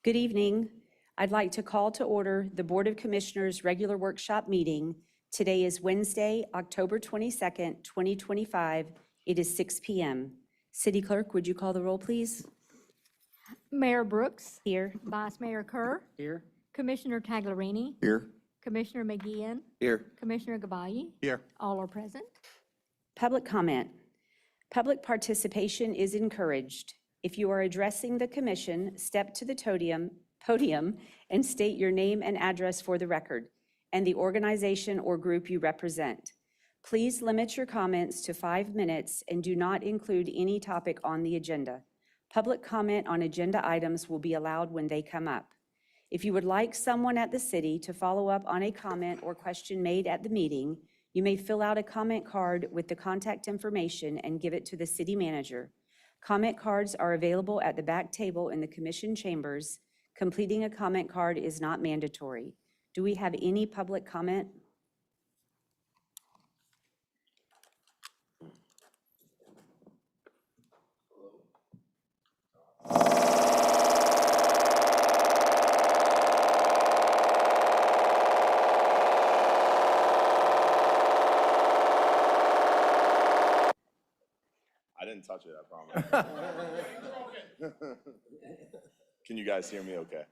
Good evening. I'd like to call to order the Board of Commissioners' regular workshop meeting. Today is Wednesday, October 22nd, 2025. It is 6 p.m. City Clerk, would you call the roll, please? Mayor Brooks. Here. Vice Mayor Kerr. Here. Commissioner Taglerini. Here. Commissioner McGeehan. Here. Commissioner Gavayi. Here. All are present. Public comment. Public participation is encouraged. If you are addressing the commission, step to the podium and state your name and address for the record and the organization or group you represent. Please limit your comments to 5 minutes and do not include any topic on the agenda. Public comment on agenda items will be allowed when they come up. If you would like someone at the city to follow up on a comment or question made at the meeting, you may fill out a comment card with the contact information and give it to the city manager. Comment cards are available at the back table in the commission chambers. Completing a comment card is not mandatory. Do we have any public comment? I didn't touch it, I promise. Can you guys hear me okay?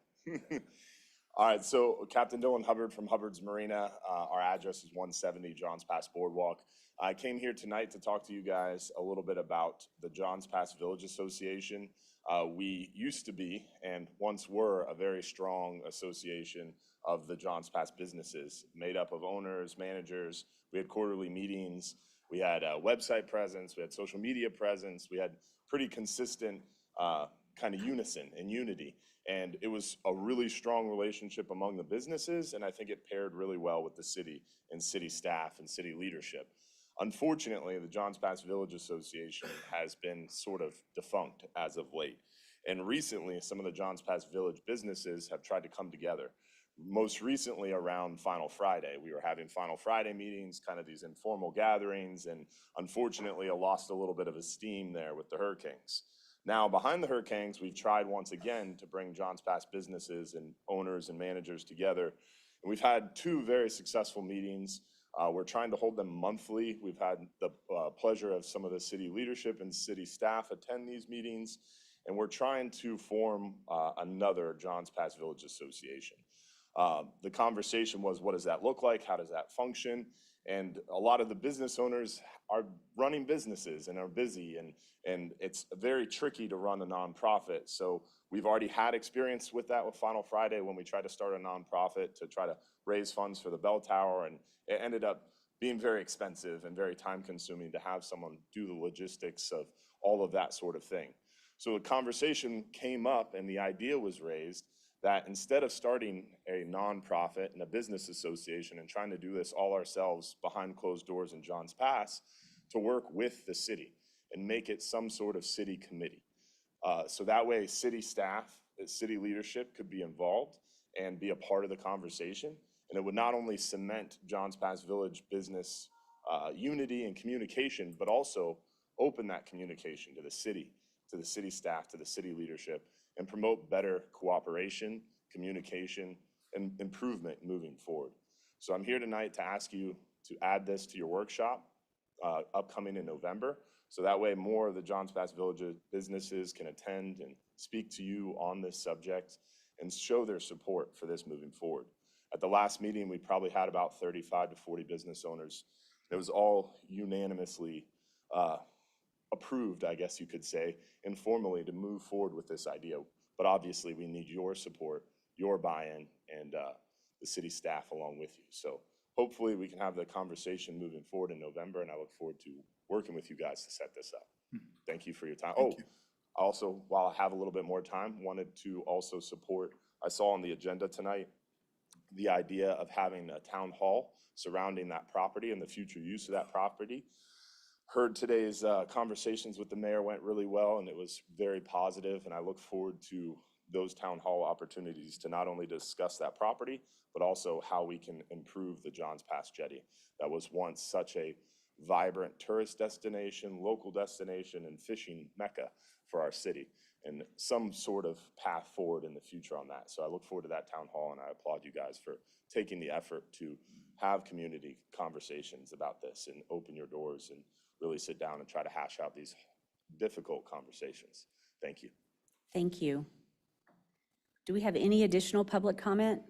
All right, so Captain Dylan Hubbard from Hubbard's Marina. Our address is 170 Johns Pass Boardwalk. I came here tonight to talk to you guys a little bit about the Johns Pass Village Association. We used to be, and once were, a very strong association of the Johns Pass businesses, made up of owners, managers. We had quarterly meetings. We had a website presence, we had social media presence, we had pretty consistent kind of unison and unity. And it was a really strong relationship among the businesses, and I think it paired really well with the city and city staff and city leadership. Unfortunately, the Johns Pass Village Association has been sort of defunct as of late. And recently, some of the Johns Pass Village businesses have tried to come together. Most recently around Final Friday. We were having Final Friday meetings, kind of these informal gatherings, and unfortunately lost a little bit of esteem there with the Hurricanes. Now, behind the Hurricanes, we've tried once again to bring Johns Pass businesses and owners and managers together. And we've had 2 very successful meetings. We're trying to hold them monthly. We've had the pleasure of some of the city leadership and city staff attend these meetings, and we're trying to form another Johns Pass Village Association. The conversation was, what does that look like? How does that function? And a lot of the business owners are running businesses and are busy, and it's very tricky to run a nonprofit. So we've already had experience with that with Final Friday when we tried to start a nonprofit to try to raise funds for the bell tower, and it ended up being very expensive and very time consuming to have someone do the logistics of all of that sort of thing. So the conversation came up and the idea was raised that instead of starting a nonprofit and a business association and trying to do this all ourselves behind closed doors in Johns Pass, to work with the city and make it some sort of city committee. So that way city staff, city leadership could be involved and be a part of the conversation. And it would not only cement Johns Pass Village business unity and communication, but also open that communication to the city staff, to the city leadership, and promote better cooperation, communication, and improvement moving forward. So I'm here tonight to ask you to add this to your workshop upcoming in November. So that way more of the Johns Pass Village businesses can attend and speak to you on this subject and show their support for this moving forward. At the last meeting, we probably had about 35 to 40 business owners. It was all unanimously approved, I guess you could say, informally to move forward with this idea. But obviously we need your support, your buy-in, and the city staff along with you. So hopefully we can have the conversation moving forward in November, and I look forward to working with you guys to set this up. Thank you for your time. Also, while I have a little bit more time, wanted to also support, I saw on the agenda tonight, the idea of having a town hall surrounding that property and the future use of that property. Heard today's conversations with the mayor went really well, and it was very positive, and I look forward to those town hall opportunities to not only discuss that property, but also how we can improve the Johns Pass Jetty. That was once such a vibrant tourist destination, local destination, and fishing mecca for our city. and some sort of path forward in the future on that. So I look forward to that town hall, and I applaud you guys for taking the effort to have community conversations about this and open your doors and really sit down and try to hash out these difficult conversations. Thank you. Thank you. Do we have any additional public comment?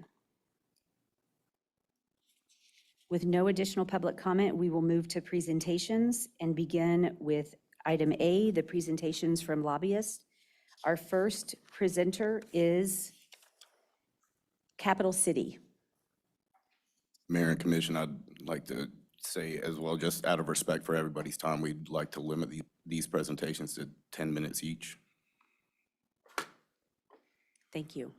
With no additional public comment, we will move to presentations and begin with item A, the presentations from lobbyists. Our first presenter is Capital City. Mayor and Commission, I'd like to say as well, just out of respect for everybody's time, we'd like to limit these presentations to 10 minutes each. Thank you.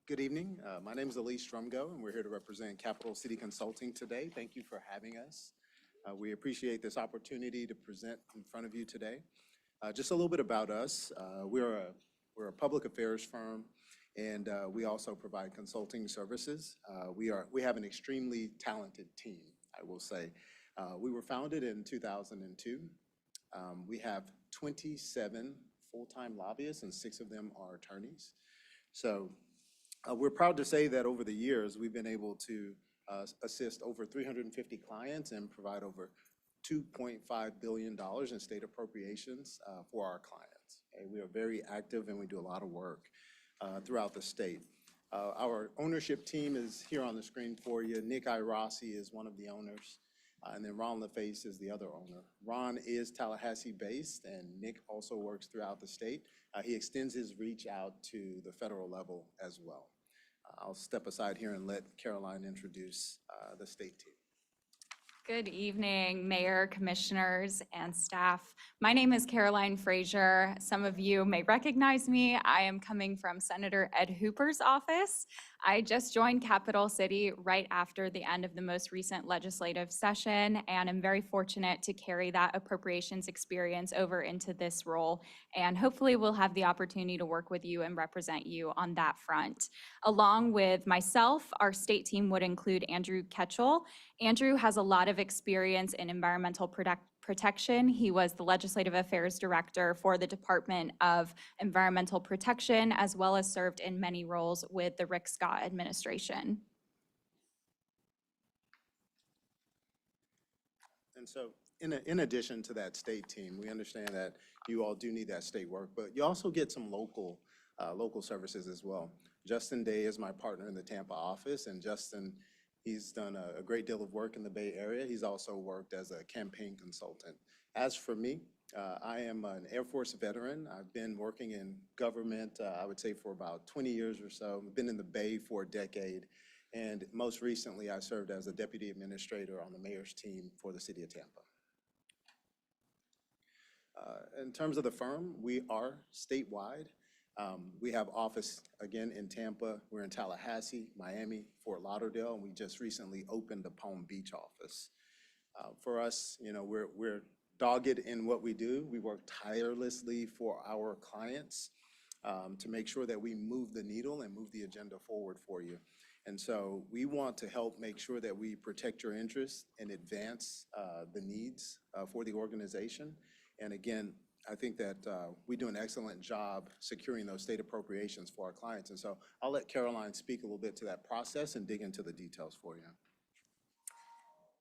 Good evening. My name is Elise Strumgo, and we're here to represent Capital City Consulting today. Thank you for having us. We appreciate this opportunity to present in front of you today. Just a little bit about us. We're a public affairs firm, and we also provide consulting services. We have an extremely talented team, I will say. We were founded in 2002. We have 27 full-time lobbyists, and 6 of them are attorneys. So we're proud to say that over the years, we've been able to assist over 350 clients and provide over $2.5 billion in state appropriations for our clients. And we are very active, and we do a lot of work throughout the state. Our ownership team is here on the screen for you. Nick Irossi is one of the owners, and then Ron LaFace is the other owner. Ron is Tallahassee-based, and Nick also works throughout the state. He extends his reach out to the federal level as well. I'll step aside here and let Caroline introduce the state team. Good evening, Mayor, Commissioners, and staff. My name is Caroline Frazier. Some of you may recognize me. I am coming from Senator Ed Hooper's office. I just joined Capital City right after the end of the most recent legislative session, and I'm very fortunate to carry that appropriations experience over into this role. And hopefully we'll have the opportunity to work with you and represent you on that front. Along with myself, our state team would include Andrew Ketchel. Andrew has a lot of experience in environmental protection. He was the Legislative Affairs Director for the Department of Environmental Protection, as well as served in many roles with the Rick Scott administration. And so in addition to that state team, we understand that you all do need that state work, but you also get some local services as well. Justin Day is my partner in the Tampa office, and Justin, he's done a great deal of work in the Bay Area. He's also worked as a campaign consultant. As for me, I am an Air Force veteran. I've been working in government, I would say, for about 20 years or so. I've been in the Bay for a decade. And most recently, I served as a deputy administrator on the mayor's team for the city of Tampa. In terms of the firm, we are statewide. We have office, again, in Tampa. We're in Tallahassee, Miami, Fort Lauderdale, and we just recently opened a Palm Beach office. For us, you know, we're dogged in what we do. We work tirelessly for our clients to make sure that we move the needle and move the agenda forward for you. And so we want to help make sure that we protect your interests and advance the needs for the organization. And again, I think that we do an excellent job securing those state appropriations for our clients. And so I'll let Caroline speak a little bit to that process and dig into the details for you.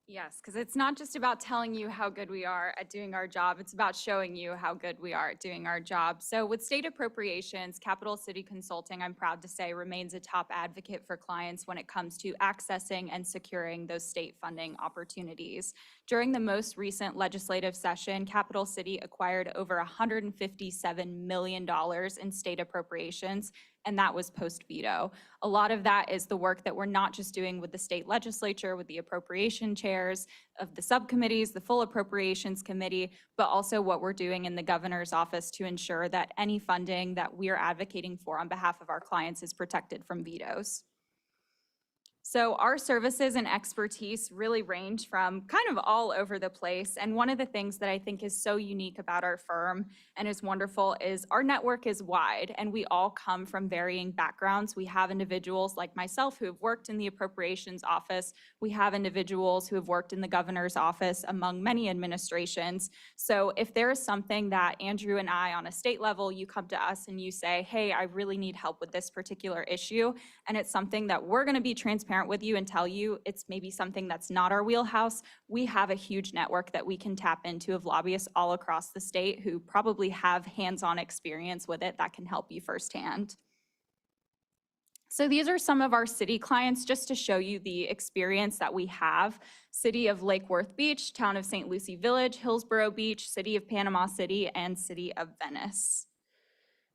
Yes, because it's not just about telling you how good we are at doing our job, it's about showing you how good we are at doing our job. So with state appropriations, Capital City Consulting, I'm proud to say, remains a top advocate for clients when it comes to accessing and securing those state funding opportunities. During the most recent legislative session, Capital City acquired over $157 million in state appropriations, and that was post-veto. A lot of that is the work that we're not just doing with the state legislature, with the appropriation chairs of the subcommittees, the full appropriations committee, but also what we're doing in the governor's office to ensure that any funding that we're advocating for on behalf of our clients is protected from vetoes. So our services and expertise really range from kind of all over the place. And one of the things that I think is so unique about our firm and is wonderful is our network is wide and we all come from varying backgrounds. We have individuals like myself who have worked in the appropriations office. We have individuals who have worked in the governor's office among many administrations. So if there is something that Andrew and I on a state level, you come to us and you say, hey, I really need help with this particular issue. And it's something that we're going to be transparent with you and tell you it's maybe something that's not our wheelhouse. We have a huge network that we can tap into of lobbyists all across the state who probably have hands-on experience with it that can help you firsthand. So these are some of our city clients just to show you the experience that we have. City of Lake Worth Beach, Town of St. Lucie Village, Hillsborough Beach, City of Panama City, and City of Venice.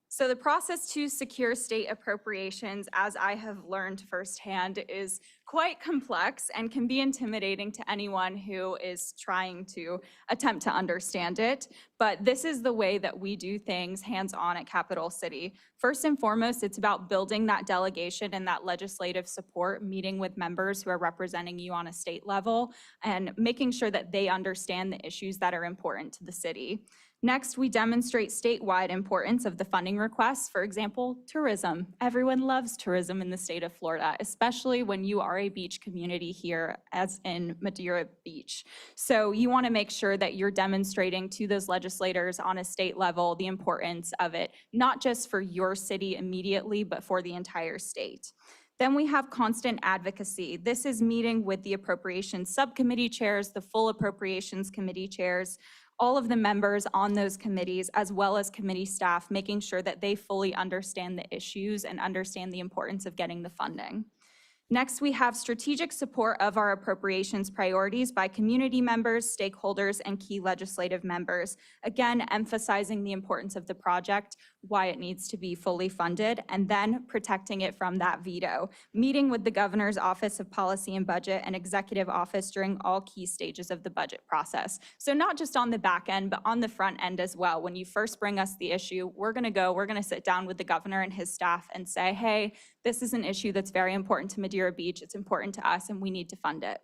So the process to secure state appropriations, as I have learned firsthand, is quite complex and can be intimidating to anyone who is trying to attempt to understand it. But this is the way that we do things hands-on at Capital City. First and foremost, it's about building that delegation and that legislative support, meeting with members who are representing you on a state level, and making sure that they understand the issues that are important to the city. Next, we demonstrate statewide importance of the funding requests. For example, tourism. Everyone loves tourism in the state of Florida, especially when you are a beach community here, as in Madeira Beach. So you want to make sure that you're demonstrating to those legislators on a state level the importance of it, not just for your city immediately, but for the entire state. Then we have constant advocacy. This is meeting with the appropriations subcommittee chairs, the full appropriations committee chairs, all of the members on those committees, as well as committee staff, making sure that they fully understand the issues and understand the importance of getting the funding. Next, we have strategic support of our appropriations priorities by community members, stakeholders, and key legislative members. Again, emphasizing the importance of the project, why it needs to be fully funded, and then protecting it from that veto. Meeting with the Governor's Office of Policy and Budget and Executive Office during all key stages of the budget process. So not just on the back end, but on the front end as well. When you first bring us the issue, we're gonna sit down with the governor and his staff and say, hey, this is an issue that's very important to Madeira Beach. It's important to us and we need to fund it.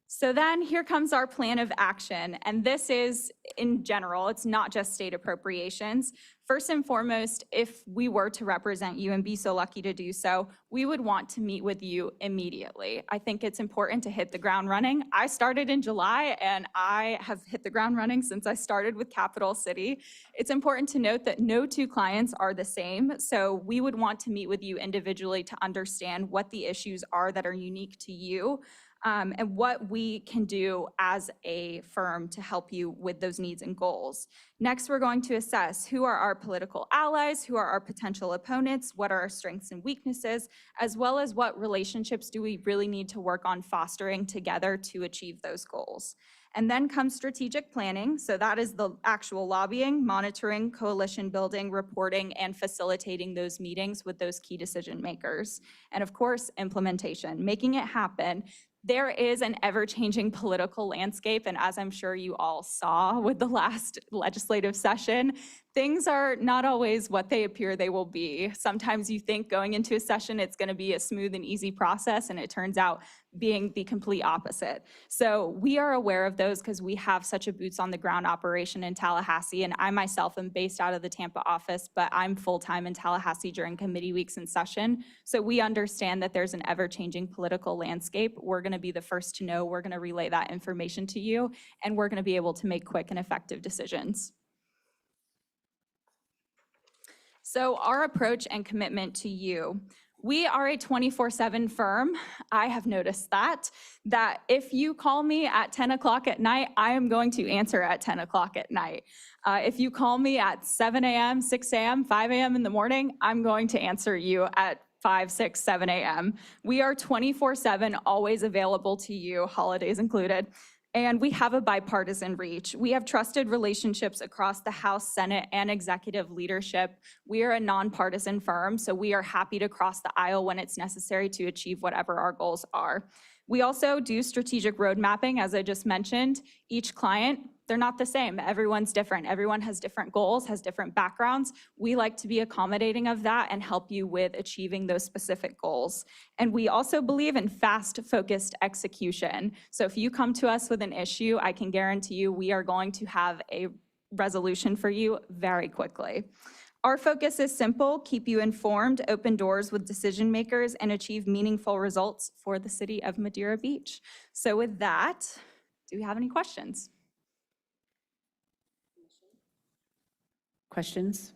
So then here comes our plan of action. And this is in general, it's not just state appropriations. First and foremost, if we were to represent you and be so lucky to do so, we would want to meet with you immediately. I think it's important to hit the ground running. I started in July and I have hit the ground running since I started with Capital City. It's important to note that no two clients are the same. So we would want to meet with you individually to understand what the issues are that are unique to you. And what we can do as a firm to help you with those needs and goals. Next, we're going to assess who are our political allies, who are our potential opponents, what are our strengths and weaknesses, as well as what relationships do we really need to work on fostering together to achieve those goals. And then comes strategic planning. So that is the actual lobbying, monitoring, coalition building, reporting, and facilitating those meetings with those key decision makers. And of course, implementation, making it happen. There is an ever-changing political landscape, and as I'm sure you all saw with the last legislative session, things are not always what they appear they will be. Sometimes you think going into a session it's going to be a smooth and easy process, and it turns out being the complete opposite. So we are aware of those because we have such a boots-on-the-ground operation in Tallahassee, and I myself am based out of the Tampa office, but I'm full-time in Tallahassee during committee weeks in session. So we understand that there's an ever-changing political landscape. We're going to be the first to know. We're going to relay that information to you, and we're going to be able to make quick and effective decisions. So our approach and commitment to you. We are a 24/7 firm. I have noticed that if you call me at 10 o'clock at night, I am going to answer at 10 o'clock at night. If you call me at 7 a.m., 6 a.m., 5 a.m. in the morning, I'm going to answer you at 5, 6, 7 a.m. We are 24/7, always available to you, holidays included. And we have a bipartisan reach. We have trusted relationships across the House, Senate, and executive leadership. We are a nonpartisan firm, so we are happy to cross the aisle when it's necessary to achieve whatever our goals are. We also do strategic road mapping, as I just mentioned. Each client they're not the same. Everyone's different. Everyone has different goals, has different backgrounds. We like to be accommodating of that and help you with achieving those specific goals. And we also believe in fast, focused execution. So if you come to us with an issue, I can guarantee you we are going to have a resolution for you very quickly. Our focus is simple: keep you informed, open doors with decision makers, and achieve meaningful results for the city of Madeira Beach. So with that, do we have any questions? Questions?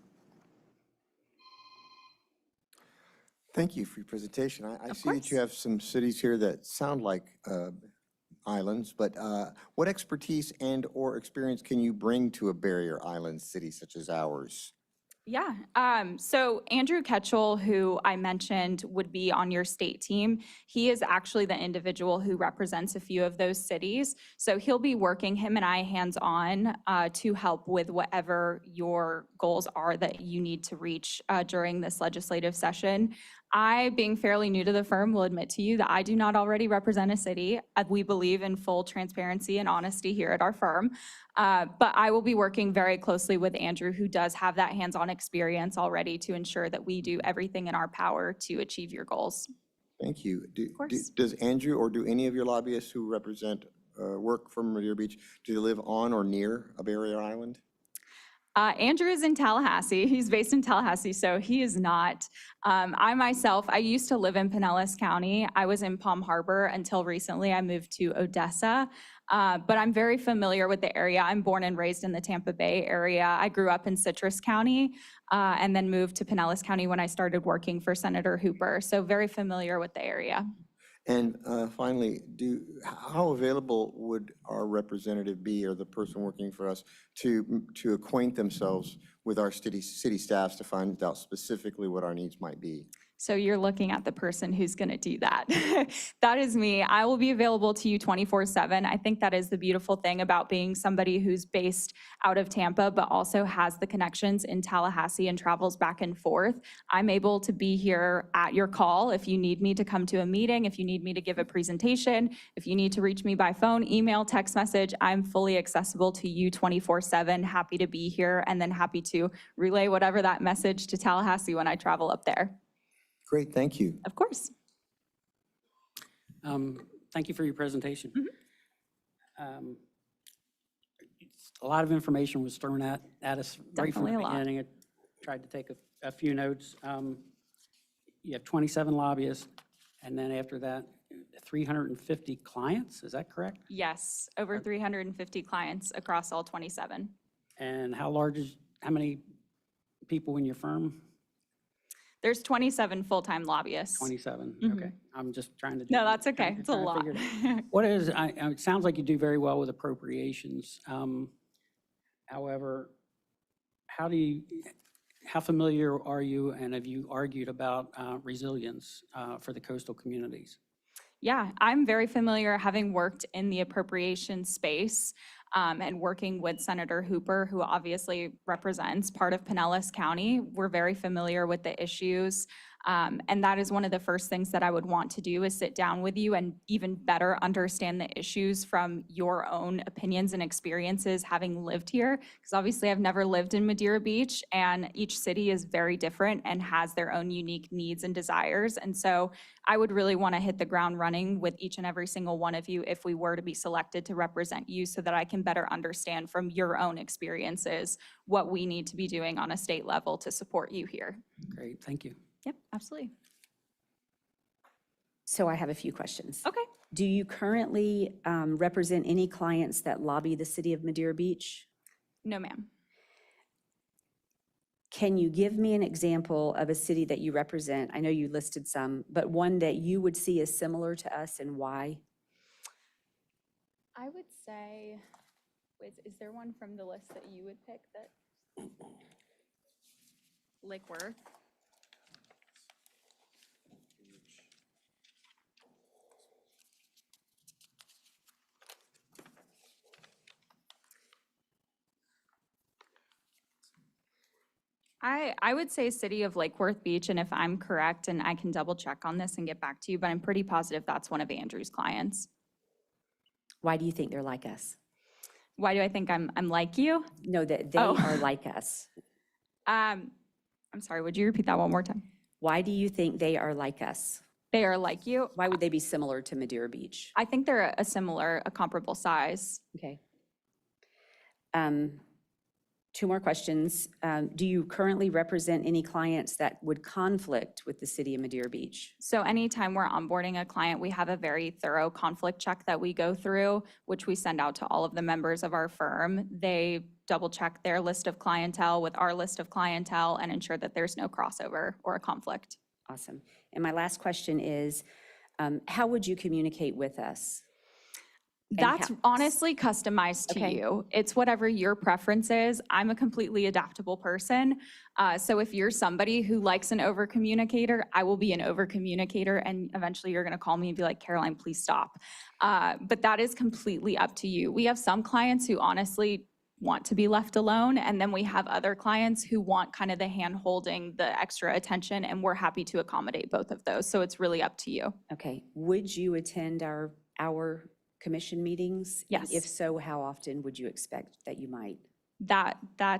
Thank you for your presentation. I Of see that you course. have some cities here that sound like islands, but what expertise and/or experience can you bring to a barrier island city such as ours? Yeah, so Andrew Ketchell, who I mentioned would be on your state team, he is actually the individual who represents a few of those cities. So he'll be working, him and I, hands-on to help with whatever your goals are that you need to reach during this legislative session. I, being fairly new to the firm, will admit to you that I do not already represent a city. We believe in full transparency and honesty here at our firm. But I will be working very closely with Andrew, who does have that hands-on experience already, to ensure that we do everything in our power to achieve your goals. Thank you. course. Does Andrew or do any of your lobbyists who represent work from Madeira Beach, do they live on or near a barrier island? Andrew is in Tallahassee. He's based in Tallahassee, so he is not. I myself, I used to live in Pinellas County. I was in Palm Harbor until recently. I moved to Odessa, but I'm very familiar with the area. I'm born and raised in the Tampa Bay area. I grew up in Citrus County and then moved to Pinellas County when I started working for Senator Hooper, so very familiar with the area. And finally, how available would our representative be, or the person working for us, to acquaint themselves with our city staffs to find out specifically what our needs might be? So you're looking at the person who's going to do that. That is me. I will be available to you 24/7. I think that is the beautiful thing about being somebody who's based out of Tampa, but also has the connections in Tallahassee and travels back and forth. I'm able to be here at your call if you need me to come to a meeting, if you need me to give a presentation, if you need to reach me by phone, email, text message. I'm fully accessible to you 24/7, happy to be here, and then happy to relay whatever that message to Tallahassee when I travel up there. Great, thank you. Of course. Thank you for your presentation. A lot of information was thrown at us right from Definitely the a lot. beginning. I tried to take a few notes. You have 27 lobbyists, and then after that, 350 clients, is that correct? Yes, over 350 clients across all 27. And how many people in your firm? There's 27 full-time lobbyists. 27, okay. I'm just trying to. No, that's okay. It's a trying to lot. figure it out. What is, it sounds like you do very well with appropriations. However, how familiar are you, and have you argued about resilience for the coastal communities? Yeah, I'm very familiar, having worked in the appropriation space and working with Senator Hooper, who obviously represents part of Pinellas County. We're very familiar with the issues. And that is one of the first things that I would want to do, is sit down with you and even better understand the issues from your own opinions and experiences having lived here. Because obviously I've never lived in Madeira Beach, and each city is very different and has their own unique needs and desires. And so I would really want to hit the ground running with each and every single one of you if we were to be selected to represent you, so that I can better understand from your own experiences what we need to be doing on a state level to support you here. Great, thank you. Yep, absolutely. So I have a few questions. Okay. Do you currently represent any clients that lobby the city of Madeira Beach? No, ma'am. Can you give me an example of a city that you represent? I know you listed some, but one that you would see as similar to us, and why? I would say, is there one from the list that you would pick that? Lake Worth? I would say city of Lake Worth Beach, and if I'm correct, and I can double check on this and get back to you, but I'm pretty positive that's one of Andrew's clients. Why do you think they're like us? Why do I think I'm like you? No, that they Oh. are like us. I'm sorry, would you repeat that one more time? Why do you think they are like us? They are like you? Why would they be similar to Madeira Beach? I think they're a comparable size. Okay. Two more questions. Do you currently represent any clients that would conflict with the city of Madeira Beach? So anytime we're onboarding a client, we have a very thorough conflict check that we go through, which we send out to all of the members of our firm. They double check their list of clientele with our list of clientele and ensure that there's no crossover or a conflict. Awesome. And my last question is, how would you communicate with us? That's honestly customized to Okay. you. It's whatever your preference is. I'm a completely adaptable person. So if you're somebody who likes an over communicator, I will be an over communicator, and eventually you're going to call me and be like, Caroline, please stop. But that is completely up to you. We have some clients who honestly want to be left alone, and then we have other clients who want kind of the hand holding, the extra attention, and we're happy to accommodate both of those. So it's really up to you. Okay. Would you attend our commission meetings? Yes. If so, how often would you expect that you might? That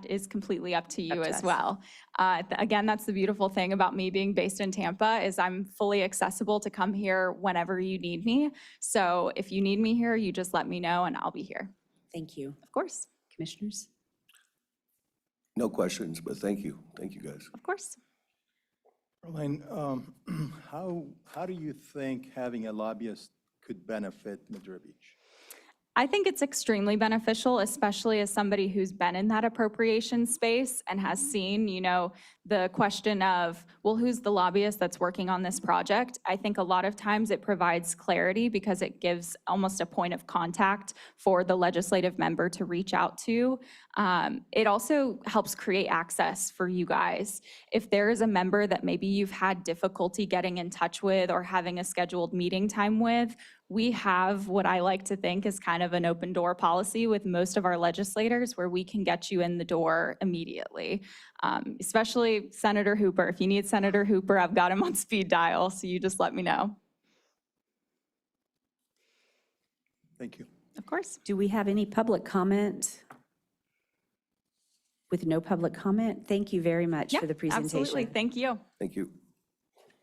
is completely up to you Up to as us. well. Again, that's the beautiful thing about me being based in Tampa is I'm fully accessible to come here whenever you need me. So if you need me here, you just let me know and I'll be here. Thank you. Of course, Commissioners? No questions, but thank you. Thank you, guys. of course. Caroline, how do you think having a lobbyist could benefit Madeira Beach? I think it's extremely beneficial, especially as somebody who's been in that appropriation space and has seen, the question of, well, who's the lobbyist that's working on this project? I think a lot of times it provides clarity because it gives almost a point of contact for the legislative member to reach out to. It also helps create access for you guys. If there is a member that maybe you've had difficulty getting in touch with or having a scheduled meeting time with, we have what I like to think is kind of an open door policy with most of our legislators where we can get you in the door immediately, especially Senator Hooper. If you need Senator Hooper, I've got him on speed dial, so you just let me know. Thank you. Of course. Do we have any public comment? With no public comment, thank you very much Yeah, for the presentation. absolutely. Thank you. Thank you.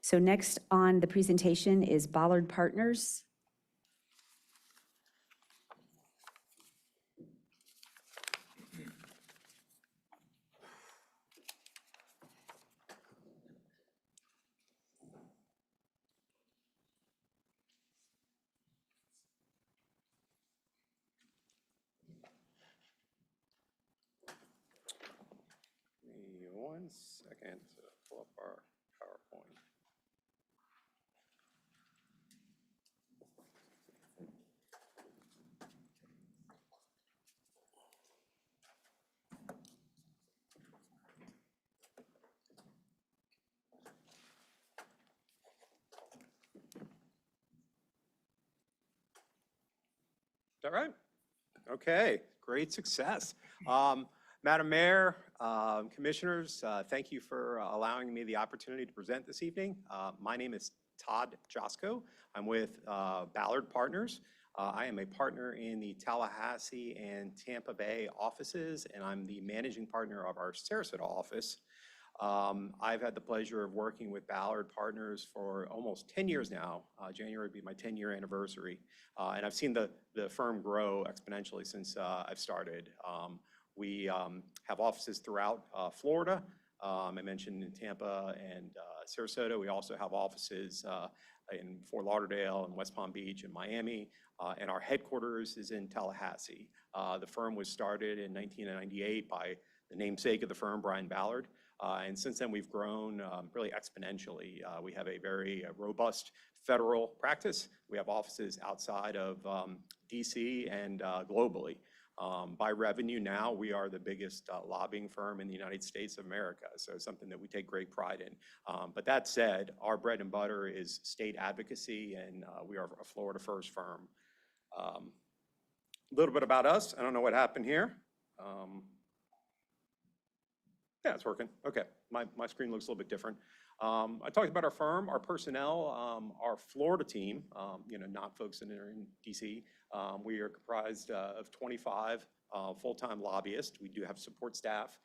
So next on the presentation is Ballard Partners. Give me 1 second to pull up our PowerPoint. Is that right? Okay, great success. Madam Mayor, Commissioners, thank you for allowing me the opportunity to present this evening. My name is Todd Josko. I'm with Ballard Partners. I am a partner in the Tallahassee and Tampa Bay offices, and I'm the managing partner of our Sarasota office. I've had the pleasure of working with Ballard Partners for almost 10 years now. January would be my 10-year anniversary. And I've seen the firm grow exponentially since I've started. We have offices throughout Florida. I mentioned in Tampa and Sarasota. We also have offices in Fort Lauderdale and West Palm Beach and Miami. And our headquarters is in Tallahassee. The firm was started in 1998 by the namesake of the firm, Brian Ballard. And since then, we've grown really exponentially. We have a very robust federal practice. We have offices outside of DC and globally. By revenue now, we are the biggest lobbying firm in the United States of America, so it's something that we take great pride in. But that said, our bread and butter is state advocacy, and we are a Florida first firm. A little bit about us. I don't know what happened here. Yeah, it's working. Okay, my screen looks a little bit different. I talked about our firm, our personnel, our Florida team, not folks that are in DC. We are comprised of 25 full-time lobbyists. We do have support staff,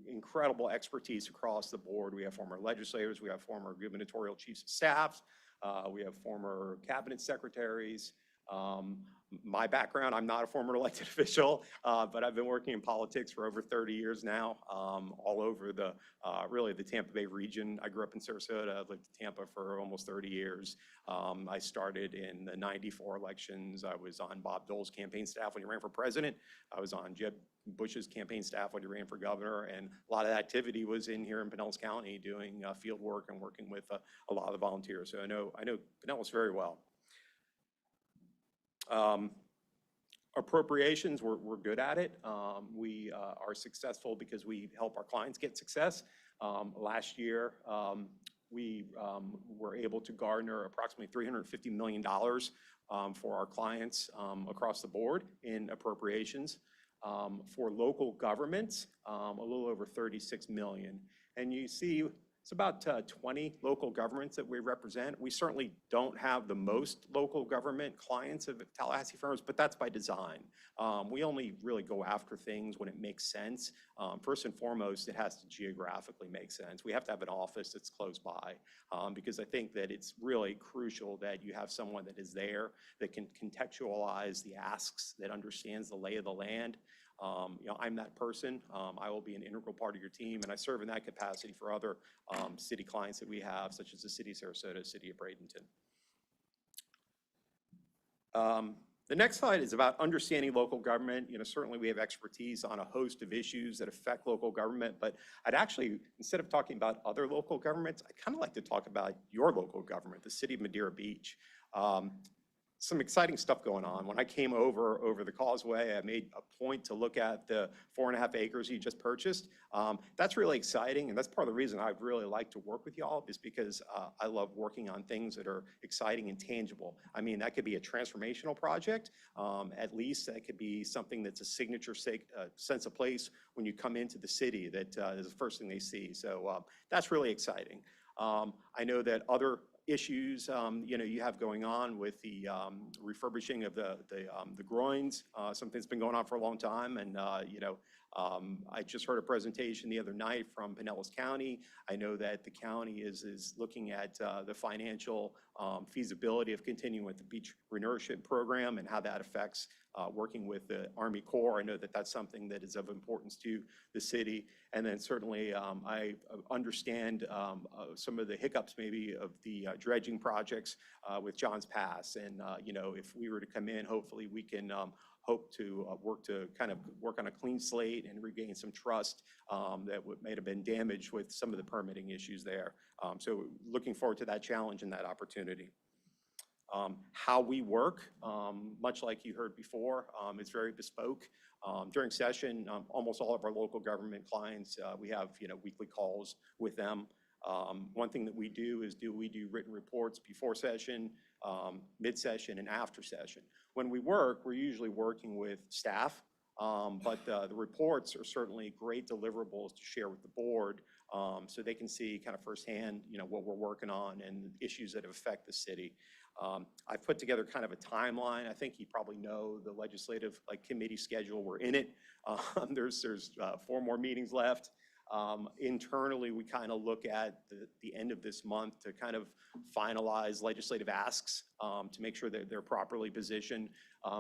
incredible expertise across the board. We have former legislators, we have former gubernatorial chiefs of staff, we have former cabinet secretaries. My background, I'm not a former elected official, but I've been working in politics for over 30 years now, all over really the Tampa Bay region. I grew up in Sarasota. I've lived in Tampa for almost 30 years. I started in the '94 elections. I was on Bob Dole's campaign staff when he ran for president. I was on Jeb Bush's campaign staff when he ran for governor, and a lot of the activity was in here in Pinellas County doing field work and working with a lot of the volunteers. So I know Pinellas very well. Appropriations, we're good at it. We are successful because we help our clients get success. Last year, we were able to garner approximately $350 million for our clients across the board in appropriations. For local governments, a little over $36 million. And you see, it's about 20 local governments that we represent. We certainly don't have the most local government clients of Tallahassee firms, but that's by design. We only really go after things when it makes sense. First and foremost, it has to geographically make sense. We have to have an office that's close by, because I think that it's really crucial that you have someone that is there that can contextualize the asks, that understands the lay of the land. I'm that person. I will be an integral part of your team, and I serve in that capacity for other city clients that we have, such as the City of Sarasota, City of Bradenton. The next slide is about understanding local government. Certainly we have expertise on a host of issues that affect local government, but I'd actually, instead of talking about other local governments, I'd kind of like to talk about your local government, the City of Madeira Beach. Some exciting stuff going on. When I came over the causeway, I made a point to look at the 4.5 acres you just purchased. That's really exciting, and that's part of the reason I'd really like to work with y'all, is because I love working on things that are exciting and tangible. I mean, that could be a transformational project. At least that could be something that's a signature sense of place when you come into the city that is the first thing they see. So that's really exciting. I know that other issues you have going on with the refurbishing of the groins, something that's been going on for a long time, and I just heard a presentation the other night from Pinellas County. I know that the county is looking at the financial feasibility of continuing with the beach renourishment program and how that affects working with the Army Corps. I know that that's something that is of importance to the city. And then certainly I understand some of the hiccups maybe of the dredging projects with Johns Pass. And if we were to come in, hopefully we can hope to work on a clean slate and regain some trust that may have been damaged with some of the permitting issues there. So looking forward to that challenge and that opportunity. How we work, much like you heard before, is very bespoke. During session, almost all of our local government clients, we have weekly calls with them. One thing that we do is we do written reports before session, mid-session, and after session. When we work, we're usually working with staff, but the reports are certainly great deliverables to share with the board, so they can see kind of firsthand what we're working on and issues that affect the city. I've put together kind of a timeline. I think you probably know the legislative committee schedule. We're in it. There's 4 more meetings left. Internally, we kind of look at the end of this month to kind of finalize legislative asks to make sure that they're properly positioned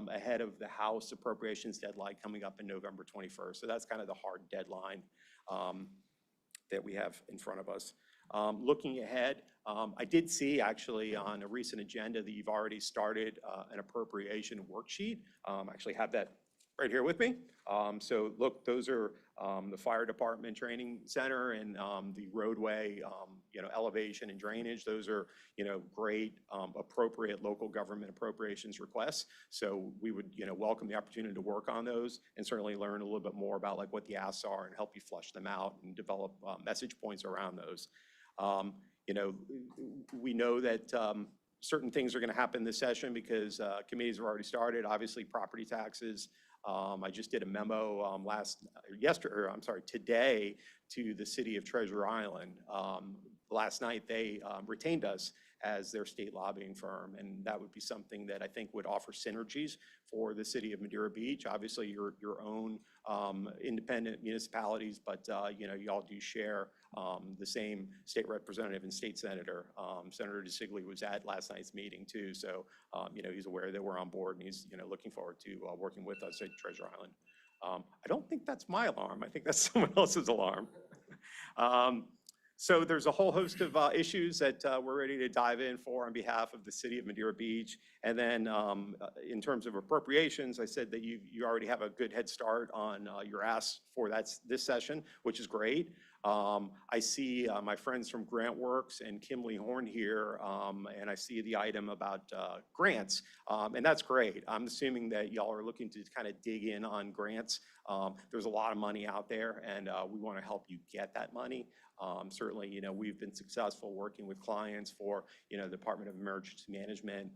ahead of the House appropriations deadline coming up in November 21st. So that's kind of the hard deadline that we have in front of us. Looking ahead, I did see actually on a recent agenda that you've already started an appropriation worksheet. I actually have that right here with me. So look, those are the fire department training center and the roadway, elevation and drainage. Those are, great, appropriate local government appropriations requests. So we would, welcome the opportunity to work on those and certainly learn a little bit more about what the asks are and help you flush them out and develop message points around those. We know that certain things are going to happen this session because committees have already started. Obviously, property taxes. I just did a memo today to the city of Treasure Island. Last night, they retained us as their state lobbying firm. And that would be something that I think would offer synergies for the city of Madeira Beach. Obviously, your own independent municipalities, but y'all do share the same state representative and state senator. Senator DeSigley was at last night's meeting too, so he's aware that we're on board, and he's looking forward to working with us at Treasure Island. I don't think that's my alarm. I think that's someone else's alarm. So there's a whole host of issues that we're ready to dive in for on behalf of the city of Madeira Beach. And then in terms of appropriations, I said that you already have a good head start on your asks for this session, which is great. I see my friends from GrantWorks and Kimley Horn here, and I see the item about grants, and that's great. I'm assuming that y'all are looking to kind of dig in on grants. There's a lot of money out there, and we want to help you get that money. Certainly, we've been successful working with clients for, the Department of Emergency Management,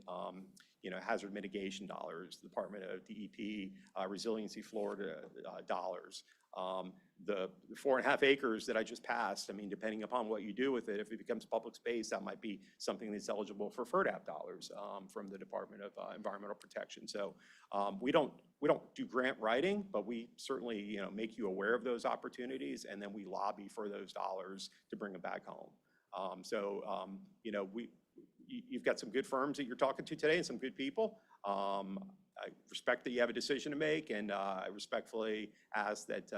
hazard mitigation dollars, the Department of DEP, Resiliency Florida dollars. The 4.5 acres that I just passed, I mean, depending upon what you do with it, if it becomes public space, that might be something that's eligible for FERDAP dollars from the Department of Environmental Protection. So we don't do grant writing, but we certainly make you aware of those opportunities, and then we lobby for those dollars to bring them back home. You've got some good firms that you're talking to today and some good people. I respect that you have a decision to make, and I respectfully ask that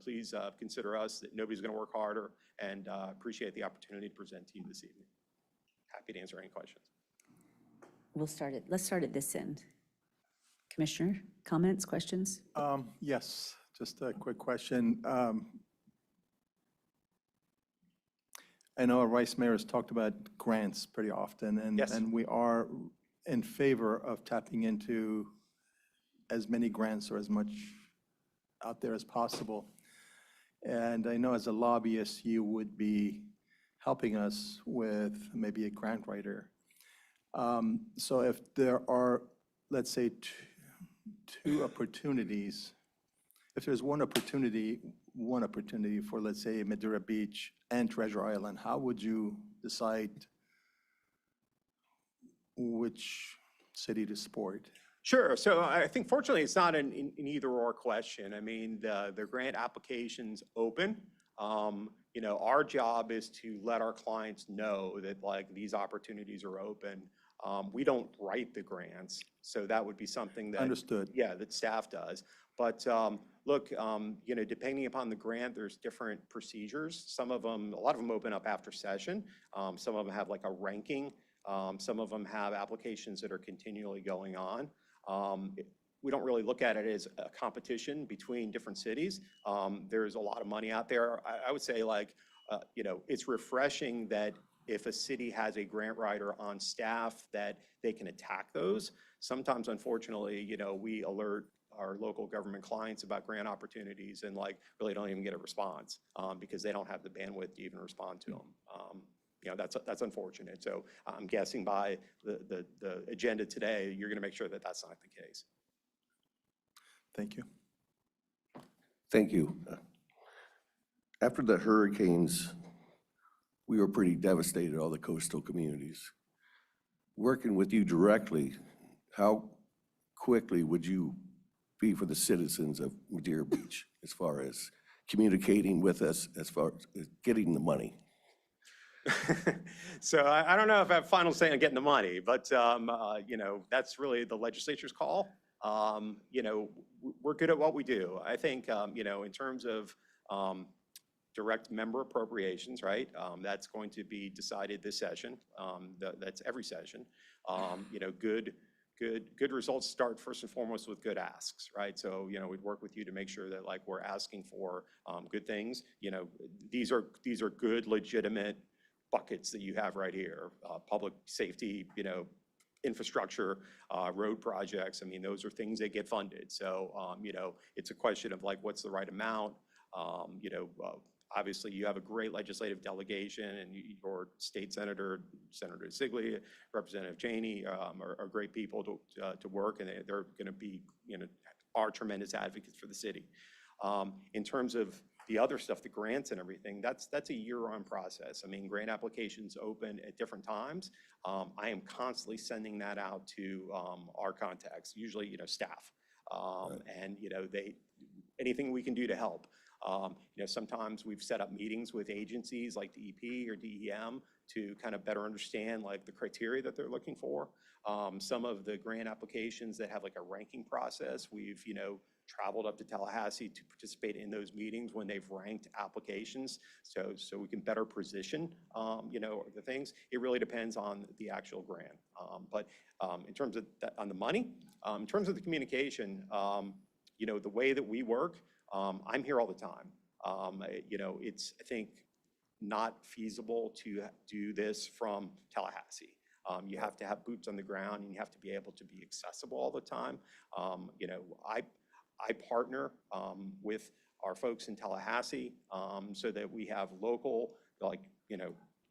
please consider us, that nobody's going to work harder, and appreciate the opportunity to present to you this evening. Happy to answer any questions. Let's start at this end. Commissioner, comments, questions? Yes, just a quick question. I know our Vice Mayor has talked about grants pretty often, and, Yes. and we are in favor of tapping into as many grants or as much out there as possible. And I know as a lobbyist, you would be helping us with maybe a grant writer. So if there are, let's say, two opportunities, if there's one opportunity for, let's say, Madeira Beach and Treasure Island, how would you decide which city to support? Sure. So I think fortunately it's not an either or question. I mean, the grant application's open. Our job is to let our clients know that these opportunities are open. We don't write the grants, so that would be something that Understood. Yeah, that staff does. But look, depending upon the grant, there's different procedures. A lot of them open up after session. Some of them have a ranking. Some of them have applications that are continually going on. We don't really look at it as a competition between different cities. There's a lot of money out there. I would say it's refreshing that if a city has a grant writer on staff that they can attack those. Sometimes, unfortunately, we alert our local government clients about grant opportunities and really don't even get a response because they don't have the bandwidth to even respond to them. That's unfortunate. So I'm guessing by the agenda today, you're going to make sure that that's not the case. Thank you. Thank you. After the hurricanes, we were pretty devastated, all the coastal communities. Working with you directly, how quickly would you be for the citizens of Madeira Beach as far as communicating with us, as far as getting the money? So I don't know if I have final say on getting the money, but that's really the legislature's call. We're good at what we do. I think in terms of direct member appropriations, right? That's going to be decided this session. That's every session. Good results start first and foremost with good asks, right? So we'd work with you to make sure that we're asking for good things. These are good, legitimate buckets that you have right here. Public safety, infrastructure, road projects. I mean, those are things that get funded. So it's a question of what's the right amount. Obviously, you have a great legislative delegation, and your state senator, Senator Sigley, Representative Janey, are great people to work, and they're going to be, are tremendous advocates for the city. In terms of The other stuff, the grants and everything, that's a year-round process. I mean, grant applications open at different times. I am constantly sending that out to our contacts, usually, staff. And, anything we can do to help. Sometimes we've set up meetings with agencies like DEP or DEM to kind of better understand like the criteria that they're looking for. Some of the grant applications that have like a ranking process, we've, traveled up to Tallahassee to participate in those meetings when they've ranked applications. So we can better position, the things. It really depends on the actual grant. But in terms of on the money, in terms of the communication, the way that we work, I'm here all the time. It's, I think, not feasible to do this from Tallahassee. You have to have boots on the ground and you have to be able to be accessible all the time. I partner with our folks in Tallahassee so that we have local,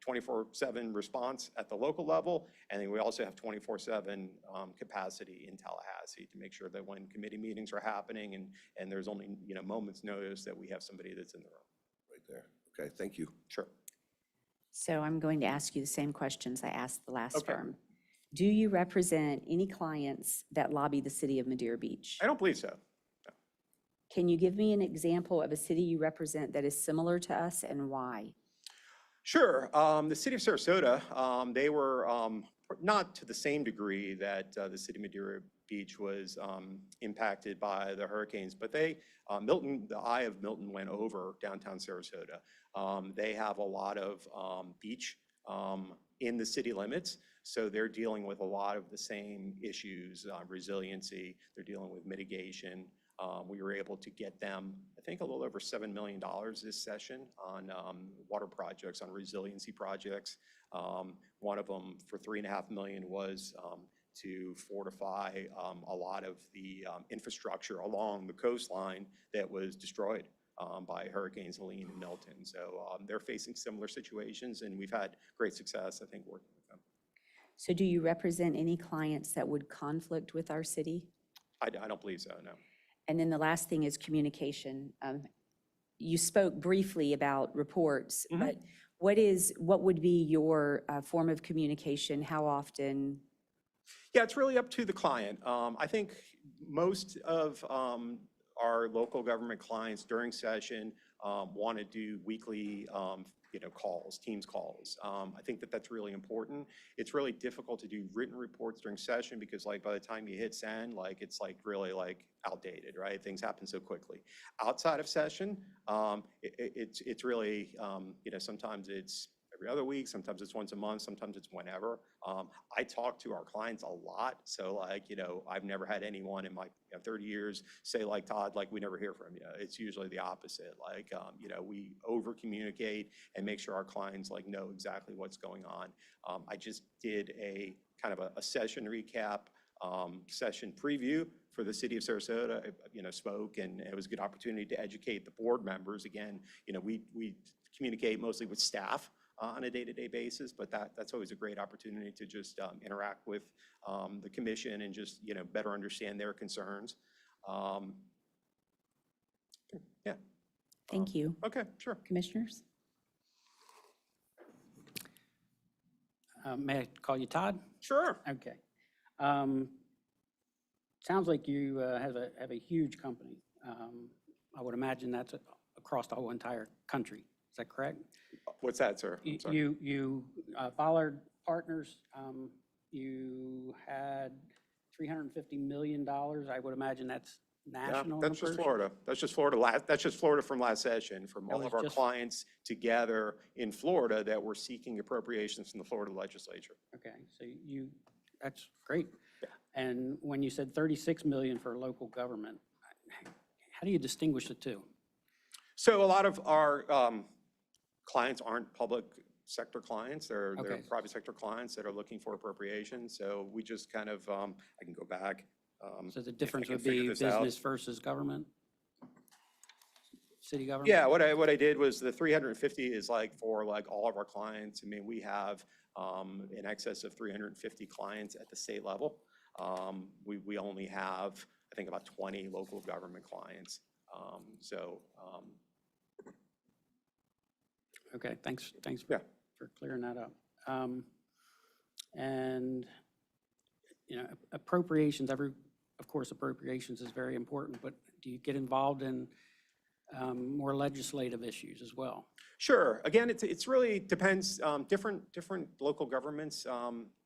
24/7 response at the local level. And then we also have 24/7 capacity in Tallahassee to make sure that when committee meetings are happening and there's only, moments notice that we have somebody that's in the room. Right there. Okay, thank you. Sure. So I'm going to ask you the same questions I asked the last Okay. firm. Do you represent any clients that lobby the city of Madeira Beach? I don't believe so. Can you give me an example of a city you represent that is similar to us and why? Sure. The city of Sarasota, they were not to the same degree that the city of Madeira Beach was impacted by the hurricanes, but the eye of Milton went over downtown Sarasota. They have a lot of beach in the city limits, so they're dealing with a lot of the same issues, resiliency, they're dealing with mitigation. We were able to get them, I think, a little over $7 million this session on water projects, on resiliency projects. One of them for $3.5 million was to fortify a lot of the infrastructure along the coastline that was destroyed by Hurricanes Helene and Milton. So they're facing similar situations, and we've had great success, I think, working with them. So do you represent any clients that would conflict with our city? I don't believe so, no. And then the last thing is communication. You spoke briefly about reports, but what would be your form of communication? How often? Yeah, it's really up to the client. I think most of our local government clients during session want to do weekly calls, Teams calls. I think that that's really important. It's really difficult to do written reports during session because by the time you hit send, it's really outdated, right? Things happen so quickly. Outside of session, it's really, sometimes it's every other week, sometimes it's once a month, sometimes it's whenever. I talk to our clients a lot. So I've never had anyone in my 30 years say Todd, we never hear from you. It's usually the opposite. We over communicate and make sure our clients know exactly what's going on. I just did a kind of a session recap, session preview for the city of Sarasota, spoke, and it was a good opportunity to educate the board members. Again, we communicate mostly with staff on a day-to-day basis, but that's always a great opportunity to just interact with the commission and just better understand their concerns. Yeah. Thank you. Okay, sure. Commissioners? May I call you Todd? Sure. Okay. Sounds like you have a huge company. I would imagine that's across the whole entire country. Is that correct? What's that, sir? I'm sorry. You Ballard Partners, you had $350 million. I would imagine that's Yeah, national. that's just numbers? Florida. That's just Florida. That's just Florida from last session, from That all was of our just- clients together in Florida that were seeking appropriations from the Florida legislature. Okay, so that's great. And when you said 36 million for local government, how do you distinguish the two? So a lot of our clients aren't public sector clients. They're Okay. private sector clients that are looking for appropriations. So we just kind of, I can go back. So the if I difference can would figure be this out. business versus government? City government? Yeah, what I did was the 350 is for all of our clients. I mean, we have in excess of 350 clients at the state level. We only have, I think, about 20 local government clients. So Okay, thanks Yeah. for clearing that up. And, you know, appropriations, of course, appropriations is very important, but do you get involved in more legislative issues as well? Sure. Again, it's really depends. Different local governments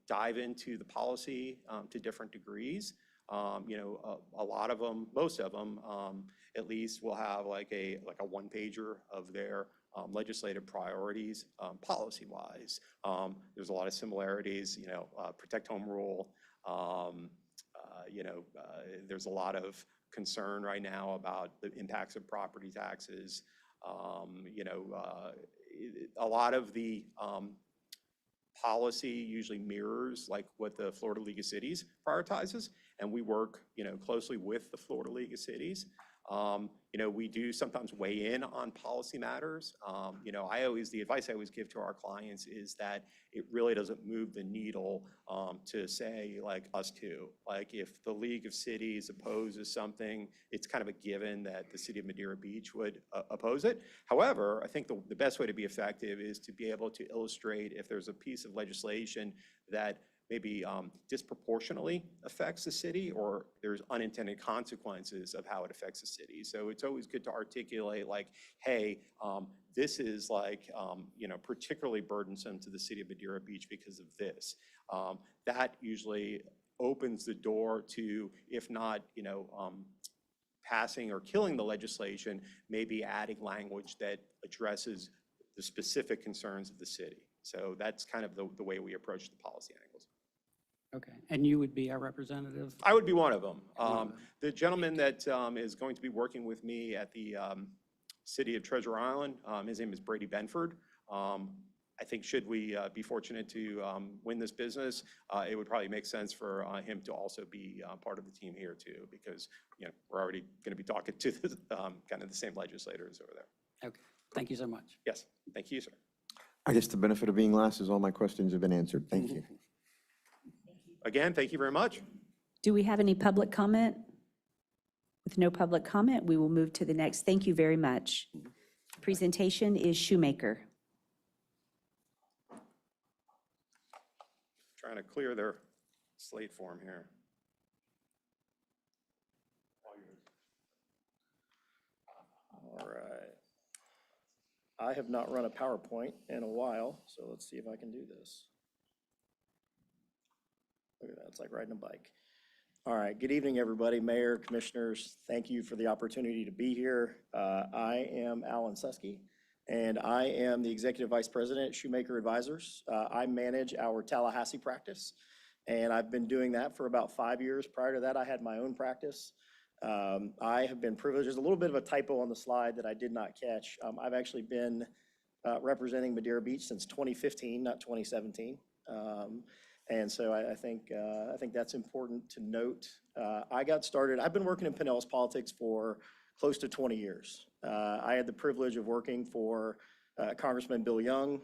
dive into the policy to different degrees. You know, a lot of them, most of them, at least will have like a one pager of their legislative priorities policy-wise. There's a lot of similarities. You know, protect home rule. You know, there's a lot of concern right now about the impacts of property taxes. You know, a lot of the policy usually mirrors like what the Florida League of Cities prioritizes, and we work, you know, closely with the Florida League of Cities. You know, we do sometimes weigh in on policy matters. You know, the advice I always give to our clients is that it really doesn't move the needle to say like us two. Like if the League of Cities opposes something, it's kind of a given that the city of Madeira Beach would oppose it. However, I think the best way to be effective is to be able to illustrate if there's a piece of legislation that maybe disproportionately affects the city, or there's unintended consequences of how it affects the city. So it's always good to articulate like, hey, this is like, you know, particularly burdensome to the city of Madeira Beach because of this. That usually opens the door to, if not, you know, passing or killing the legislation, maybe adding language that addresses the specific concerns of the city. So that's kind of the way we approach the policy angles. Okay, and you would be our representative? I would be one of them. The gentleman that is going to be working with me at the city of Treasure Island, his name is Brady Benford. I think should we be fortunate to win this business, it would probably make sense for him to also be part of the team here too, because you know we're already going to be talking to the, kind of the same legislators over there. Okay, thank you so much. Yes, thank you, sir. I guess the benefit of being last is all my questions have been answered. Thank you. Again, thank you very much. Do we have any public comment? With no public comment, we will move to the next. Thank you very much. Presentation is Shoemaker. Trying to clear their slate form here. All right. I have not run a PowerPoint in a while, so let's see if I can do this. Look at that, it's like riding a bike. All right, good evening, everybody. Mayor, commissioners, thank you for the opportunity to be here. I am Alan Susky, and I am the Executive Vice President at Shoemaker Advisors. I manage our Tallahassee practice, and I've been doing that for about 5 years. Prior to that, I had my own practice. I have been privileged. There's a little bit of a typo on the slide that I did not catch. I've actually been representing Madeira Beach since 2015, not 2017. And so I think that's important to note. I got started, I've been working in Pinellas politics for close to 20 years. I had the privilege of working for Congressman Bill Young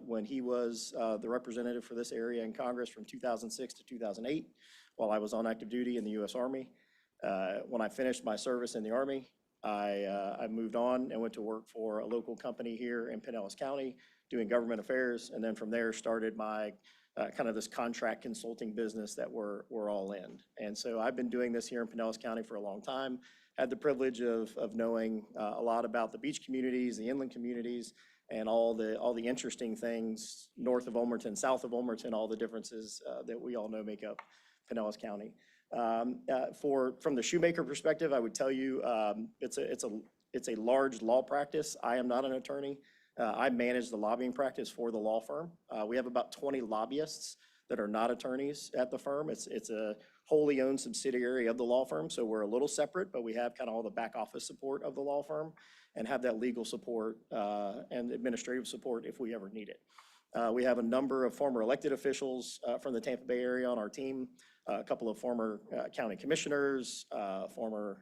when he was the representative for this area in Congress from 2006 to 2008 while I was on active duty in the U.S. Army. When I finished my service in the Army, I moved on and went to work for a local company here in Pinellas County doing government affairs, and then from there started my kind of this contract consulting business that we're all in. And so I've been doing this here in Pinellas County for a long time. Had the privilege of knowing a lot about the beach communities, the inland communities, and all the interesting things north of Ulmerton, south of Ulmerton, all the differences that we all know make up Pinellas County. From the Shoemaker perspective, I would tell you it's a large law practice. I am not an attorney. I manage the lobbying practice for the law firm. We have about 20 lobbyists that are not attorneys at the firm. It's a wholly owned subsidiary of the law firm, so we're a little separate, but we have kind of all the back office support of the law firm and have that legal support and administrative support if we ever need it. We have a number of former elected officials from the Tampa Bay area on our team, a couple of former county commissioners, former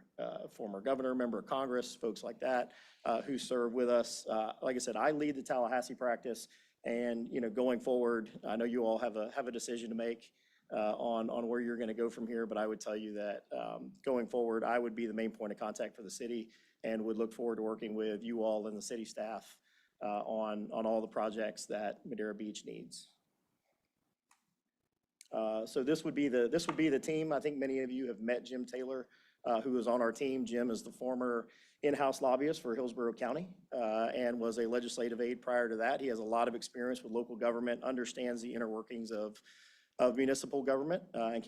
governor, member of Congress, folks like that who serve with us. Like I said, I lead the Tallahassee practice, and going forward, I know you all have a decision to make on where you're going to go from here, but I would tell you that going forward, I would be the main point of contact for the city and would look forward to working with you all and the city staff on all the projects that Madeira Beach needs. So this would be the team. I think many of you have met Jim Taylor, who is on our team. Jim is the former in-house lobbyist for Hillsborough County and was a legislative aide prior to that. He has a lot of experience with local government, understands the inner workings of municipal government, and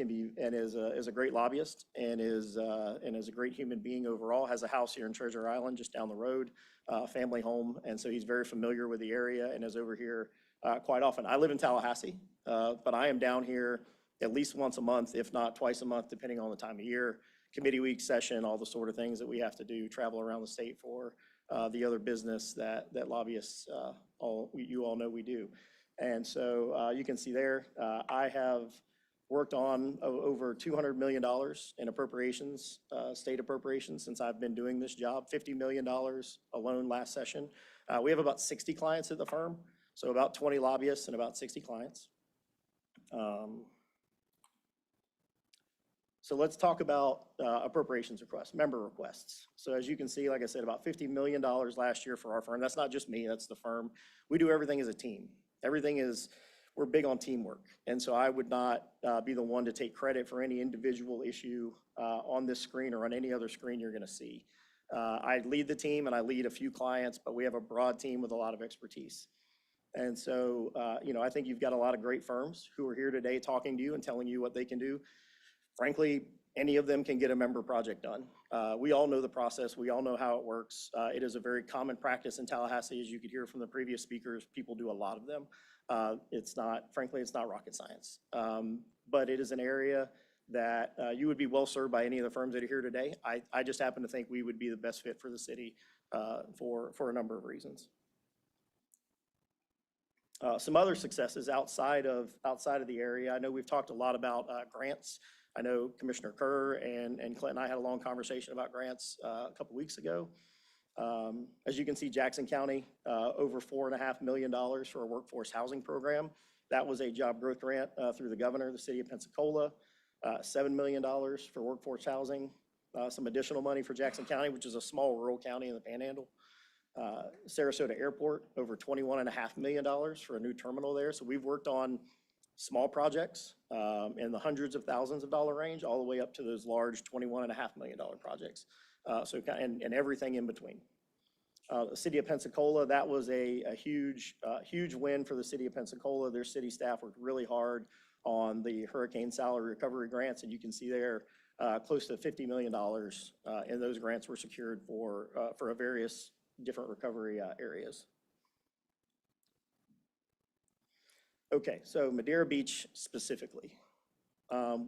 is a great lobbyist and is a great human being overall. Has a house here in Treasure Island, just down the road, family home, and so he's very familiar with the area and is over here quite often. I live in Tallahassee, but I am down here at least once a month, if not twice a month, depending on the time of year. Committee week session, all the sort of things that we have to do, travel around the state for the other business that lobbyists, you all know we do. And so you can see there, I have worked on over $200 million in appropriations, state appropriations, since I've been doing this job, $50 million alone last session. We have about 60 clients at the firm, so about 20 lobbyists and about 60 clients. So let's talk about appropriations requests, member requests. So as you can see, like I said, about $50 million last year for our firm. That's not just me, that's the firm. We do everything as a team. We're big on teamwork. And so I would not be the one to take credit for any individual issue on this screen or on any other screen you're gonna see. I lead the team and I lead a few clients, but we have a broad team with a lot of expertise. And so, I think you've got a lot of great firms who are here today talking to you and telling you what they can do. Frankly, any of them can get a member project done. We all know the process. We all know how it works. It is a very common practice in Tallahassee, as you could hear from the previous speakers. People do a lot of them. Frankly, it's not rocket science. But it is an area that you would be well served by any of the firms that are here today. I just happen to think we would be the best fit for the city for a number of reasons. Some other successes outside of the area. I know we've talked a lot about grants. I know Commissioner Kerr and Clint and I had a long conversation about grants a couple weeks ago. As you can see, Jackson County, over $4.5 million for a workforce housing program. That was a job growth grant through the governor, the city of Pensacola. $7 million for workforce housing. Some additional money for Jackson County, which is a small rural county in the Panhandle. Sarasota Airport, over $21.5 million for a new terminal there. So we've worked on small projects in the hundreds of thousands of dollar range, all the way up to those large $21.5 million projects. And everything in between. The city of Pensacola, that was a huge win for the city of Pensacola. Their city staff worked really hard on the hurricane salary recovery grants, and you can see there close to $50 million in those grants were secured for various different recovery areas. Okay, so Madeira Beach specifically.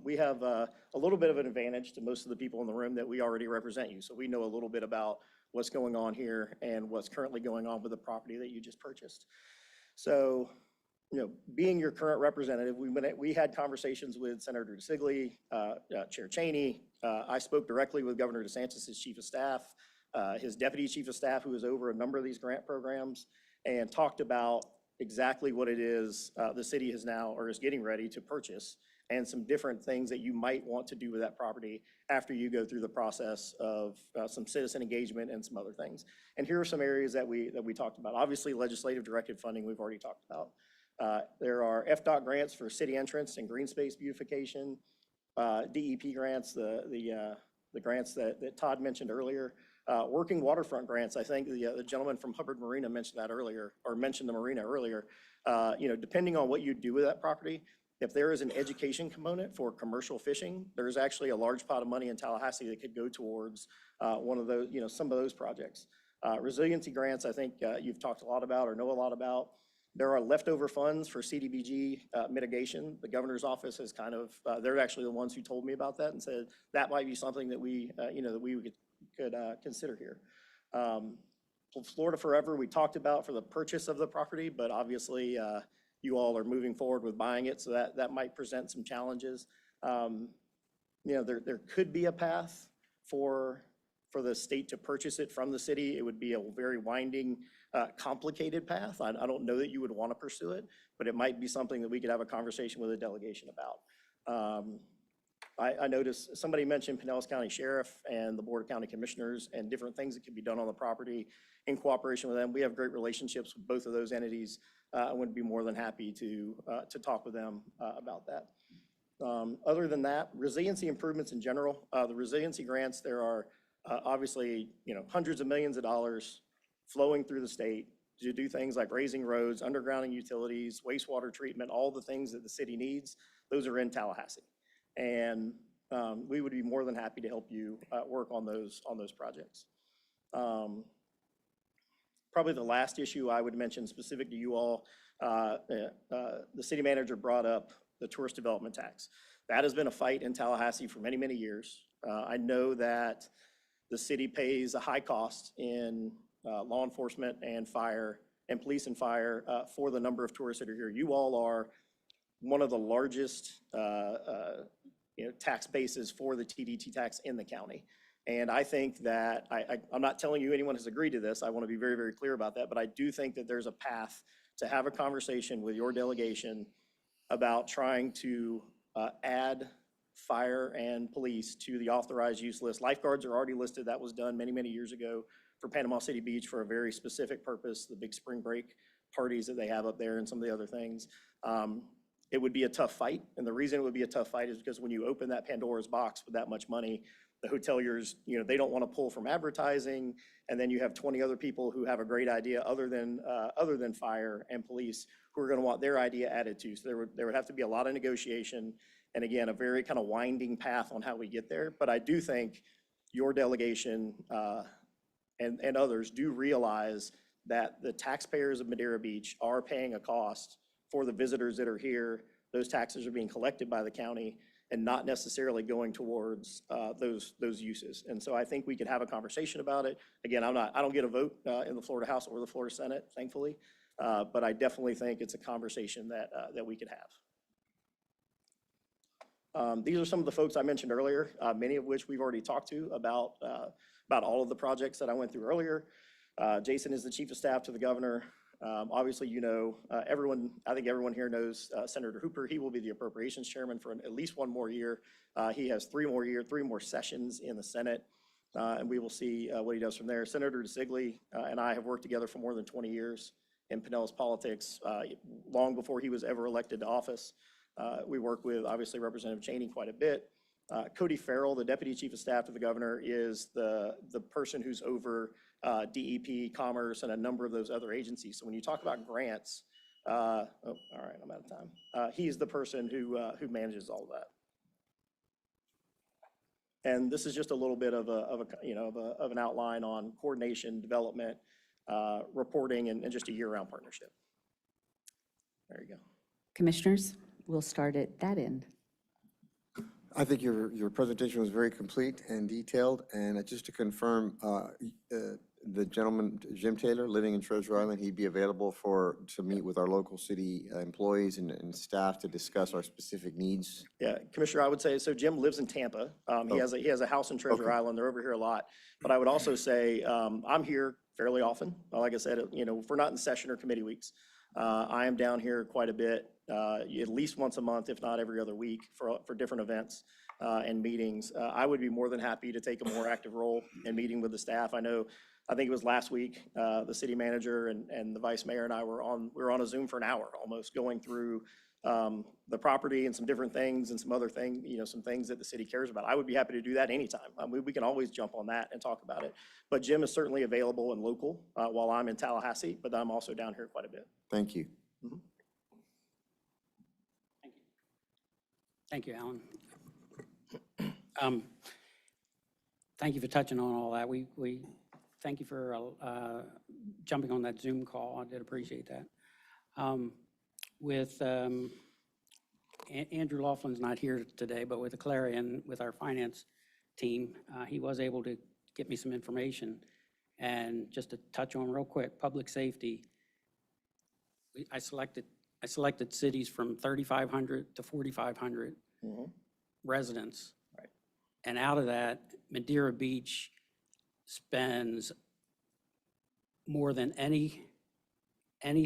We have a little bit of an advantage to most of the people in the room that we already represent you. So we know a little bit about what's going on here and what's currently going on with the property that you just purchased. So, being your current representative, we had conversations with Senator DeSigley, Chair Cheney. I spoke directly with Governor DeSantis' chief of staff, his deputy chief of staff, who is over a number of these grant programs, and talked about exactly what it is the city is now or is getting ready to purchase, and some different things that you might want to do with that property after you go through the process of some citizen engagement and some other things. And here are some areas that we talked about. Obviously, legislative directed funding we've already talked about. There are FDOT grants for city entrance and green space beautification, DEP grants, the grants that Todd mentioned earlier. Working waterfront grants, I think the gentleman from Hubbard Marina mentioned that earlier, or mentioned the marina earlier. Depending on what you do with that property, if there is an education component for commercial fishing, there's actually a large pot of money in Tallahassee that could go towards one of those, some of those projects. Resiliency grants, I think you've talked a lot about or know a lot about. There are leftover funds for CDBG mitigation. The governor's office has they're actually the ones who told me about that and said that might be something that we could consider here. Florida Forever, we talked about for the purchase of the property, but obviously you all are moving forward with buying it, so that might present some challenges. There could be a path for the state to purchase it from the city. It would be a very winding, complicated path. I don't know that you would want to pursue it, but it might be something that we could have a conversation with a delegation about. I noticed somebody mentioned Pinellas County Sheriff and the Board of County Commissioners and different things that could be done on the property in cooperation with them. We have great relationships with both of those entities. I would be more than happy to talk with them about that. Other than that, resiliency improvements in general, the resiliency grants, there are obviously, hundreds of millions of dollars flowing through the state to do things like raising roads, undergrounding utilities, wastewater treatment, all the things that the city needs. Those are in Tallahassee. And we would be more than happy to help you work on those projects. Probably the last issue I would mention specific to you all, the city manager brought up the tourist development tax. That has been a fight in Tallahassee for many, many years. I know that the city pays a high cost in law enforcement and fire and police and fire for the number of tourists that are here. You all are one of the largest tax bases for the TDT tax in the county. And I think that, I'm not telling you anyone has agreed to this. I want to be very, very clear about that. But I do think that there's a path to have a conversation with your delegation about trying to add fire and police to the authorized use list. Lifeguards are already listed. That was done many, many years ago for Panama City Beach for a very specific purpose, the big spring break parties that they have up there and some of the other things. It would be a tough fight. And the reason it would be a tough fight is because when you open that Pandora's box with that much money, the hoteliers, they don't want to pull from advertising. And then you have 20 other people who have a great idea other than fire and police who are going to want their idea added to. So there would have to be a lot of negotiation. And again, a very kind of winding path on how we get there. But I do think your delegation and others do realize that the taxpayers of Madeira Beach are paying a cost for the visitors that are here. Those taxes are being collected by the county and not necessarily going towards those uses. And so I think we could have a conversation about it. Again, I don't get a vote in the Florida House or the Florida Senate, thankfully. But I definitely think it's a conversation that we could have. These are some of the folks I mentioned earlier, many of which we've already talked to about all of the projects that I went through earlier. Jason is the Chief of Staff to the Governor. Obviously, I think everyone here knows Senator Hooper. He will be the Appropriations Chairman for at least one more year. He has three more sessions in the Senate, and we will see what he does from there. Senator DeSigley and I have worked together for more than 20 years in Pinellas politics, long before he was ever elected to office. We work with, obviously, Representative Cheney quite a bit. Cody Farrell, the Deputy Chief of Staff to the Governor, is the person who's over DEP, Commerce, and a number of those other agencies. So when you talk about grants, all right, I'm out of time. He's the person who manages all of that. And this is just a little bit of an outline on coordination, development, reporting, and just a year-round partnership. There you go. Commissioners, we'll start at that end. I think your presentation was very complete and detailed, and just to confirm, the gentleman, Jim Taylor, living in Treasure Island, he'd be available to meet with our local city employees and staff to discuss our specific needs. Yeah, Commissioner, I would say, so Jim lives in Tampa. He has a house in Treasure Island. They're over here a lot. But I would also say, I'm here fairly often. Like I said, if we're not in session or committee weeks, I am down here quite a bit, at least once a month, if not every other week, for different events and meetings. I would be more than happy to take a more active role in meeting with the staff. I think it was last week, the city manager and the vice mayor and I were on a Zoom for an hour almost, going through the property and some different things and some other things, some things that the city cares about. I would be happy to do that anytime. We can always jump on that and talk about it. But Jim is certainly available and local while I'm in Tallahassee, but I'm also down here quite a bit. Thank you. Mm-hmm. Thank you, Alan. Thank you for touching on all that. We thank you for jumping on that Zoom call. I did appreciate that. With Andrew Laughlin's not here today, but with Clarion, with our finance team, he was able to get me some information. And just to touch on real quick, public safety, I selected cities from 3,500 to 4,500 residents. Right. And out of that, Madeira Beach spends more than any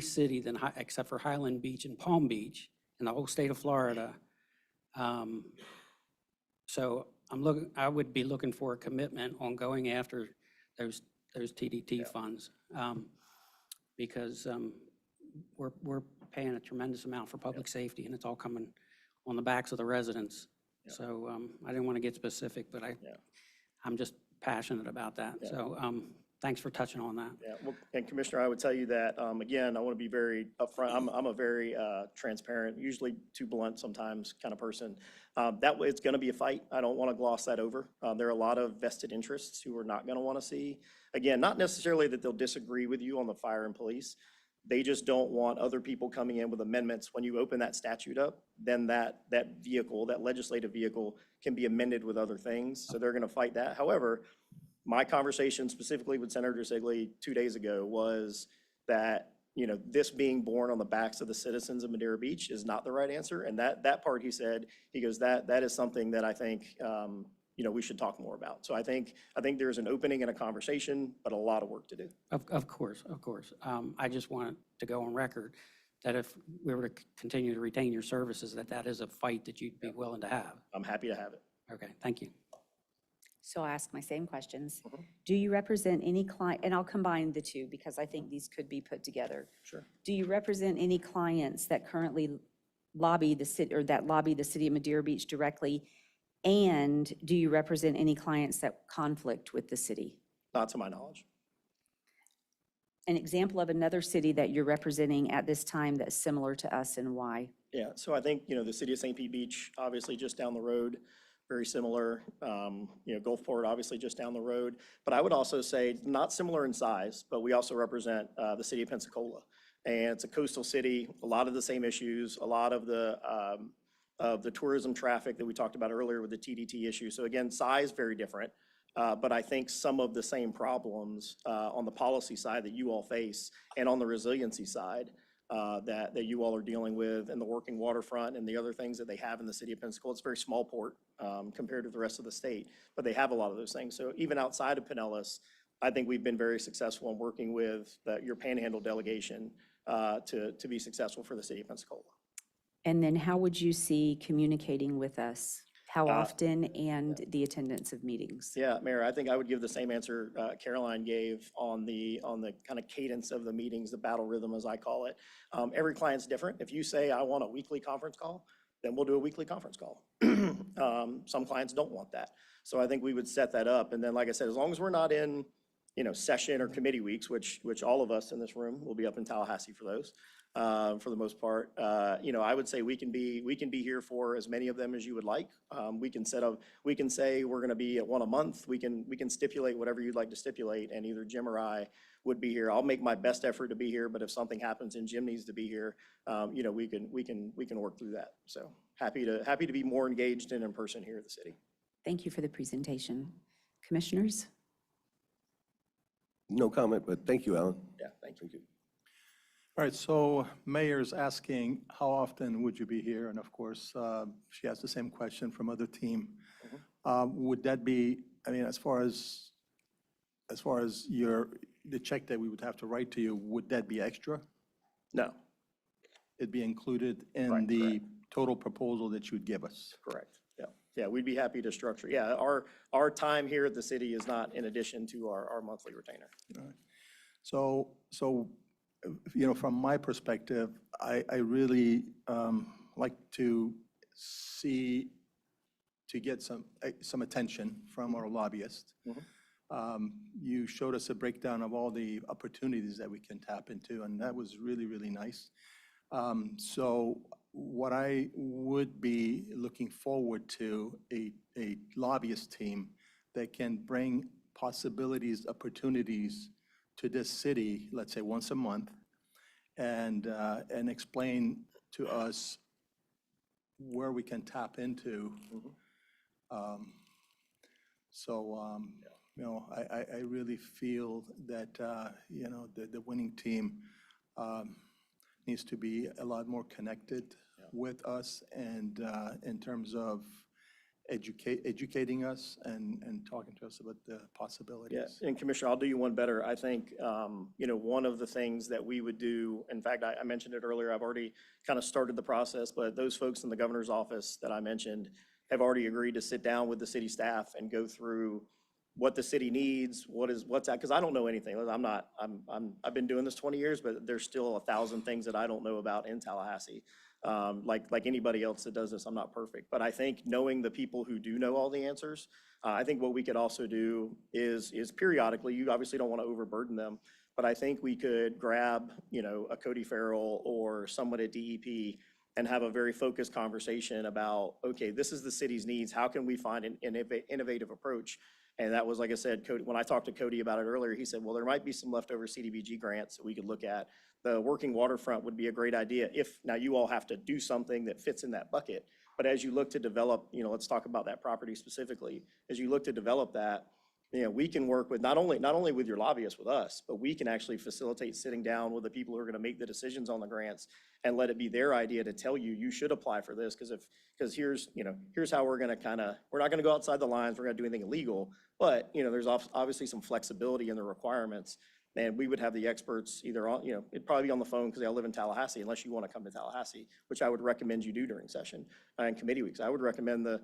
city except for Highland Beach and Palm Beach in the whole state of Florida So I would be looking for a commitment on going after those TDT funds. Because we're paying a tremendous amount for public safety, and it's all coming on the backs of the residents. So I didn't want to get specific, but I'm just passionate about that. So thanks for touching on that. Yeah, well, and Commissioner, I would tell you that, again, I want to be very upfront. I'm a very transparent, usually too blunt sometimes kind of person. That way, it's going to be a fight. I don't want to gloss that over. There are a lot of vested interests who are not going to want to see, again, not necessarily that they'll disagree with you on the fire and police. They just don't want other people coming in with amendments. When you open that statute up, then that vehicle, that legislative vehicle, can be amended with other things. So they're going to fight that. However, my conversation specifically with Senator Sigley 2 days ago was that, you know, this being born on the backs of the citizens of Madeira Beach is not the right answer. And that part, he said, he goes, that is something that I think, you know, we should talk more about. So I think there's an opening and a conversation, but a lot of work to do. Of course. I just want to go on record that if we were to continue to retain your services, that is a fight that you'd be willing to have. I'm happy to have it. Okay, thank you. So I'll ask my same questions. Do you represent any client, and I'll combine the two because I think these could be put together. Sure. Do you represent any clients that currently lobby the city, or that lobby the city of Madeira Beach directly? And do you represent any clients that conflict with the city? Not to my knowledge. An example of another city that you're representing at this time that's similar to us, and why? Yeah, so I think, you know, the city of St. Pete Beach, obviously just down the road, very similar. You know, Gulfport, obviously just down the road. But I would also say, not similar in size, but we also represent the city of Pensacola. And it's a coastal city, a lot of the same issues, a lot of the tourism traffic that we talked about earlier with the TDT issue. So again, size very different, but I think some of the same problems on the policy side that you all face and on the resiliency side that you all are dealing with, and the working waterfront and the other things that they have in the city of Pensacola. It's a very small port compared to the rest of the state, but they have a lot of those things. So even outside of Pinellas, I think we've been very successful in working with your Panhandle delegation to be successful for the city of Pensacola. And then how would you see communicating with us? How often, and the attendance of meetings? Yeah, Mayor, I think I would give the same answer Caroline gave on the kind of cadence of the meetings, the battle rhythm, as I call it. Every client's different. If you say, I want a weekly conference call, then we'll do a weekly conference call. Some clients don't want that. So I think we would set that up. And then, like I said, as long as we're not in, you know, session or committee weeks, which all of us in this room will be up in Tallahassee for those, for the most part. You know, I would say we can be here for as many of them as you would like. We can say we're going to be at one a month. We can stipulate whatever you'd like to stipulate, and either Jim or I would be here. I'll make my best effort to be here, but if something happens and Jim needs to be here, you know, we can work through that. So happy to be more engaged and in person here at the city. Thank you for the presentation. Commissioners? No comment, but thank you, Alan. Yeah, thank you. All right, so Mayor's asking, how often would you be here? And of course, she has the same question from other team. Would that be, I mean, as far as the check that we would have to write to you, would that be extra? No, It'd be included in Right, the correct. total proposal that you'd give us? correct. Yeah, yeah, we'd be happy to structure. Yeah, our time here at the city is not in addition to our monthly retainer. All right. So, you know, from my perspective, I really like to get some attention from our lobbyists. You showed us a breakdown of all the opportunities that we can tap into, and that was really, really nice. So what I would be looking forward to, a lobbyist team that can bring possibilities, opportunities to this city, let's say once a month, and explain to us where we can tap into. You know, I really feel that, you know, the winning team needs to be a lot more connected with us, and in terms of educating us and talking to us about the possibilities. Yeah, and Commissioner, I'll do you one better. I think, you know, one of the things that we would do, in fact, I mentioned it earlier, I've already kind of started the process, but those folks in the governor's office that I mentioned, have already agreed to sit down with the city staff and go through what the city needs, what's that, because I don't know anything. I've been doing this 20 years, but there's still 1,000 things that I don't know about in Tallahassee. Like anybody else that does this, I'm not perfect. But I think knowing the people who do know all the answers, I think what we could also do is periodically, you obviously don't want to overburden them, but I think we could grab, a Cody Farrell or someone at DEP and have a very focused conversation about, okay, this is the city's needs. How can we find an innovative approach? And that was, like I said, Cody, when I talked to Cody about it earlier, he said, well, there might be some leftover CDBG grants that we could look at. The working waterfront would be a great idea if, now you all have to do something that fits in that bucket. But as you look to develop, let's talk about that property specifically. As you look to develop that, we can work with not only with your lobbyists, with us, but we can actually facilitate sitting down with the people who are going to make the decisions on the grants and let it be their idea to tell you, you should apply for this because here's how we're going to we're not going to go outside the lines, we're going to do anything illegal, but there's obviously some flexibility in the requirements. And we would have the experts either on, it'd probably be on the phone because they all live in Tallahassee, unless you want to come to Tallahassee, which I would recommend you do during session and committee weeks. I would recommend the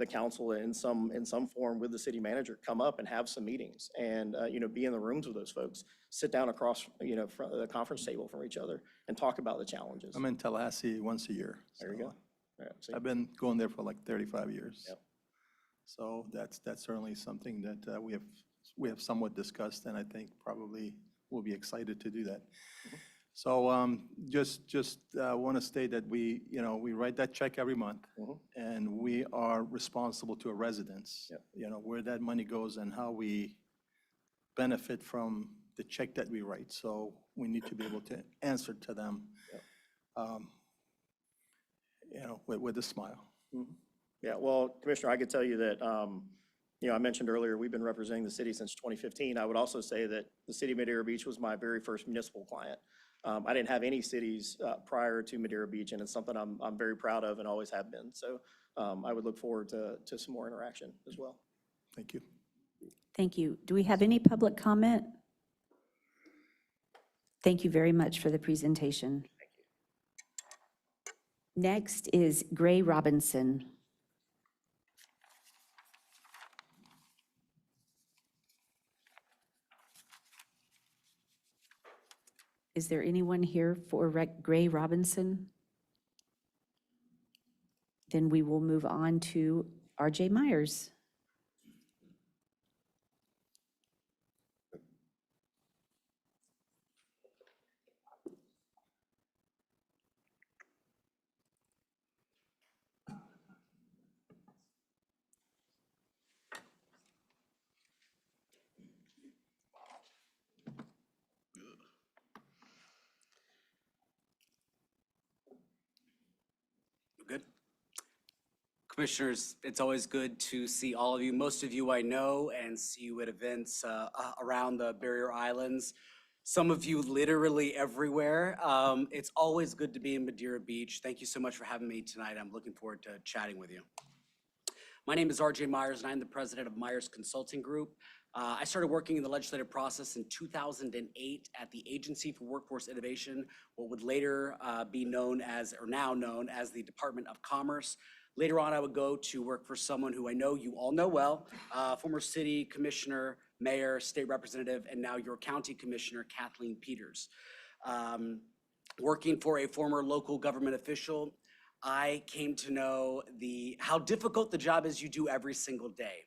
council in some form with the city manager come up and have some meetings and, be in the rooms with those folks, sit down across, from the conference table from each other and talk about the challenges. I'm in Tallahassee once a year. There you so go. Yeah, see? I've been going there for like 35 years. Yep. So that's certainly something that we have somewhat discussed, and I think probably we'll be excited to do that. So just want to state that we write that check every month, and we are responsible to our residents. Yep. Where that money goes and how we benefit from the check that we write. So we need to be able to answer to them, with a smile. Yeah, well, Commissioner, I could tell you that, I mentioned earlier, we've been representing the city since 2015. I would also say that the city of Madeira Beach was my very first municipal client. I didn't have any cities prior to Madeira Beach, and it's something I'm very proud of and always have been. So I would look forward to some more interaction as well. Thank you. Thank you. Do we have any public comment? Thank you very much for the presentation. Thank you. Next is Gray Robinson. Is there anyone here for Gray Robinson? Then we will move on to RJ Myers. Good. Commissioners, it's always good to see all of you. Most of you I know and see you at events around the Barrier Islands. Some of you literally everywhere. It's always good to be in Madeira Beach. Thank you so much for having me tonight. I'm looking forward to chatting with you. My name is RJ Myers, and I'm the president of Myers Consulting Group. I started working in the legislative process in 2008 at the Agency for Workforce Innovation, what would later be known as, or now known as, the Department of Commerce. Later on, I would go to work for someone who I know you all know well, former city commissioner, mayor, state representative, and now your county commissioner, Kathleen Peters. Working for a former local government official, I came to know how difficult the job is you do every single day.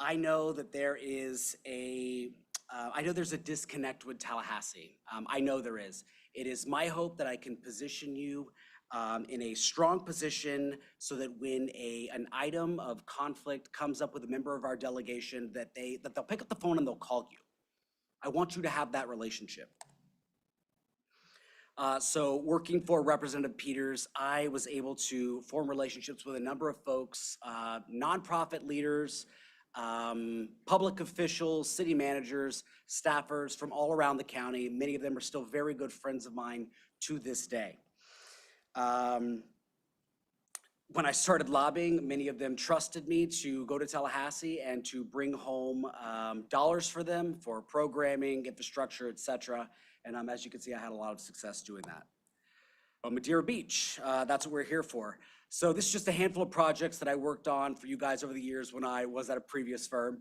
I know that there's a disconnect with Tallahassee. I know there is. It is my hope that I can position you in a strong position so that when an item of conflict comes up with a member of our delegation, that they'll pick up the phone and they'll call you. I want you to have that relationship. So working for Representative Peters, I was able to form relationships with a number of folks, nonprofit leaders, public officials, city managers, staffers from all around the county. Many of them are still very good friends of mine to this day. When I started lobbying, many of them trusted me to go to Tallahassee and to bring home dollars for them for programming, infrastructure, et cetera. And as you can see, I had a lot of success doing that. Madeira Beach, that's what we're here for. So this is just a handful of projects that I worked on for you guys over the years when I was at a previous firm.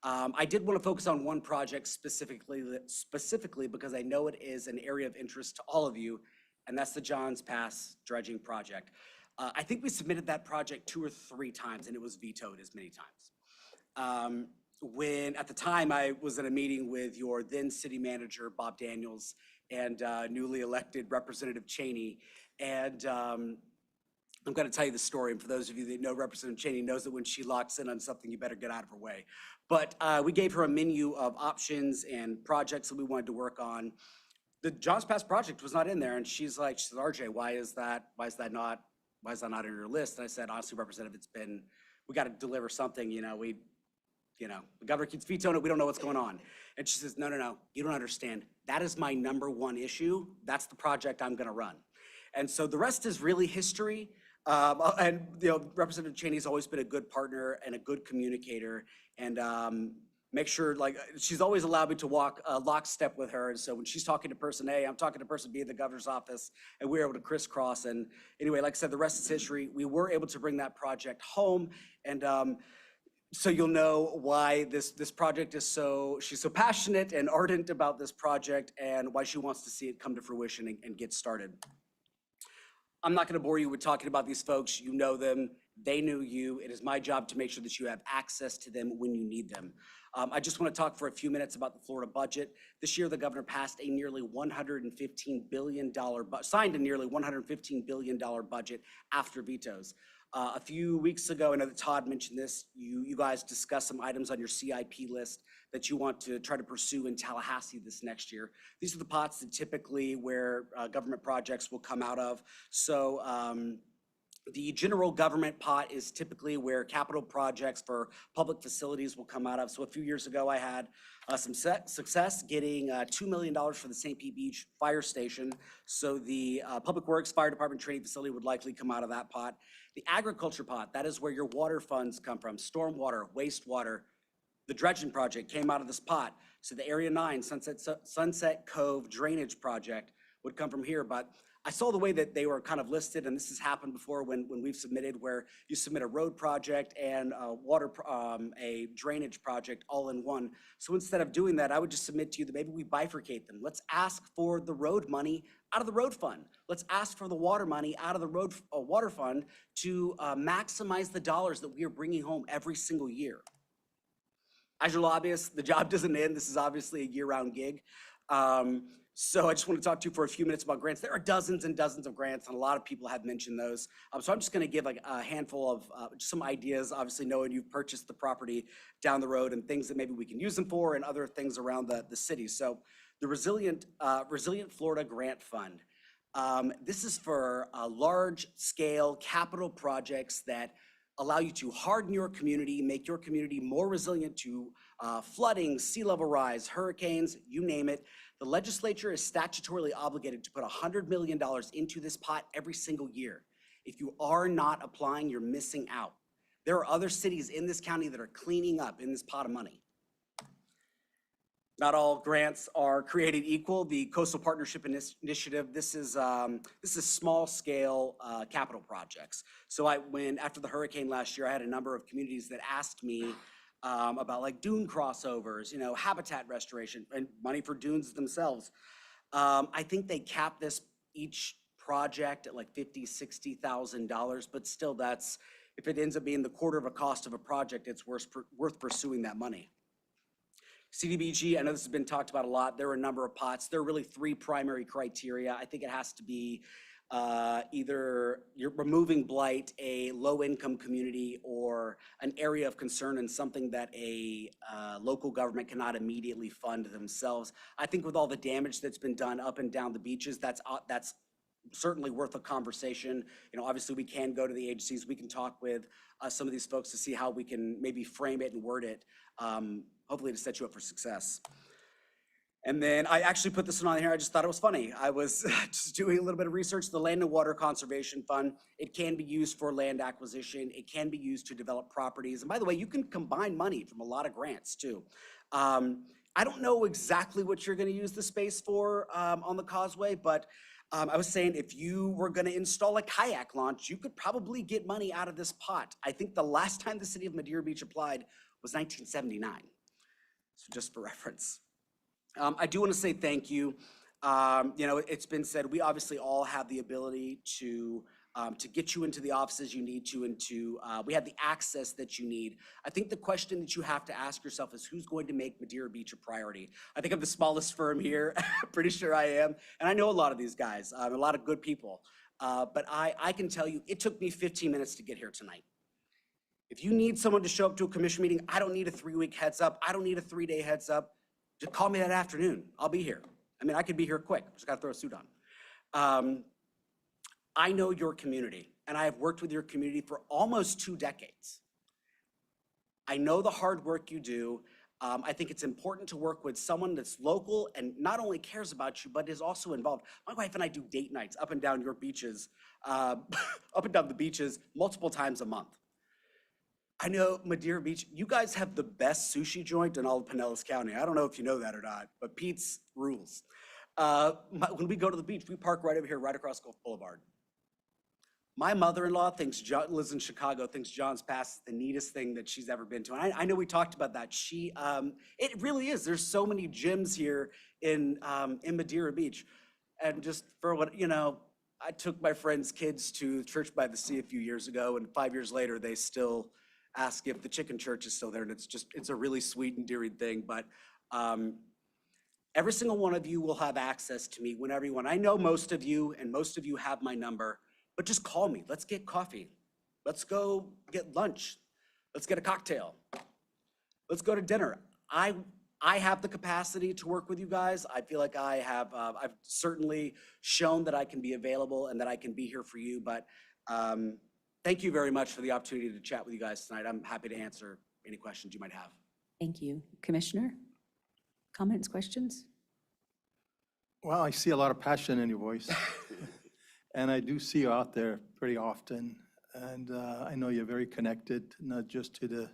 I did want to focus on one project specifically because I know it is an area of interest to all of you, and that's the Johns Pass dredging project. I think we submitted that project 2 or 3 times, and it was vetoed as many times. When at the time I was in a meeting with your then city manager, Bob Daniels, and newly elected Representative Cheney, and I'm going to tell you the story, and for those of you that know Representative Cheney knows that when she locks in on something, you better get out of her way. But we gave her a menu of options and projects that we wanted to work on. The Johns Pass project was not in there, and she said, RJ, why is that not on your list? And I said, honestly, Representative, we got to deliver something, the governor keeps vetoing it, we don't know what's going on. And she says, no, you don't understand. That is my #1 issue. That's the project I'm gonna run. And so the rest is really history. And Representative Cheney's always been a good partner and a good communicator, and make sure, she's always allowed me to walk lockstep with her. And so when she's talking to person A, I'm talking to person B at the governor's office, and we were able to crisscross. And anyway, like I said, the rest is history. We were able to bring that project home, and so you'll know why this project is she's so passionate and ardent about this project, and why she wants to see it come to fruition and get started. I'm not going to bore you with talking about these folks. You know them. They knew you. It is my job to make sure that you have access to them when you need them. I just want to talk for a few minutes about the Florida budget. This year, the governor passed a nearly $115 billion, signed a nearly $115 billion budget after vetoes. A few weeks ago, I know that Todd mentioned this, you guys discussed some items on your CIP list that you want to try to pursue in Tallahassee this next year. These are the pots that typically where government projects will come out of. So the general government pot is typically where capital projects for public facilities will come out of. So a few years ago, I had some success getting $2 million for the St. Pete Beach Fire Station. So the Public Works Fire Department training facility would likely come out of that pot. The agriculture pot, that is where your water funds come from, stormwater, wastewater. The dredging project came out of this pot. So the Area 9 Sunset Cove drainage project would come from here. But I saw the way that they were kind of listed, and this has happened before when we've submitted, where you submit a road project and a drainage project all in one. So instead of doing that, I would just submit to you that maybe we bifurcate them. Let's ask for the road money out of the road fund. Let's ask for the water money out of the road water fund to maximize the dollars that we are bringing home every single year. As your lobbyist, the job doesn't end. This is obviously a year-round gig. So I just want to talk to you for a few minutes about grants. There are dozens and dozens of grants, and a lot of people have mentioned those. So I'm just going to give a handful of just some ideas, obviously knowing you've purchased the property down the road and things that maybe we can use them for and other things around the city. So the Resilient Florida Grant Fund. This is for large-scale capital projects that allow you to harden your community, make your community more resilient to flooding, sea level rise, hurricanes, you name it. The legislature is statutorily obligated to put $100 million into this pot every single year. If you are not applying, you're missing out. There are other cities in this county that are cleaning up in this pot of money. Not all grants are created equal. The Coastal Partnership Initiative, this is small scale capital projects. So after the hurricane last year, I had a number of communities that asked me about like dune crossovers, habitat restoration and money for dunes themselves. I think they capped each project at like $50,000, $60,000, but still if it ends up being the quarter of a cost of a project, it's worth pursuing that money. CDBG, I know this has been talked about a lot. There are a number of pots. There are really 3 primary criteria. I think it has to be either you're removing blight, a low-income community, or an area of concern and something that a local government cannot immediately fund themselves. I think with all the damage that's been done up and down the beaches, that's certainly worth a conversation. Obviously we can go to the agencies. We can talk with some of these folks to see how we can maybe frame it and word it, hopefully to set you up for success. And then I actually put this one on here. I just thought it was funny. I was just doing a little bit of research. The Land and Water Conservation Fund, it can be used for land acquisition. It can be used to develop properties. And by the way, you can combine money from a lot of grants too. I don't know exactly what you're gonna use the space for on the causeway, but I was saying if you were gonna install a kayak launch, you could probably get money out of this pot. I think the last time the city of Madeira Beach applied was 1979. So just for reference. I do want to say thank you. You know, it's been said, we obviously all have the ability to get you into the offices you need to, and we have the access that you need. I think the question that you have to ask yourself is who's going to make Madeira Beach a priority? I think I'm the smallest firm here, pretty sure I am, and I know a lot of these guys, a lot of good people. But I can tell you, it took me 15 minutes to get here tonight. If you need someone to show up to a commission meeting, I don't need a 3-week heads up. I don't need a 3-day heads up. Just call me that afternoon. I'll be here. I mean, I could be here quick. Just got to throw a suit on. I know your community, and I have worked with your community for almost 2 decades. I know the hard work you do. I think it's important to work with someone that's local and not only cares about you, but is also involved. My wife and I do date nights up and down your beaches, up and down the beaches multiple times a month. I know Madeira Beach, you guys have the best sushi joint in all of Pinellas County. I don't know if you know that or not, but Pete's rules. When we go to the beach, we park right over here, right across Gulf Boulevard. My mother-in-law lives in Chicago, thinks John's Pass is the neatest thing that she's ever been to. And I know we talked about that. It really is. There's so many gyms here in Madeira Beach. And just for what, you know, I took my friend's kids to Church by the Sea a few years ago, and 5 years later, they still ask if the chicken church is still there, and it's a really sweet, endearing thing. But every single one of you will have access to me whenever you want. I know most of you, and most of you have my number, but just call me. Let's get coffee. Let's go get lunch. Let's get a cocktail. Let's go to dinner. I have the capacity to work with you guys. I feel like I've certainly shown that I can be available and that I can be here for you, but thank you very much for the opportunity to chat with you guys tonight. I'm happy to answer any questions you might have. Thank you. Commissioner, comments, questions? Well, I see a lot of passion in your voice. And I do see you out there pretty often. And I know you're very connected, not just to the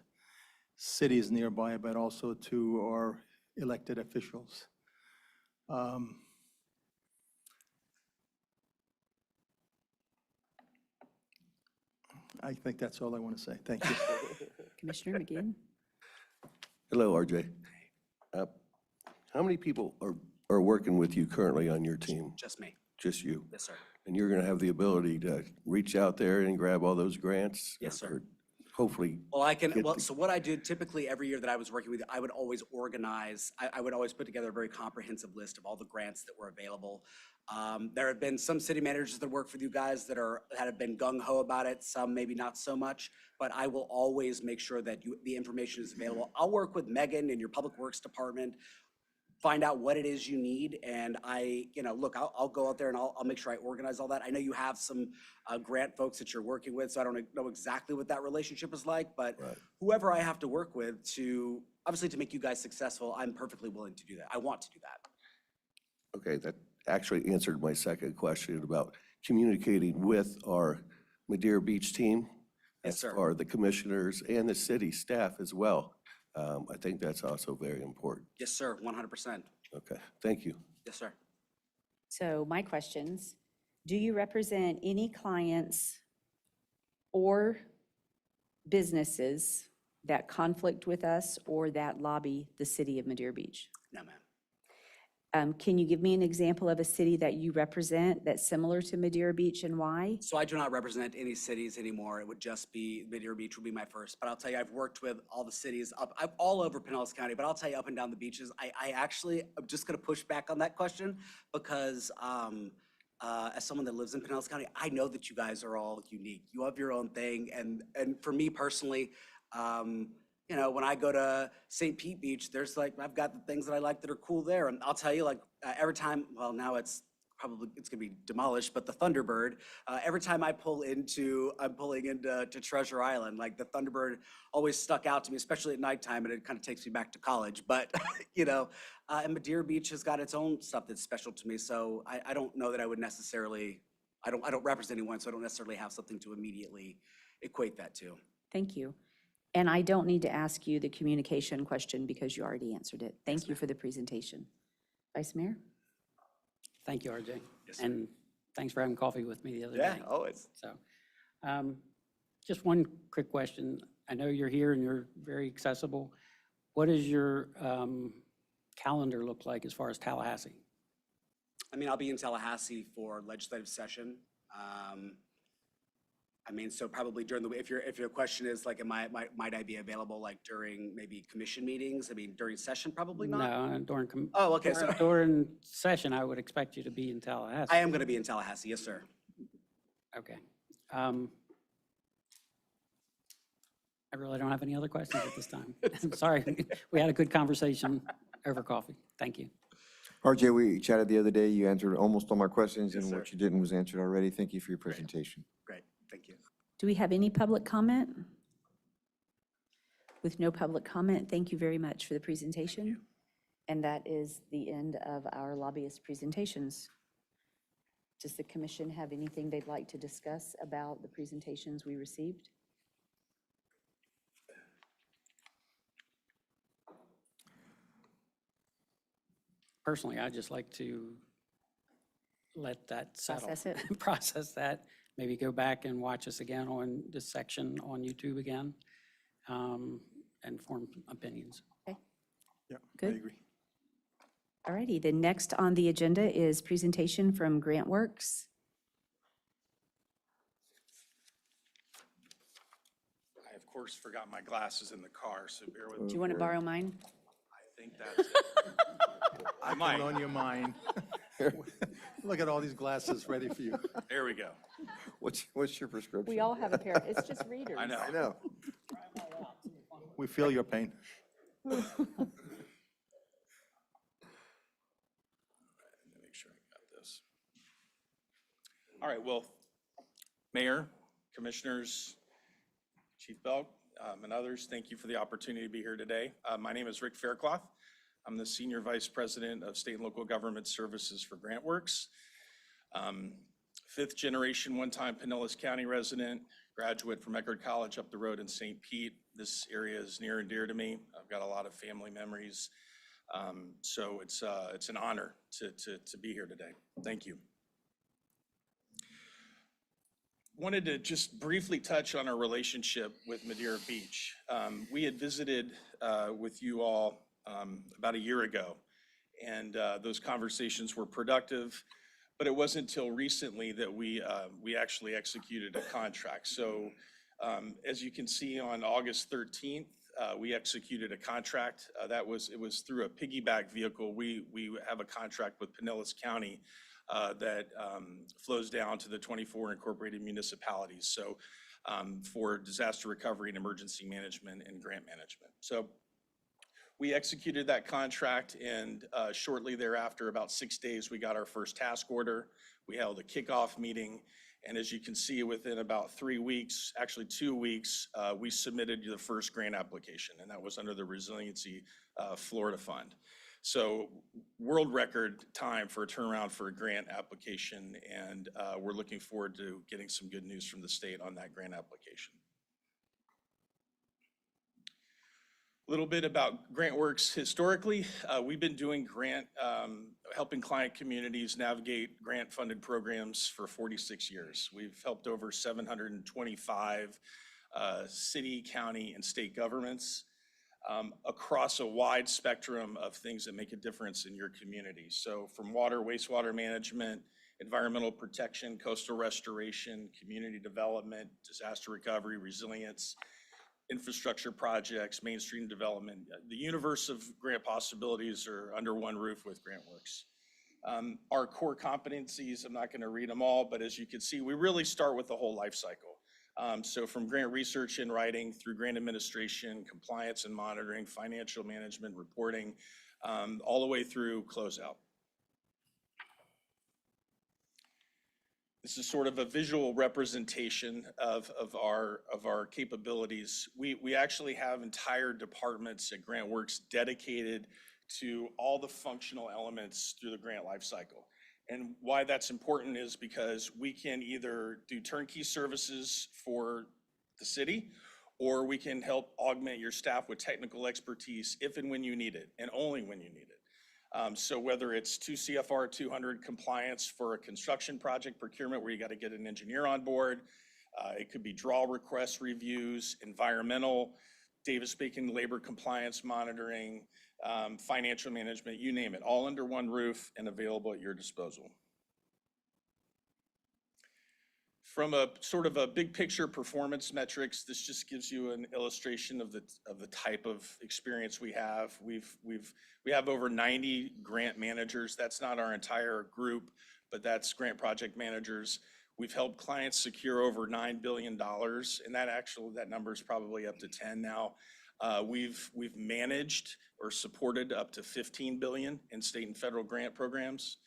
cities nearby, but also to our elected officials. I think that's all I want to say. Thank you. Commissioner McGinn? Hello, RJ. How many people are working with you currently on your team? Just me. Just you? Yes, sir. And you're going to have the ability to reach out there and grab all those grants? Yes, sir. Or hopefully. Well, so what I did typically every year that I was working with, I would always organize, I would always put together a very comprehensive list of all the grants that were available. There have been some city managers that work with you guys that have been gung-ho about it, some maybe not so much, but I will always make sure that the information is available. I'll work with Megan in your Public Works Department, find out what it is you need, and look, I'll go out there and I'll make sure I organize all that. I know you have some grant folks that you're working with, so I don't know exactly what that relationship is like, but whoever I have to work with obviously to make you guys successful, I'm perfectly willing to do that. I want to do that. Okay, that actually answered my second question about communicating with our Madeira Beach team. Yes, sir. As far as the commissioners and the city staff as well. I think that's also very important. Yes, sir, 100%. Okay, thank you. Yes, sir. So my questions, do you represent any clients or businesses that conflict with us or that lobby the city of Madeira Beach? No, ma'am. Can you give me an example of a city that you represent that's similar to Madeira Beach and why? So I do not represent any cities anymore. It would just be, Madeira Beach would be my first. But I'll tell you, I've worked with all the cities all over Pinellas County, but I'll tell you up and down the beaches. I actually, I'm just gonna push back on that question because as someone that lives in Pinellas County, I know that you guys are all unique. You have your own thing. And for me personally, when I go to St. Pete Beach, I've got the things that I like that are cool there. And I'll tell you, every time, well, now it's gonna be demolished, but the Thunderbird, every time I'm pulling into Treasure Island, the Thunderbird always stuck out to me, especially at nighttime, and it kind of takes me back to college. But, and Madeira Beach has got its own stuff that's special to me. So I don't know that I would necessarily, I don't represent anyone, so I don't necessarily have something to immediately equate that to. Thank you. And I don't need to ask you the communication question because you already answered it. Thank you for the presentation. Vice Mayor? Thank you, RJ. Yes, sir. And thanks for having coffee with me the other Yeah, day. always. So, just one quick question. I know you're here and you're very accessible. What does your calendar look like as far as Tallahassee? I mean, I'll be in Tallahassee for legislative session. I mean, so probably during the, if your question is like, might I be available like during maybe commission meetings? I mean, during session, probably not. No, during. Oh, okay, sorry. During session, I would expect you to be in Tallahassee. I am going to be in Tallahassee, yes, sir. Okay. I really don't have any other questions at this time. I'm sorry. We had a good conversation over coffee. Thank you. RJ, we chatted the other day. You answered almost all my questions, Yes, and sir. what you didn't was answered already. Thank you for your presentation. Great, thank you. Do we have any public comment? With no public comment, thank you very much for the presentation. And that is the end of our lobbyist presentations. Does the commission have anything they'd like to discuss about the presentations we received? Personally, I'd just like to let that settle. Process it? Process that, maybe go back and watch us again on this section on YouTube again, and form opinions. Yeah, I Good. agree. All righty, the next on the agenda is presentation from GrantWorks. I, of course, forgot my glasses in the car, so bear with me. Do you want to borrow mine? I think that's it. I Can might. loan you mine. Look at all these glasses ready for you. There we go. What's your prescription? We all have a pair, it's just readers. I know. I know. We feel your pain. Let me make sure I got this. All right, well, Mayor, Commissioners, Chief Belk, and others, thank you for the opportunity to be here today. My name is Rick Faircloth. I'm the Senior Vice President of State and Local Government Services for GrantWorks. Fifth generation, one-time Pinellas County resident, graduate from Eckerd College up the road in St. Pete. This area is near and dear to me. I've got a lot of family memories. So it's an honor to be here today. Thank you. Wanted to just briefly touch on our relationship with Madeira Beach. We had visited with you all about a year ago, and those conversations were productive, but it wasn't until recently that we actually executed a contract. So as you can see, on August 13th, we executed a contract. It was through a piggyback vehicle. We have a contract with Pinellas County that flows down to the 24 incorporated municipalities. So for disaster recovery and emergency management and grant management. So we executed that contract, and shortly thereafter, about 6 days, we got our first task order. We held a kickoff meeting, and as you can see, within about 3 weeks, actually 2 weeks, we submitted the first grant application, and that was under the Resiliency Florida Fund. So world record time for a turnaround for a grant application, and we're looking forward to getting some good news from the state on that grant application. A little bit about GrantWorks historically. We've been doing helping client communities navigate grant-funded programs for 46 years. We've helped over 725 city, county, and state governments across a wide spectrum of things that make a difference in your community. So from water, wastewater management, environmental protection, coastal restoration, community development, disaster recovery, resilience, infrastructure projects, mainstream development. The universe of grant possibilities are under one roof with GrantWorks. Our core competencies, I'm not going to read them all, but as you can see, we really start with the whole life cycle. So from grant research and writing through grant administration, compliance and monitoring, financial management, reporting, all the way through closeout. This is sort of a visual representation of our capabilities. We actually have entire departments at GrantWorks dedicated to all the functional elements through the grant lifecycle. And why that's important is because we can either do turnkey services for the city, or we can help augment your staff with technical expertise if and when you need it, and only when you need it. So whether it's 2 CFR 200 compliance for a construction project procurement where you got to get an engineer on board, it could be draw request reviews, environmental, Davis-Bacon labor compliance monitoring, financial management, you name it, all under one roof and available at your disposal. From a sort of a big picture performance metrics, this just gives you an illustration of the type of experience we have. We have over 90 grant managers. That's not our entire group, but that's grant project managers. We've helped clients secure over $9 billion, and that number is probably up to 10 now. We've managed or supported up to 15 billion in state and federal grant programs.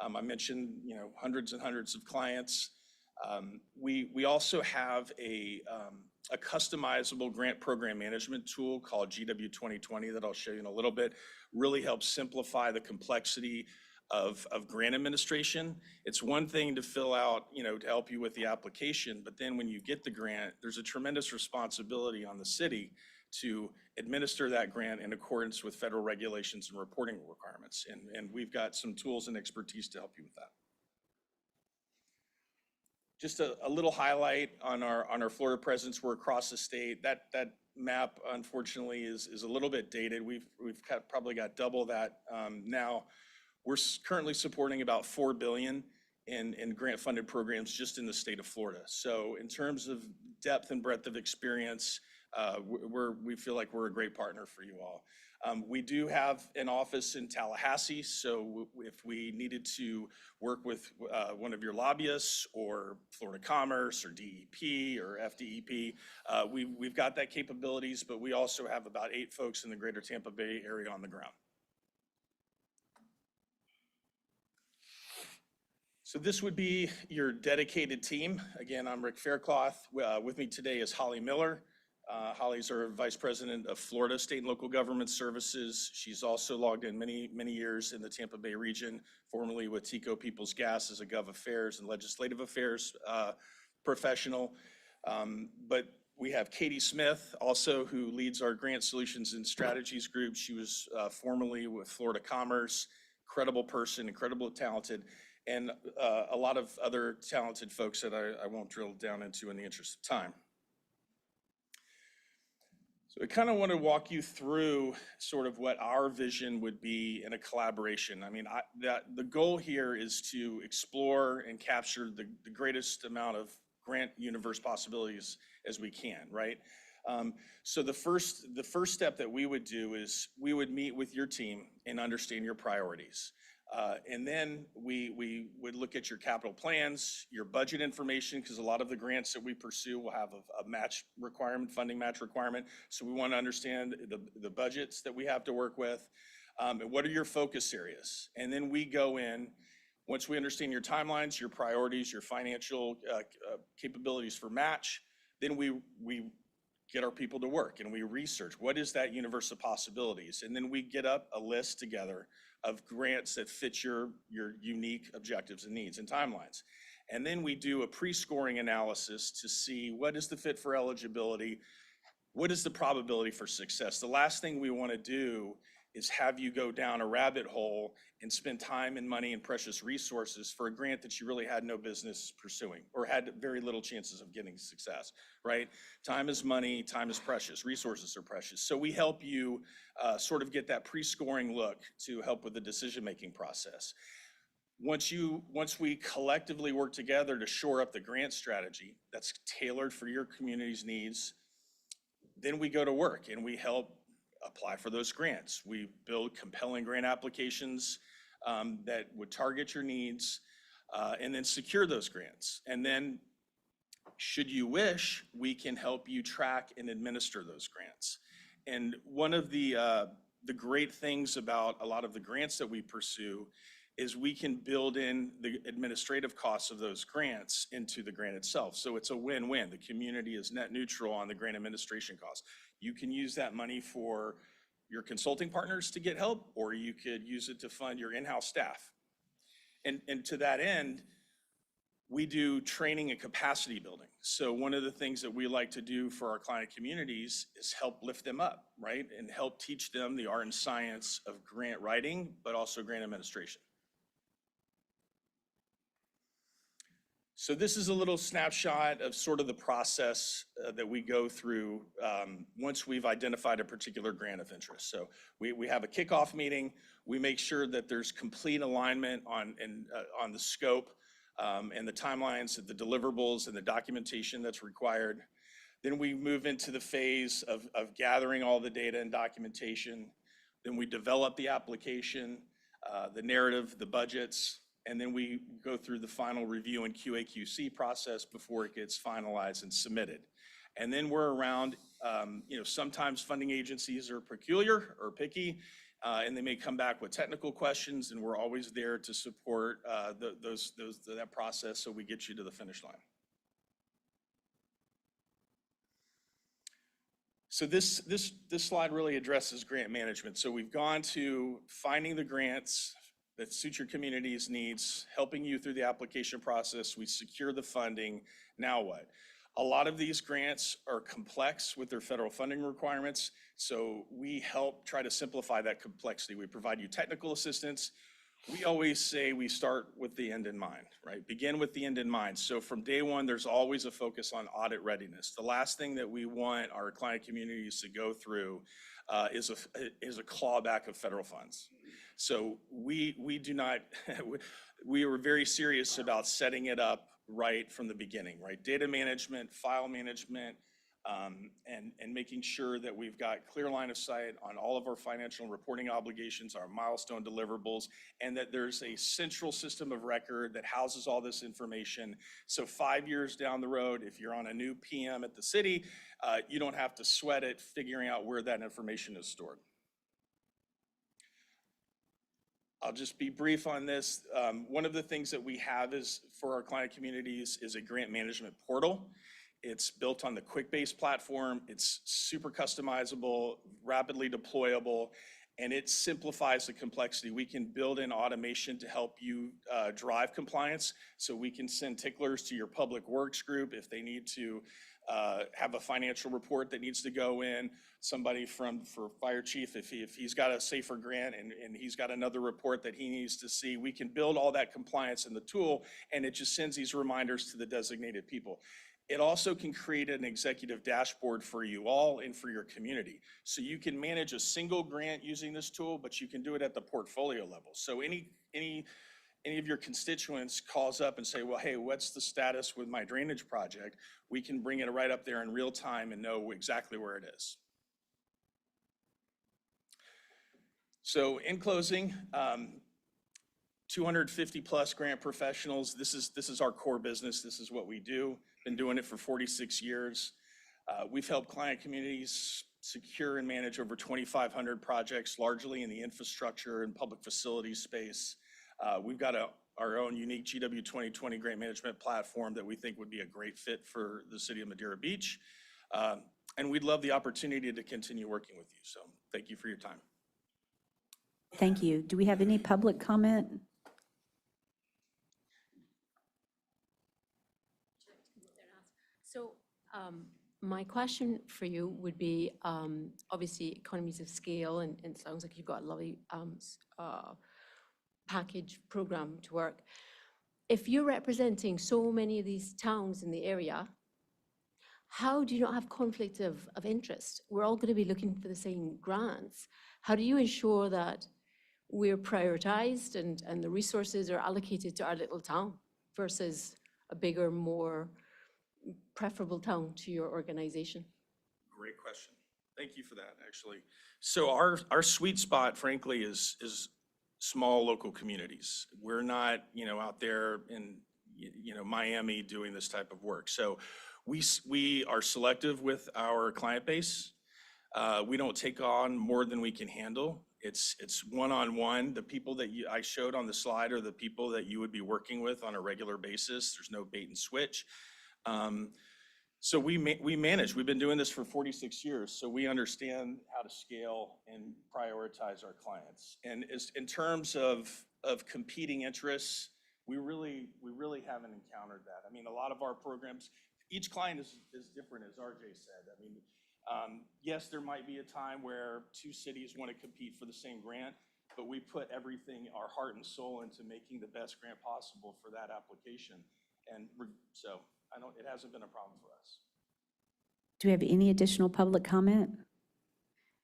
I mentioned, hundreds and hundreds of clients. We also have a customizable grant program management tool called GW 2020 that I'll show you in a little bit. Really helps simplify the complexity of grant administration. It's one thing to fill out, to help you with the application, but then when you get the grant, there's a tremendous responsibility on the city to administer that grant in accordance with federal regulations and reporting requirements. And we've got some tools and expertise to help you with that. Just a little highlight on our Florida presence. We're across the state. That map, unfortunately, is a little bit dated. We've probably got double that now. We're currently supporting about $4 billion in grant-funded programs just in the state of Florida. So in terms of depth and breadth of experience, we feel like we're a great partner for you all. We do have an office in Tallahassee, so if we needed to work with one of your lobbyists or Florida Commerce or DEP or FDEP, we've got that capabilities, but we also have about 8 folks in the greater Tampa Bay area on the ground. So this would be your dedicated team. Again, I'm Rick Faircloth. With me today is Holly Miller. Holly's our Vice President of Florida State and Local Government Services. She's also logged in many years in the Tampa Bay region, formerly with TECO People's Gas as a Gov Affairs and Legislative Affairs professional. But we have Katie Smith, also, who leads our Grant Solutions and Strategies group. She was formerly with Florida Commerce, incredible person, incredibly talented, and a lot of other talented folks that I won't drill down into in the interest of time. So I kind of want to walk you through sort of what our vision would be in a collaboration. I mean, the goal here is to explore and capture the greatest amount of grant universe possibilities as we can, right? So the first step that we would do is we would meet with your team and understand your priorities. And then we would look at your capital plans, your budget information, because a lot of the grants that we pursue will have a match requirement, funding match requirement. So we want to understand the budgets that we have to work with. And what are your focus areas? And then we go in, once we understand your timelines, your priorities, your financial capabilities for match, then we get our people to work and we research what is that universe of possibilities. And then we get up a list together of grants that fit your unique objectives and needs and timelines. And then we do a pre-scoring analysis to see what is the fit for eligibility, what is the probability for success. The last thing we want to do is have you go down a rabbit hole and spend time and money and precious resources for a grant that you really had no business pursuing or had very little chances of getting success, right? Time is money, time is precious, resources are precious. So we help you sort of get that pre-scoring look to help with the decision-making process. Once we collectively work together to shore up the grant strategy that's tailored for your community's needs, then we go to work and we help apply for those grants. We build compelling grant applications that would target your needs and then secure those grants. And then, should you wish, we can help you track and administer those grants. And one of the great things about a lot of the grants that we pursue is we can build in the administrative costs of those grants into the grant itself. So it's a win-win. The community is net neutral on the grant administration costs. You can use that money for your consulting partners to get help, or you could use it to fund your in-house staff. And to that end, We do training and capacity building. So one of the things that we like to do for our client communities is help lift them up, right? And help teach them the art and science of grant writing, but also grant administration. So this is a little snapshot of sort of the process that we go through once we've identified a particular grant of interest. So we have a kickoff meeting. We make sure that there's complete alignment on the scope and the timelines, the deliverables, and the documentation that's required. Then we move into the phase of gathering all the data and documentation. Then we develop the application, the narrative, the budgets, and then we go through the final review and QA/QC process before it gets finalized and submitted. And then we're around, sometimes funding agencies are peculiar or picky, and they may come back with technical questions, and we're always there to support that process so we get you to the finish line. So this slide really addresses grant management. So we've gone to finding the grants that suit your community's needs, helping you through the application process. We secure the funding. Now what? A lot of these grants are complex with their federal funding requirements, so we help try to simplify that complexity. We provide you technical assistance. We always say we start with the end in mind, right? Begin with the end in mind. So from day one, there's always a focus on audit readiness. The last thing that we want our client communities to go through is a clawback of federal funds. So we do not, we are very serious about setting it up right from the beginning, right? Data management, file management, and making sure that we've got clear line of sight on all of our financial and reporting obligations, our milestone deliverables, and that there's a central system of record that houses all this information. So 5 years down the road, if you're on a new PM at the city, you don't have to sweat it figuring out where that information is stored. I'll just be brief on this. One of the things that we have is for our client communities is a grant management portal. It's built on the QuickBase platform. It's super customizable, rapidly deployable, and it simplifies the complexity. We can build in automation to help you drive compliance. So we can send ticklers to your public works group if they need to have a financial report that needs to go in. Somebody for fire chief, if he's got a safer grant and he's got another report that he needs to see, we can build all that compliance in the tool, and it just sends these reminders to the designated people. It also can create an executive dashboard for you all and for your community. So you can manage a single grant using this tool, but you can do it at the portfolio level. So any of your constituents calls up and say, well, hey, what's the status with my drainage project? We can bring it right up there in real time and know exactly where it is. So in closing, 250 plus grant professionals. This is our core business. This is what we do. Been doing it for 46 years. We've helped client communities secure and manage over 2,500 projects, largely in the infrastructure and public facilities space. We've got our own unique GW 2020 grant management platform that we think would be a great fit for the city of Madeira Beach. And we'd love the opportunity to continue working with you. So thank you for your time. Thank you. Do we have any public comment? So my question for you would be, obviously economies of scale, and it sounds like you've got a lovely package program to work. If you're representing so many of these towns in the area, how do you not have conflict of interest? We're all going to be looking for the same grants. How do you ensure that we're prioritized and the resources are allocated to our little town versus a bigger, more preferable town to your organization? Great question. Thank you for that, actually. So our sweet spot, frankly, is small local communities. We're not, out there in, Miami doing this type of work. So we are selective with our client base. We don't take on more than we can handle. It's one-on-one. The people that I showed on the slide are the people that you would be working with on a regular basis. There's no bait and switch. So we manage. We've been doing this for 46 years, so we understand how to scale and prioritize our clients. And in terms of competing interests, we really have haven't encountered that. I mean, a lot of our programs, each client is different, as RJ said. I mean, yes, there might be a time where two cities want to compete for the same grant, but we put everything, our heart and soul, into making the best grant possible for that application. And so it hasn't been a problem for us. Do we have any additional public comment?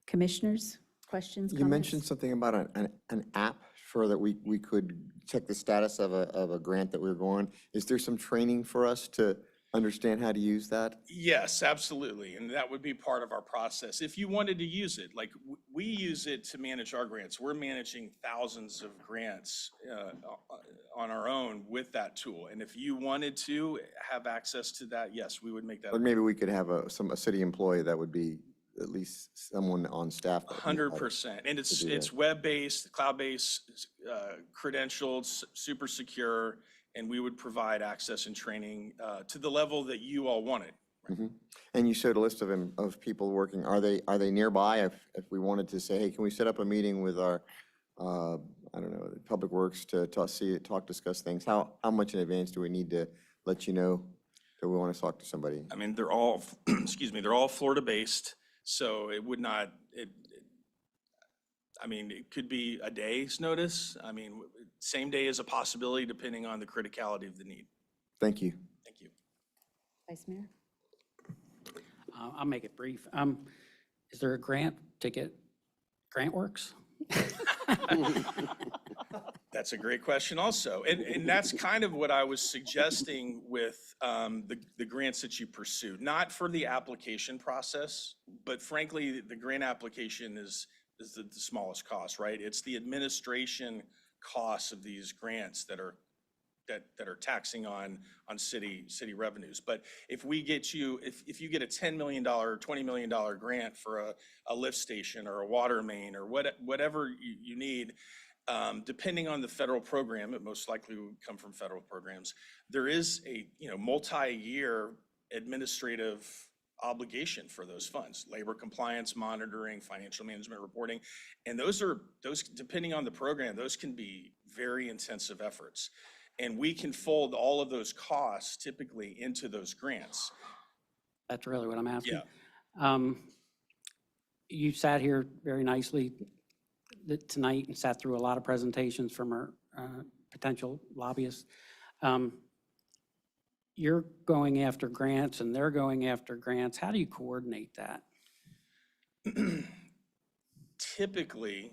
Commissioners, questions, comments? You mentioned something about an app for that we could check the status of a grant that we're going. Is there some training for us to understand how to use that? Yes, absolutely. And that would be part of our process. If you wanted to use it, like we use it to manage our grants. We're managing thousands of grants on our own with that tool. And if you wanted to have access to that, yes, we would make that. Or maybe we could have a city employee that would be at least someone on staff. 100%. And it's web-based, cloud-based, credentialed, super secure. And we would provide access and training to the level that you all wanted. Mhm. And you showed a list of people working. Are they nearby? If we wanted to say, hey, can we set up a meeting with our, I don't know, Public Works to discuss things? How much in advance do we need to let you know that we want to talk to somebody? I mean, they're all, excuse me, they're all Florida-based. So it would not, I mean, it could be a day's notice. I mean, same day is a possibility depending on the criticality of the need. Thank you. Thank you. Vice Mayor? I'll make it brief. Is there a grant to get GrantWorks? That's a great question also. And that's kind of what I was suggesting with the grants that you pursue. Not for the application process, but frankly, the grant application is the smallest cost, right? It's the administration costs of these grants that are taxing on city revenues. But if we get you, if you get a $10 million or $20 million grant for a lift station or a water main or whatever you need, depending on the federal program, it most likely would come from federal programs. There is a multi-year administrative obligation for those funds: labor compliance monitoring, financial management reporting, and those depending on the program, those can be very intensive efforts. And we can fold all of those costs typically into those grants. That's really what I'm asking. Yeah. You sat here very nicely tonight and sat through a lot of presentations from our potential lobbyists. You're going after grants and they're going after grants. How do you coordinate that? Typically,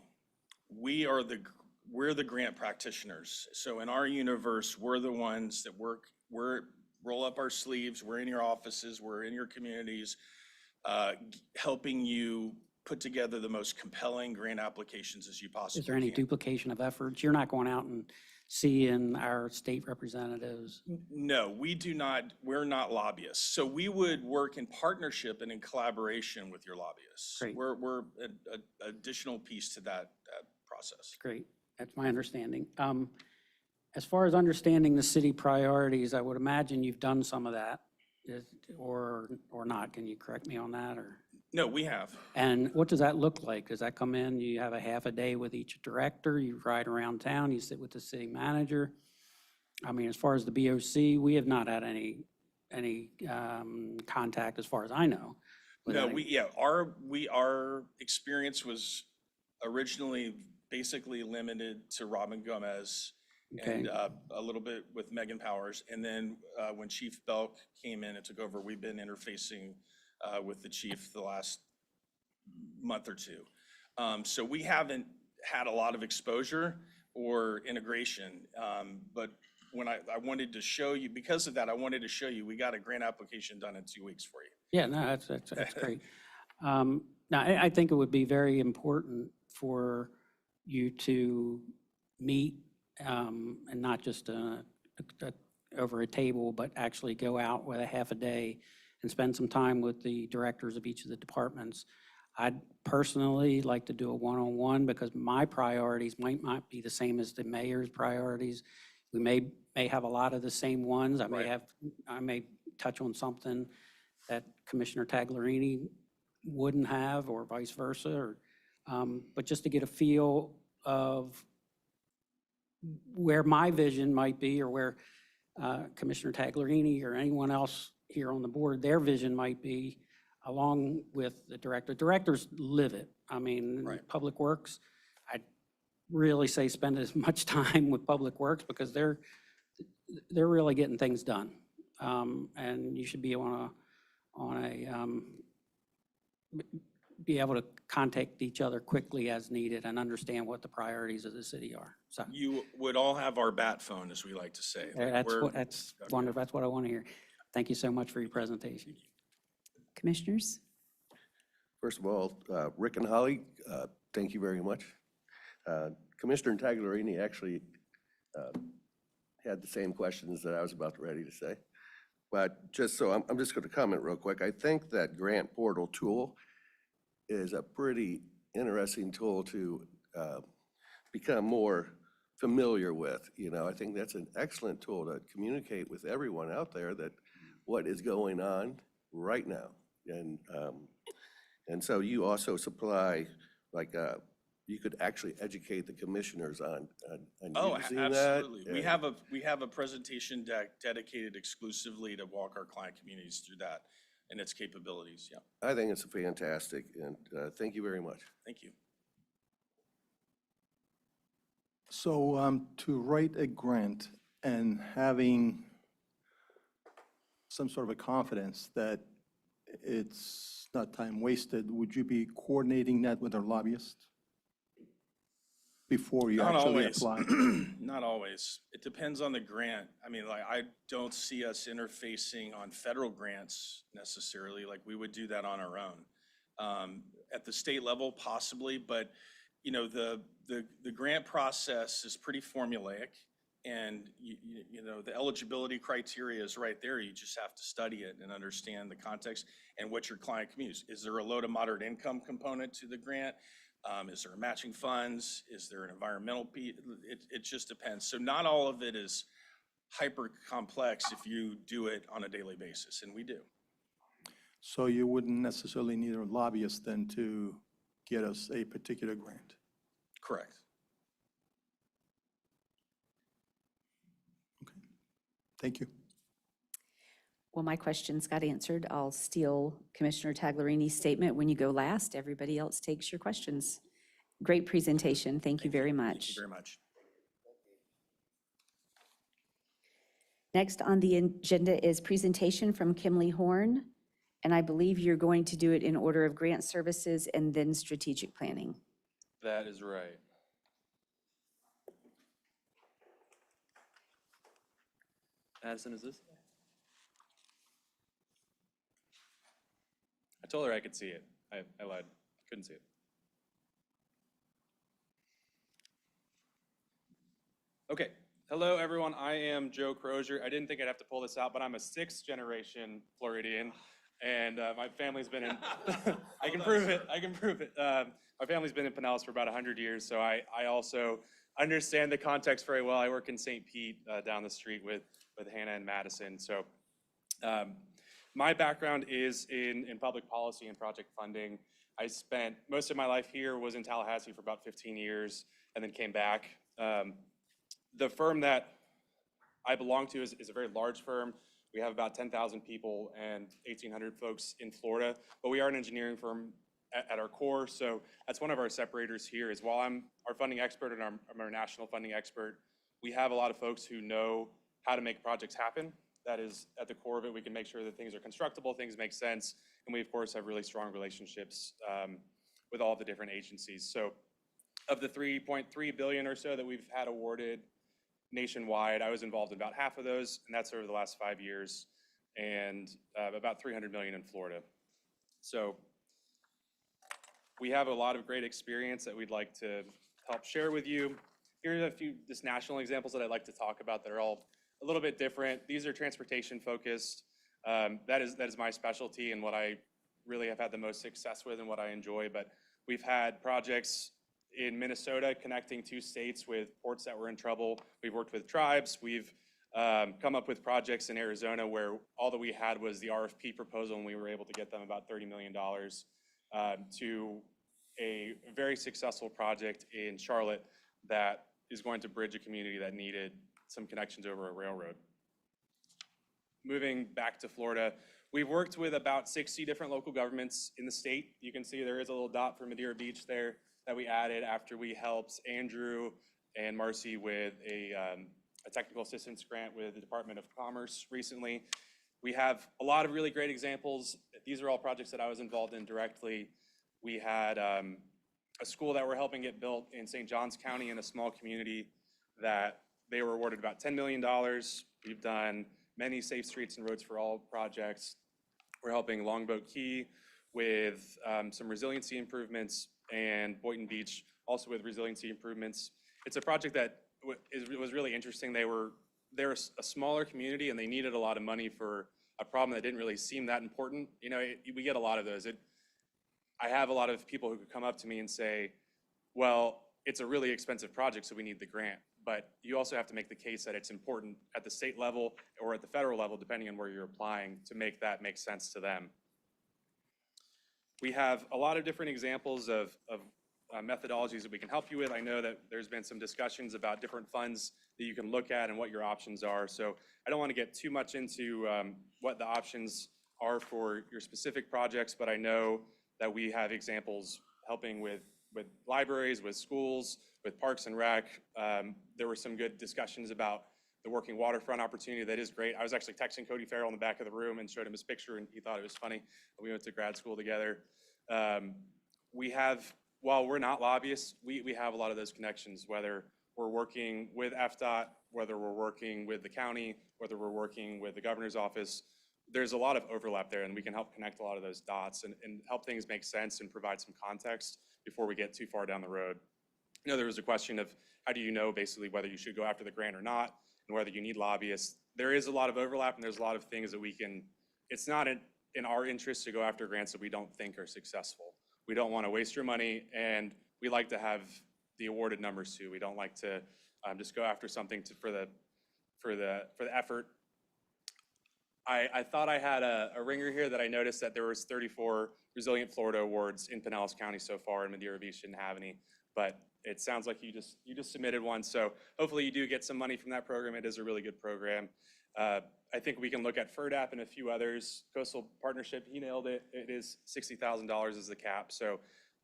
we're the grant practitioners. So in our universe, we're the ones that roll up our sleeves, we're in your offices, we're in your communities, helping you put together the most compelling grant applications as you possibly can. Is there any duplication of efforts? You're not going out and seeing our state representatives? No, we do not. We're not lobbyists. So we would work in partnership and in collaboration with your lobbyists. Great. We're an additional piece to that process. Great, that's my understanding. As far as understanding the city priorities, I would imagine you've done some of that, or not. Can you correct me on that, or? No, we have. And what does that look like? Does that come in, you have a half a day with each director, you ride around town, you sit with the city manager? I mean, as far as the BOC, we have not had any contact as far as I know. No, our experience was originally basically limited to Robin Gomez and a little bit with Megan Powers. And then when Chief Belk came in and took over, we've been interfacing with the chief the last month or two. So we haven't had a lot of exposure or integration, but when I wanted to show you, because of that, I wanted to show you, we got a grant application done in 2 weeks for you. Yeah, no, that's great. Now, I think it would be very important for you to meet, and not just over a table, but actually go out with a half a day and spend some time with the directors of each of the departments. I'd personally like to do a one-on-one because my priorities might not be the same as the mayor's priorities. We may have a lot of the same ones. I may touch on something that Commissioner Taglerini wouldn't have, or vice versa, but just to get a feel of where my vision might be, or where Commissioner Taglerini or anyone else here on the board, their vision might be, along with the director. Directors live it. I mean, Public Works, I'd really say spend as much time with Public Works because they're really getting things done. And you should be be able to contact each other quickly as needed and understand what the priorities of the city are. So You would all have our bat phone, as we like to say. Like, that's wonderful. That's what I want to hear. Thank you so much for your presentation. Commissioners? First of all, Rick and Holly, thank you very much. Commissioner Taglerini actually had the same questions that I was about ready to say. But just so, I'm just going to comment real quick. I think that grant portal tool is a pretty interesting tool to become more familiar with. You know, I think that's an excellent tool to communicate with everyone out there that what is going on right now. And so you also supply, like, you could actually educate the commissioners on using that. Absolutely. We have a presentation deck dedicated exclusively to walk our client communities through that and its capabilities. Yeah. I think it's fantastic, and thank you very much. Thank you. So to write a grant and having some sort of a confidence that it's not time wasted, would you be coordinating that with our lobbyist before you Not actually always. apply? Not always. It depends on the grant. I mean, like, I don't see us interfacing on federal grants necessarily. Like, we would do that on our own. At the state level, possibly, but you know, the grant process is pretty formulaic, and you know, the eligibility criteria is right there. You just have to study it and understand the context and what your client communities. Is there a low to moderate income component to the grant? Is there a matching funds? Is there an environmental piece? It just depends. So not all of it is hyper complex if you do it on a daily basis, and we do. So you wouldn't necessarily need a lobbyist then to get us a particular grant? Correct. Okay, thank you. Well, my questions got answered. I'll steal Commissioner Taglerini's statement. When you go last, everybody else takes your questions. Great presentation. Thank you very much. Thank you very much. Next on the agenda is presentation from Kimley Horn, and I believe you're going to do it in order of grant services and then strategic planning. That is right. Addison, is this? I told her I could see it. I lied. Couldn't see it. Okay. Hello, everyone. I am Joe Crozier. I didn't think I'd have to pull this out, but I'm a 6th generation Floridian, and my family's been in. I can prove it. I can prove it. My family's been in Pinellas for about 100 years, so I also understand the context very well. I work in St. Pete down the street with Hannah and Madison. So my background is in public policy and project funding. I spent most of my life here, was in Tallahassee for about 15 years, and then came back. The firm that I belong to is a very large firm. We have about 10,000 people and 1,800 folks in Florida, but we are an engineering firm at our core. So that's one of our separators here is while I'm our funding expert and I'm our national funding expert, we have a lot of folks who know how to make projects happen. That is at the core of it. We can make sure that things are constructible, things make sense, and we of course have really strong relationships with all the different agencies. So of the $3.3 billion or so that we've had awarded nationwide, I was involved in about half of those, and that's over the last 5 years, and about $300 million in Florida. So we have a lot of great experience that we'd like to help share with you. Here are a few just national examples that I'd like to talk about that are all a little bit different. These are transportation focused. That is my specialty and what I really have had the most success with and what I enjoy. But we've had projects in Minnesota connecting 2 states with ports that were in trouble. We've worked with tribes. We've come up with projects in Arizona where all that we had was the RFP proposal, and we were able to get them about $30 million to a very successful project in Charlotte that is going to bridge a community that needed some connections over a railroad. moving back to Florida, we've worked with about 60 different local governments in the state. You can see there is a little dot for Madeira Beach there that we added after we helped Andrew and Marcy with a technical assistance grant with the Department of Commerce recently. We have a lot of really great examples. These are all projects that I was involved in directly. We had a school that we're helping get built in St. Johns County in a small community that they were awarded about $10 million. We've done many Safe Streets and Roads for All projects. We're helping Longboat Key with some resiliency improvements, and Boynton Beach also with resiliency improvements. It's a project that was really interesting. They're a smaller community and they needed a lot of money for a problem that didn't really seem that important. You know, we get a lot of those. I have a lot of people who could come up to me and say, well, it's a really expensive project, so we need the grant. But you also have to make the case that it's important at the state level or at the federal level, depending on where you're applying, to make that make sense to them. We have a lot of different examples of methodologies that we can help you with. I know that there's been some discussions about different funds that you can look at and what your options are. So I don't want to get too much into what the options are for your specific projects, but I know that we have examples helping with libraries, with schools, with Parks and Rec. There were some good discussions about the working waterfront opportunity. That is great. I was actually texting Cody Farrell in the back of the room and showed him his picture, and he thought it was funny. We went to grad school together. We have, while we're not lobbyists, we have a lot of those connections, whether we're working with FDOT, whether we're working with the county, whether we're working with the governor's office. There's a lot of overlap there, and we can help connect a lot of those dots and help things make sense and provide some context before we get too far down the road. You know, there was a question of how do you know basically whether you should go after the grant or not, and whether you need lobbyists. There is a lot of overlap, and there's a lot of things that we can, it's not in our interest to go after grants that we don't think are successful. We don't want to waste your money, and we like to have the awarded numbers too. We don't like to just go after something for the effort. I thought I had a ringer here that I noticed that there was 34 Resilient Florida Awards in Pinellas County so far, and Madeira Beach didn't have any, but it sounds like you just submitted one. So hopefully you do get some money from that program. It is a really good program. I think we can look at FERDAP and a few others. Coastal Partnership, he nailed it. It is $60,000 is the cap. So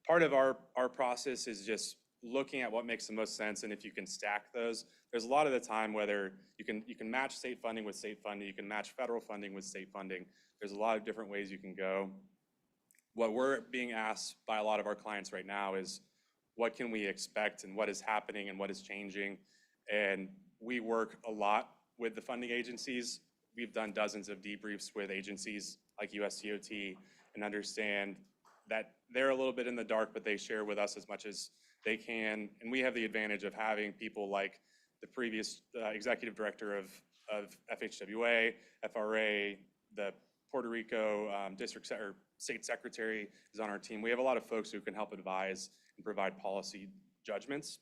part of our process is just looking at what makes the most sense, and if you can stack those. There's a lot of the time whether you can match state funding with state funding, you can match federal funding with state funding. There's a lot of different ways you can go. What we're being asked by a lot of our clients right now is what can we expect and what is happening and what is changing. And we work a lot with the funding agencies. We've done dozens of debriefs with agencies like USDOT and understand that they're a little bit in the dark, but they share with us as much as they can. And we have the advantage of having people like the previous executive director of FHWA, FRA, the Puerto Rico or state secretary is on our team. We have a lot of folks who can help advise and provide policy judgments.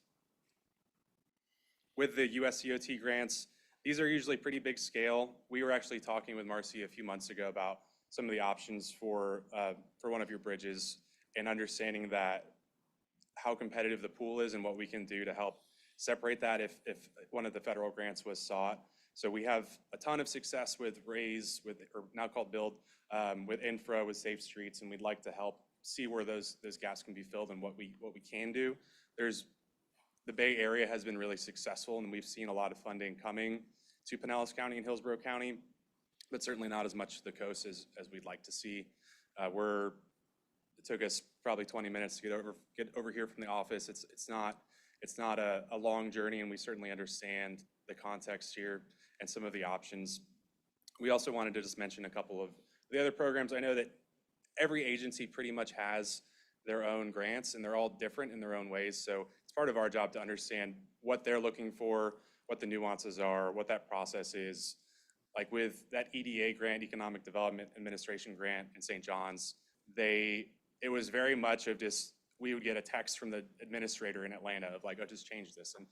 With the USDOT grants, these are usually pretty big scale. We were actually talking with Marcy a few months ago about some of the options for one of your bridges and understanding that how competitive the pool is and what we can do to help separate that if one of the federal grants was sought. So we have a ton of success with RAISE, or now called BUILD, with infra, with Safe Streets, and we'd like to help see where those gaps can be filled and what we can do. The Bay Area has been really successful, and we've seen a lot of funding coming to Pinellas County and Hillsborough County, but certainly not as much to the coast as we'd like to see. It took us probably 20 minutes to get over here from the office. It's not a long journey, and we certainly understand the context here and some of the options. We also wanted to just mention a couple of the other programs. I know that every agency pretty much has their own grants, and they're all different in their own ways. So it's part of our job to understand what they're looking for, what the nuances are, what that process is. Like with that EDA grant, Economic Development Administration grant in St. John's, it was very much of just, we would get a text from the administrator in Atlanta of like, oh, just change this. And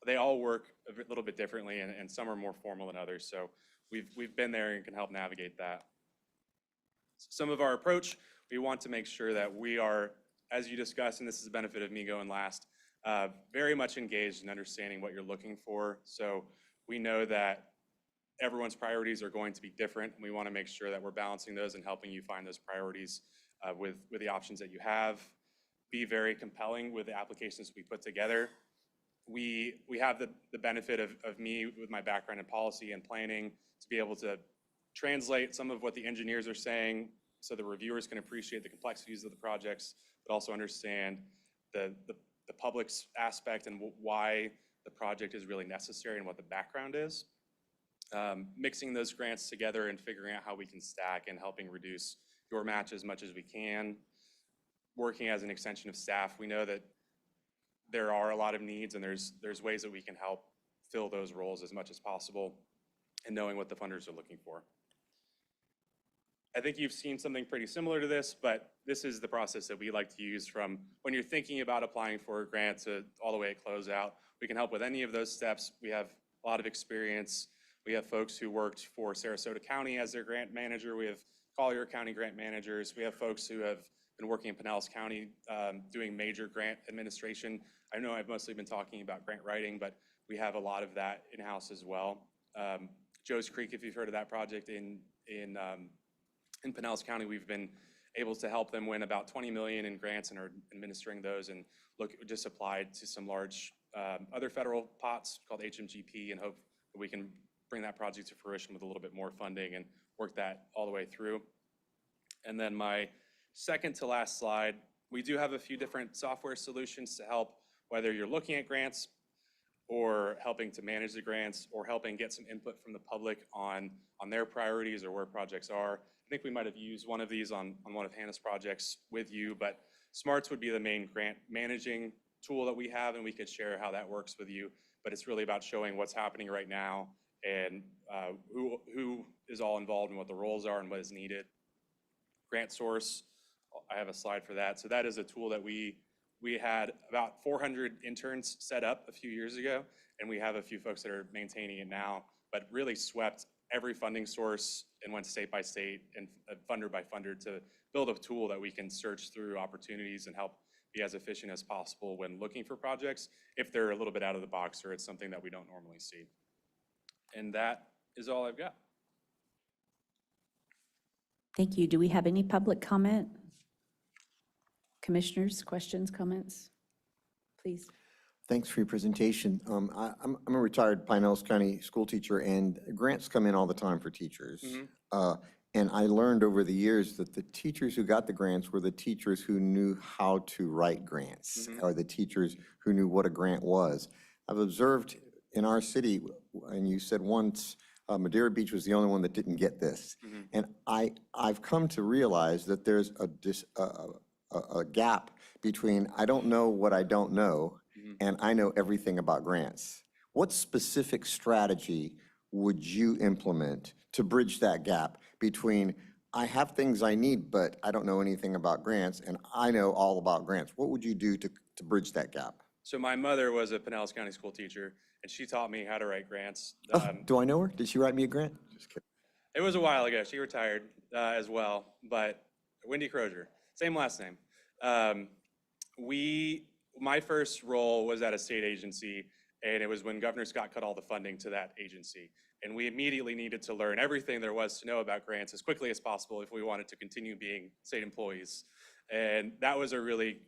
they all work a little bit differently, and some are more formal than others. So we've been there and can help navigate that. Some of our approach, we want to make sure that we are, as you discussed, and this is the benefit of me going last, very much engaged in understanding what you're looking for. So we know that everyone's priorities are going to be different, and we want to make sure that we're balancing those and helping you find those priorities with the options that you have. Be very compelling with the applications we put together. We have the benefit of me with my background in policy and planning to be able to translate some of what the engineers are saying so the reviewers can appreciate the complexities of the projects, but also understand the public's aspect and why the project is really necessary and what the background is. Mixing those grants together and figuring out how we can stack and helping reduce your match as much as we can. Working as an extension of staff, we know that there are a lot of needs and there's ways that we can help fill those roles as much as possible and knowing what the funders are looking for. I think you've seen something pretty similar to this, but this is the process that we like to use from when you're thinking about applying for a grant to all the way at closeout. We can help with any of those steps. We have a lot of experience. We have folks who worked for Sarasota County as their grant manager. We have Collier County grant managers. We have folks who have been working in Pinellas County doing major grant administration. I know I've mostly been talking about grant writing, but we have a lot of that in-house as well. Joe's Creek, if you've heard of that project in Pinellas County, we've been able to help them win about 20 million in grants and are administering those and just applied to some large other federal pots called HMGP and hope that we can bring that project to fruition with a little bit more funding and work that all the way through. And then my second to last slide, we do have a few different software solutions to help whether you're looking at grants or helping to manage the grants or helping get some input from the public on their priorities or where projects are. I think we might have used one of these on one of Hannah's projects with you, but Smarts would be the main grant managing tool that we have, and we could share how that works with you. But it's really about showing what's happening right now and who is all involved and what the roles are and what is needed. Grant Source, I have a slide for that. So that is a tool that we had about 400 interns set up a few years ago, and we have a few folks that are maintaining it now, but really swept every funding source and went state by state and funder by funder to build a tool that we can search through opportunities and help be as efficient as possible when looking for projects if they're a little bit out of the box or it's something that we don't normally see. And that is all I've got. Thank you. Do we have any public comment? Commissioners, questions, comments? Please. Thanks for your presentation. I'm a retired Pinellas County school teacher, and grants come in all the time for teachers. And I learned over the years that the teachers who got the grants were the teachers who knew how to write grants, or the teachers who knew what a grant was. I've observed in our city, and you said once, Madeira Beach was the only one that didn't get this. And I've come to realize that there's a gap between I don't know what I don't know and I know everything about grants. What specific strategy would you implement to bridge that gap between I have things I need, but I don't know anything about grants, and I know all about grants? What would you do to bridge that gap? So my mother was a Pinellas County school teacher, and she taught me how to write grants. Do I know her? Did she write me a grant? Just kidding. It was a while ago. She retired as well, but Wendy Crozier, same last name. My first role was at a state agency, and it was when Governor Scott cut all the funding to that agency. And we immediately needed to learn everything there was to know about grants as quickly as possible if we wanted to continue being state employees. And that was a really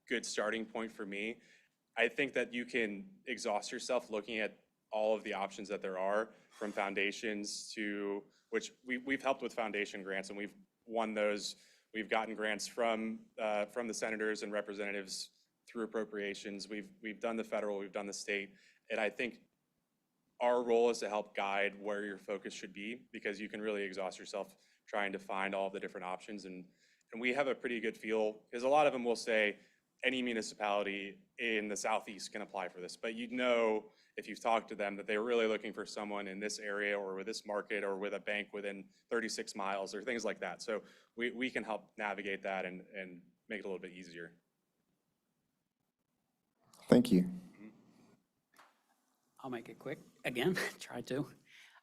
good starting point for me. I think that you can exhaust yourself looking at all of the options that there are, from foundations to, which we've helped with foundation grants, and we've won those. We've gotten grants from the senators and representatives through appropriations. We've done the federal, we've done the state, and I think our role is to help guide where your focus should be, because you can really exhaust yourself trying to find all of the different options. And we have a pretty good feel, because a lot of them will say any municipality in the Southeast can apply for this, but you know if you've talked to them that they're really looking for someone in this area or with this market or with a bank within 36 miles or things like that. So we can help navigate that and make it a little bit easier. Thank you. I'll make it quick again, try to.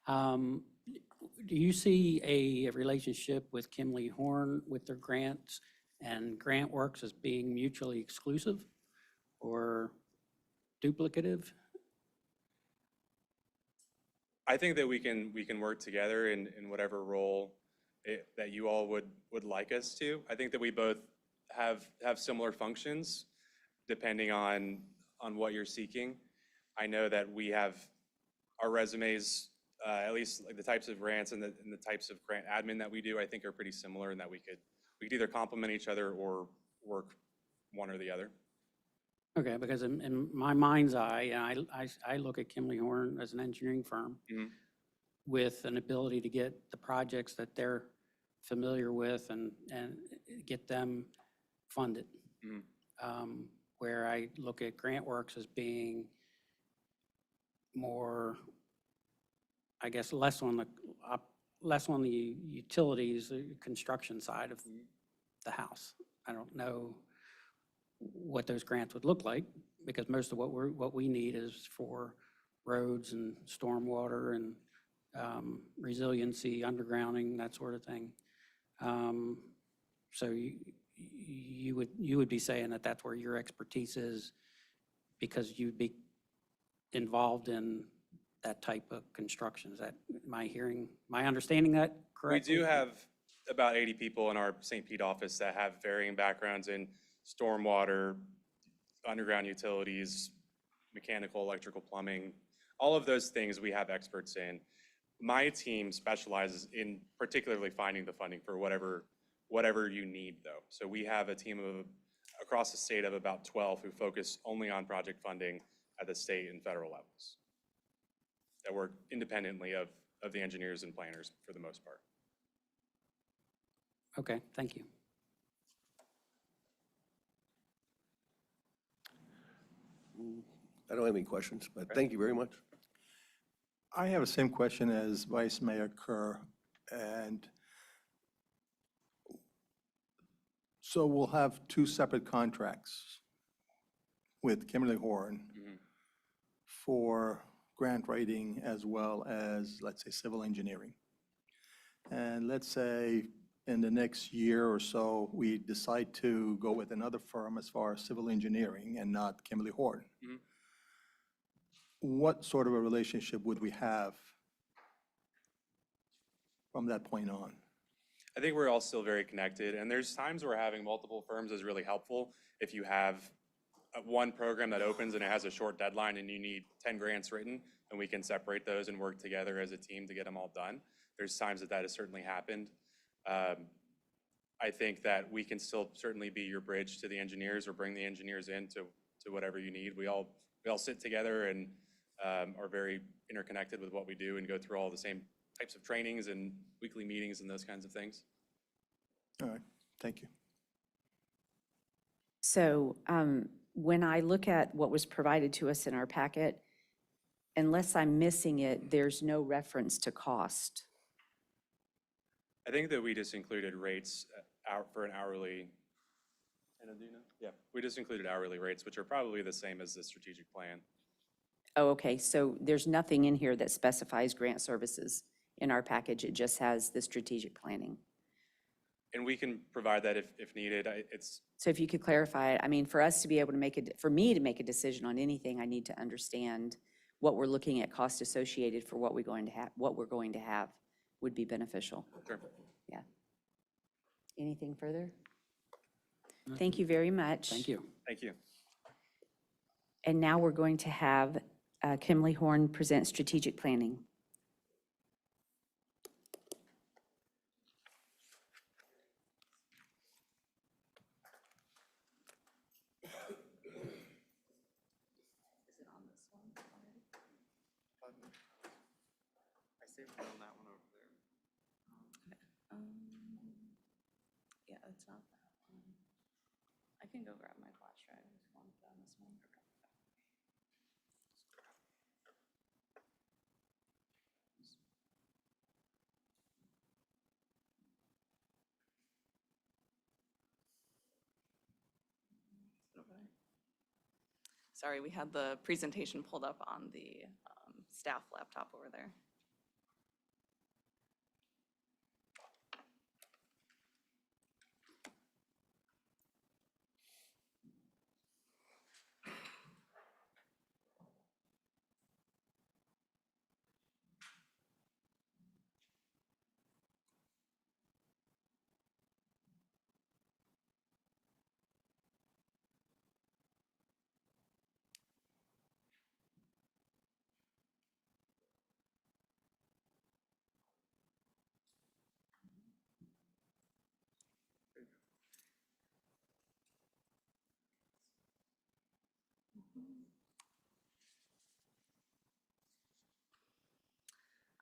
Do you see a relationship with Kimley Horn with their grants and GrantWorks as being mutually exclusive or duplicative? I think that we can work together in whatever role that you all would like us to. I think that we both have similar functions depending on what you're seeking. I know that we have our resumes, at least like the types of grants and the types of grant admin that we do, I think are pretty similar, and that we could either complement each other or work one or the other. Okay, because in my mind's eye, I look at Kimley Horn as an engineering firm with an ability to get the projects that they're familiar with and get them funded. Where I look at GrantWorks as being more, I guess, less on the utilities, the construction side of the house. I don't know what those grants would look like, because most of what we need is for roads and stormwater and resiliency, undergrounding, that sort of thing. So you would be saying that that's where your expertise is, because you'd be involved in that type of construction. Is that, am I understanding that correctly? We do have about 80 people in our St. Pete office that have varying backgrounds in stormwater, underground utilities, mechanical, electrical, plumbing, all of those things we have experts in. My team specializes in particularly finding the funding for whatever you need, though. So we have a team of across the state of about 12 who focus only on project funding at the state and federal levels, that work independently of the engineers and planners for the most part. Okay, thank you. I don't have any questions, but thank you very much. I have the same question as Vice Mayor Kerr, and so we'll have two separate contracts with Kimberly Horn for grant writing as well as, let's say, civil engineering. And let's say in the next year or so, we decide to go with another firm as far as civil engineering and not Kimberly Horn. What sort of a relationship would we have from that point on? I think we're all still very connected, and there's times where having multiple firms is really helpful. If you have one program that opens and it has a short deadline and you need 10 grants written, and we can separate those and work together as a team to get them all done. There's times that has certainly happened. I think that we can still certainly be your bridge to the engineers, or bring the engineers in to whatever you need. We all sit together and are very interconnected with what we do, and go through all the same types of trainings and weekly meetings and those kinds of things. All right, thank you. So when I look at what was provided to us in our packet, unless I'm missing it, there's no reference to cost. I think that we just included rates for an hourly. Anna, do you know? Yeah, we just included hourly rates, which are probably the same as the strategic plan. Oh, okay, so there's nothing in here that specifies grant services in our package. It just has the strategic planning. And we can provide that if needed. So if you could clarify it, I mean, for us to be able to for me to make a decision on anything, I need to understand what we're looking at, cost associated for what we're going to have would be beneficial. Sure. Yeah. Anything further? Thank you very much. Thank you. Thank you. And now we're going to have Kimberly Horn present strategic planning. I saved it on that one over there. Yeah, it's not that one. I can go grab my flash drive if you want to put on this one. Sorry, we had the presentation pulled up on the staff laptop over there.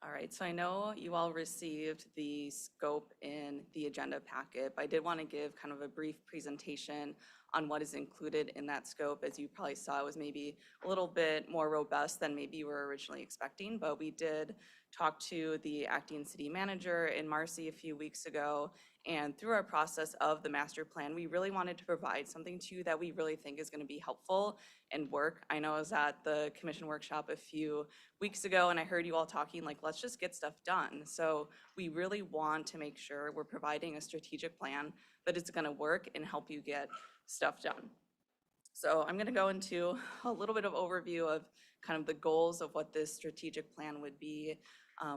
All right, so I know you all received the scope in the agenda packet, but I did want to give kind of a brief presentation on what is included in that scope. As you probably saw, it was maybe a little bit more robust than maybe you were originally expecting, but we did talk to the acting city manager in Marcy a few weeks ago, and through our process of the master plan, we really wanted to provide something to you that we really think is going to be helpful and work. I know I was at the commission workshop a few weeks ago and I heard you all talking like, let's just get stuff done. So we really want to make sure we're providing a strategic plan that is going to work and help you get stuff done. So I'm going to go into a little bit of overview of kind of the goals of what this strategic plan would be,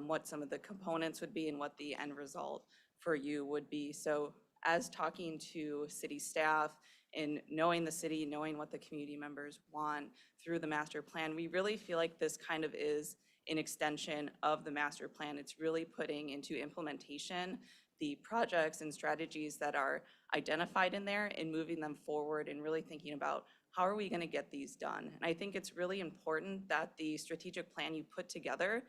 what some of the components would be, and what the end result for you would be. So as talking to city staff and knowing the city, knowing what the community members want through the master plan, we really feel like this kind of is an extension of the master plan. It's really putting into implementation the projects and strategies that are identified in there and moving them forward and really thinking about how are we going to get these done. And I think it's really important that the strategic plan you put together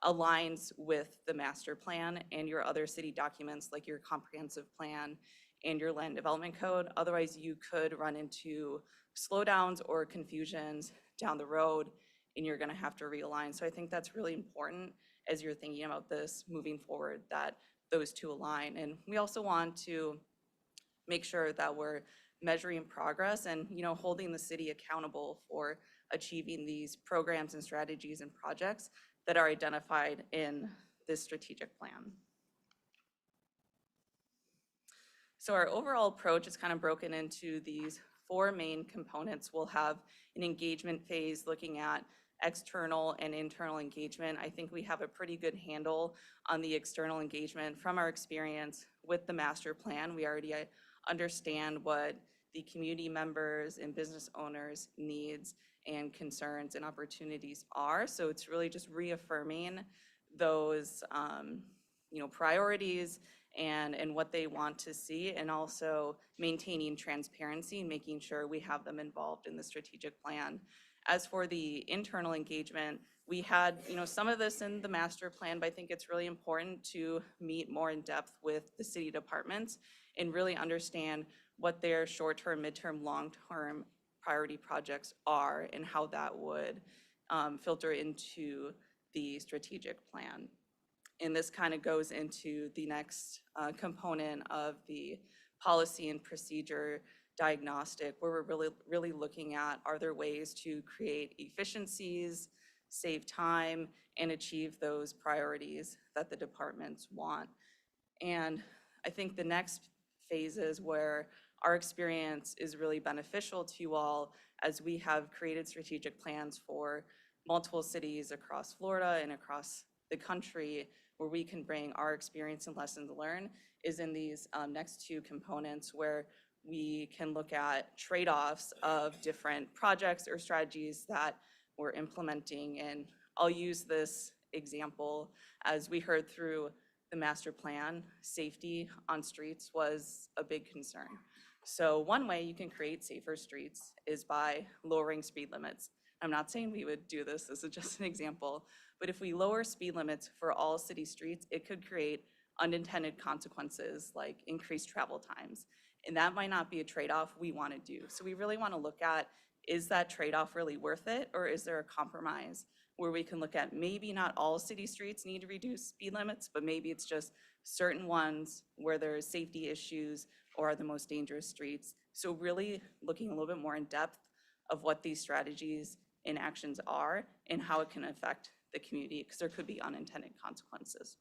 aligns with the master plan and your other city documents like your comprehensive plan and your land development code. Otherwise, you could run into slowdowns or confusions down the road and you're going to have to realign. So I think that's really important as you're thinking about this moving forward, that those two align. And we also want to make sure that we're measuring progress and holding the city accountable for achieving these programs and strategies and projects that are identified in this strategic plan. So our overall approach is kind of broken into these 4 main components. We'll have an engagement phase looking at external and internal engagement. I think we have a pretty good handle on the external engagement from our experience with the master plan. We already understand what the community members and business owners' needs and concerns and opportunities are. So it's really just reaffirming those priorities and what they want to see, and also maintaining transparency and making sure we have them involved in the strategic plan. As for the internal engagement, we had some of this in the master plan, but I think it's really important to meet more in depth with the city departments and really understand what their short-term, midterm, long-term priority projects are and how that would filter into the strategic plan. And this kind of goes into the next component of the policy and procedure diagnostic, where we're really looking at, are there ways to create efficiencies, save time, and achieve those priorities that the departments want. And I think the next phase is where our experience is really beneficial to you all, as we have created strategic plans for multiple cities across Florida and across the country, where we can bring our experience and lessons learned, is in these next 2 components, where we can look at trade-offs of different projects or strategies that we're implementing. And I'll use this example. As we heard through the master plan, safety on streets was a big concern. So one way you can create safer streets is by lowering speed limits. I'm not saying we would do this is just an example, but if we lower speed limits for all city streets, it could create unintended consequences like increased travel times. And that might not be a trade-off we want to do. So we really want to look at, is that trade-off really worth it? Or is there a compromise where we can look at, maybe not all city streets need to reduce speed limits, but maybe it's just certain ones where there's safety issues or are the most dangerous streets. So really looking a little bit more in depth of what these strategies and actions are and how it can affect the community, because there could be unintended consequences.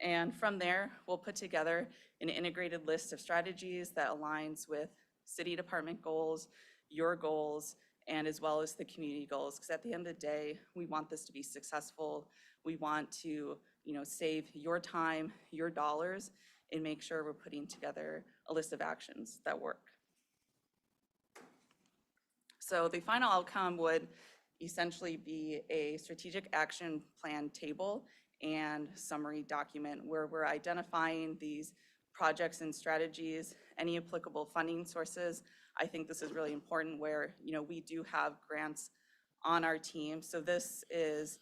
And from there, we'll put together an integrated list of strategies that aligns with city department goals, your goals, and as well as the community goals. Because at the end of the day, we want this to be successful. We want to, save your time, your dollars, and make sure we're putting together a list of actions that work. So the final outcome would essentially be a strategic action plan table and summary document, where we're identifying these projects and strategies, any applicable funding sources, I think this is really important where, we do have grants on our team. So this is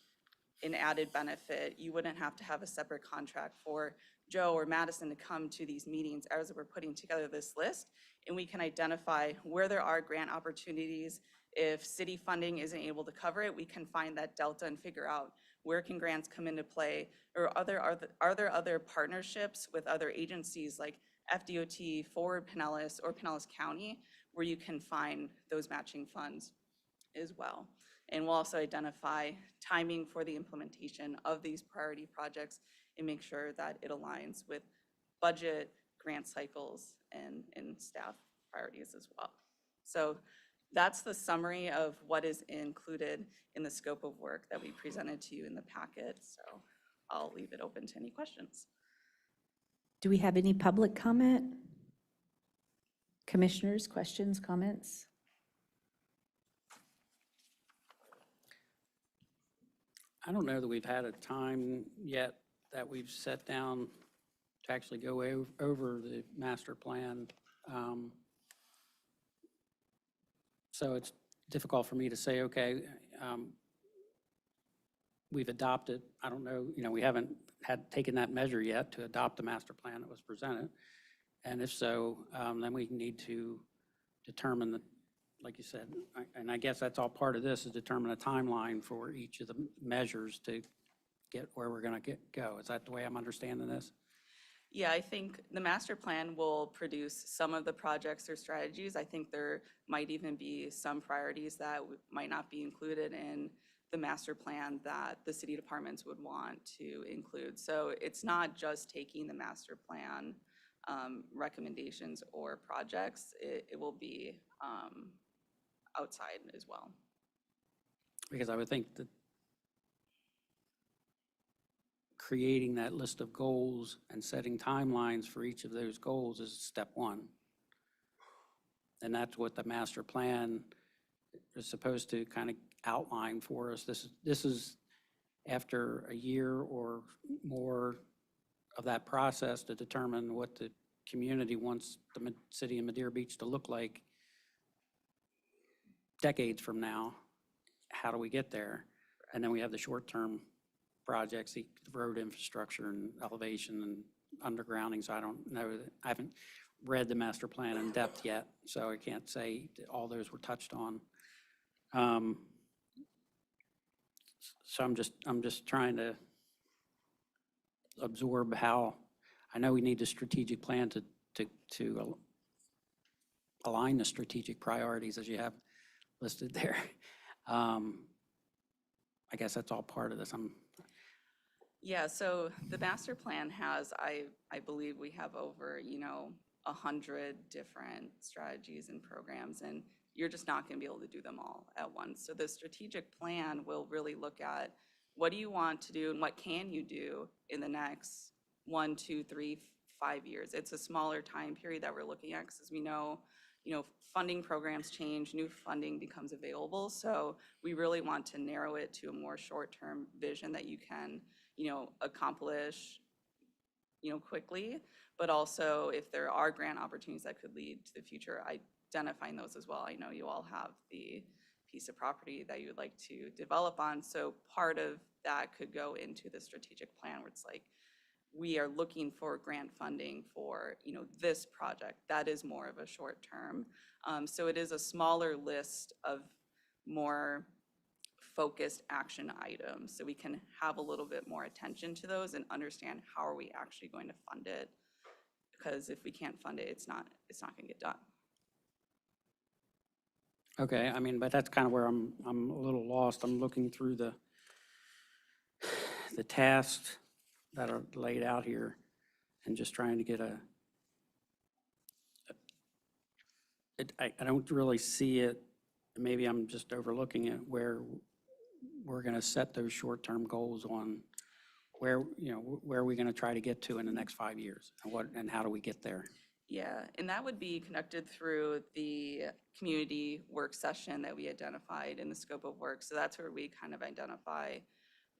an added benefit. You wouldn't have to have a separate contract for Joe or Madison to come to these meetings as we're putting together this list. And we can identify where there are grant opportunities. If city funding isn't able to cover it, we can find that delta and figure out where can grants come into play, or are there other partnerships with other agencies like FDOT, Forward Pinellas, or Pinellas County, where you can find those matching funds as well. And we'll also identify timing for the implementation of these priority projects and make sure that it aligns with budget, grant cycles, and staff priorities as well. So that's the summary of what is included in the scope of work that we presented to you in the packet. So I'll leave it open to any questions. Do we have any public comment? Commissioners, questions, comments? I don't know that we've had a time yet that we've sat down to actually go over the master plan. So it's difficult for me to say, okay, we've adopted, I don't know, we haven't taken that measure yet to adopt the master plan that was presented. And if so, then we need to determine the, like you said, and I guess that's all part of this, is determine a timeline for each of the measures to get where we're going to go. Is that the way I'm understanding this? Yeah, I think the master plan will produce some of the projects or strategies. I think there might even be some priorities that might not be included in the master plan that the city departments would want to include. So it's not just taking the master plan recommendations or projects. It will be outside as well. Because I would think that creating that list of goals and setting timelines for each of those goals is step one. And that's what the master plan is supposed to kind of outline for us. This is after a year or more of that process to determine what the community wants the city of Madeira Beach to look like decades from now. How do we get there? And then we have the short-term projects, the road infrastructure and elevation and undergrounding. So I don't know, I haven't read the master plan in depth yet, so I can't say that all those were touched on. So I'm just trying to absorb how, I know we need a strategic plan to align the strategic priorities as you have listed there. I guess that's all part of this. Yeah, so the master plan has, I believe we have over, 100 different strategies and programs, and you're just not going to be able to do them all at once. So the strategic plan will really look at what do you want to do and what can you do in the next 1, 2, 3, 5 years. It's a smaller time period that we're looking at because as we know, funding programs change, new funding becomes available. So we really want to narrow it to a more short-term vision that you can, accomplish, quickly, but also if there are grant opportunities that could lead to the future, identifying those as well. I know you all have the piece of property that you would like to develop on. So part of that could go into the strategic plan where it's like, we are looking for grant funding for, this project. That is more of a short term. So it is a smaller list of more focused action items. So we can have a little bit more attention to those and understand how are we actually going to fund it. Because if we can't fund it, it's not going to get done. Okay, but that's kind of where I'm a little lost. I'm looking through the tasks that are laid out here and just trying to get I don't really see it. Maybe I'm just overlooking it where we're going to set those short-term goals on where are we going to try to get to in the next 5 years and how do we get there? Yeah, and that would be conducted through the community work session that we identified in the scope of work. So that's where we kind of identify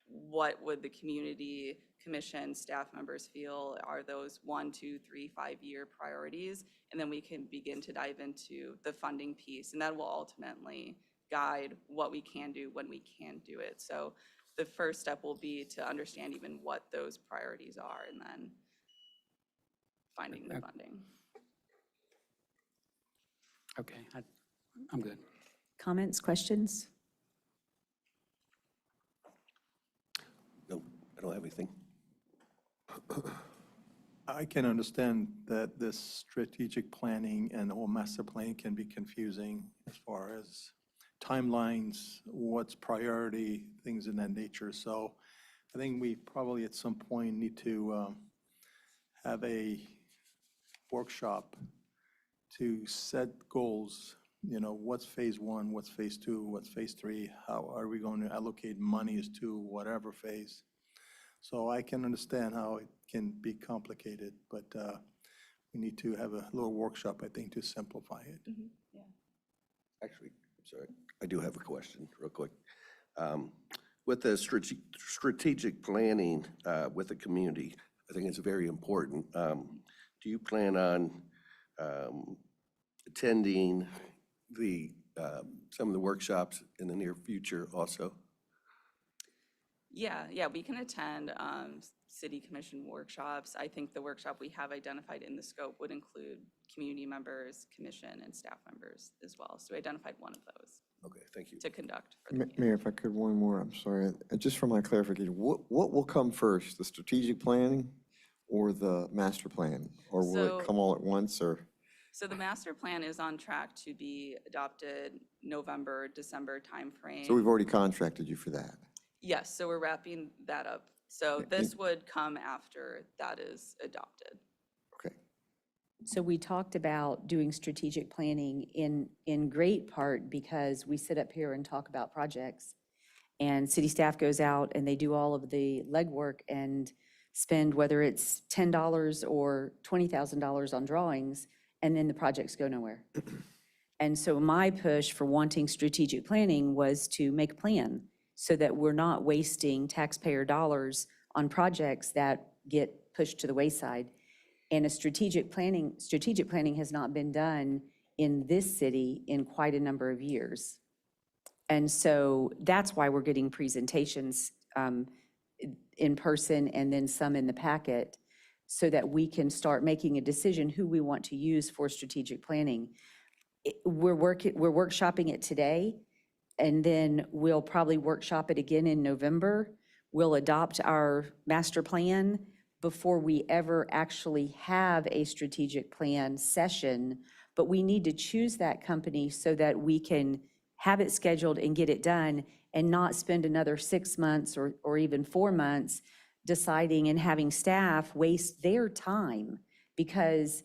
what would the community commission staff members feel are those 1, 2, 3, 5-year priorities? And then we can begin to dive into the funding piece, and that will ultimately guide what we can do when we can do it. So the first step will be to understand even what those priorities are and then finding the funding. Okay, I'm good. Comments, questions? No, I don't have anything. I can understand that this strategic planning and the whole master plan can be confusing as far as timelines, what's priority, things in that nature. So I think we probably at some point need to have a workshop to set goals. You know, what's phase 1, what's phase 2, what's phase 3, how are we going to allocate monies to whatever phase? So I can understand how it can be complicated, but we need to have a little workshop, I think, to simplify it. Yeah. Actually, I'm sorry, I do have a question real quick. With the strategic planning with the community, I think it's very important. Do you plan on attending some of the workshops in the near future also? Yeah, we can attend city commission workshops. I think the workshop we have identified in the scope would include community members, commission, and staff members as well. So we identified one of those. Okay, thank you. To conduct. For the Mayor, if I could, one more, I'm sorry. Just for my clarification, what will come first, the strategic planning or the master plan? Or will So- it come all at once, or? So the master plan is on track to be adopted November, December timeframe. So we've already contracted you for that? Yes, so we're wrapping that up. So this would come after that is adopted. Okay. So we talked about doing strategic planning in great part because we sit up here and talk about projects, and city staff goes out and they do all of the legwork and spend, whether it's $10 or $20,000 on drawings, and then the projects go nowhere. And so my push for wanting strategic planning was to make a plan so that we're not wasting taxpayer dollars on projects that get pushed to the wayside. And strategic planning has not been done in this city in quite a number of years. And so that's why we're getting presentations in person and then some in the packet, so that we can start making a decision who we want to use for strategic planning. We're workshopping it today, and then we'll probably workshop it again in November. We'll adopt our master plan before we ever actually have a strategic plan session, but we need to choose that company so that we can have it scheduled and get it done and not spend another 6 months or even 4 months deciding and having staff waste their time. Because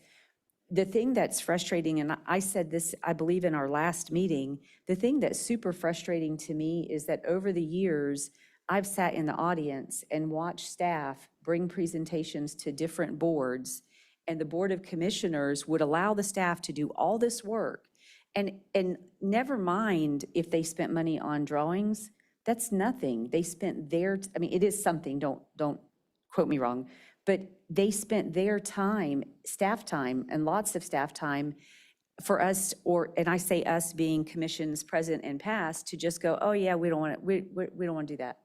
the thing that's frustrating, and I said this, I believe, in our last meeting, the thing that's super frustrating to me is that over the years, I've sat in the audience and watched staff bring presentations to different boards, and the Board of Commissioners would allow the staff to do all this work. And never mind if they spent money on drawings, that's nothing. They spent their, I mean, it is something, don't quote me wrong, but they spent their time, staff time, and lots of staff time for us, and I say us being commissions present and past, to just go, oh yeah, we don't want to do that.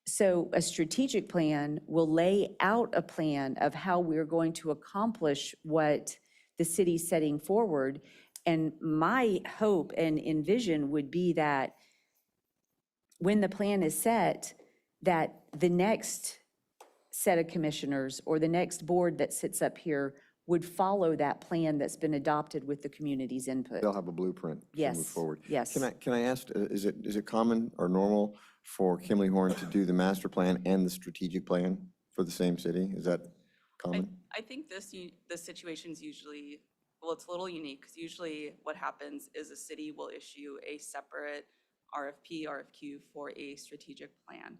So a strategic plan will lay out a plan of how we're going to accomplish what the city's setting forward. And my hope and envision would be that when the plan is set, that the next set of commissioners or the next board that sits up here would follow that plan that's been adopted with the community's input. They'll have a blueprint to Yes, move forward. yes. Can I ask, is it common or normal for Kimley Horn to do the master plan and the strategic plan for the same city? Is that common? I think this situation's usually, well, it's a little unique, because usually what happens is a city will issue a separate RFP, RFQ for a strategic plan.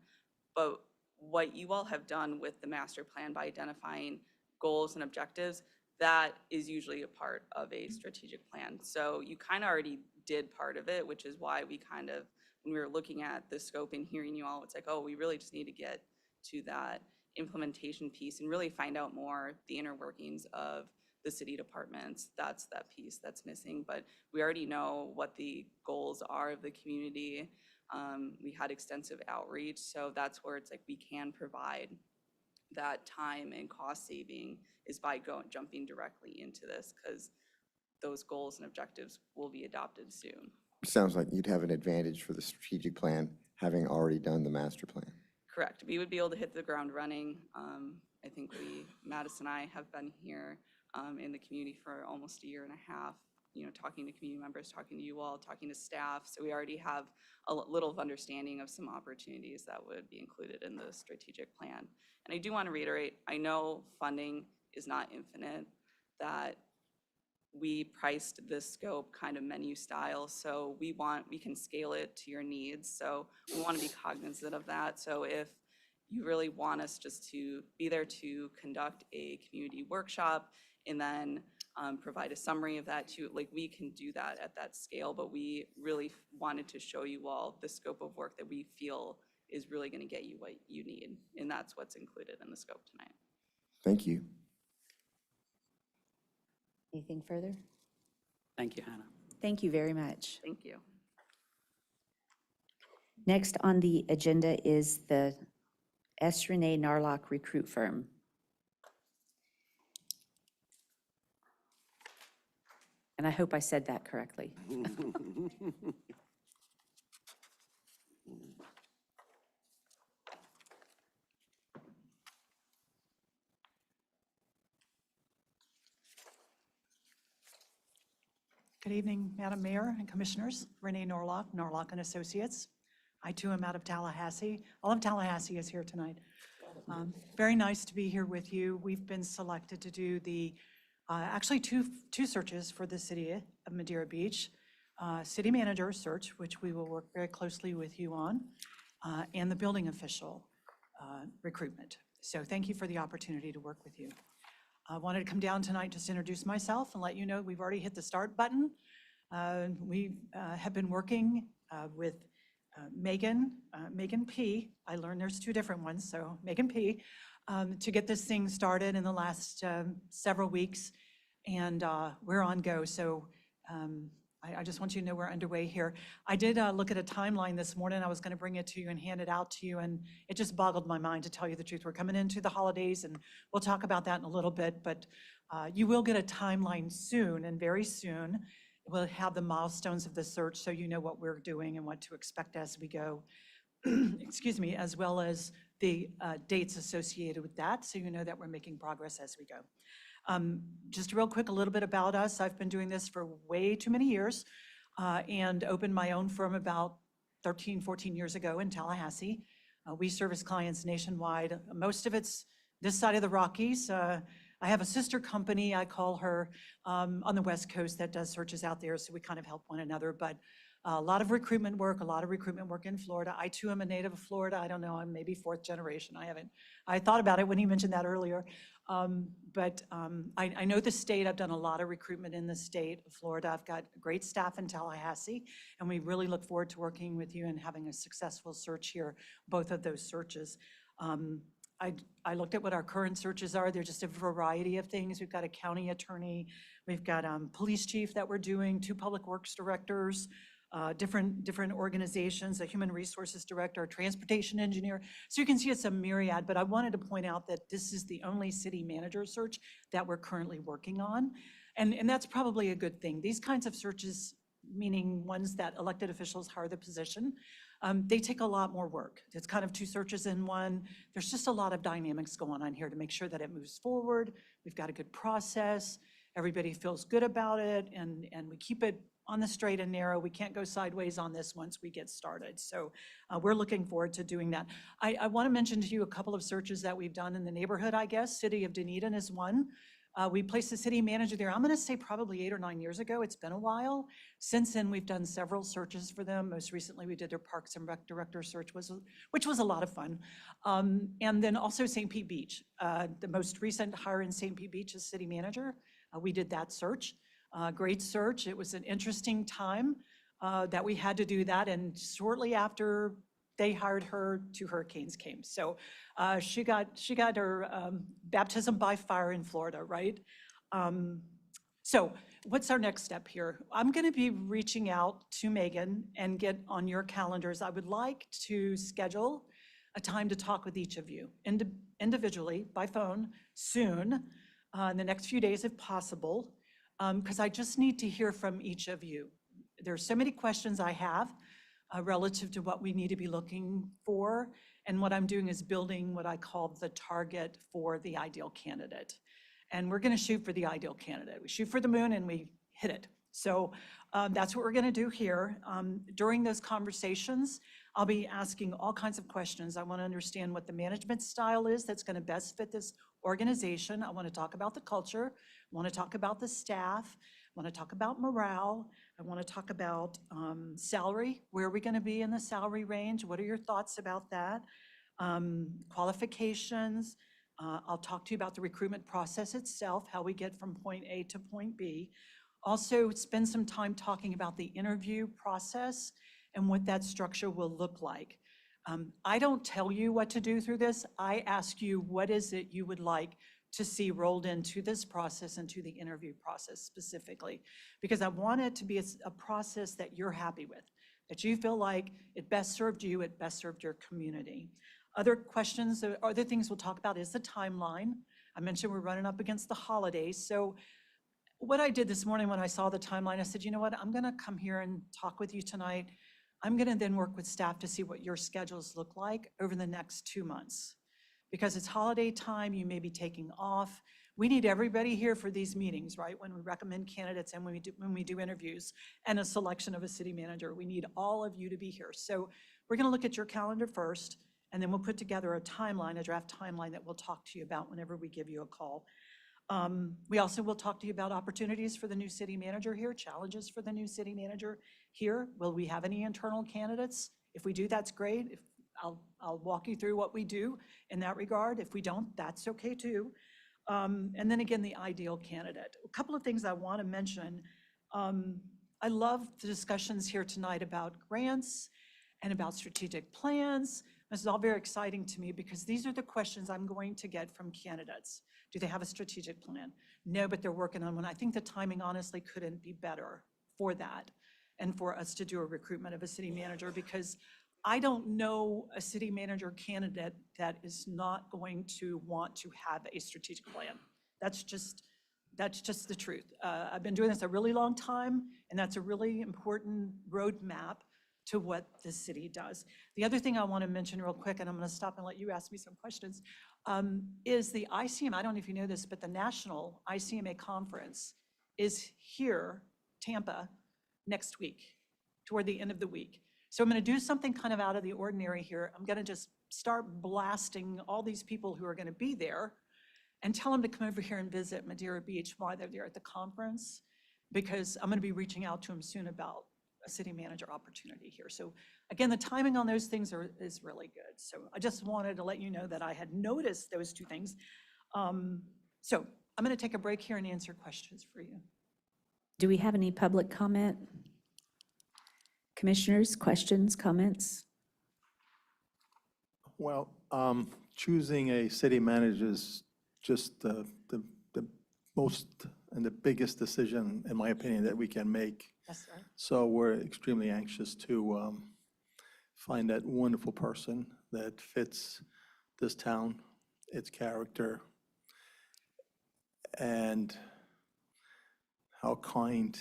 But what you all have done with the master plan by identifying goals and objectives, that is usually a part of a strategic plan. So you kind of already did part of it, which is why we kind of when we were looking at the scope and hearing you all, it's like, oh, we really just need to get to that implementation piece and really find out more the inner workings of the city departments. That's that piece that's missing, but we already know what the goals are of the community. We had extensive outreach, so that's where it's like we can provide that time and cost saving is by jumping directly into this, because those goals and objectives will be adopted soon. Sounds like you'd have an advantage for the strategic plan, having already done the master plan. Correct. We would be able to hit the ground running. I think Madison and I have been here in the community for almost a year and a half, talking to community members, talking to you all, talking to staff. So we already have a little of understanding of some opportunities that would be included in the strategic plan. And I do want to reiterate, I know funding is not infinite, that we priced this scope kind of menu style, so we can scale it to your needs. So we want to be cognizant of that. So if you really want us just to be there to conduct a community workshop and then provide a summary of that too, like we can do that at that scale, but we really wanted to show you all the scope of work that we feel is really going to get you what you need. And that's what's included in the scope tonight. Thank you. Anything further? Thank you, Hannah. Thank you very much. Thank you. Next on the agenda is the S. Renee Narlock Recruit Firm. And I hope I said that correctly. Good evening, Madam Mayor and Commissioners. Renee Norlock, Norlock and Associates. I too am out of Tallahassee. All of Tallahassee is here tonight. Very nice to be here with you. We've been selected to do the, actually two searches for the city of Madeira Beach. City manager search, which we will work very closely with you on, and the building official recruitment. So thank you for the opportunity to work with you. I wanted to come down tonight just to introduce myself and let you know we've already hit the start button. We have been working with Megan P. I learned there's two different ones, so Megan P. To get this thing started in the last several weeks, and we're on go. So I just want you to know we're underway here. I did look at a timeline this morning. I was going to bring it to you and hand it out to you, and it just boggled my mind, to tell you the truth. We're coming into the holidays, and we'll talk about that in a little bit, but you will get a timeline soon, and very soon we'll have the milestones of the search so you know what we're doing and what to expect as we go, excuse me, as well as the dates associated with that, so you know that we're making progress as we go. Just real quick, a little bit about us. I've been doing this for way too many years and opened my own firm about 13, 14 years ago in Tallahassee. We service clients nationwide. Most of it's this side of the Rockies. I have a sister company, I call her, on the West Coast that does searches out there, so we kind of help one another. But a lot of recruitment work in Florida. I too am a native of Florida. I don't know, I'm maybe fourth generation. I thought about it when you mentioned that earlier. I know the state. I've done a lot of recruitment in the state of Florida. I've got great staff in Tallahassee, and we really look forward to working with you and having a successful search here, both of those searches. I looked at what our current searches are. They're just a variety of things. We've got a county attorney, we've got police chief that we're doing, 2 public works directors, different organizations, a human resources director, a transportation engineer. So you can see it's a myriad, but I wanted to point out that this is the only city manager search that we're currently working on. And that's probably a good thing. These kinds of searches, meaning ones that elected officials hire the position, they take a lot more work. It's kind of 2 searches in one. There's just a lot of dynamics going on here to make sure that it moves forward. We've got a good process. Everybody feels good about it, and we keep it on the straight and narrow. We can't go sideways on this once we get started. So we're looking forward to doing that. I want to mention to you a couple of searches that we've done in the neighborhood, I guess. City of Dunedin is one. We placed the city manager there, I'm going to say probably 8 or 9 years ago. It's been a while. Since then, we've done several searches for them. Most recently, we did their Parks and Rec Director search, which was a lot of fun. And then also St. Pete Beach. The most recent hire in St. Pete Beach is city manager. We did that search. Great search. It was an interesting time. that we had to do that. And shortly after they hired her, 2 hurricanes came. So she got her baptism by fire in Florida, right? So what's our next step here? I'm going to be reaching out to Megan and get on your calendars. I would like to schedule a time to talk with each of you individually by phone soon, in the next few days if possible, because I just need to hear from each of you. There's so many questions I have relative to what we need to be looking for. And what I'm doing is building what I call the target for the ideal candidate. And we're going to shoot for the ideal candidate. We shoot for the moon and we hit it. So that's what we're going to do here. During those conversations, I'll be asking all kinds of questions. I want to understand what the management style is that's going to best fit this organization. I want to talk about the culture. I want to talk about the staff. I want to talk about morale. I want to talk about salary. Where are we going to be in the salary range? What are your thoughts about that? Qualifications. I'll talk to you about the recruitment process itself, how we get from point A to point B. Also spend some time talking about the interview process and what that structure will look like. I don't tell you what to do through this. I ask you, what is it you would like to see rolled into this process and to the interview process specifically? Because I want it to be a process that you're happy with, that you feel like it best served you, it best served your community. Other questions, other things we'll talk about is the timeline. I mentioned we're running up against the holidays. So what I did this morning when I saw the timeline, I said, you know what, I'm gonna come here and talk with you tonight. I'm gonna then work with staff to see what your schedules look like over the next 2 months. Because it's holiday time, you may be taking off. We need everybody here for these meetings, right? When we recommend candidates and when we do interviews and a selection of a city manager, we need all of you to be here. So we're gonna look at your calendar first, and then we'll put together a timeline, a draft timeline that we'll talk to you about whenever we give you a call. We also will talk to you about opportunities for the new city manager here, challenges for the new city manager here. Will we have any internal candidates? If we do, that's great. I'll walk you through what we do in that regard. If we don't, that's okay too. And then again, the ideal candidate. A couple of things I want to mention. I love the discussions here tonight about grants and about strategic plans. This is all very exciting to me because these are the questions I'm going to get from candidates. Do they have a strategic plan? No, but they're working on one. I think the timing honestly couldn't be better for that and for us to do a recruitment of a city manager, because I don't know a city manager candidate that is not going to want to have a strategic plan. That's just the truth. I've been doing this a really long time, and that's a really important roadmap to what the city does. The other thing I want to mention real quick, and I'm going to stop and let you ask me some questions, is the ICM. I don't know if you know this, but the National ICMA Conference is here, Tampa, next week, toward the end of the week. So I'm going to do something kind of out of the ordinary here. I'm going to just start blasting all these people who are going to be there and tell them to come over here and visit Madeira Beach while they're there at the conference, because I'm going to be reaching out to them soon about a city manager opportunity here. So again, the timing on those things is really good. So I just wanted to let you know that I had noticed those 2 things. So I'm going to take a break here and answer questions for you. Do we have any public comment? Commissioners, questions, comments? Well, choosing a city manager is just the most and the biggest decision, in my opinion, that we can make. Yes, sir. So we're extremely anxious to find that wonderful person that fits this town, its character, and how kind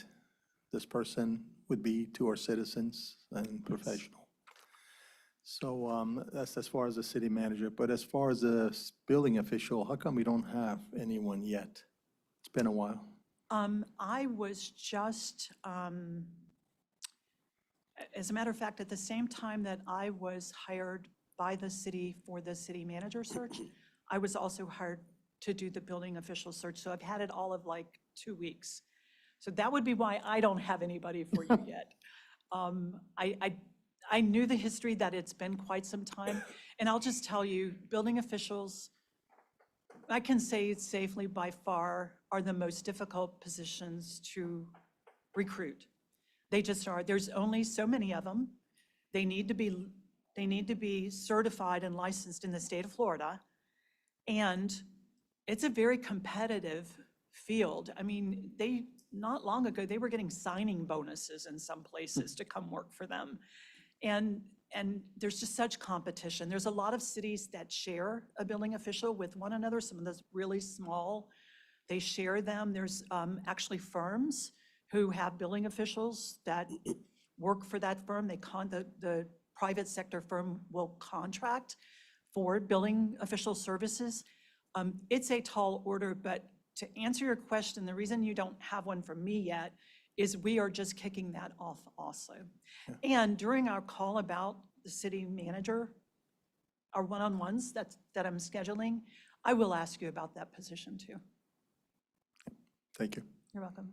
this person would be to our citizens and professional. So that's as far as the city manager. But as far as the building official, how come we don't have anyone yet? It's been a while. I was just, as a matter of fact, at the same time that I was hired by the city for the city manager search, I was also hired to do the building official search. So I've had it all of like 2 weeks. So that would be why I don't have anybody for you yet. I knew the history that it's been quite some time. And I'll just tell you, building officials, I can say safely by far, are the most difficult positions to recruit. They just are. There's only so many of them. They need to be certified and licensed in the state of Florida. And it's a very competitive field. I mean, not long ago, they were getting signing bonuses in some places to come work for them. And there's just such competition. There's a lot of cities that share a building official with one another, some of those really small, they share them. There's actually firms who have building officials that work for that firm. The private sector firm will contract for building official services. It's a tall order, but to answer your question, the reason you don't have one from me yet is we are just kicking that off also. And during our call about the city manager, our one-on-ones that I'm scheduling, I will ask you about that position too. Thank you. You're welcome.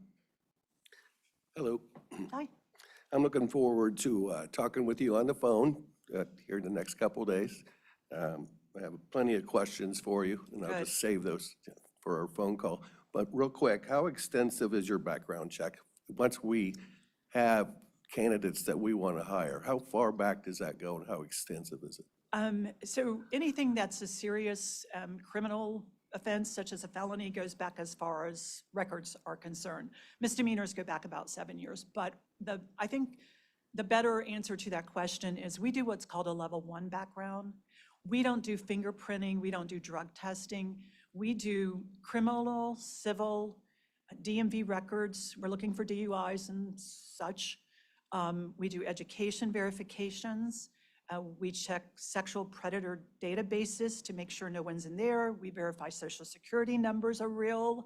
Hello. Hi. I'm looking forward to talking with you on the phone here in the next couple of days. I have plenty of questions for you, and I'll Good. just save those for our phone call. But real quick, how extensive is your background check? Once we have candidates that we want to hire, how far back does that go and how extensive is it? So anything that's a serious criminal offense, such as a felony, goes back as far as records are concerned. Misdemeanors go back about 7 years. But I think the better answer to that question is we do what's called a level 1 background. We don't do fingerprinting. We don't do drug testing. We do criminal, civil, DMV records. We're looking for DUIs and such. We do education verifications. We check sexual predator databases to make sure no one's in there. We verify social security numbers are real.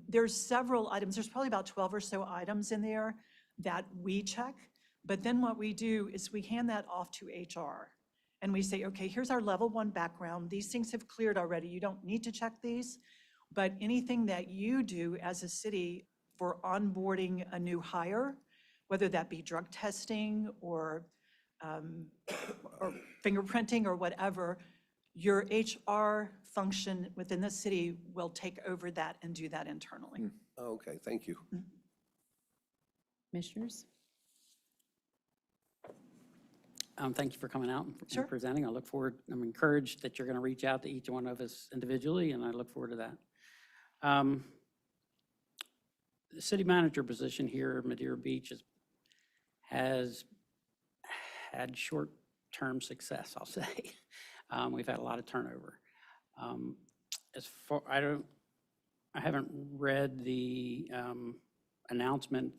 There's several items. There's probably about 12 or so items in there that we check. But then what we do is we hand that off to HR. And we say, okay, here's our level 1 background. These things have cleared already. You don't need to check these. But anything that you do as a city for onboarding a new hire, whether that be drug testing or fingerprinting or whatever, your HR function within the city will take over that and do that internally. Okay, thank you. Commissioners? Thank you for coming out and Sure. presenting. I look forward, I'm encouraged that you're going to reach out to each one of us individually, and I look forward to that. The city manager position here at Madeira Beach has had short-term success, I'll say. We've had a lot of turnover. I haven't read the announcement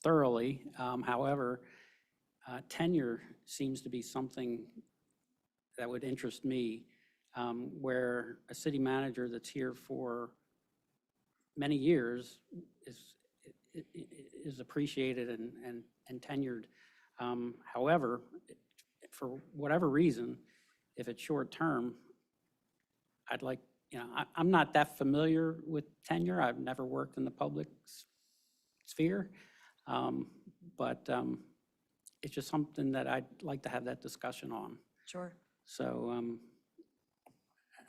thoroughly. However, tenure seems to be something that would interest me, where a city manager that's here for many years is appreciated and tenured. However, for whatever reason, if it's short term, I'd like, I'm not that familiar with tenure. I've never worked in the public sphere, but it's just something that I'd like to have that discussion on. Sure. So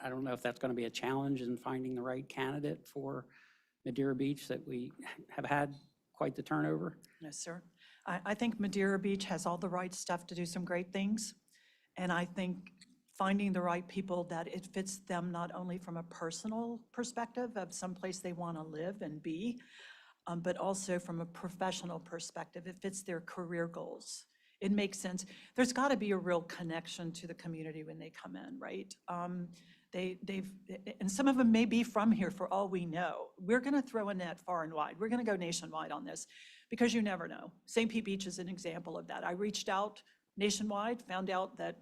I don't know if that's going to be a challenge in finding the right candidate for Madeira Beach, that we have had quite the turnover. Yes, sir. I think Madeira Beach has all the right stuff to do some great things. And I think finding the right people that it fits them not only from a personal perspective of someplace they want to live and be, but also from a professional perspective. It fits their career goals. It makes sense. There's got to be a real connection to the community when they come in, right? And some of them may be from here for all we know. We're going to throw a net far and wide. We're going to go nationwide on this because you never know. St. Pete Beach is an example of that. I reached out nationwide, found out that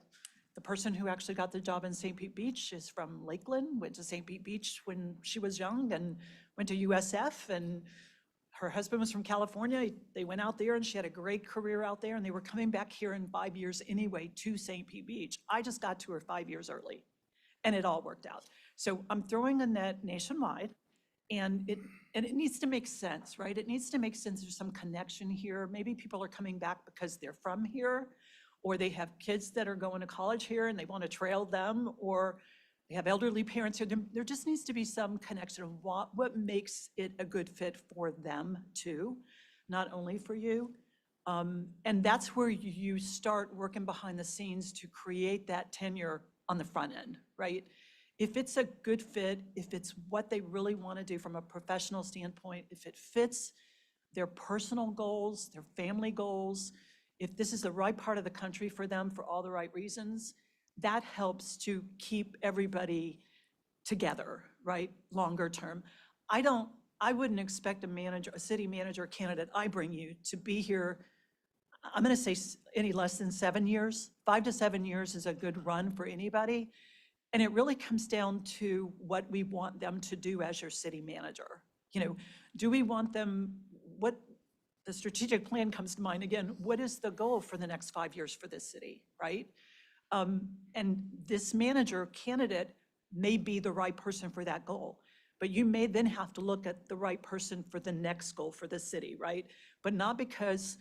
the person who actually got the job in St. Pete Beach is from Lakeland, went to St. Pete Beach when she was young and went to USF, and her husband was from California. They went out there and she had a great career out there, and they were coming back here in 5 years anyway to St. Pete Beach. I just got to her 5 years early and it all worked out. So I'm throwing a net nationwide, and it needs to make sense, right? It needs to make sense. There's some connection here. Maybe people are coming back because they're from here, or they have kids that are going to college here and they want to trail them, or they have elderly parents here. There just needs to be some connection of what makes it a good fit for them too. not only for you. And that's where you start working behind the scenes to create that tenure on the front end, right? If it's a good fit, if it's what they really want to do from a professional standpoint, if it fits their personal goals, their family goals, if this is the right part of the country for them for all the right reasons, that helps to keep everybody together, right, longer term. I wouldn't expect a city manager candidate I bring you to be here, I'm gonna say any less than 7 years. 5 to 7 years is a good run for anybody. And it really comes down to what we want them to do as your city manager. You know, do we want them, what, the strategic plan comes to mind again, what is the goal for the next 5 years for this city, right? And this manager candidate may be the right person for that goal, but you may then have to look at the right person for the next goal for the city, right? But not because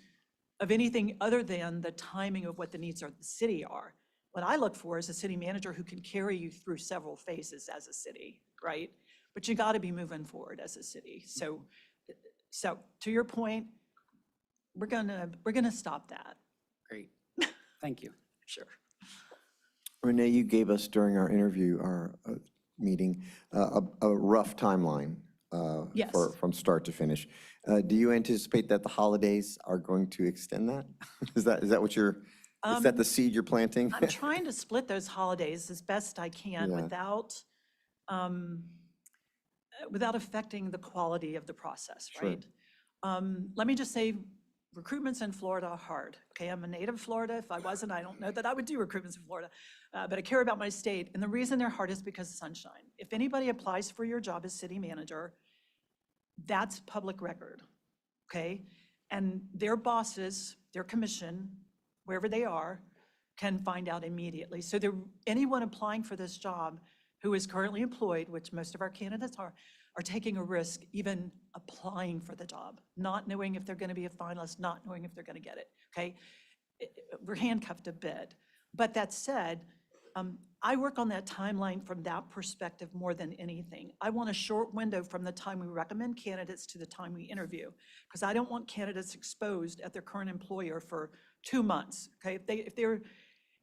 of anything other than the timing of what the needs of the city are. What I look for is a city manager who can carry you through several phases as a city, right? But you gotta be moving forward as a city. So to your point, we're gonna stop that. Great. Thank you. Sure. Renee, you gave us during our interview, our meeting, a rough timeline Yes. from start to finish. Do you anticipate that the holidays are going to extend that? Is that what is that the seed you're planting? I'm trying to split those holidays as best I can Yeah. without affecting the quality of the process, Sure. right? Let me just say, recruitments in Florida are hard. Okay, I'm a native Florida. If I wasn't, I don't know that I would do recruitments in Florida. But I care about my state. And the reason they're hard is because of sunshine. If anybody applies for your job as city manager, that's public record, okay? And their bosses, their commission, wherever they are, can find out immediately. So anyone applying for this job who is currently employed, which most of our candidates are taking a risk even applying for the job, not knowing if they're going to be a finalist, not knowing if they're going to get it, okay? We're handcuffed a bit. But that said, I work on that timeline from that perspective more than anything. I want a short window from the time we recommend candidates to the time we interview, because I don't want candidates exposed at their current employer for 2 months, okay?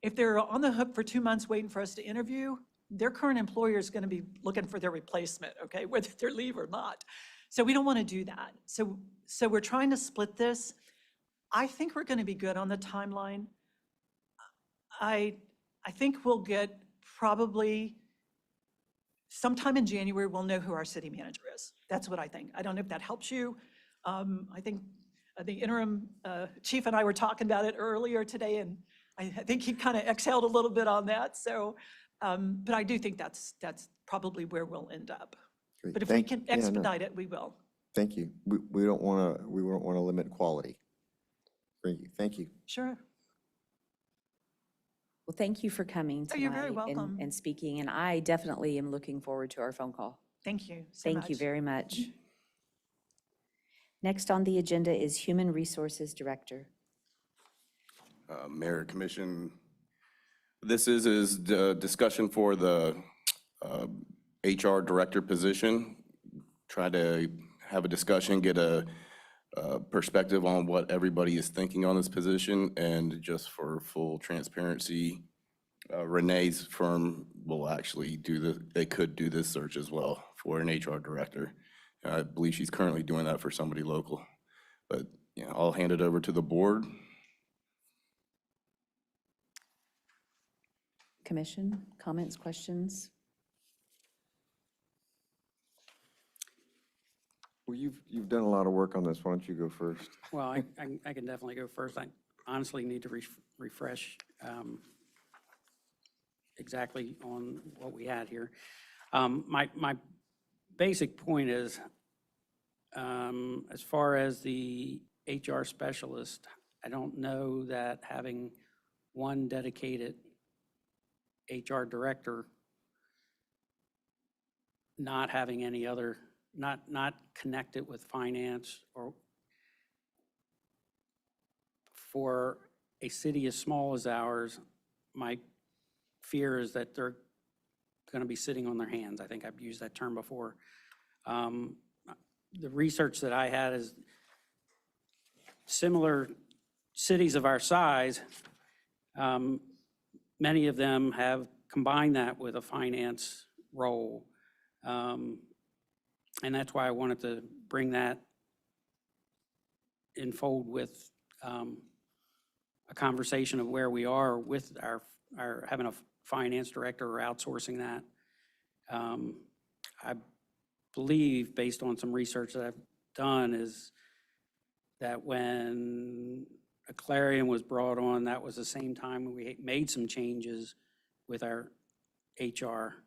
If they're on the hook for 2 months waiting for us to interview, their current employer is going to be looking for their replacement, okay, whether they're leave or not. So we don't want to do that. So we're trying to split this. I think we're going to be good on the timeline. I think we'll get probably sometime in January, we'll know who our city manager is. That's what I think. I don't know if that helps you. I think the interim chief and I were talking about it earlier today, and I think he kind of exhaled a little bit on that. So, but I do think that's probably where we'll end up. Great. But if we can expedite it, we will. Thank you. We don't want to limit quality. Thank you. Sure. Well, thank you for coming Oh, you're very tonight welcome. and speaking, and I definitely am looking forward to our phone call. Thank you so much. Thank you very much. Next on the agenda is Human Resources Director. Mayor, Commission, this is the discussion for the HR Director position. Try to have a discussion, get a perspective on what everybody is thinking on this position, and just for full transparency, Renee's firm will actually they could do this search as well for an HR Director. I believe she's currently doing that for somebody local, but yeah, I'll hand it over to the board. Commission, comments, questions? Well, you've done a lot of work on this. Why don't you go first? Well, I can definitely go first. I honestly need to refresh exactly on what we had here. My basic point is, as far as the HR specialist, I don't know that having one dedicated HR director, not having any other, not connected with finance, or for a city as small as ours, my fear is that they're going to be sitting on their hands. I think I've used that term before. The research that I had is similar cities of our size, many of them have combined that with a finance role. And that's why I wanted to bring that in fold with a conversation of where we are with our having a finance director or outsourcing that. I believe, based on some research that I've done, is that when a Clarion was brought on, that was the same time when we made some changes with our HR.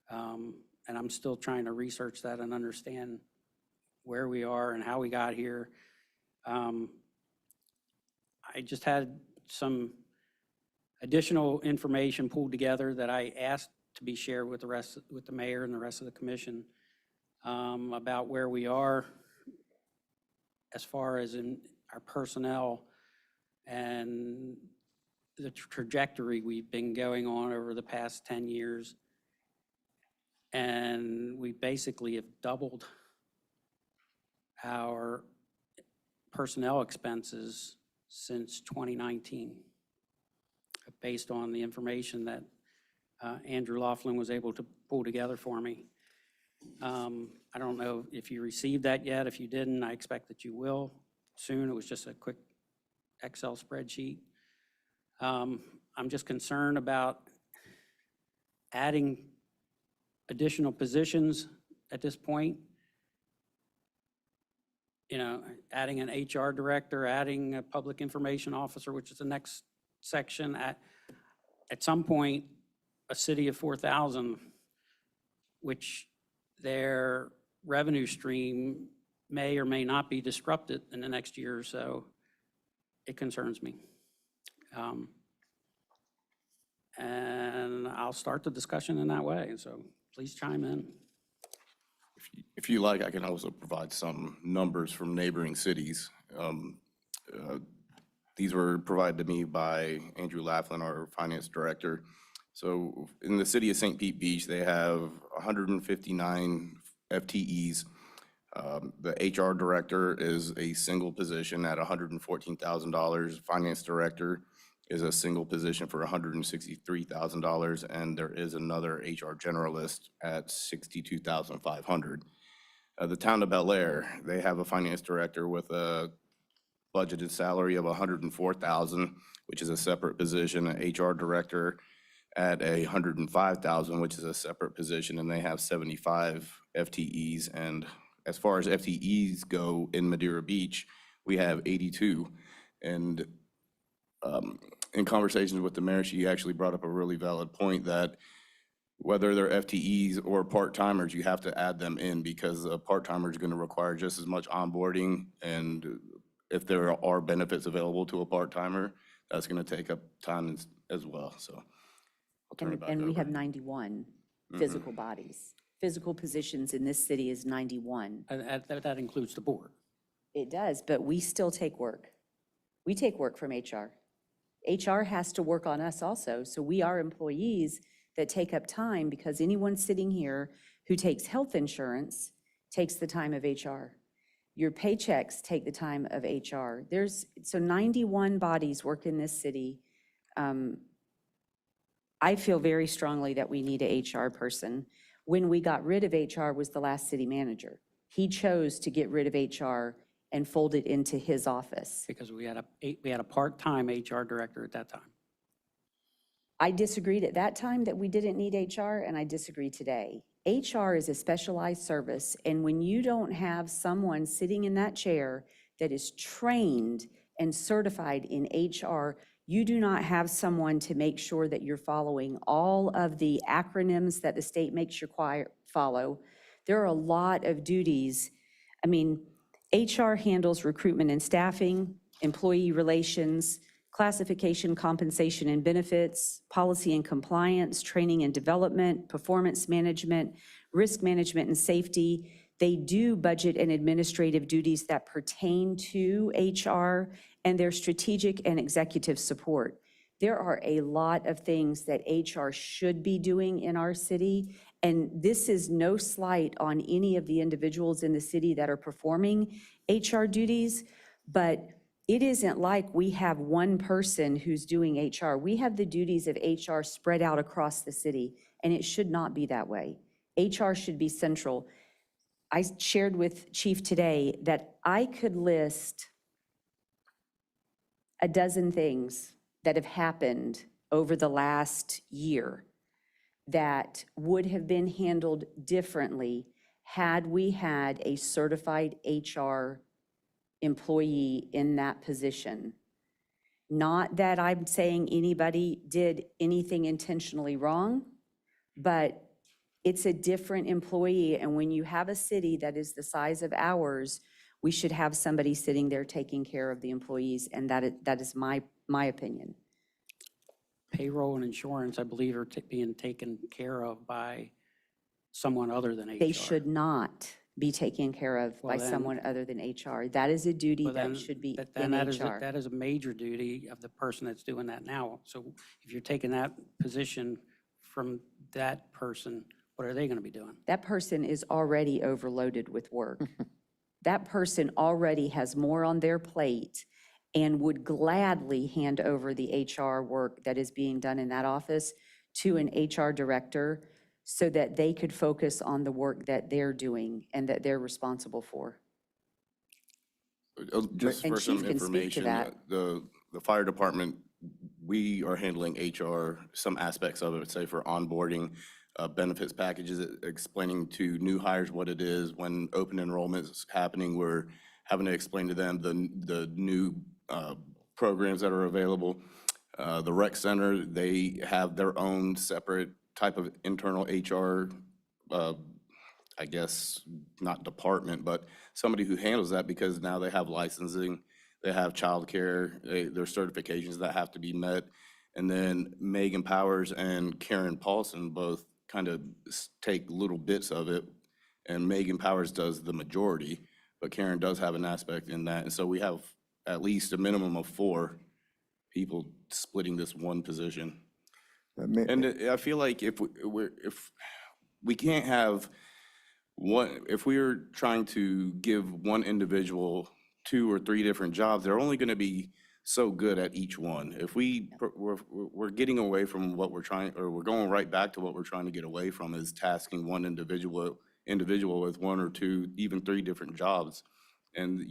And I'm still trying to research that and understand where we are and how we got here. I just had some additional information pulled together that I asked to be shared with the mayor and the rest of the commission about where we are as far as in our personnel and the trajectory we've been going on over the past 10 years. And we basically have doubled our personnel expenses since 2019, based on the information that Andrew Laughlin was able to pull together for me. I don't know if you received that yet. If you didn't, I expect that you will soon. It was just a quick Excel spreadsheet. I'm just concerned about adding additional positions at this point. You know, adding an HR director, adding a public information officer, which is the next section. At some point, a city of 4,000, which their revenue stream may or may not be disrupted in the next year or so, it concerns me. And I'll start the discussion in that way, so please chime in. If you like, I can also provide some numbers from neighboring cities. These were provided to me by Andrew Laughlin, our finance director. So in the city of St. Pete Beach, they have 159 FTEs. The HR director is a single position at $114,000. Finance director is a single position for $163,000, and there is another HR generalist at $62,500. The town of Bel Air, they have a finance director with a budgeted salary of $104,000, which is a separate position, an HR director at $105,000, which is a separate position, and they have 75 FTEs. And as far as FTEs go in Madeira Beach, we have 82. And in conversations with the mayor, she actually brought up a really valid point that whether they're FTEs or part-timers, you have to add them in, because a part-timer is going to require just as much onboarding. And if there are benefits available to a part-timer, that's going to take up time as well. So I'll turn it back over. And we have 91 physical bodies. Physical positions in this city is 91. That includes the board. It does, but we still take work. We take work from HR. HR has to work on us also, so we are employees that take up time, because anyone sitting here who takes health insurance takes the time of HR. Your paychecks take the time of HR. So 91 bodies work in this city. I feel very strongly that we need a HR person. When we got rid of HR was the last city manager. He chose to get rid of HR and fold it into his office. Because we had a part-time HR director at that time. I disagreed at that time that we didn't need HR, and I disagree today. HR is a specialized service, and when you don't have someone sitting in that chair that is trained and certified in HR, you do not have someone to make sure that you're following all of the acronyms that the state makes you follow. There are a lot of duties. I mean, HR handles recruitment and staffing, employee relations, classification, compensation and benefits, policy and compliance, training and development, performance management, risk management and safety. They do budget and administrative duties that pertain to HR and their strategic and executive support. There are a lot of things that HR should be doing in our city, and this is no slight on any of the individuals in the city that are performing HR duties, but it isn't like we have one person who's doing HR. We have the duties of HR spread out across the city, and it should not be that way. HR should be central. I shared with Chief today that I could list a dozen things that have happened over the last year that would have been handled differently had we had a certified HR employee in that position. Not that I'm saying anybody did anything intentionally wrong, but it's a different employee. And when you have a city that is the size of ours, we should have somebody sitting there taking care of the employees, and that is my opinion. Payroll and insurance, I believe, are being taken care of by someone other than HR. They should not be taken care of Well, by then- someone other than HR. That is a duty Well, then- that should be but then in that is HR. that is a major duty of the person that's doing that now. So if you're taking that position from that person, what are they going to be doing? That person is already overloaded with work. That person already has more on their plate and would gladly hand over the HR work that is being done in that office to an HR director so that they could focus on the work that they're doing and that they're responsible for. Just And for some Chief can speak to information, that. the fire department, we are handling HR, some aspects of it, say for onboarding, benefits packages, explaining to new hires what it is. When open enrollment is happening, we're having to explain to them the new programs that are available. The rec center, they have their own separate type of internal HR, I guess, not department, but somebody who handles that because now they have licensing, they have childcare, there's certifications that have to be met. And then Megan Powers and Karen Paulson both kind of take little bits of it, and Megan Powers does the majority, but Karen does have an aspect in that. And so we have at least a minimum of 4 people splitting this one position. And I feel like if we can't have one, if we're trying to give one individual 2 or 3 different jobs, they're only going to be so good at each one. If we're getting away from what we're trying, or we're going right back to what we're trying to get away from, is tasking one individual with 1 or 2, even 3 different jobs, and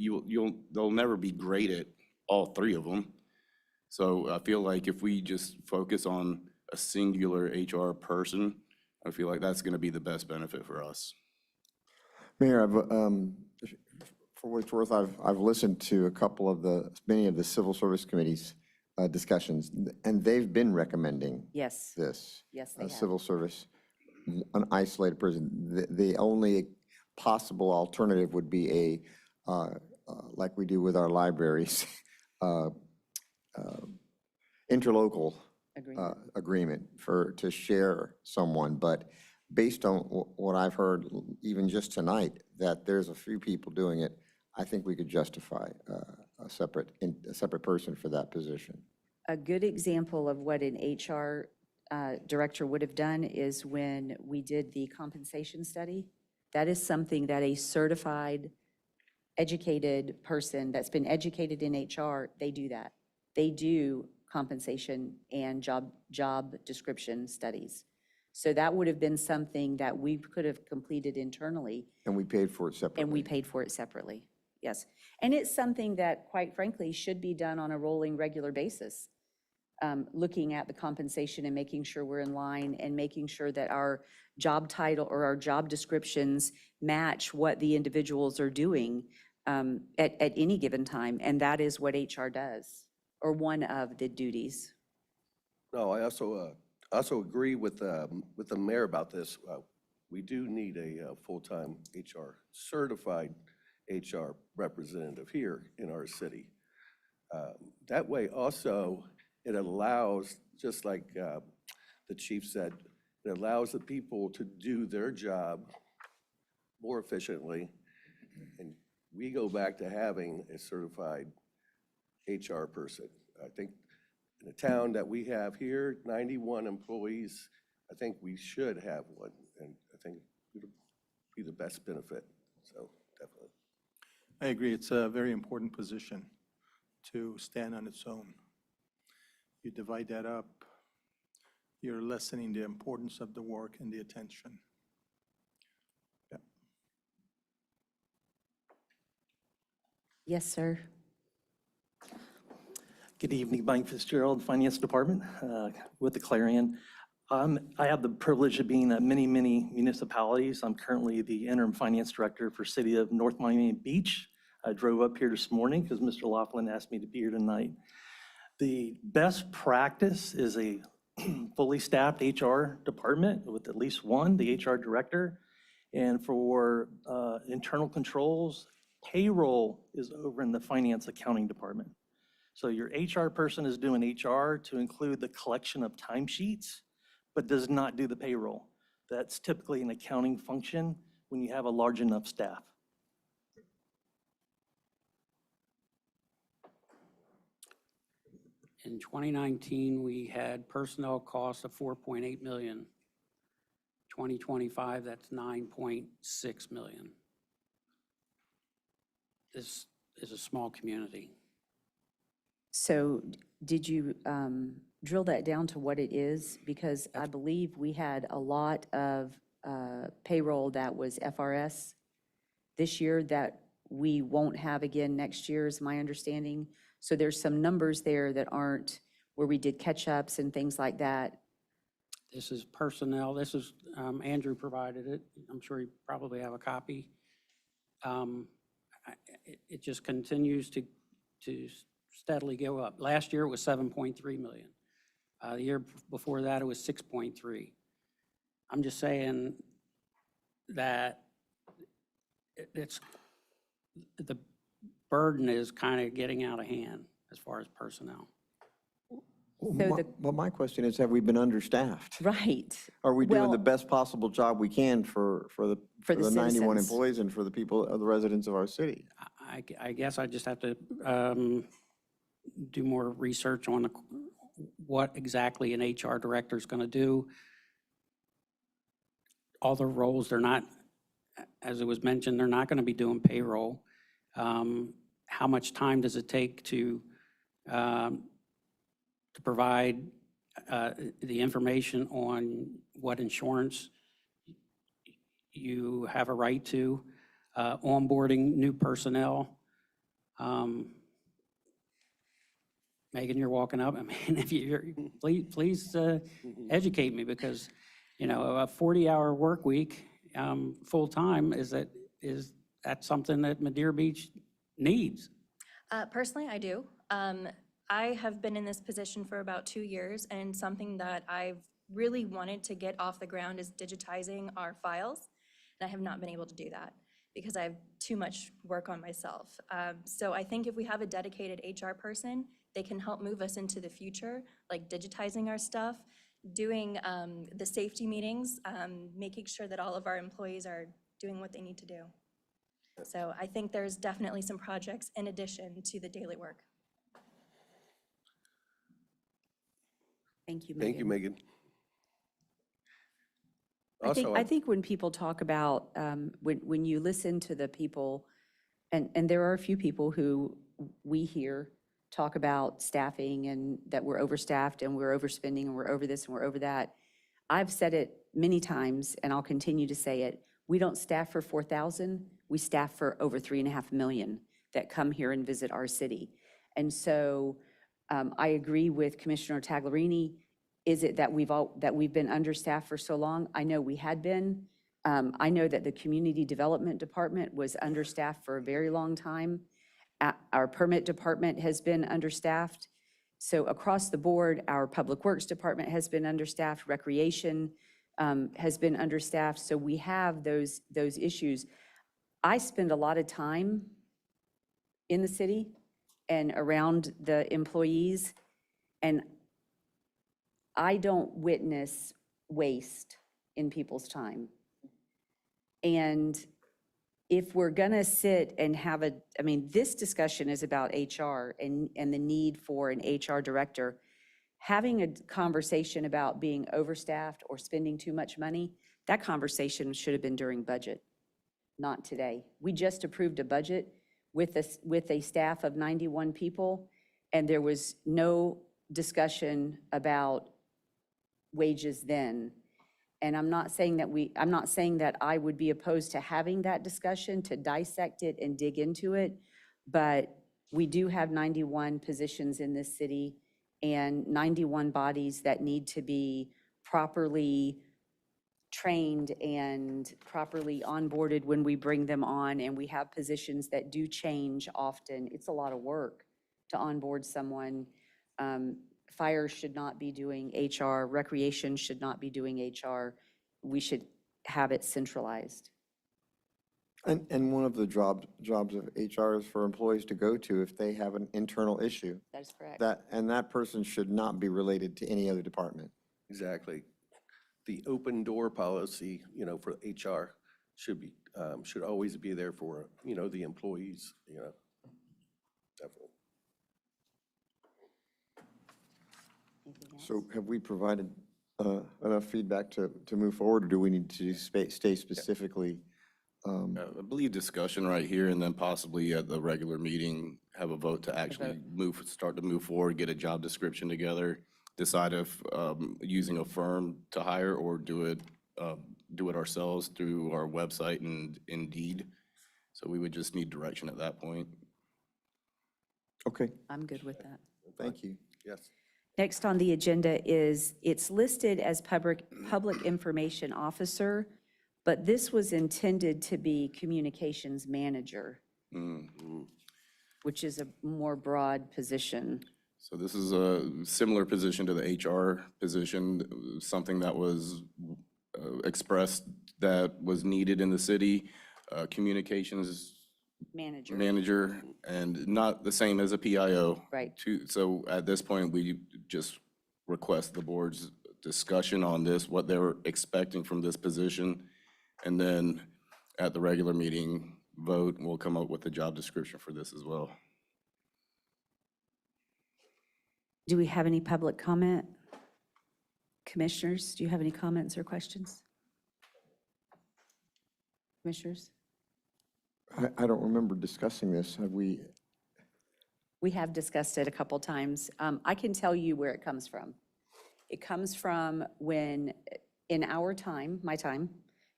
they'll never be great at all 3 of them. So I feel like if we just focus on a singular HR person, I feel like that's going to be the best benefit for us. Mayor, for what it's worth, I've listened to many of the Civil Service Committee's discussions, and they've been recommending Yes. this. Yes, they have. Civil service, an isolated person. The only possible alternative would be like we do with our libraries, interlocal agreement to share someone. But based on what I've heard, even just tonight, that there's a few people doing it, I think we could justify a separate person for that position. A good example of what an HR director would have done is when we did the compensation study. That is something that a certified, educated person that's been educated in HR, they do that. They do compensation and job description studies. So that would have been something that we could have completed internally. And we paid for it separately. And we paid for it separately, yes. And it's something that, quite frankly, should be done on a rolling, regular basis. Looking at the compensation and making sure we're in line and making sure that our job title or our job descriptions match what the individuals are doing at any given time. And that is what HR does, or one of the duties. No, I also agree with the mayor about this. We do need a full-time HR, certified HR representative here in our city. That way also, it allows, just like the chief said, it allows the people to do their job more efficiently. And we go back to having a certified HR person. I think in the town that we have here, 91 employees, I think we should have one. And I think it would be the best benefit. So definitely. I agree. It's a very important position to stand on its own. You divide that up, you're lessening the importance of the work and the attention. Yeah. Yes, sir. Good evening, Mike Fitzgerald, Finance Department with the Clarion. I have the privilege of being at many municipalities. I'm currently the interim finance director for City of North Miami Beach. I drove up here this morning because Mr. Laughlin asked me to be here tonight. The best practice is a fully staffed HR department with at least one, the HR director. And for internal controls, payroll is over in the finance accounting department. So your HR person is doing HR to include the collection of timesheets, but does not do the payroll. That's typically an accounting function when you have a large enough staff. In 2019, we had personnel costs of 4.8 million. 2025, that's 9.6 million. This is a small community. So did you drill that down to what it is? Because I believe we had a lot of payroll that was FRS this year that we won't have again next year, is my understanding. So there's some numbers there that aren't, where we did catch-ups and things like that. This is personnel. This is, Andrew provided it. I'm sure you probably have a copy. It just continues to steadily go up. Last year it was 7.3 million. The year before that it was 6.3. I'm just saying that it's, the burden is kind of getting out of hand as far as personnel. Well, my question is, have we been understaffed? Right. Are we doing Well, the best possible job we can for the 91 citizens. employees and for the people, the residents of our city? I guess I just have to do more research on what exactly an HR director is going to do. All the roles, they're not, as it was mentioned, they're not going to be doing payroll. How much time does it take to provide the information on what insurance you have a right to, onboarding new personnel? Megan, you're walking up. I mean, if you're, please educate me, because, you know, a 40-hour work week, full-time, is that something that Madeira Beach needs? Personally, I do. I have been in this position for about 2 years, and something that I've really wanted to get off the ground is digitizing our files. And I have not been able to do that because I have too much work on myself. So I think if we have a dedicated HR person, they can help move us into the future, like digitizing our stuff, doing the safety meetings, making sure that all of our employees are doing what they need to do. So I think there's definitely some projects in addition to the daily work. Thank you, Megan. Thank you, Megan. I think when people talk about, when you listen to the people, and there are a few people who we hear talk about staffing and that we're overstaffed and we're overspending and we're over this and we're over that. I've said it many times and I'll continue to say it. We don't staff for 4,000, we staff for over 3.5 million that come here and visit our city. And so I agree with Commissioner Tagliarini. Is it that we've been understaffed for so long? I know we had been. I know that the Community Development Department was understaffed for a very long time. Our permit department has been understaffed. So across the board, our Public Works Department has been understaffed, Recreation has been understaffed. So we have those issues. I spend a lot of time in the city and around the employees, and I don't witness waste in people's time. And if we're gonna sit and have I mean, this discussion is about HR and the need for an HR director. Having a conversation about being overstaffed or spending too much money, that conversation should have been during budget, not today. We just approved a budget with a staff of 91 people, And there was no discussion about wages then. And I'm not saying that I would be opposed to having that discussion, to dissect it and dig into it, but we do have 91 positions in this city and 91 bodies that need to be properly trained and properly onboarded when we bring them on, and we have positions that do change often. It's a lot of work to onboard someone. Fire should not be doing HR, recreation should not be doing HR. We should have it centralized. And one of the jobs of HR is for employees to go to if they have an internal issue. That is correct. And that person should not be related to any other department. Exactly. The open door policy, for HR should always be there for, the employees, definitely. So have we provided enough feedback to move forward, or do we need to stay specifically? I believe discussion right here, and then possibly at the regular meeting, have a vote to actually start to move forward, get a job description together, decide if using a firm to hire or do it ourselves through our website and Indeed. So we would just need direction at that point. Okay, I'm good with that. thank you. Yes. Next on the agenda is, it's listed as public information officer, but this was intended to be communications manager, which is a more broad position. So this is a similar position to the HR position, something that was expressed that was needed in the city, communications manager, and not the same as a PIO. Right. So at this point, we just request the board's discussion on this, what they were expecting from this position, and then at the regular meeting, vote, and we'll come up with a job description for this as well. Do we have any public comment? Commissioners, do you have any comments or questions? Commissioners? I don't remember discussing this. Have we? We have discussed it a couple times. I can tell you where it comes from. It comes from when, in our time, my time,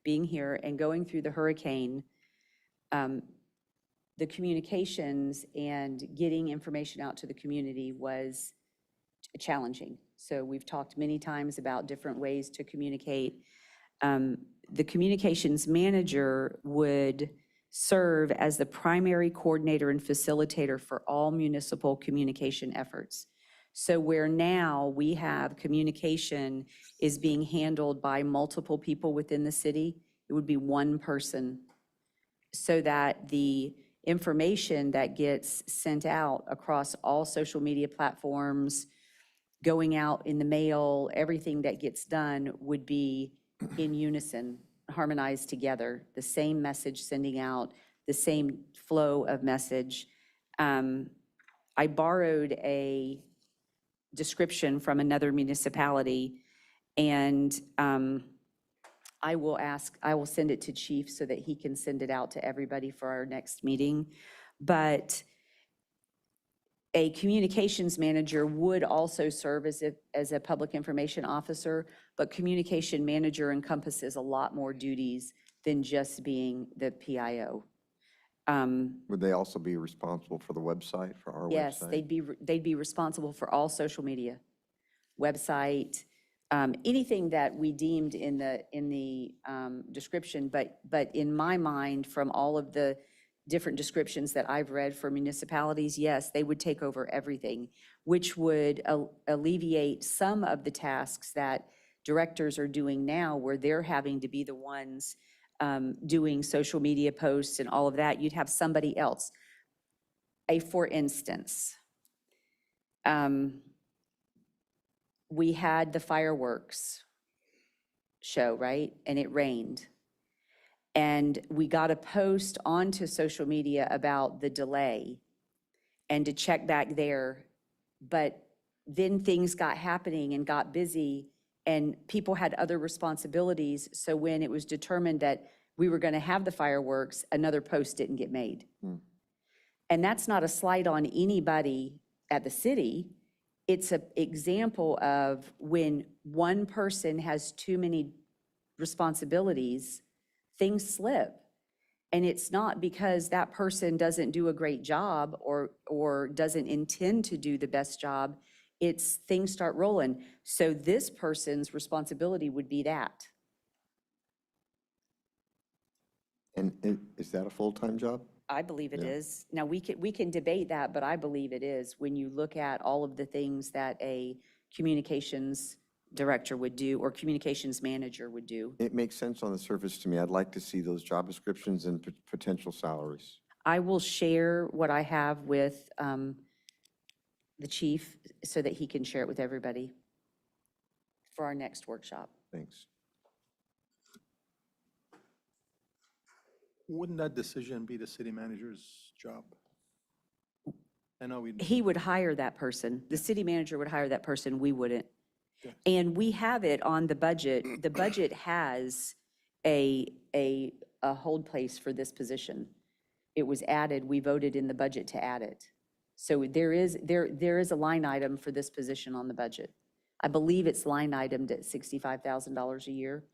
being here and going through the hurricane, the communications and getting information out to the community was challenging. So we've talked many times about different ways to communicate. The communications manager would serve as the primary coordinator and facilitator for all municipal communication efforts. So where now we have communication is being handled by multiple people within the city, it would be one person, so that the information that gets sent out across all social media platforms, going out in the mail, everything that gets done would be in unison, harmonized together, the same message sending out, the same flow of message. I borrowed a description from another municipality, and I will send it to Chief so that he can send it out to everybody for our next meeting. But a communications manager would also serve as a public information officer, but communication manager encompasses a lot more duties than just being the PIO. Would they also be responsible for the website, for our website? Yes, they'd be responsible for all social media, website, anything that we deemed in the description. But in my mind, from all of the different descriptions that I've read for municipalities, yes, they would take over everything, which would alleviate some of the tasks that directors are doing now, where they're having to be the ones doing social media posts and all of that. You'd have somebody else. For instance, we had the fireworks show, right? And it rained. And we got a post onto social media about the delay and to check back there. But then things got happening and got busy, and people had other responsibilities. So when it was determined that we were going to have the fireworks, another post didn't get made. And that's not a slight on anybody at the city, it's an example of when one person has too many responsibilities, things slip. And it's not because that person doesn't do a great job or doesn't intend to do the best job. It's things start rolling. So this person's responsibility would be that. And is that a full-time job? I believe it Yeah. is. Now, we can debate that, but I believe it is when you look at all of the things that a communications director would do or communications manager would do. It makes sense on the surface to me. I'd like to see those job descriptions and potential salaries. I will share what I have with the chief so that he can share it with everybody for our next workshop. Thanks. Wouldn't that decision be the city manager's job? I know we. He would hire that person. The city manager would hire that person. We wouldn't. Yeah. And we have it on the budget. The budget has a hold place for this position. It was added. We voted in the budget to add it. So there is a line item for this position on the budget. I believe it's line itemed at $65,000 a year.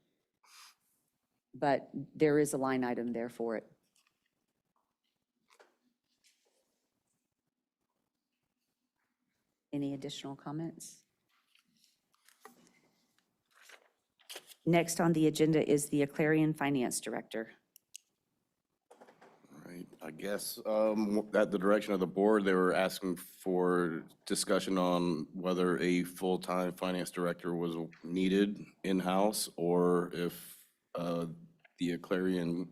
But there is a line item there for it. Any additional comments? Next on the agenda is the Clarion Finance Director. Right, I guess at the direction of the board, they were asking for discussion on whether a full-time finance director was needed in-house or if the Clarion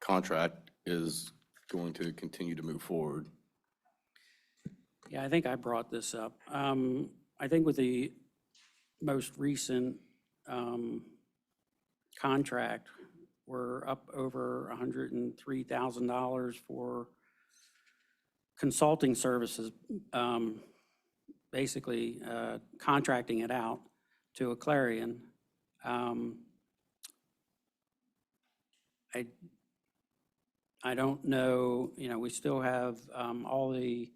contract is going to continue to move forward. Yeah, I think I brought this up. I think with the most recent contract, we're up over $103,000 for consulting services, basically contracting it out to a Clarion. I don't know, we still have all the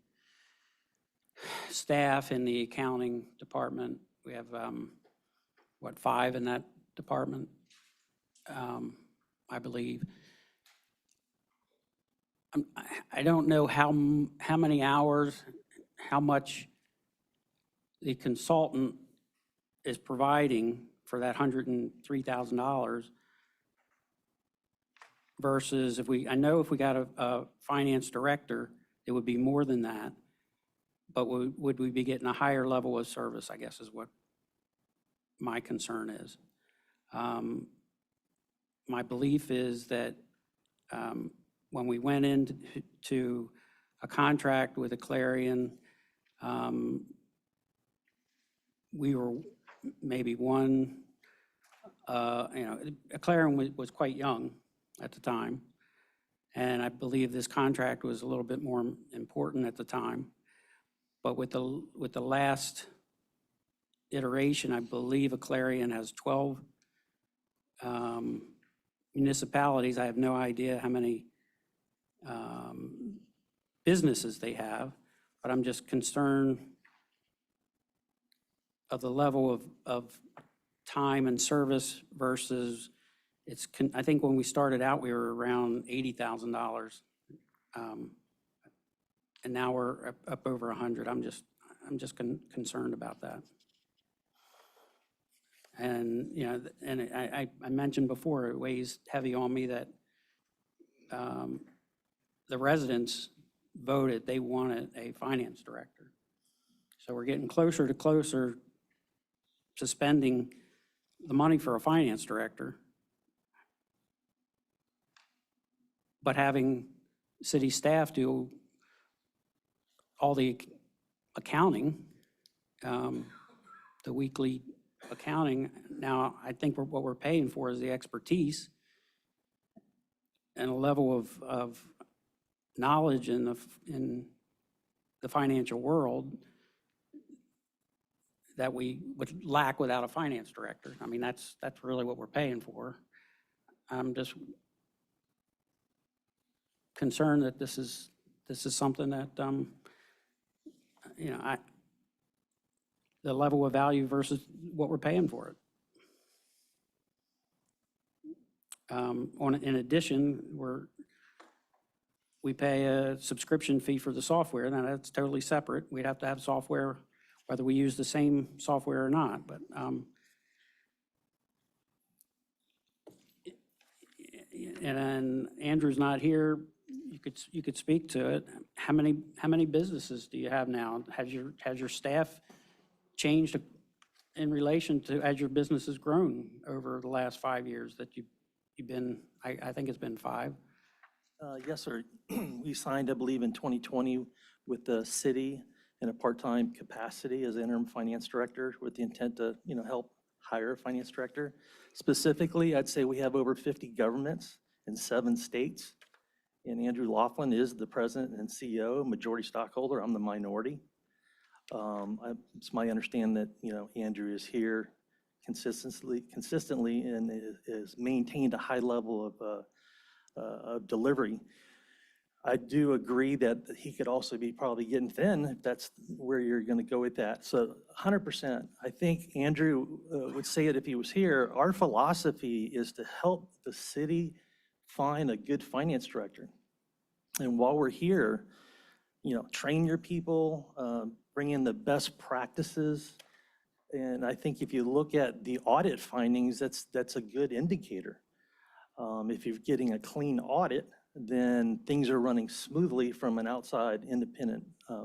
staff in the accounting department. We have, 5 in that department, I believe. I don't know how many hours, how much the consultant is providing for that $103,000 versus I know if we got a finance director, it would be more than that. But would we be getting a higher level of service, I guess is what my concern is. My belief is that when we went into a contract with a Clarion, we were maybe one, a Clarion was quite young at the time. And I believe this contract was a little bit more important at the time. But with the last iteration, I believe a Clarion has 12 municipalities. I have no idea how many businesses they have, but I'm just concerned of the level of time and service versus I think when we started out, we were around $80,000. And now we're up over 100. I'm just concerned about that. And, and I mentioned before, it weighs heavy on me that the residents voted, they wanted a finance director. So we're getting closer to spending the money for a finance director. But having city staff do all the accounting, the weekly accounting. Now, I think what we're paying for is the expertise and a level of knowledge in the financial world that we would lack without a finance director. I mean, that's really what we're paying for. I'm just concerned that this is something that the level of value versus what we're paying for it. In addition, we pay a subscription fee for the software. Now, that's totally separate. We'd have to have software, whether we use the same software or not. But and then Andrew's not here. You could speak to it. How many businesses do you have now? Has your staff changed in relation to as your business has grown over the last 5 years that you've been? I think it's been 5. Yes, sir. We signed, I believe, in 2020 with the city in a part-time capacity as interim finance director with the intent to, help hire a finance director. Specifically, I'd say we have over 50 governments in 7 states. And Andrew Laughlin is the president and CEO, majority stockholder. I'm the minority. It's my understanding that, Andrew is here consistently and is maintained a high level of delivery. I do agree that he could also be probably getting thin if that's where you're going to go with that. So 100%. I think Andrew would say it if he was here. Our philosophy is to help the city find a good finance director. And while we're here, train your people, bring in the best practices. And I think if you look at the audit findings, that's a good indicator. If you're getting a clean audit, then things are running smoothly from an outside independent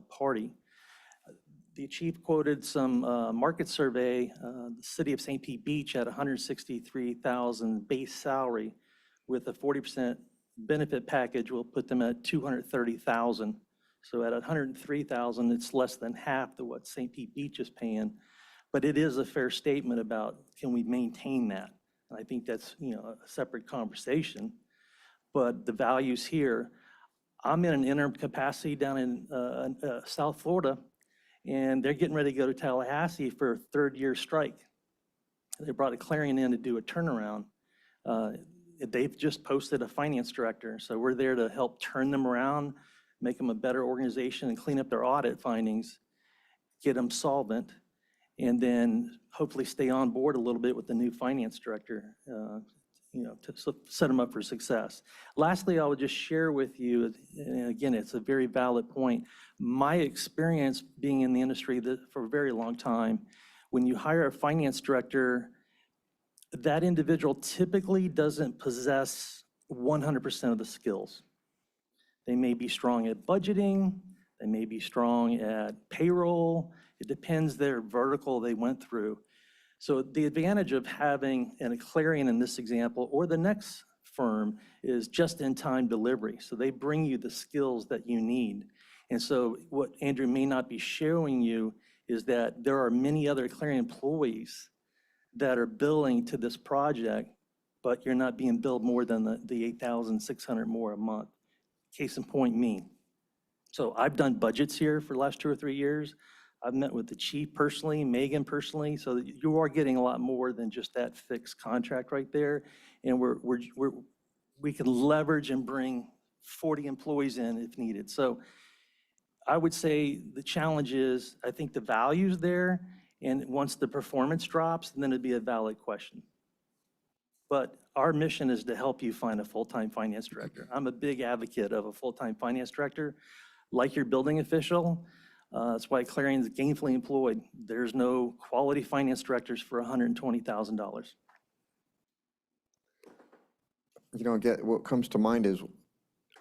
party. The chief quoted some market survey. The city of St. Pete Beach had $163,000 base salary with a 40% benefit package will put them at $230,000. So at $103,000, it's less than half of what St. Pete Beach is paying. But it is a fair statement about can we maintain that? I think that's a separate conversation. But the values here, I'm in an interim capacity down in South Florida, and they're getting ready to go to Tallahassee for a 3rd-year strike. They brought a Clarion in to do a turnaround. They've just posted a finance director, so we're there to help turn them around, make them a better organization, and clean up their audit findings, get them solvent, and then hopefully stay on board a little bit with the new finance director, to set them up for success. Lastly, I would just share with you, and again, it's a very valid point, my experience being in the industry for a very long time, when you hire a finance director, that individual typically doesn't possess 100% of the skills. They may be strong at budgeting, they may be strong at payroll. It depends their vertical they went through. So the advantage of having a Clarion in this example, or the next firm, is just-in-time delivery. So they bring you the skills that you need. And so what Andrew may not be showing you is that there are many other Clarion employees that are billing to this project, but you're not being billed more than the $8,600 more a month. Case in point, me. So I've done budgets here for the last 2 or 3 years. I've met with the chief personally, Megan personally, so that you are getting a lot more than just that fixed contract right there. And we can leverage and bring 40 employees in if needed. So I would say the challenge is, I think the value's there, and once the performance drops, then it'd be a valid question. But our mission is to help you find a full-time finance director. I'm a big advocate of a full-time finance director, like your building official. That's why Clarion's gainfully employed. There's no quality finance directors for $120,000. Again, what comes to mind is,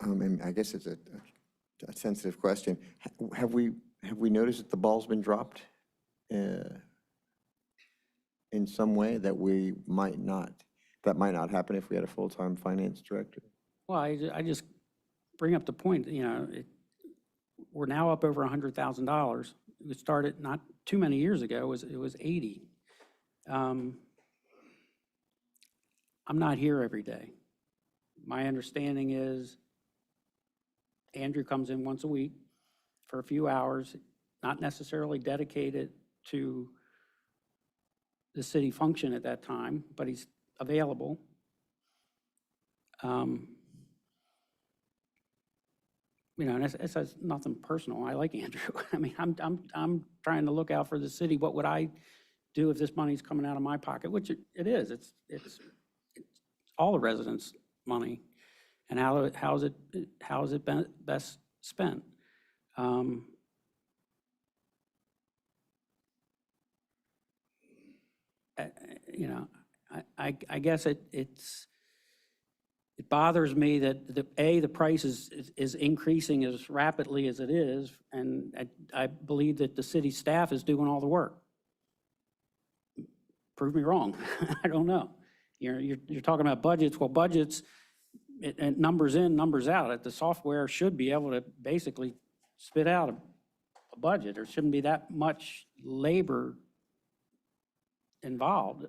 and I guess it's a sensitive question. Have we noticed that the ball's been dropped in some way that might not happen if we had a full-time finance director? Well, I just bring up the point, we're now up over $100,000. It started not too many years ago, it was 80. I'm not here every day. My understanding is Andrew comes in once a week for a few hours, not necessarily dedicated to the city function at that time, but he's available. you know, and it's nothing personal. I like Andrew. I mean, I'm trying to look out for the city. What would I do if this money's coming out of my pocket? Which it is. It's all the residents' money. And how is it best spent? You know, I guess it bothers me that the price is increasing as rapidly as it is, and I believe that the city staff is doing all the work. Prove me wrong. I don't know. You're talking about budgets. Well, budgets, it numbers in, numbers out. The software should be able to basically spit out a budget. There shouldn't be that much labor involved.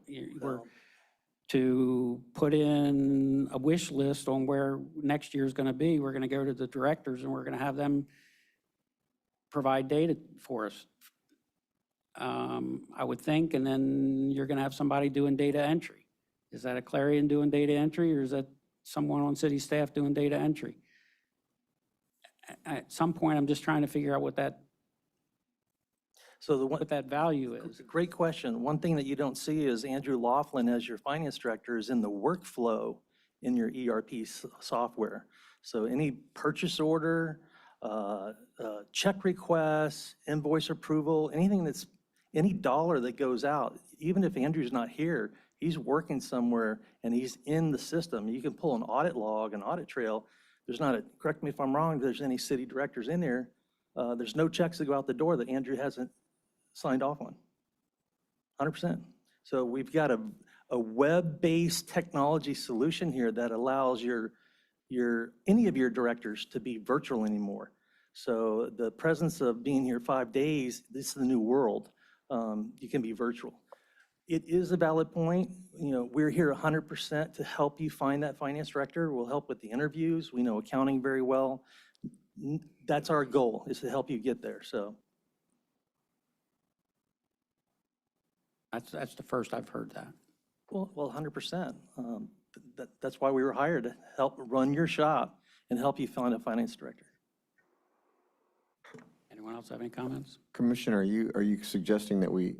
To put in a wish list on where next year's going to be, we're going to go to the directors and we're going to have them provide data for us, I would think, and then you're going to have somebody doing data entry. Is that a Clarion doing data entry, or is that someone on city staff doing data entry? At some point, I'm just trying to figure out what that value is. Great question. One thing that you don't see is Andrew Laughlin, as your finance director, is in the workflow in your ERP software. So any purchase order, check requests, invoice approval, any dollar that goes out, even if Andrew's not here, he's working somewhere and he's in the system. You can pull an audit log, an audit trail. There's not correct me if I'm wrong, if there's any city directors in there, there's no checks that go out the door that Andrew hasn't signed off on, 100%. So we've got a web-based technology solution here that allows any of your directors to be virtual anymore. So the presence of being here 5 days, this is the new world. You can be virtual. It is a valid point. You know, we're here 100% to help you find that finance director. We'll help with the interviews. We know accounting very well. That's our goal, is to help you get there. So. That's the first I've heard that. Well, 100%. That's why we were hired, to help run your shop and help you find a finance director. Anyone else have any comments? Commissioner, are you suggesting that we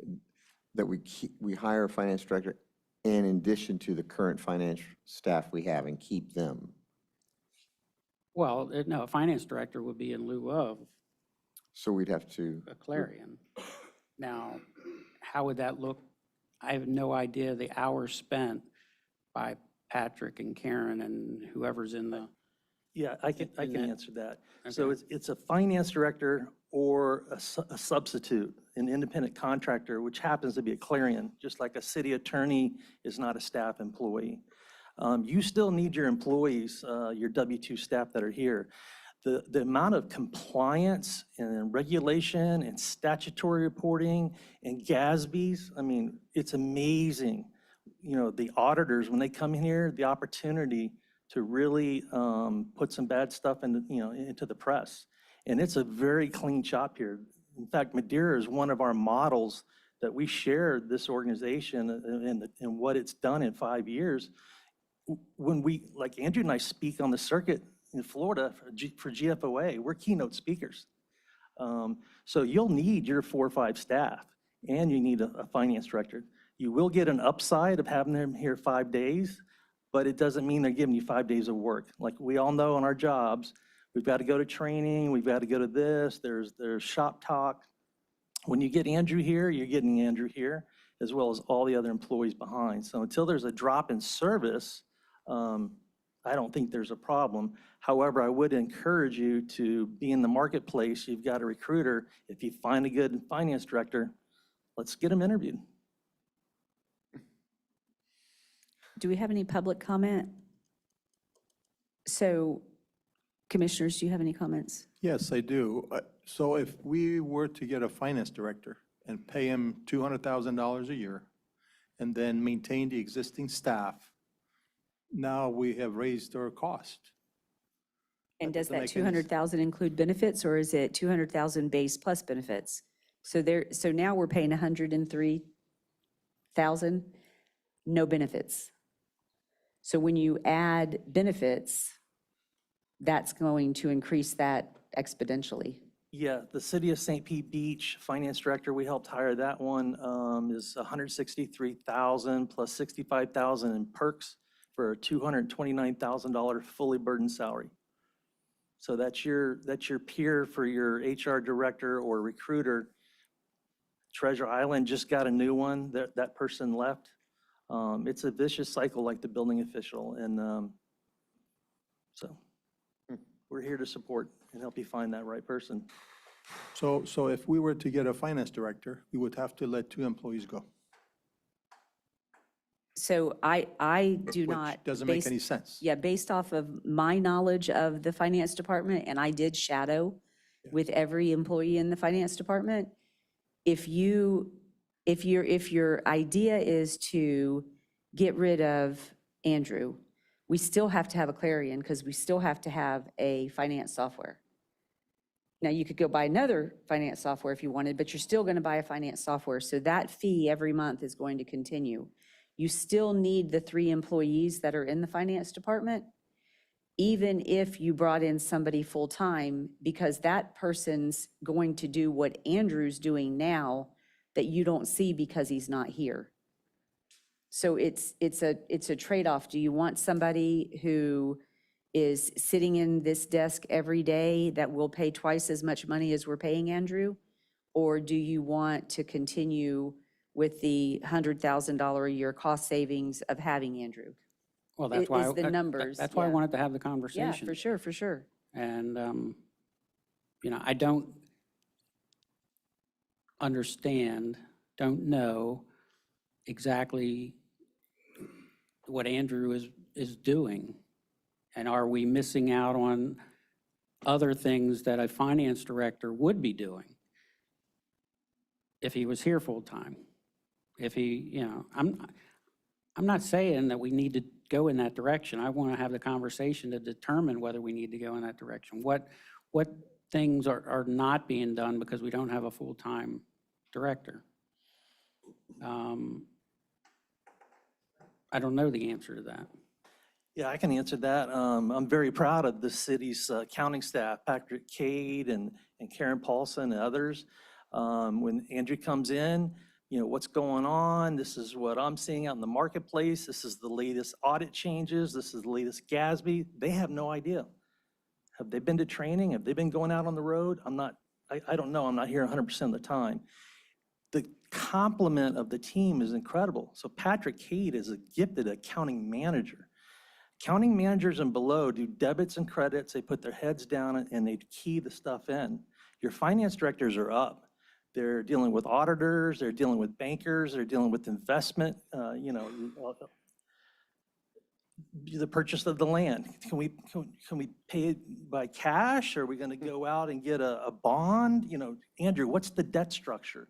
hire a finance director in addition to the current finance staff we have and keep them? Well, no, a finance director would be in lieu of So we'd have to. a Clarion. Now, how would that look? I have no idea the hours spent by Patrick and Karen and whoever's in the. Yeah, I can answer that. Okay. So it's a finance director or a substitute, an independent contractor, which happens to be a Clarion, just like a city attorney is not a staff employee. You still need your employees, your W-2 staff that are here. The amount of compliance and regulation and statutory reporting and GASBs, I mean, it's amazing. You know, the auditors, when they come in here, the opportunity to really put some bad stuff into the press. And it's a very clean shop here. In fact, Madeira is one of our models that we shared this organization and what it's done in 5 years. When like Andrew and I speak on the circuit in Florida for GFOA, we're keynote speakers. So you'll need your 4 or 5 staff, and you need a finance director. You will get an upside of having them here 5 days, but it doesn't mean they're giving you 5 days of work. Like we all know in our jobs, we've got to go to training, we've got to go to this, there's shop talk. When you get Andrew here, you're getting Andrew here, as well as all the other employees behind. So until there's a drop in service, I don't think there's a problem. However, I would encourage you to be in the marketplace. You've got a recruiter. If you find a good finance director, let's get them interviewed. Do we have any public comment? So, commissioners, do you have any comments? Yes, I do. So if we were to get a finance director and pay him $200,000 a year and then maintain the existing staff, now we have raised our cost. And does that doesn't make any 200,000 include benefits, or is it 200,000 base plus benefits? So now we're paying 103,000, no benefits. So when you add benefits, that's going to increase that exponentially. Yeah, the City of St. Pete Beach Finance Director, we helped hire that one, is 163,000 plus 65,000 in perks for a $229,000 fully burdened salary. So that's your peer for your HR director or recruiter. Treasure Island just got a new one, that person left. It's a vicious cycle like the building official, and so we're here to support and help you find that right person. So if we were to get a finance director, we would have to let 2 employees go. So I do Which not. doesn't make based- any sense. Yeah, based off of my knowledge of the finance department, and I did shadow with every employee in the finance department. If your idea is to get rid of Andrew, we still have to have a Clarion because we still have to have a finance software. Now, you could go buy another finance software if you wanted, but you're still going to buy a finance software. So that fee every month is going to continue. You still need the 3 employees that are in the finance department, even if you brought in somebody full-time, because that person's going to do what Andrew's doing now that you don't see because he's not here. So it's a trade-off. Do you want somebody who is sitting in this desk every day that will pay twice as much money as we're paying Andrew? Or do you want to continue with the $100,000 a year cost savings of having Andrew? Well, that's why. Is the numbers. That's why I yeah. wanted to have the conversation. Yeah, for sure, for sure. And, I don't understand, don't know exactly what Andrew is doing. And are we missing out on other things that a finance director would be doing if he was here full-time? If he, I'm not saying that we need to go in that direction. I want to have the conversation to determine whether we need to go in that direction. What things are not being done because we don't have a full-time director? I don't know the answer to that. Yeah, I can answer that. I'm very proud of the city's accounting staff, Patrick Cade and Karen Paulson and others. When Andrew comes in, what's going on? This is what I'm seeing out in the marketplace. This is the latest audit changes. This is the latest GASB. They have no idea. Have they been to training? Have they been going out on the road? I don't know. I'm not here 100% of the time. The complement of the team is incredible. So Patrick Cade is a gifted accounting manager. Accounting managers and below do debits and credits. They put their heads down and they key the stuff in. Your finance directors are up. They're dealing with auditors. They're dealing with bankers. They're dealing with investment, the purchase of the land. Can we pay it by cash? Or are we going to go out and get a bond? Andrew, what's the debt structure?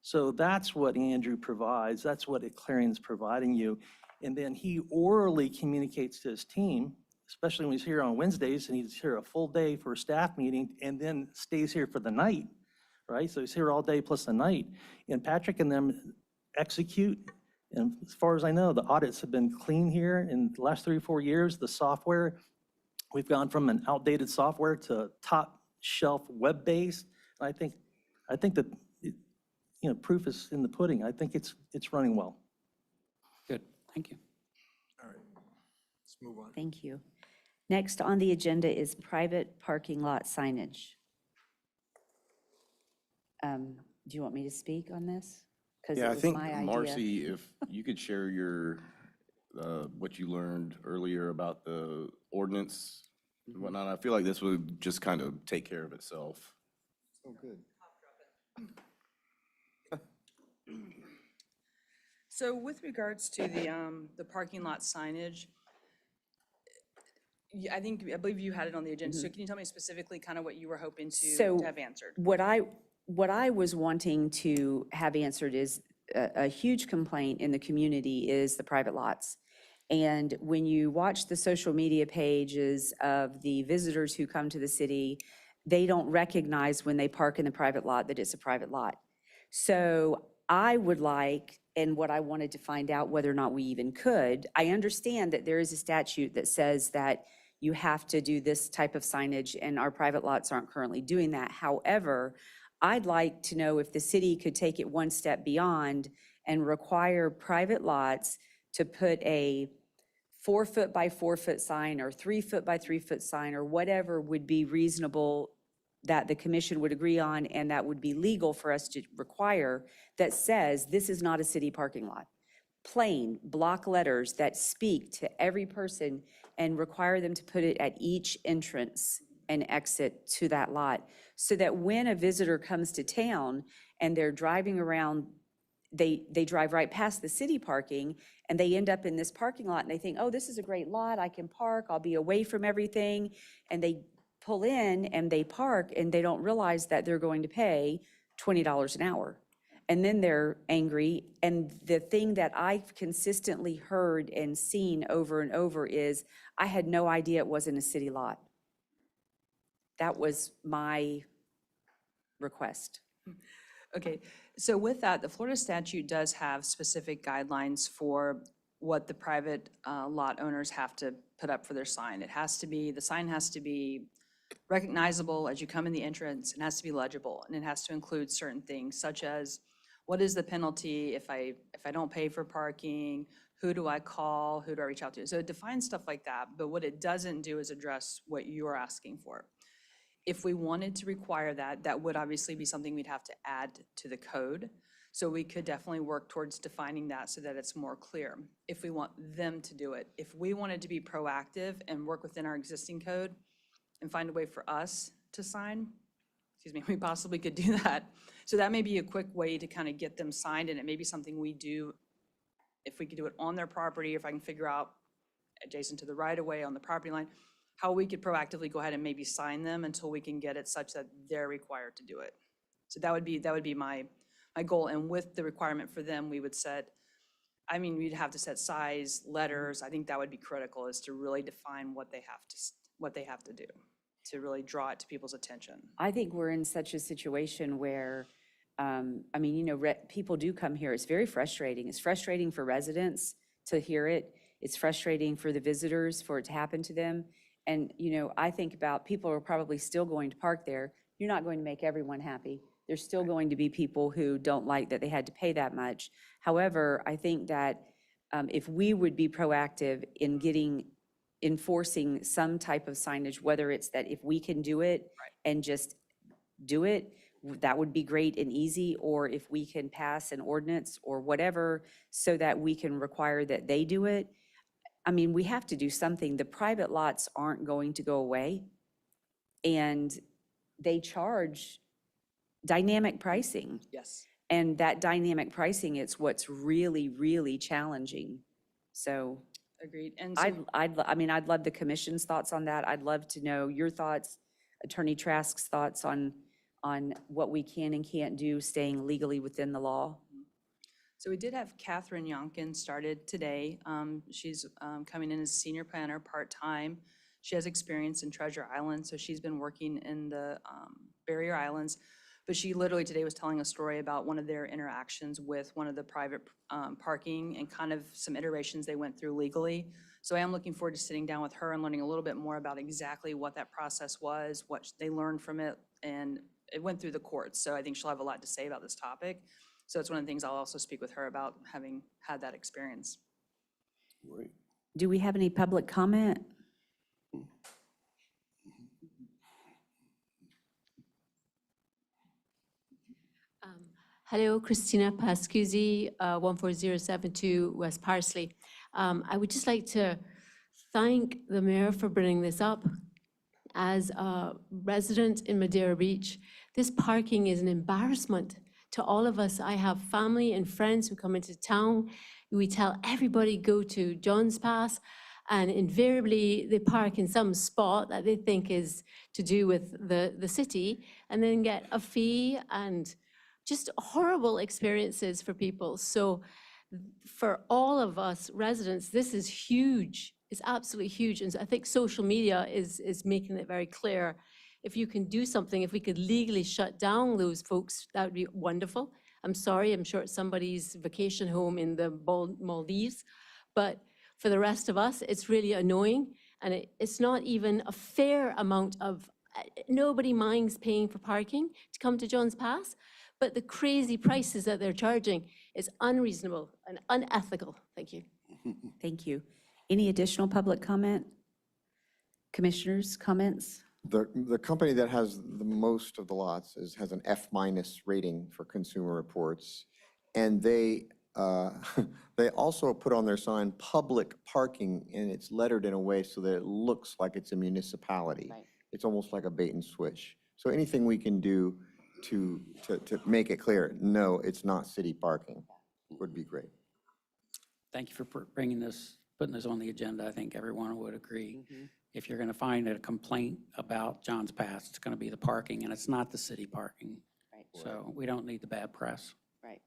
So that's what Andrew provides. That's what Clarion's providing you. And then he orally communicates to his team, especially when he's here on Wednesdays and he's here a full day for a staff meeting and then stays here for the night, right? So he's here all day plus the night. And Patrick and them execute. And as far as I know, the audits have been clean here in the last 3 or 4 years. The software, we've gone from an outdated software to top shelf web-based. And I think that proof is in the pudding. I think it's running well. Good, thank you. All right, let's move on. Thank you. Next on the agenda is private parking lot signage. Do you want me to speak on this? 'Cause it Yeah, I was think, my idea. Marcy, if you could share your, what you learned earlier about the ordinance and whatnot, I feel like this would just kind of take care of itself. So good. So with regards to the parking lot signage, I believe you had it on the agenda. So can you tell me specifically kind of what you were hoping to have answered? What I was wanting to have answered is a huge complaint in the community is the private lots. And when you watch the social media pages of the visitors who come to the city, they don't recognize when they park in the private lot that it's a private lot. So I would like, and what I wanted to find out whether or not we even could, I understand that there is a statute that says that you have to do this type of signage, and our private lots aren't currently doing that. However, I'd like to know if the city could take it one step beyond and require private lots to put a 4-foot by 4-foot sign or 3-foot by 3-foot sign or whatever would be reasonable that the commission would agree on and that would be legal for us to require, that says this is not a city parking lot. Plain block letters that speak to every person and require them to put it at each entrance and exit to that lot, so that when a visitor comes to town and they're driving around, they drive right past the city parking and they end up in this parking lot and they think, oh, this is a great lot, I can park, I'll be away from everything. And they pull in and they park and they don't realize that they're going to pay $20 an hour. And then they're angry. And the thing that I've consistently heard and seen over and over is, I had no idea it wasn't a city lot. That was my request. Okay, so with that, the Florida statute does have specific guidelines for what the private lot owners have to put up for their sign. It has to be, the sign has to be recognizable as you come in the entrance, it has to be legible, and it has to include certain things such as, what is the penalty if I don't pay for parking? Who do I call? Who do I reach out to? So it defines stuff like that, but what it doesn't do is address what you're asking for. If we wanted to require that, that would obviously be something we'd have to add to the code. So we could definitely work towards defining that so that it's more clear if we want them to do it. If we wanted to be proactive and work within our existing code and find a way for us to sign, we possibly could do that. So that may be a quick way to kind of get them signed, and it may be something we do if we could do it on their property, if I can figure out adjacent to the right-of-way on the property line, how we could proactively go ahead and maybe sign them until we can get it such that they're required to do it. So that would be my goal. And with the requirement for them, we would set, we'd have to set size, letters. I think that would be critical, is to really define what they have to do to really draw it to people's attention. I think we're in such a situation where, people do come here. It's very frustrating. It's frustrating for residents to hear it. It's frustrating for the visitors for it to happen to them. And, I think about people are probably still going to park there. You're not going to make everyone happy. There's still going to be people who don't like that they had to pay that much. However, I think that if we would be proactive in enforcing some type of signage, whether it's that if we can do it and just do it, that would be great and easy, or if we can pass an ordinance or whatever so that we can require that they do it. We have to do something. The private lots aren't going to go away, and they charge dynamic pricing. Yes. And that dynamic pricing, it's what's really, really challenging. So Agreed. And so, I'd love the commission's thoughts on that. I'd love to know your thoughts, Attorney Trask's thoughts on what we can and can't do, staying legally within the law. So we did have Catherine Yonkin started today. She's coming in as senior planner part-time. She has experience in Treasure Island, so she's been working in the barrier islands. But she literally today was telling a story about one of their interactions with one of the private parking and kind of some iterations they went through legally. So I am looking forward to sitting down with her and learning a little bit more about exactly what that process was, what they learned from it, and it went through the courts. So I think she'll have a lot to say about this topic. So it's one of the things I'll also speak with her about, having had that experience. Right. Do we have any public comment? Hello, Christina Pascuzzi, 14072 West Parsley. I would just like to thank the mayor for bringing this up. As a resident in Madeira Beach, this parking is an embarrassment to all of us. I have family and friends who come into town. We tell everybody go to John's Pass, and invariably they park in some spot that they think is to do with the city, and then get a fee and just horrible experiences for people. So for all of us residents, this is huge. It's absolutely huge. And so I think social media is making it very clear. If you can do something, if we could legally shut down those folks, that would be wonderful. I'm sorry, I'm sure it's somebody's vacation home in the Maldives, but for the rest of us, it's really annoying. And it's not even a fair amount of, nobody minds paying for parking to come to John's Pass, but the crazy prices that they're charging is unreasonable and unethical. Thank you. Thank you. Any additional public comment? Commissioners, comments? The company that has the most of the lots has an F- rating for Consumer Reports. And they, they also put on their sign, public parking, and it's lettered in a way so that it looks like it's a municipality. Right. It's almost like a bait and switch. So anything we can do to make it clear, no, it's not city parking, would be great. Thank you for bringing this, putting this on the agenda. I think everyone would agree. If you're going to find a complaint about John's Pass, it's going to be the parking, and it's not the city parking. Right. So we don't need the bad press. Right.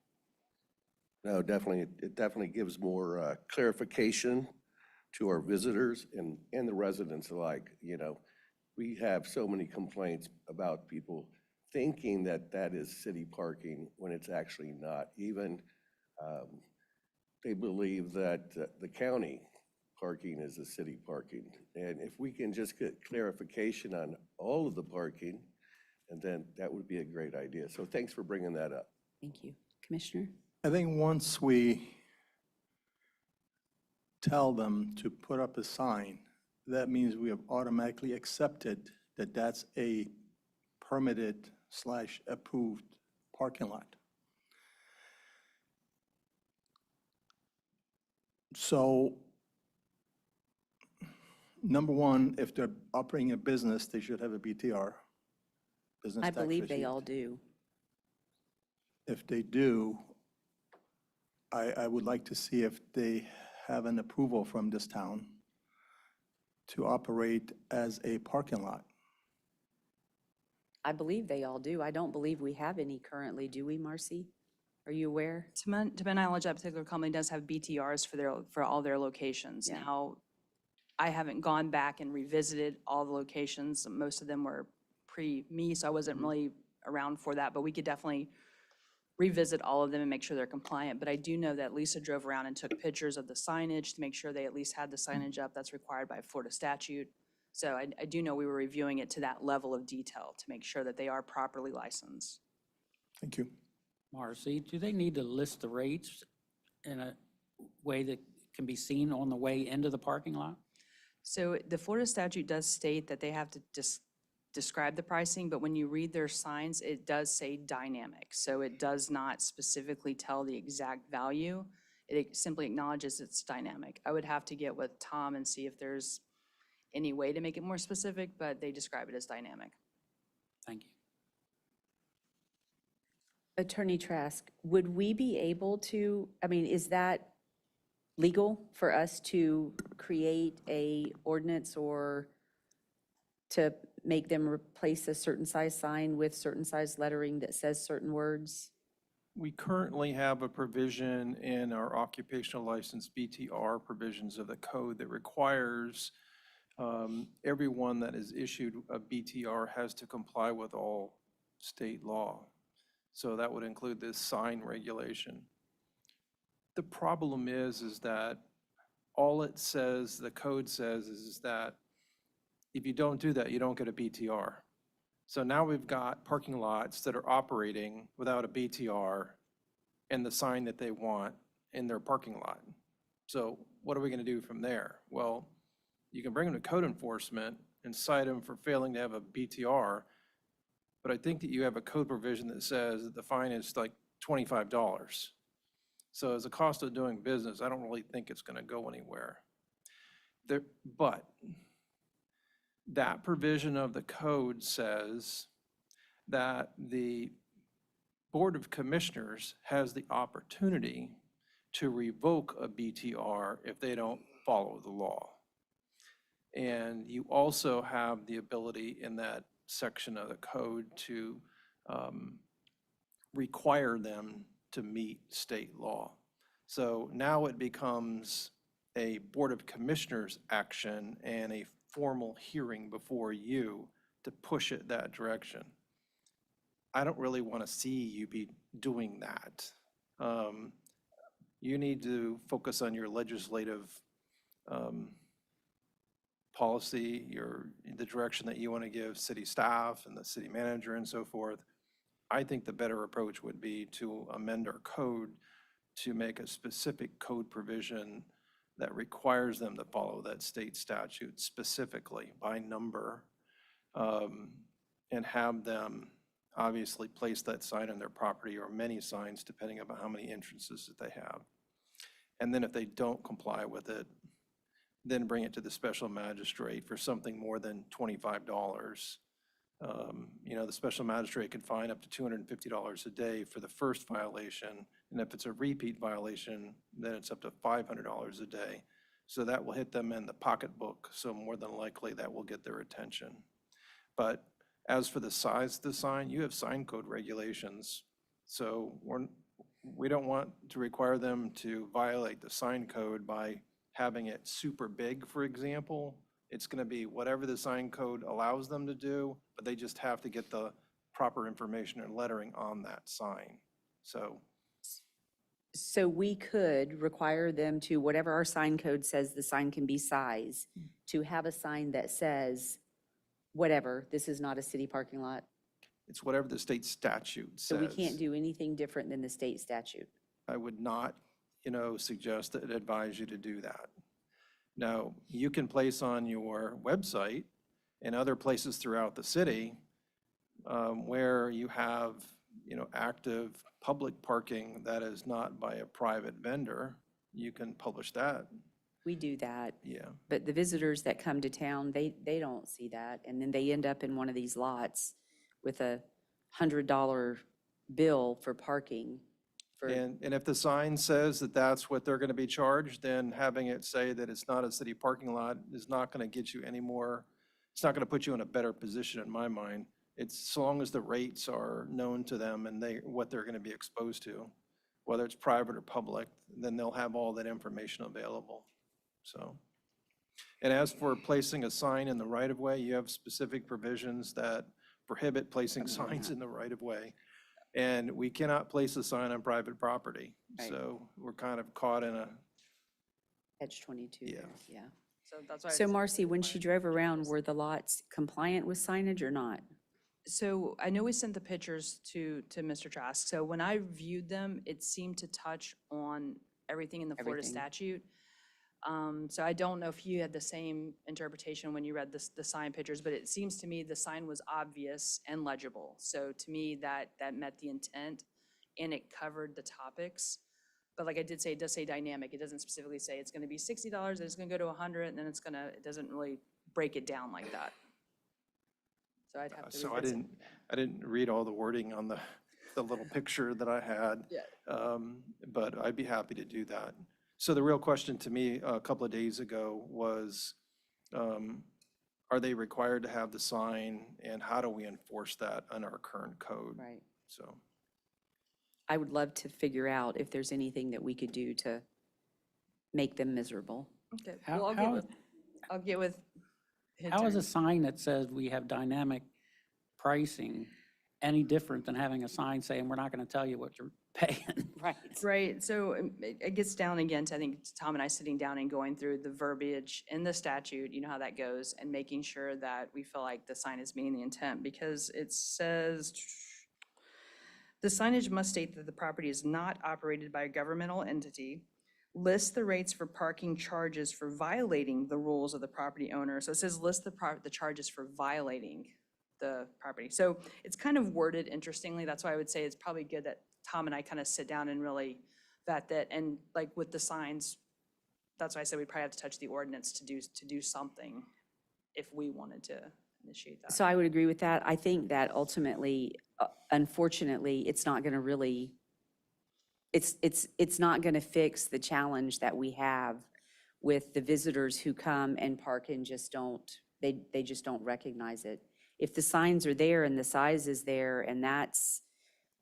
No, definitely, it definitely gives more clarification to our visitors and the residents alike. You know, we have so many complaints about people thinking that that is city parking when it's actually not. Even they believe that the county parking is the city parking. And if we can just get clarification on all of the parking, and then that would be a great idea. So thanks for bringing that up. Thank you. Commissioner? I think once we tell them to put up a sign, that means we have automatically accepted that that's a permitted/approved parking lot. So, number one, if they're operating a business, they should have a BTR, business I tax believe they receipt. all do. If they do, I would like to see if they have an approval from this town to operate as a parking lot. I believe they all do. I don't believe we have any currently, do we, Marcy? Are you aware? To my knowledge, that particular company does have BTRs for all their locations. Yeah. Now, I haven't gone back and revisited all the locations. Most of them were pre-me, so I wasn't really around for that, but we could definitely revisit all of them and make sure they're compliant. But I do know that Lisa drove around and took pictures of the signage to make sure they at least had the signage up that's required by Florida statute. So I do know we were reviewing it to that level of detail to make sure that they are properly licensed. Thank you. Marcy, do they need to list the rates in a way that can be seen on the way into the parking lot? So the Florida statute does state that they have to describe the pricing, but when you read their signs, it does say dynamic. So it does not specifically tell the exact value. It simply acknowledges it's dynamic. I would have to get with Tom and see if there's any way to make it more specific, but they describe it as dynamic. Thank you. Attorney Trask, would we be able to, I mean, is that legal for us to create a ordinance or to make them replace a certain size sign with certain size lettering that says certain words? We currently have a provision in our occupational license BTR provisions of the code that requires everyone that is issued a BTR has to comply with all state law. So that would include this sign regulation. The problem is that all it says, the code says, is that if you don't do that, you don't get a BTR. So now we've got parking lots that are operating without a BTR and the sign that they want in their parking lot. So what are we going to do from there? Well, you can bring them to code enforcement and cite them for failing to have a BTR, but I think that you have a code provision that says that the fine is like $25. So as a cost of doing business, I don't really think it's going to go anywhere. But that provision of the code says that the Board of Commissioners has the opportunity to revoke a BTR if they don't follow the law. And you also have the ability in that section of the code to require them to meet state law. So now it becomes a Board of Commissioners action and a formal hearing before you to push it that direction. I don't really want to see you be doing that. You need to focus on your legislative policy, the direction that you want to give city staff and the city manager and so forth. I think the better approach would be to amend our code to make a specific code provision that requires them to follow that state statute specifically by number, and have them obviously place that sign on their property, or many signs depending on how many entrances that they have. And then if they don't comply with it, then bring it to the special magistrate for something more than $25. The special magistrate can fine up to $250 a day for the first violation, and if it's a repeat violation, then it's up to $500 a day. So that will hit them in the pocketbook, so more than likely that will get their attention. But as for the size of the sign, you have sign code regulations, so we don't want to require them to violate the sign code by having it super big, for example. It's going to be whatever the sign code allows them to do, but they just have to get the proper information and lettering on that sign. So we could require them to, whatever our sign code says the sign can be size, to have a sign that says, whatever, this is not a city parking lot. It's whatever the state statute So says. we can't do anything different than the state statute. I would not, suggest that advise you to do that. Now, you can place on your website and other places throughout the city where you have, active public parking that is not by a private vendor. You can publish that. We do that. Yeah. But the visitors that come to town, they don't see that. And then they end up in one of these lots with a $100 bill for parking. And if the sign says that that's what they're going to be charged, then having it say that it's not a city parking lot is not going to get you any more, it's not going to put you in a better position in my mind. It's so long as the rates are known to them and what they're going to be exposed to, whether it's private or public, then they'll have all that information available. So, and as for placing a sign in the right-of-way, you have specific provisions that prohibit placing signs in the right-of-way. And we cannot place a sign on private property. Right. So we're kind of caught in a, Catch-22. Yeah. Yeah. So that's why. So Marcy, when she drove around, were the lots compliant with signage or not? So I know we sent the pictures to Mr. Trask. So when I viewed them, it seemed to touch on everything in the Florida Everything. statute. So I don't know if you had the same interpretation when you read the sign pictures, but it seems to me the sign was obvious and legible. So to me, that met the intent and it covered the topics. But like I did say, it does say dynamic. It doesn't specifically say it's gonna be $60, it's gonna go to 100, and then it doesn't really break it down like that. So I'd have to. so revisit. I didn't read all the wording on the little picture that I had. Yeah. But I'd be happy to do that. So the real question to me a couple of days ago was, are they required to have the sign, and how do we enforce that in our current code? Right. So, I would love to figure out if there's anything that we could do to make them miserable. Okay, How- well, how- I'll get with. How is a sign that says we have dynamic pricing any different than having a sign saying, we're not going to tell you what you're paying? Right. Right, so it gets down again to, I think, Tom and I sitting down and going through the verbiage in the statute, you know how that goes, and making sure that we feel like the sign is meeting the intent, because it says, the signage must state that the property is not operated by a governmental entity, list the rates for parking charges for violating the rules of the property owner. So it says list the charges for violating the property. So it's kind of worded interestingly. That's why I would say it's probably good that Tom and I kind of sit down and really vet that. And like with the signs, that's why I said we probably have to touch the ordinance to do something if we wanted to initiate that. So I would agree with that. I think that ultimately, unfortunately, it's not going to really, it's not going to fix the challenge that we have with the visitors who come and park and just don't, they just don't recognize it. If the signs are there and the size is there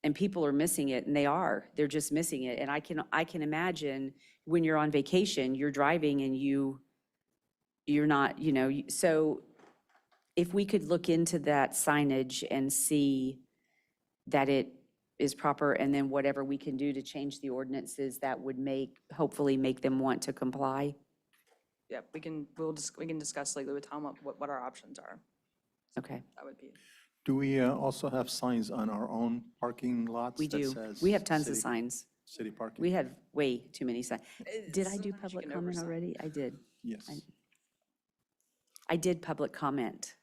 and people are missing it, and they're just missing it. And I can imagine when you're on vacation, you're driving and you're not, so if we could look into that signage and see that it is proper, and then whatever we can do to change the ordinances that would hopefully make them want to comply. yeah, we can discuss legally with Tom what our options are. Okay, That would be. Do we also have signs on our own parking lots? we that do. says We have tons of city- signs. City parking? We have way too many signs. Did I It's do sometimes you public can comment oversign. already? I did. Yes. I did public comment.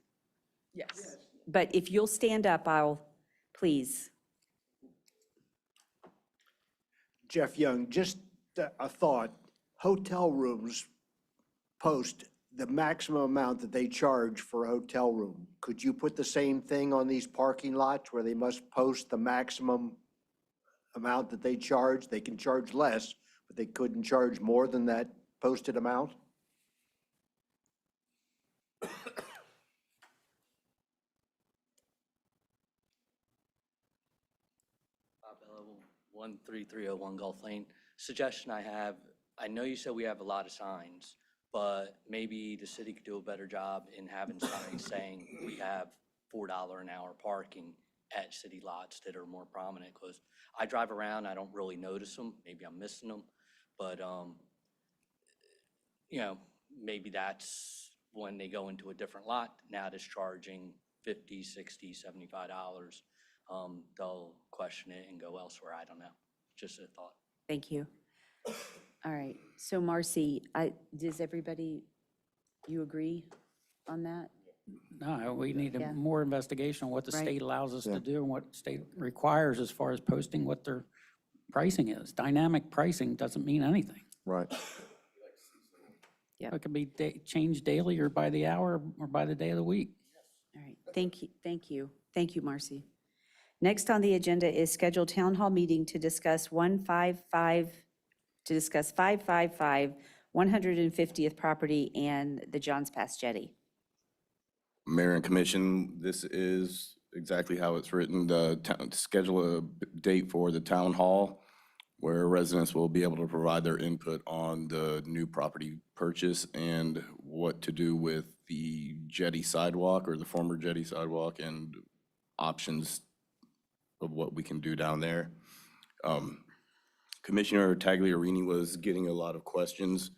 Yes. But if you'll stand up, please. Jeff Young, just a thought. Hotel rooms post the maximum amount that they charge for a hotel room. Could you put the same thing on these parking lots where they must post the maximum amount that they charge? They can charge less, but they couldn't charge more than that posted amount? Bob Bella, 13301 Gulf Lane. Suggestion I have, I know you said we have a lot of signs, but maybe the city could do a better job in having signs saying we have $4 an hour parking at city lots that are more prominent, because I drive around, I don't really notice them, maybe I'm missing them, but, you know, maybe that's when they go into a different lot, now that's charging $50, $60, $75. They'll question it and go elsewhere, I don't know, just a thought. Thank you. All right, so Marcy, does everybody, you agree on that? No, we need Yeah. more investigation on what the Right. state allows us Yeah. to do and what state requires as far as posting what their pricing is. Dynamic pricing doesn't mean anything. Right. Yep. It could be changed daily or by the hour or by the day of the week. All right, thank you, thank you. Thank you, Marcy. Next on the agenda is scheduled town hall meeting to discuss 555 150th property and the Johns Pass Jetty. Mayor and Commission, this is exactly how it's written. Schedule a date for the town hall where residents will be able to provide their input on the new property purchase and what to do with the jetty sidewalk or the former jetty sidewalk and options of what we can do down there. Commissioner Tagliarini was getting a lot of questions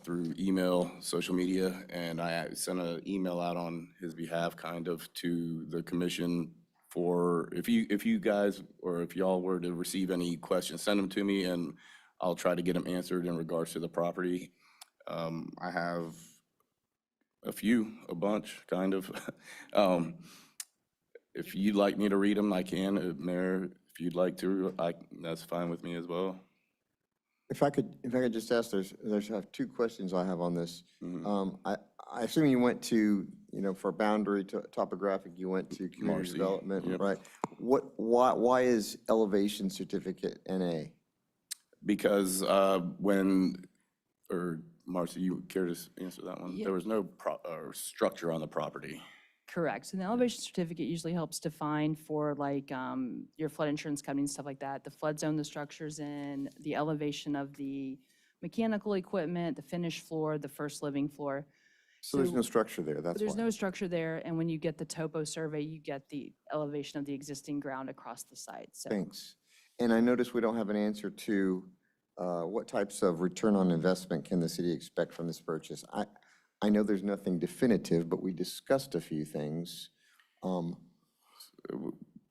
through email, social media, and I sent an email out on his behalf kind of to the commission for, if you guys, or if y'all were to receive any questions, send them to me and I'll try to get them answered in regards to the property. I have a bunch, kind of. If you'd like me to read them, I can. Mayor, if you'd like to, that's fine with me as well. If I could just ask, there's two questions I have on this. I assume you went to, for boundary topographic, you went to community Marcy, development, yep. right? Why is elevation certificate NA? Because Marcy, you care to answer that one? Yeah. There was no structure on the property. Correct. And the elevation certificate usually helps define for like your flood insurance company and stuff like that, the flood zone the structure's in, the elevation of the mechanical equipment, the finished floor, the first living floor. So there's no structure there, that's There's why. no structure there, and when you get the topo survey, you get the elevation of the existing ground across the site, so. Thanks. And I noticed we don't have an answer to what types of return on investment can the city expect from this purchase? I know there's nothing definitive, but we discussed a few things.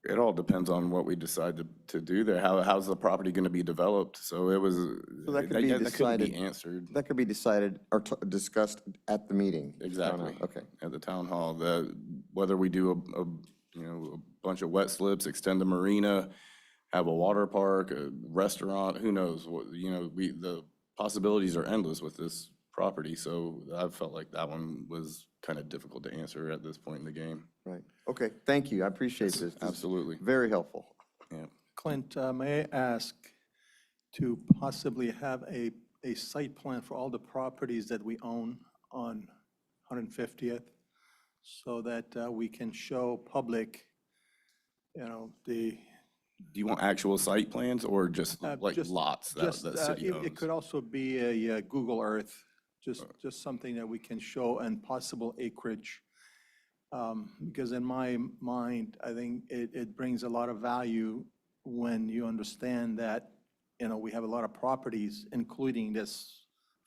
It all depends on what we decide to do there. How's the property going to be developed? So it was, So that could be that couldn't decided. be answered. That could be decided or discussed at the meeting. Exactly. Okay. At the town hall, whether we do a bunch of wet slips, extend the marina, have a water park, a restaurant, who knows? The possibilities are endless with this property, so I felt like that one was kind of difficult to answer at this point in the game. Right. Okay, thank you. I appreciate this. This is Absolutely. very helpful. Yeah. Clint, may I ask to possibly have a site plan for all the properties that we own on 150th so that we can show public, the. Do you want actual site plans or just like lots that the city owns? It could also be a Google Earth, just something that we can show and possible acreage. Because in my mind, I think it brings a lot of value when you understand that, we have a lot of properties, including this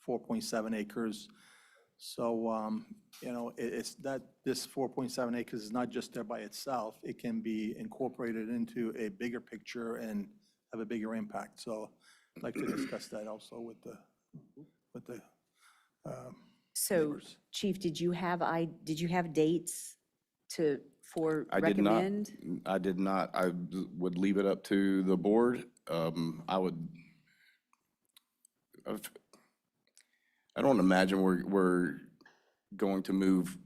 4.7 acres. So, you know, it's that this 4.7 acres is not just there by itself. It can be incorporated into a bigger picture and have a bigger impact. So I'd like to discuss that also with the So, neighbors. Chief, did you have dates for I did not. recommend? I did not. I would leave it up to the board. I don't imagine we're going to move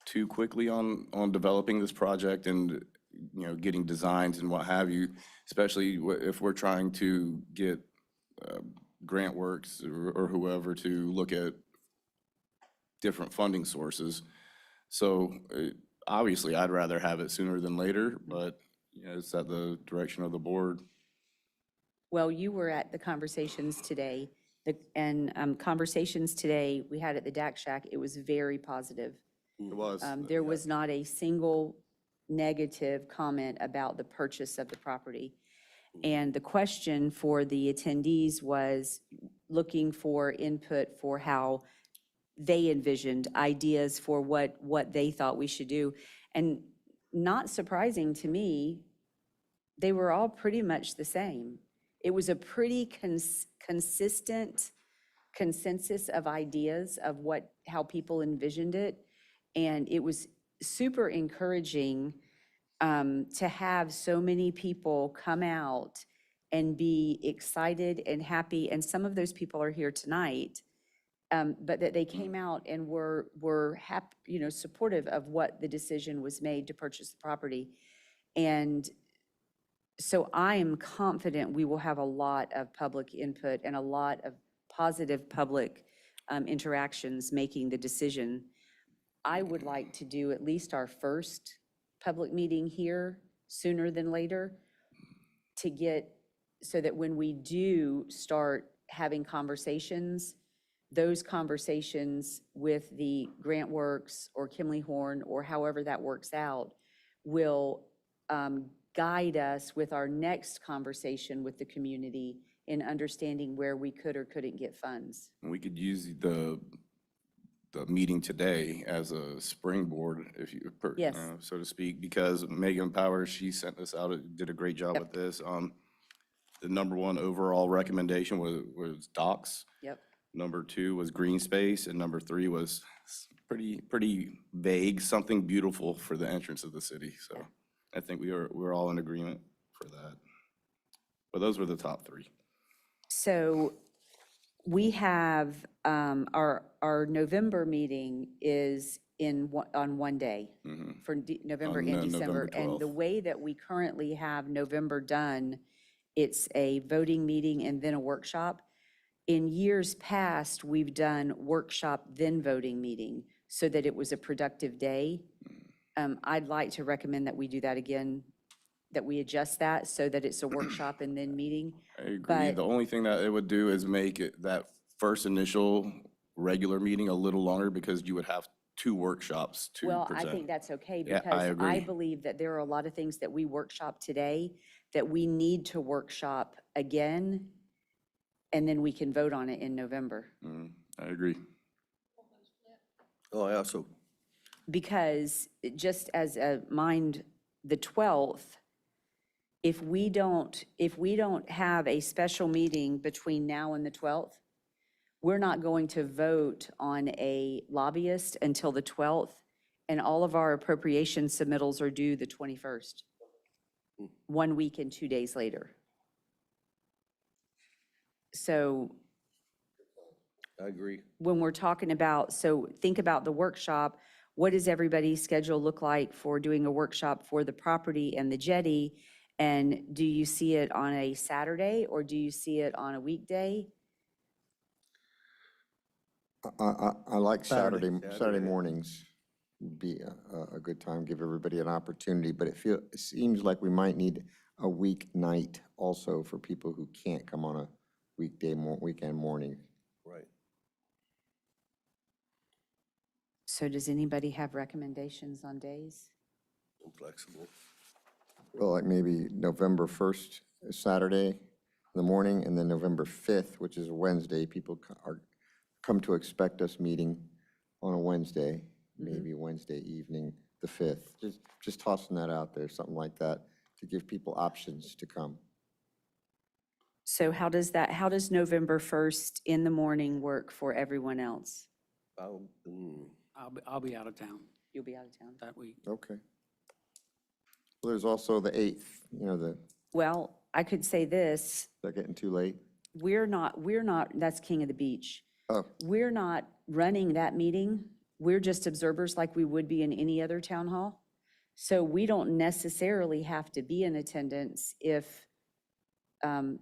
too quickly on developing this project and, you know, getting designs and what have you, especially if we're trying to get Grant Works or whoever to look at different funding sources. So obviously, I'd rather have it sooner than later, but you know, it's at the direction of the board. Well, you were at the conversations today, and conversations today we had at the DAC Shack, it was very positive. It was. There was not a single negative comment about the purchase of the property. And the question for the attendees was looking for input for how they envisioned ideas for what they thought we should do. And not surprising to me, they were all pretty much the same. It was a pretty consistent consensus of ideas of how people envisioned it. And it was super encouraging to have so many people come out and be excited and happy. And some of those people are here tonight, but that they came out and were happy, you know, supportive of what the decision was made to purchase the property. And so I am confident we will have a lot of public input and a lot of positive public interactions making the decision. I would like to do at least our first public meeting here sooner than later to get, so that when we do start having conversations, those conversations with the Grant Works or Kimley Horn or however that works out will guide us with our next conversation with the community in understanding where we could or couldn't get funds. We could use the meeting today as a springboard, if you, Yes. so to speak, because Megan Powers, she sent this out, did a great job with this. The number one overall recommendation was docks. Yep. Number 2 was green space, and number 3 was pretty vague, something beautiful for the entrance of the city. So I think we're all in agreement for that. But those were the top 3. So we have, our November meeting is on one day for November On, and November December. And the 12th. way that we currently have November done, it's a voting meeting and then a workshop. In years past, we've done workshop, then voting meeting, so that it was a productive day. I'd like to recommend that we do that again, that we adjust that so that it's a workshop and then meeting. I agree. But- The only thing that it would do is make it that first initial regular meeting a little longer because you would have 2 workshops to Well, present. I think that's okay Yeah, because I agree. I believe that there are a lot of things that we workshop today that we need to workshop again, and then we can vote on it in November. I agree. Oh, I also, Because just as a mind, the 12th, if we don't have a special meeting between now and the 12th, we're not going to vote on a lobbyist until the 12th, and all of our appropriation submittals are due the 21st, 1 week and 2 days later. So I agree. when we're talking about, so think about the workshop, what does everybody's schedule look like for doing a workshop for the property and the jetty? And do you see it on a Saturday or do you see it on a weekday? I like Saturday. Saturday mornings would be a good time, give everybody an opportunity, but it seems like we might need a weeknight also for people who can't come on a weekend morning. Right. So does anybody have recommendations on days? I'm flexible. Well, like maybe November 1st, is Saturday in the morning, and then November 5th, which is a Wednesday, people are come to expect us meeting on a Wednesday, maybe Wednesday evening, the 5th. Just tossing that out there, something like that, to give people options to come. So how does November 1st in the morning work for everyone else? I'll be out of town You'll be out of town. that week. Okay. Well, there's also the 8th, Well, I could say this, they're getting too late. we're not, that's King of the Beach. Oh, We're not running that meeting. We're just observers like we would be in any other town hall. So we don't necessarily have to be in attendance if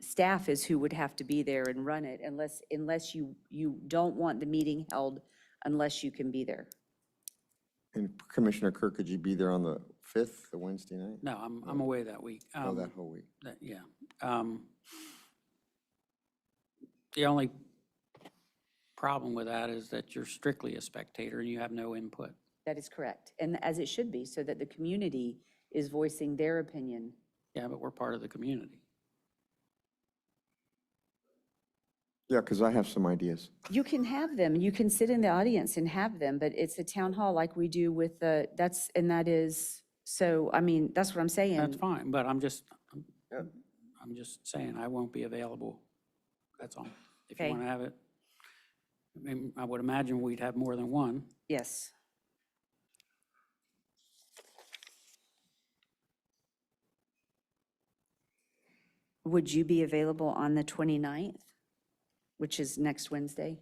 staff is who would have to be there and run it, unless you don't want the meeting held unless you can be there. and Commissioner Kirk, could you be there on the 5th, the Wednesday night? No, I'm away that week. Oh, that whole week. Yeah. The only problem with that is that you're strictly a spectator and you have no input. That is correct, and as it should be, so that the community is voicing their opinion. Yeah, but we're part of the community. Yeah, because I have some ideas. You can have them, you can sit in the audience and have them, but it's a town hall like we do with the, so, I mean, that's what I'm saying. That's fine, but I'm just saying I won't be available. That's all. If you Okay. want to have it, I mean, I would imagine we'd have more than one. Yes. Would you be available on the 29th, which is next Wednesday?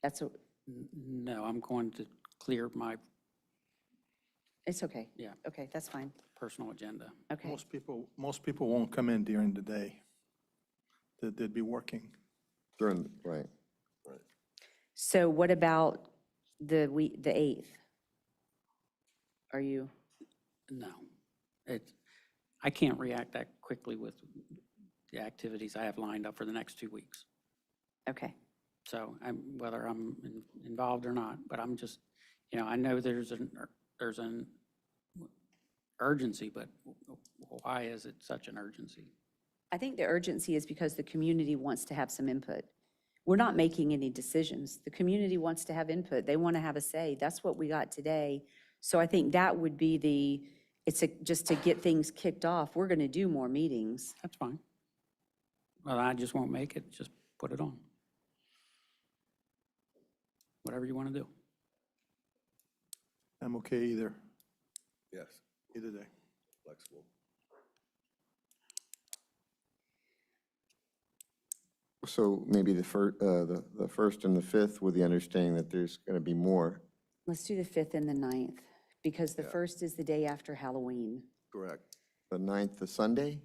That's, No, I'm going to clear my it's okay. Yeah. Okay, that's fine. personal agenda. Okay. Most people won't come in during the day. They'd be working. Right. So what about the 8th? Are you? No. I can't react that quickly with the activities I have lined up for the next 2 weeks. Okay. So whether I'm involved or not, but I'm just, I know there's an urgency, but why is it such an urgency? I think the urgency is because the community wants to have some input. We're not making any decisions. The community wants to have input. They want to have a say. That's what we got today. So I think that would be just to get things kicked off. We're going to do more meetings. That's fine. Well, I just won't make it. Just put it on. Whatever you want to do. I'm okay either, Yes, either day. flexible. So maybe the 1st and the 5th with the understanding that there's going to be more. Let's do the 5th and the 9th, because the 1st is the day after Halloween. Correct. The 9th, the Sunday?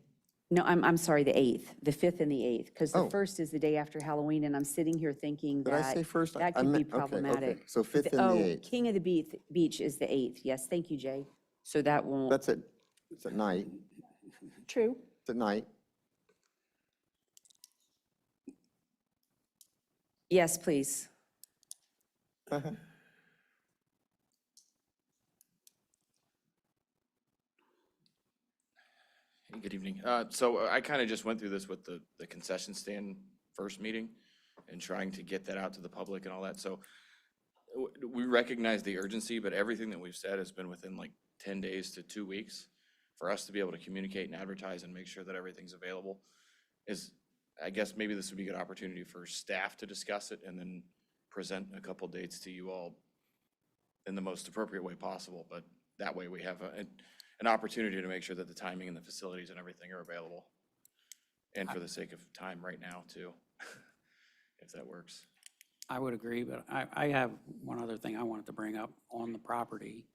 No, I'm sorry, the 8th, the 5th and the 8th, because the Oh. 1st is the day after Halloween, and I'm sitting here thinking Did I that say first? that I could be meant- okay, problematic. okay. So 5th and the 8th. King of the Beach is the 8th. Yes, thank you, Jay. So that won't. It's at night. True. It's at night. Yes, please. Hey, good evening. So I kind of just went through this with the concession stand first meeting and trying to get that out to the public and all that. So we recognize the urgency, but everything that we've said has been within like 10 days to 2 weeks for us to be able to communicate and advertise and make sure that everything's available. I guess maybe this would be a good opportunity for staff to discuss it and then present a couple dates to you all in the most appropriate way possible. But that way we have an opportunity to make sure that the timing and the facilities and everything are available. And for the sake of time right now too, if that works. I would agree, but I have one other thing I wanted to bring up on the property.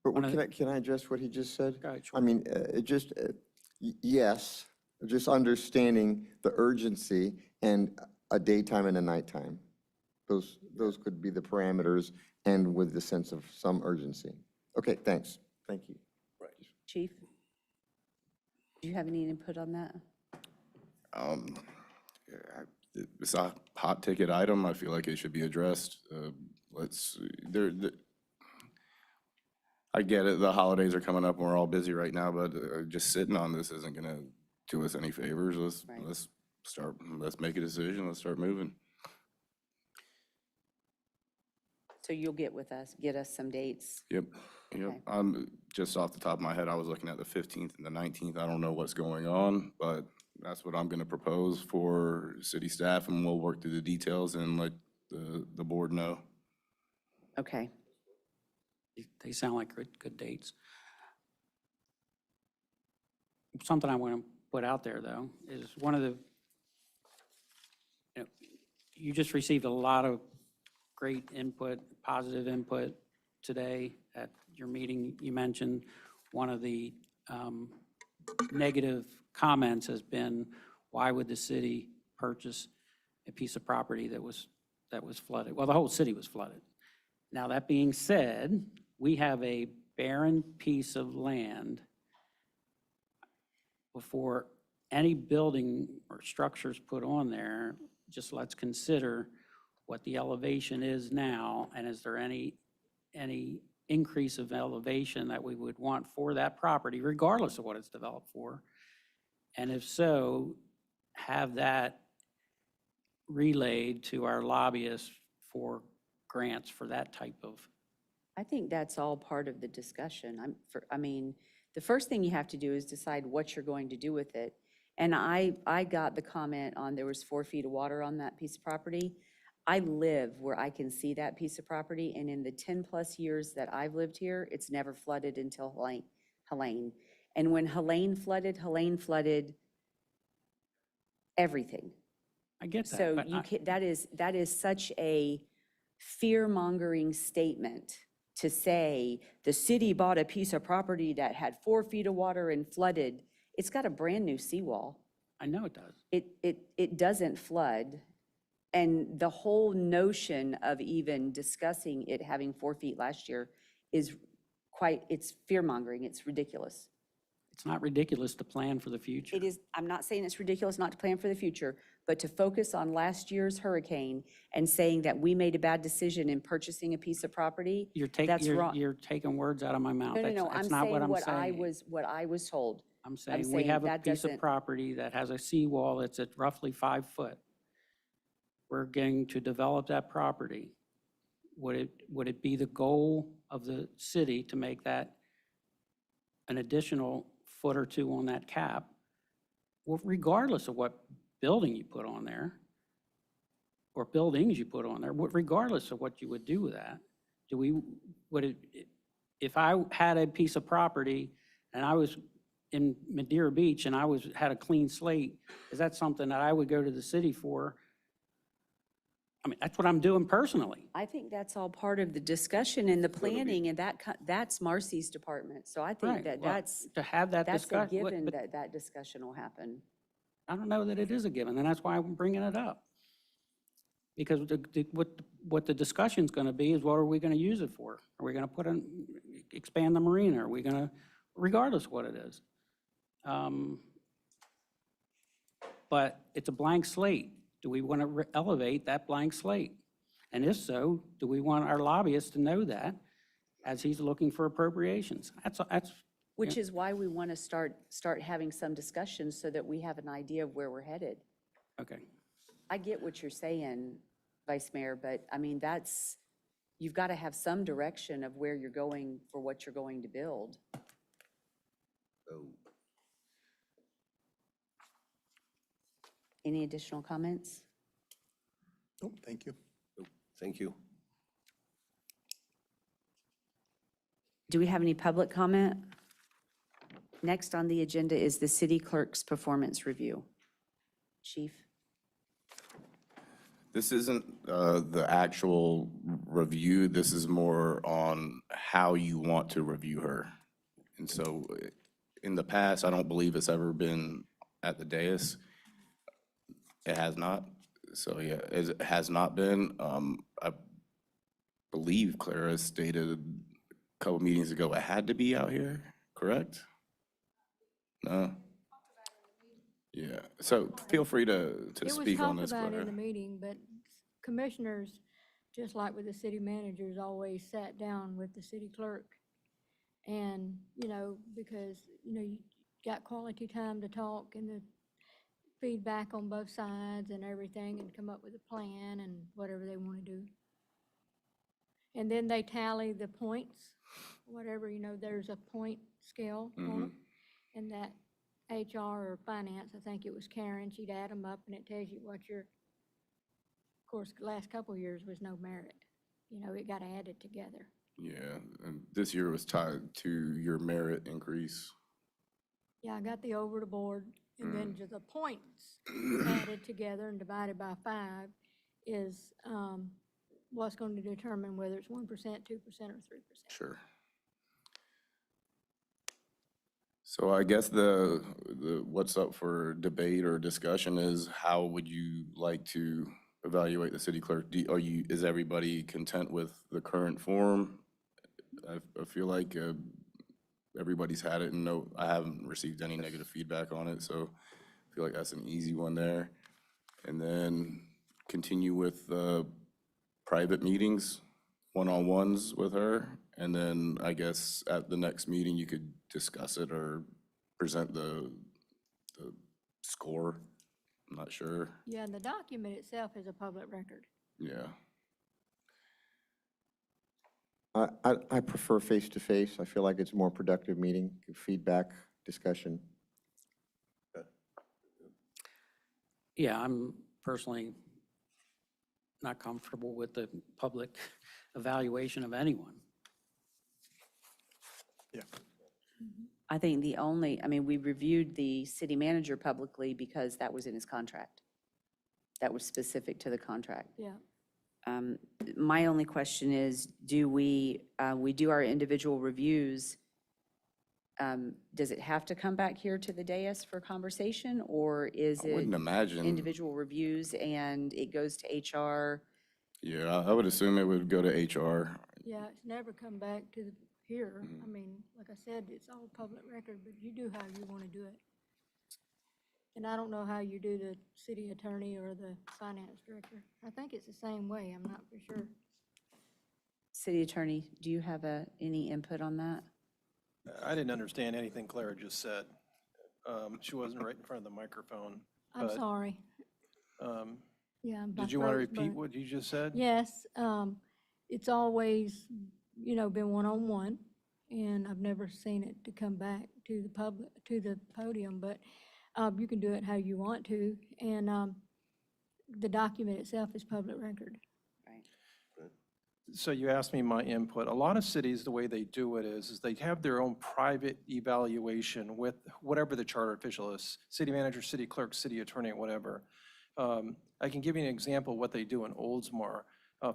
But can I address what he just said? Go ahead, I mean, yes, just understanding the urgency and a daytime and a nighttime. Those could be the parameters and with the sense of some urgency. Okay, thanks. Thank you. Right. Chief? Do you have any input on that? It's a hot ticket item. I feel like it should be addressed. I get it, the holidays are coming up and we're all busy right now, but just sitting on this isn't gonna do us any favors. Right. Let's let's make a decision, let's start moving. So you'll get us some dates. Yep, yep. Okay. Just off the top of my head, I was looking at the 15th and the 19th. I don't know what's going on, but that's what I'm gonna propose for city staff, and we'll work through the details and let the board know. Okay. They sound like good dates. Something I want to put out there, though, is one of the, you just received a lot of great input, positive input today at your meeting. You mentioned one of the negative comments has been, why would the city purchase a piece of property that was flooded? Well, the whole city was flooded. Now, that being said, we have a barren piece of land. Before any building or structures put on there, just let's consider what the elevation is now, and is there any increase of elevation that we would want for that property, regardless of what it's developed for? And if so, have that relayed to our lobbyists for grants for that type of. I think that's all part of the discussion. I mean, the first thing you have to do is decide what you're going to do with it. And I got the comment on there was 4 feet of water on that piece of property. I live where I can see that piece of property, and in the 10+ years that I've lived here, it's never flooded until Helene. And when Helene flooded everything. I get that. So but you can, that is such a fear-mongering statement to say the city bought a piece of property that had 4 feet of water and flooded. It's got a brand-new seawall. I know it does. It doesn't flood. And the whole notion of even discussing it having 4 feet last year is it's fear-mongering. It's ridiculous. It's not ridiculous to plan for the future. It is, I'm not saying it's ridiculous not to plan for the future, but to focus on last year's hurricane and saying that we made a bad decision in purchasing a piece of property, that's wrong. You're taking words out of my mouth. No, That's I'm not saying what I'm what saying. what I was told. I'm saying we have a that piece of doesn't- property that has a seawall that's at roughly 5 foot. We're going to develop that property. Would it be the goal of the city to make that an additional foot or 2 on that cap? Well, regardless of what building you put on there, or buildings you put on there, regardless of what you would do with that, if I had a piece of property and I was in Madeira Beach and I had a clean slate, is that something that I would go to the city for? I mean, that's what I'm doing personally. I think that's all part of the discussion and the planning, and that's Marcy's department. So I think Right. that Well, to have that that's a discussion. given that discussion will happen. I don't know that it is a given, and that's why I'm bringing it up. Because what the discussion's gonna be is, what are we gonna use it for? Are we gonna expand the marina? Are we gonna, regardless of what it is? But it's a blank slate. Do we want to elevate that blank slate? And if so, do we want our lobbyists to know that as he's looking for appropriations? Which is why we want to start having some discussions so that we have an idea of where we're headed. Okay. I get what you're saying, Vice Mayor, but I mean, you've got to have some direction of where you're going for what you're going to build. Any additional comments? Oh, thank you. Thank you. Do we have any public comment? Next on the agenda is the city clerk's performance review. Chief? This isn't the actual review. This is more on how you want to review her. And so in the past, I don't believe it's ever been at the dais. It has not. So yeah, it has not been. I believe Clara stated a couple meetings ago it had to be out here, correct? No? Yeah, so feel free to speak on this, It was talked about Clara. in the meeting, but commissioners, just like with the city managers, always sat down with the city clerk. And, because, you got quality time to talk, and feedback on both sides and everything and come up with a plan and whatever they want to do. And then they tally the points, whatever, there's a point scale on it. And that HR or finance, I think it was Karen, she'd add them up and it tells you what your, of course, the last couple of years was no merit. It got added together. Yeah, and this year was tied to your merit increase. Yeah, I got the over the board, and then just the points added together and divided by 5 is what's going to determine whether it's 1%, 2%, or 3%. Sure. So I guess the what's up for debate or discussion is how would you like to evaluate the city clerk? Is everybody content with the current form? I feel like everybody's had it, and no, I haven't received any negative feedback on it, so I feel like that's an easy one there. And then continue with private meetings, one-on-ones with her, and then I guess at the next meeting you could discuss it or present the score. I'm not sure. Yeah, and the document itself is a public record. Yeah. I prefer face-to-face. I feel like it's a more productive meeting, good feedback, discussion. Yeah, I'm personally not comfortable with the public evaluation of anyone. I think we reviewed the city manager publicly because that was in his contract. That was specific to the contract. Yeah. My only question is, do we do our individual reviews? Does it have to come back here to the dais for conversation, or is I it wouldn't imagine. individual reviews and it goes to HR? Yeah, I would assume it would go to HR. Yeah, it's never come back to here. I mean, like I said, it's all public record, but you do how you want to do it. And I don't know how you do the city attorney or the finance director. I think it's the same way. I'm not for sure. City attorney, do you have any input on that? I didn't understand anything Clara just said. She wasn't right in front of the microphone. I'm but, sorry. Yeah. Did you want to repeat what you just said? Yes. It's always, been one-on-one, and I've never seen it to come back to the public, to the podium, but you can do it how you want to, and the document itself is public record. So you asked me my input. A lot of cities, the way they do it is they have their own private evaluation with whatever the charter official is, city manager, city clerk, city attorney, whatever. I can give you an example of what they do in Oldsmar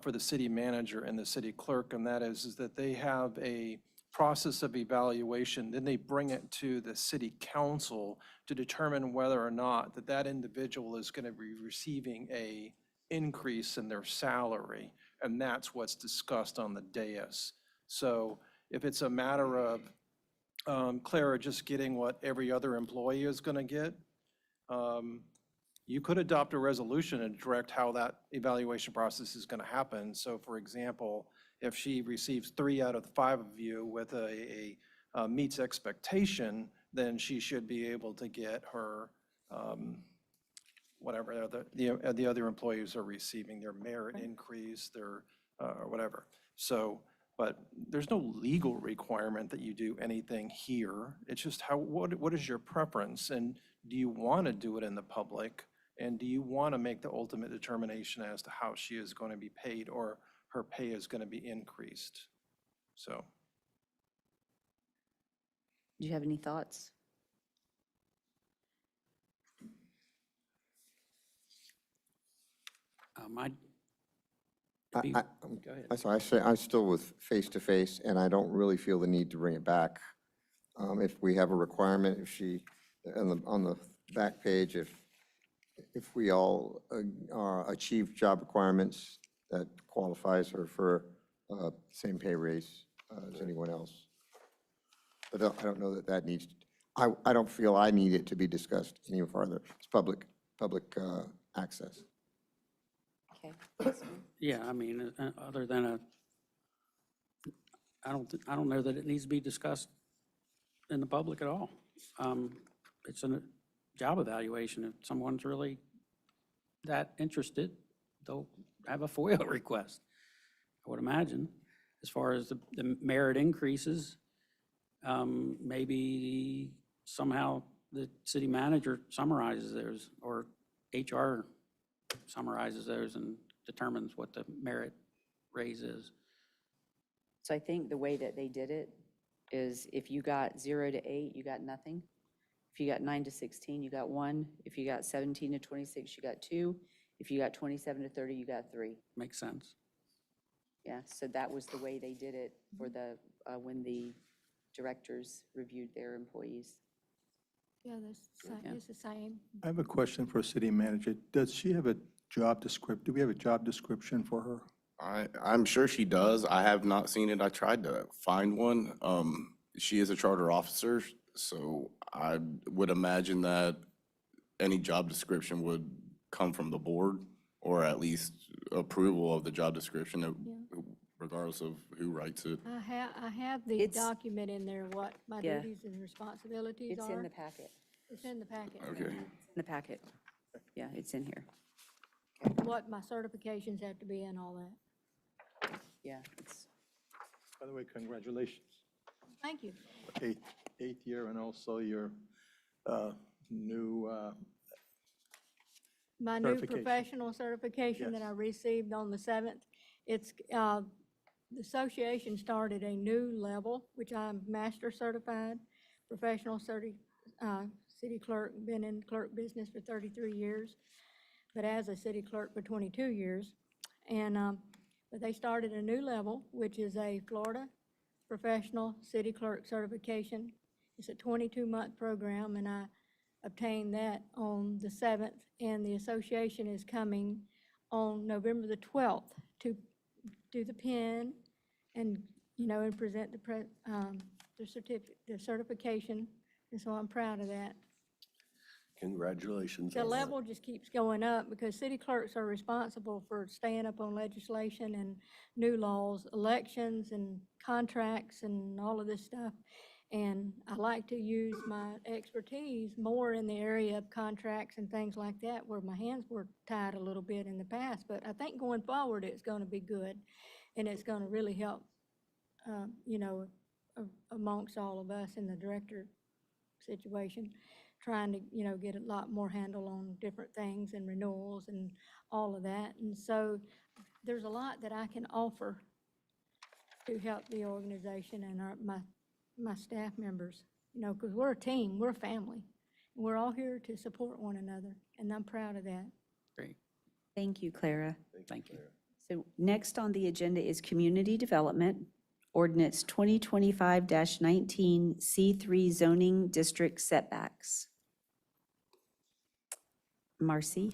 for the city manager and the city clerk, and that is that they have a process of evaluation, then they bring it to the city council to determine whether or not that individual is going to be receiving a increase in their salary, and that's what's discussed on the dais. So if it's a matter of Clara just getting what every other employee is going to get, you could adopt a resolution and direct how that evaluation process is going to happen. So for example, if she receives 3 out of the 5 of you with a meets expectation, then she should be able to get her whatever the other employees are receiving, their merit increase, their or whatever. So, but there's no legal requirement that you do anything here. It's just what is your preference, and do you want to do it in the public, and do you want to make the ultimate determination as to how she is going to be paid or her pay is going to be increased? So. Do you have any thoughts? Go ahead. I'm still with face-to-face, and I don't really feel the need to bring it back. If we have a requirement, if she, on the back page, if we all achieve job requirements, that qualifies her for same pay raise as anyone else. But I don't know that needs, I don't feel I need it to be discussed any further. It's public access. Okay. Yeah, I mean, other than I don't know that it needs to be discussed in the public at all. It's job evaluation. If someone's really that interested, they'll have a FOIA request, I would imagine. As far as the merit increases, maybe somehow the city manager summarizes theirs, or HR summarizes those and determines what the merit raise is. So I think the way that they did it is if you got 0 to 8, you got nothing. If you got 9 to 16, you got 1. If you got 17 to 26, you got 2. If you got 27 to 30, you got 3. Makes sense. Yeah, so that was the way they did it for the, when the directors reviewed their employees. Yeah, it's the same. I have a question for city manager. Does she have a job description? Do we have a job description for her? I'm sure she does. I have not seen it. I tried to find one. She is a charter officer, so I would imagine that any job description would come from the board, or at least approval of the job description, regardless of who writes it. I have the document in there, what my Yeah. duties and responsibilities It's are. in the packet. It's in the packet. Okay. It's in the packet. Yeah, it's in here. What my certifications have to be and all that. Yeah, it's, By the way, congratulations. Thank you. Eighth year, and also your new My new certification. professional certification that I received on the 7th. It's, the association started a new level, which I'm master certified, professional city clerk, been in clerk business for 33 years, but as a city clerk for 22 years. And, but they started a new level, which is a Florida professional city clerk certification. It's a 22-month program, and I obtained that on the 7th, and the association is coming on November the 12th to do the pin and, you know, and present the certification, and so I'm proud of that. Congratulations. The on that. level just keeps going up because city clerks are responsible for staying up on legislation and new laws, elections and contracts and all of this stuff. And I like to use my expertise more in the area of contracts and things like that, where my hands were tied a little bit in the past. But I think going forward, it's going to be good, and it's going to really help, you know, amongst all of us in the director situation, trying to, you know, get a lot more handle on different things and renewals and all of that. And so there's a lot that I can offer to help the organization and my staff members, you know, because we're a team, we're a family. And we're all here to support one another, and I'm proud of that. Great. thank you, Clara. Thank you. So next on the agenda is community development, ordinance 2025-19, C3 zoning district setbacks. Marcy?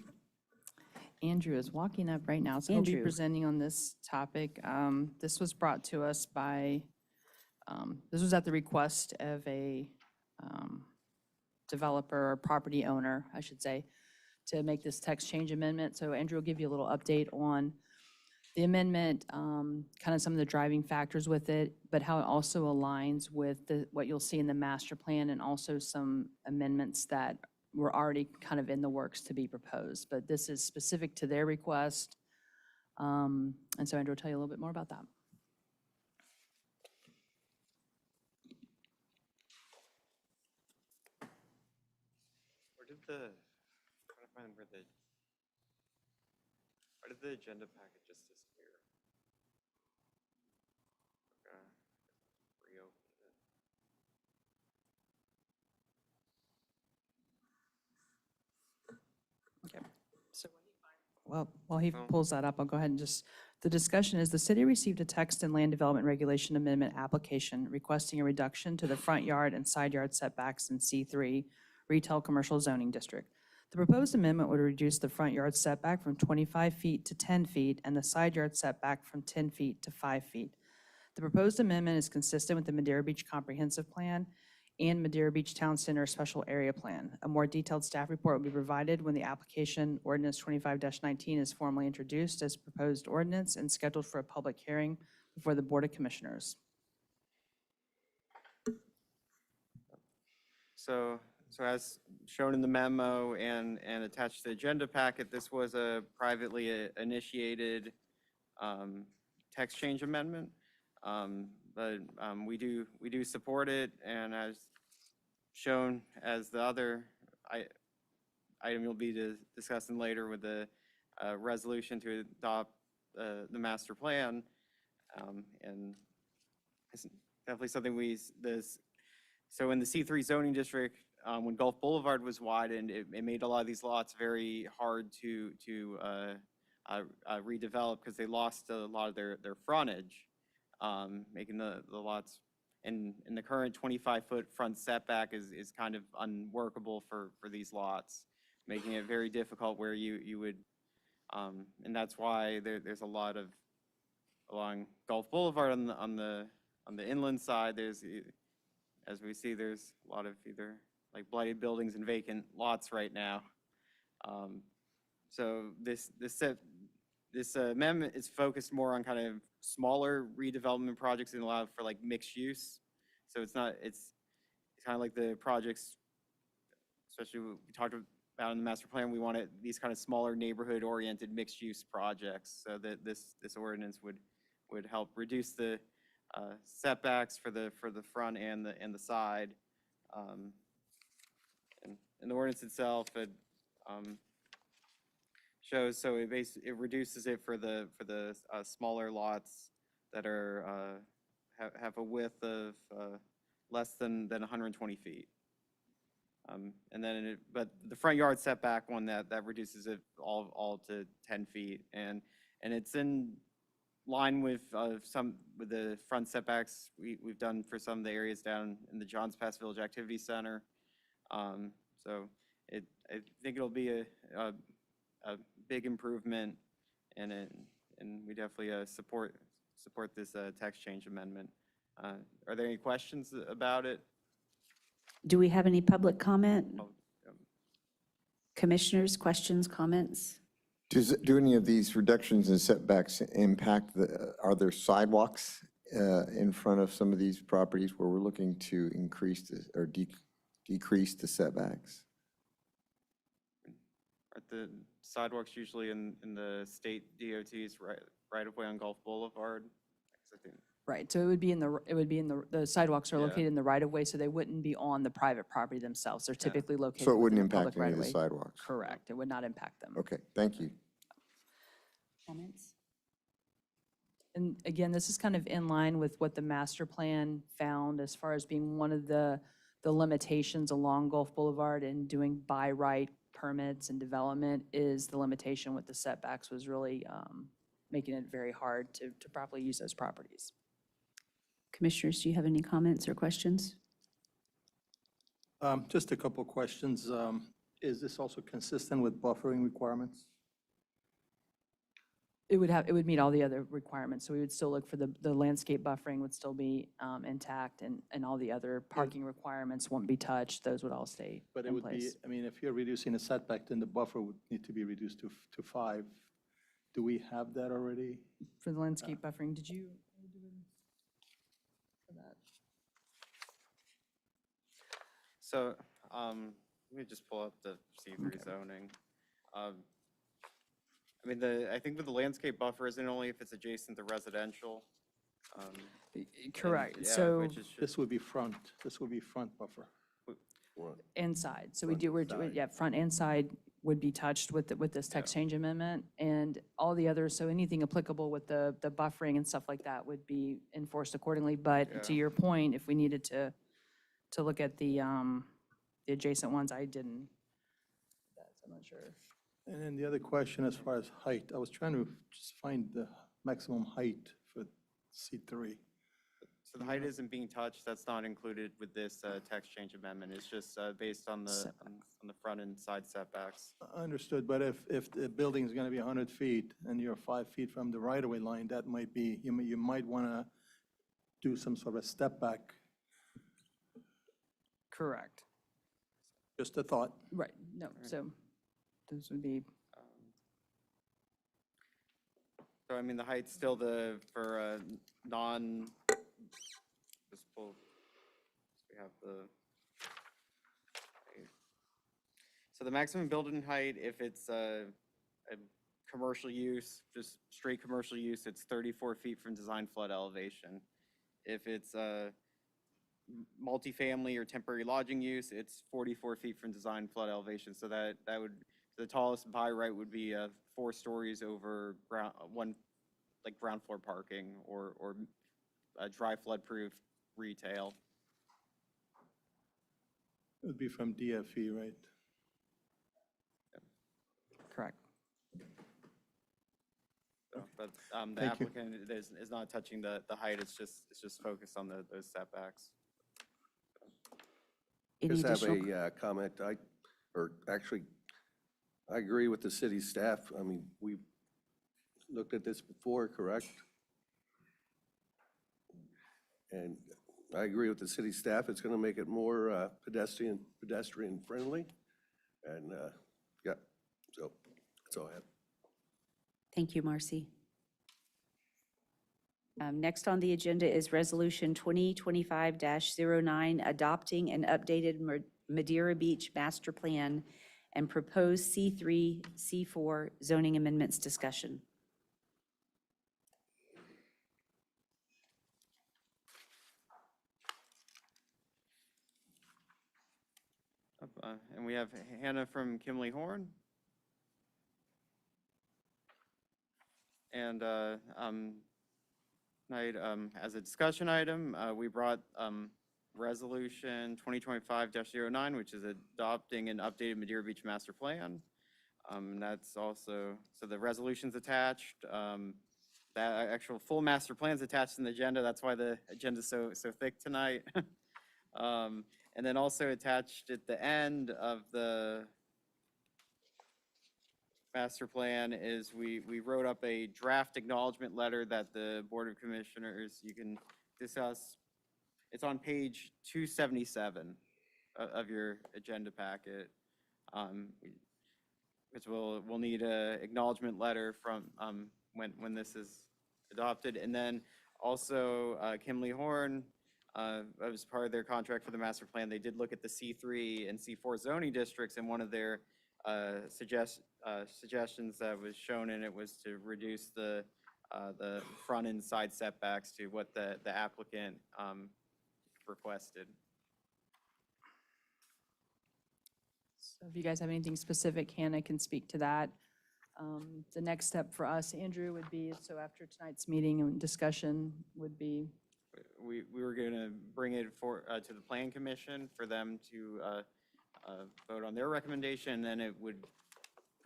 Andrew is walking up right now, so he'll be Andrew. presenting on this topic. This was brought to us by, this was at the request of a developer or property owner, I should say, to make this text change amendment. So Andrew will give you a little update on the amendment, kind of some of the driving factors with it, but how it also aligns with what you'll see in the master plan, and also some amendments that were already kind of in the works to be proposed. But this is specific to their request. And so Andrew will tell you a little bit more about that. Where did the, trying to find where did the agenda packet just disappear? Okay, reopen it. Okay. So well, while he pulls that up, I'll go ahead and just, the discussion is the city received a text and land development regulation amendment application requesting a reduction to the front yard and side yard setbacks in C3 retail commercial zoning district. The proposed amendment would reduce the front yard setback from 25 feet to 10 feet and the side yard setback from 10 feet to 5 feet. The proposed amendment is consistent with the Madeira Beach Comprehensive Plan and Madeira Beach Town Center Special Area Plan. A more detailed staff report will be provided when the application ordinance 25-19 is formally introduced as proposed ordinance and scheduled for a public hearing before the Board of Commissioners. So So as shown in the memo and attached to the agenda packet, this was a privately initiated text change amendment. But we do support it, and as shown as the other item you'll be discussing later with the resolution to adopt the master plan. And it's definitely something so in the C3 zoning district, when Gulf Boulevard was widened, it made a lot of these lots very hard to redevelop because they lost a lot of their frontage, making the lots, and the current 25-foot front setback is kind of unworkable for these lots, making it very difficult where you would, and that's why there's a lot of, along Gulf Boulevard on the inland side, as we see, there's a lot of either like blighted buildings and vacant lots right now. So this amendment is focused more on kind of smaller redevelopment projects and allow for like mixed use. So it's kind of like the projects, especially what we talked about in the master plan, we wanted these kind of smaller neighborhood oriented mixed use projects, so that this ordinance would help reduce the setbacks for the front and the side. And the ordinance itself, it shows, so it reduces it for the smaller lots that are have a width of less than 120 feet. And then but the front yard setback one that reduces it all to 10 feet, and it's in line with with the front setbacks we've done for some of the areas down in the Johns Pass Village Activity Center. So I think it'll be a big improvement, and we definitely support this text change amendment. Are there any questions about it? Do we have any public comment? Commissioners, questions, comments? Do any of these reductions in setbacks impact are there sidewalks in front of some of these properties where we're looking to increase or decrease the setbacks? Are the sidewalks usually in the state DOT's right of way on Gulf Boulevard? I think Right, so it would be the sidewalks are Yeah. located in the right of way, so they wouldn't be on the private property themselves. They're typically located So it wouldn't within the impact public any of the right-of-way. sidewalks? Correct, it would not impact them. Okay, thank you. Comments? And again, this is kind of in line with what the master plan found as far as being one of the limitations along Gulf Boulevard and doing by right permits and development is the limitation with the setbacks was really making it very hard to properly use those properties. Commissioners, do you have any comments or questions? Just a couple questions. Is this also consistent with buffering requirements? It would meet all the other requirements, so we would still look for the landscape buffering would still be intact, and all the other parking requirements won't be touched, those would all stay But it in would be, place. I mean, if you're reducing a setback, then the buffer would need to be reduced to 5. Do we have that already? For the landscape buffering, did you? For that? so. Let me just pull up the C3 zoning. I mean, I think with the landscape buffer isn't only if it's adjacent to residential. Correct, yeah, so which is This would be front buffer. inside, so we're doing, yeah, front and side would be touched with this text change amendment, and all the others, so anything applicable with the buffering and stuff like that would be enforced accordingly, but to Yeah. your point, if we needed to look at the adjacent ones, I didn't, I'm not sure. And then the other question as far as height, I was trying to just find the maximum height for C3. So the height isn't being touched, that's not included with this text change amendment, it's just based on the front and side setbacks. Understood, but if the building is going to be 100 feet and you're 5 feet from the right-of-way line, that might be, you might want to do some sort of step back. Correct. Just a thought. Right, no, so those would be, So I mean, the height's still for just pull, we have the height. So the maximum building height, if it's a commercial use, just straight commercial use, it's 34 feet from design flood elevation. If it's multifamily or temporary lodging use, it's 44 feet from design flood elevation. So that would, the tallest by right would be 4 stories over ground, like ground floor parking or a dry flood proof retail. It would be from DFE, right? Correct. But the Thank you. applicant is not touching the height, it's just focused on those setbacks. Any Just have additional? a comment. I agree with the city staff. I mean, we've looked at this before, correct? And I agree with the city staff. It's going to make it more pedestrian friendly. And yeah, so that's all I have. Thank you, Marcy. Next on the agenda is Resolution 2025-09, adopting an updated Madeira Beach Master Plan and proposed C3, C4 zoning amendments discussion. And we have Hannah from Kimley Horn. And tonight, as a discussion item, we brought Resolution 2025-09, which is adopting an updated Madeira Beach Master Plan. That's also, so the resolution's attached. That actual full master plan's attached in the agenda. That's why the agenda's so thick tonight. And then also attached at the end of the master plan is we wrote up a draft acknowledgement letter that the Board of Commissioners, you can discuss. It's on page 277 of your agenda packet. Which we'll need a acknowledgement letter from when this is adopted. And then also Kimley Horn, as part of their contract for the master plan, they did look at the C3 and C4 zoning districts, and one of their suggestions that was shown in it was to reduce the front and side setbacks to what the applicant requested. So if you guys have anything specific, Hannah can speak to that. The next step for us, Andrew, would be, so after tonight's meeting and discussion would be, We were going to bring it to the Plan Commission for them to vote on their recommendation, and then it would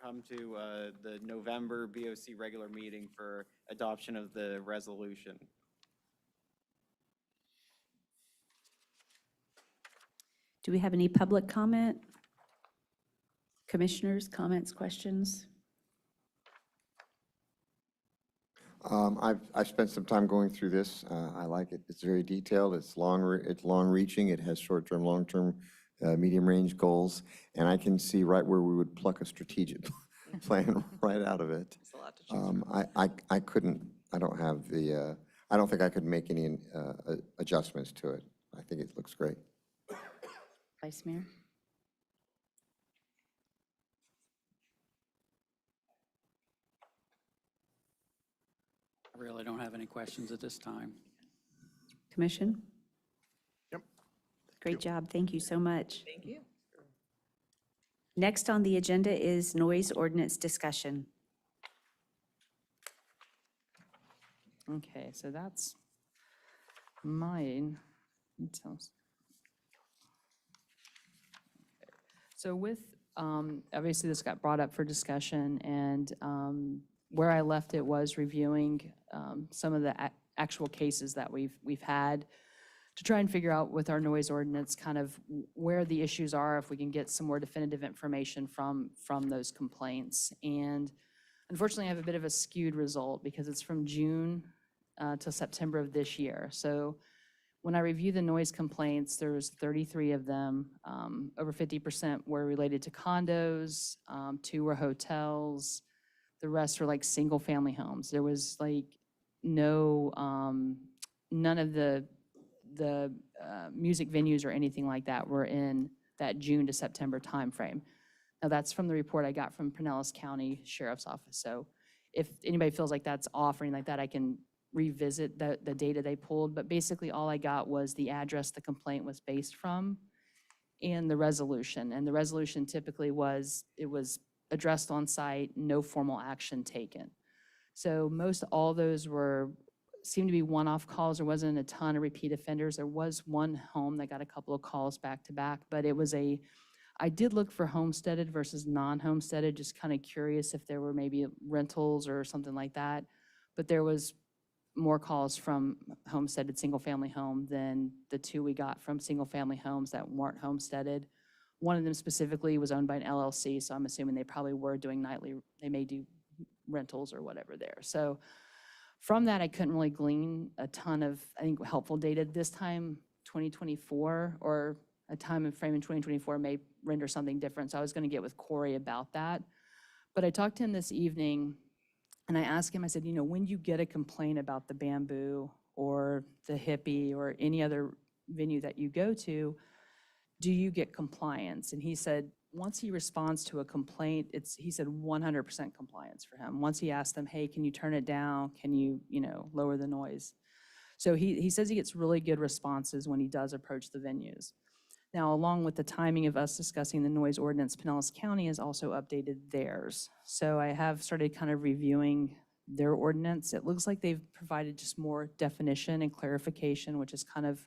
come to the November BOC regular meeting for adoption of the resolution. Do we have any public comment? Commissioners, comments, questions? I've spent some time going through this. I like it. It's very detailed. It's long-reaching. It has short-term, long-term, medium-range goals, and I can see right where we would pluck a strategic plan right out of it. It's a lot to choose from. I couldn't. I don't have the. I don't think I could make any adjustments to it. I think it looks great. Vice Mayor? I really don't have any questions at this time. Commission? Yep. Great job. Thank you so much. Thank you. Next on the agenda is noise ordinance discussion. okay, so that's mine. Details. So with, obviously this got brought up for discussion, and where I left it was reviewing some of the actual cases that we've had to try and figure out with our noise ordinance kind of where the issues are, if we can get some more definitive information from those complaints. And unfortunately, I have a bit of a skewed result because it's from June to September of this year. So when I review the noise complaints, there's 33 of them. Over 50% were related to condos, 2 were hotels. The rest were like single-family homes. There was like no, none of the music venues or anything like that were in that June to September timeframe. Now, that's from the report I got from Pinellas County Sheriff's Office. So if anybody feels like that's off or anything like that, I can revisit the data they pulled. But basically, all I got was the address the complaint was based from and the resolution. And the resolution typically was, it was addressed on site, no formal action taken. So most all those seemed to be one-off calls. There wasn't a ton of repeat offenders. There was one home that got a couple of calls back to back, but I did look for homesteaded versus non-homesteaded, just kind of curious if there were maybe rentals or something like that. But there was more calls from homesteaded single-family home than the two we got from single-family homes that weren't homesteaded. One of them specifically was owned by an LLC, so I'm assuming they probably were doing they may do rentals or whatever there. So from that, I couldn't really glean a ton of, I think, helpful data. This time, 2024, or a time frame in 2024 may render something different. So I was going to get with Corey about that. But I talked to him this evening, and I asked him, I said, when you get a complaint about the Bamboo or the Hippie or any other venue that you go to, do you get compliance? And he said, once he responds to a complaint, he said 100% compliance for him. Once he asked them, hey, can you turn it down? Can you, lower the noise? So he says he gets really good responses when he does approach the venues. Now, along with the timing of us discussing the noise ordinance, Pinellas County has also updated theirs. So I have started kind of reviewing their ordinance. It looks like they've provided just more definition and clarification, which is kind of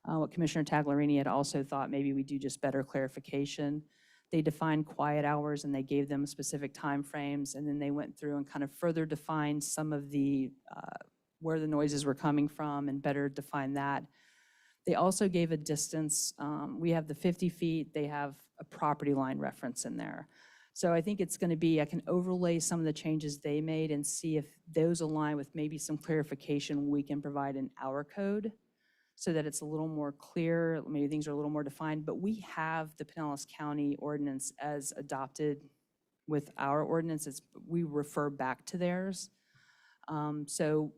what Commissioner Taglerini had also thought maybe we do just better clarification. They defined quiet hours and they gave them specific timeframes, and then they went through and kind of further defined some of the where the noises were coming from and better define that. They also gave a distance. We have the 50 feet. They have a property line reference in there. So I think it's going to be, I can overlay some of the changes they made and see if those align with maybe some clarification we can provide in our code so that it's a little more clear, maybe things are a little more defined. But we have the Pinellas County ordinance as adopted with our ordinance. We refer back to theirs. So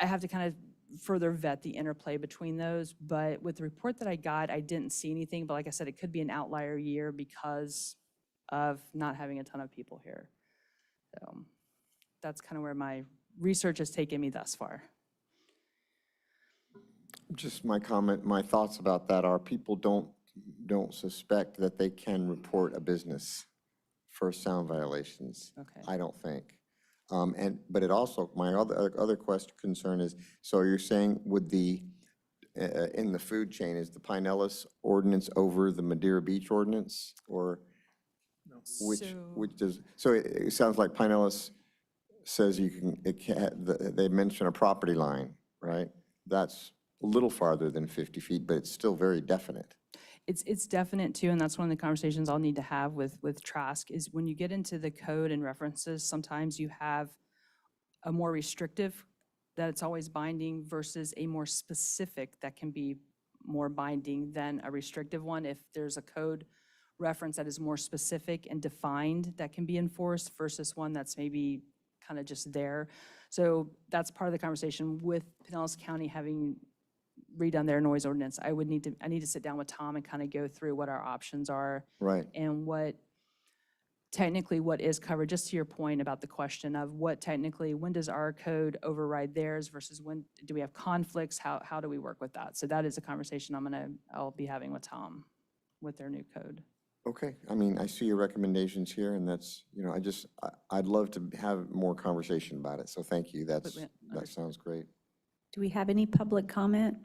I have to kind of further vet the interplay between those. But with the report that I got, I didn't see anything. But like I said, it could be an outlier year because of not having a ton of people here. So that's kind of where my research has taken me thus far. Just my comment, my thoughts about that are people don't suspect that they can report a business for sound violations. Okay. I don't think. But it also, my other concern is, so you're saying would in the food chain, is the Pinellas ordinance over the Madeira Beach ordinance, or which does, so it sounds like Pinellas says they mention a property line, right? That's a little farther than 50 feet, but it's still very definite. It's definite too, and that's one of the conversations I'll need to have with Trask, is when you get into the code and references, sometimes you have a more restrictive that it's always binding versus a more specific that can be more binding than a restrictive one. If there's a code reference that is more specific and defined that can be enforced versus one that's maybe kind of just there. So that's part of the conversation with Pinellas County having redone their noise ordinance. I need to sit down with Tom and kind of go through what our options are. Right. And what is covered, just to your point about the question of when does our code override theirs versus when do we have conflicts? How do we work with that? So that is a conversation I'll be having with Tom with their new code. Okay, I mean, I see your recommendations here, and that's, I'd love to have more conversation about it, so thank you. That sounds great. Do we have any public comment?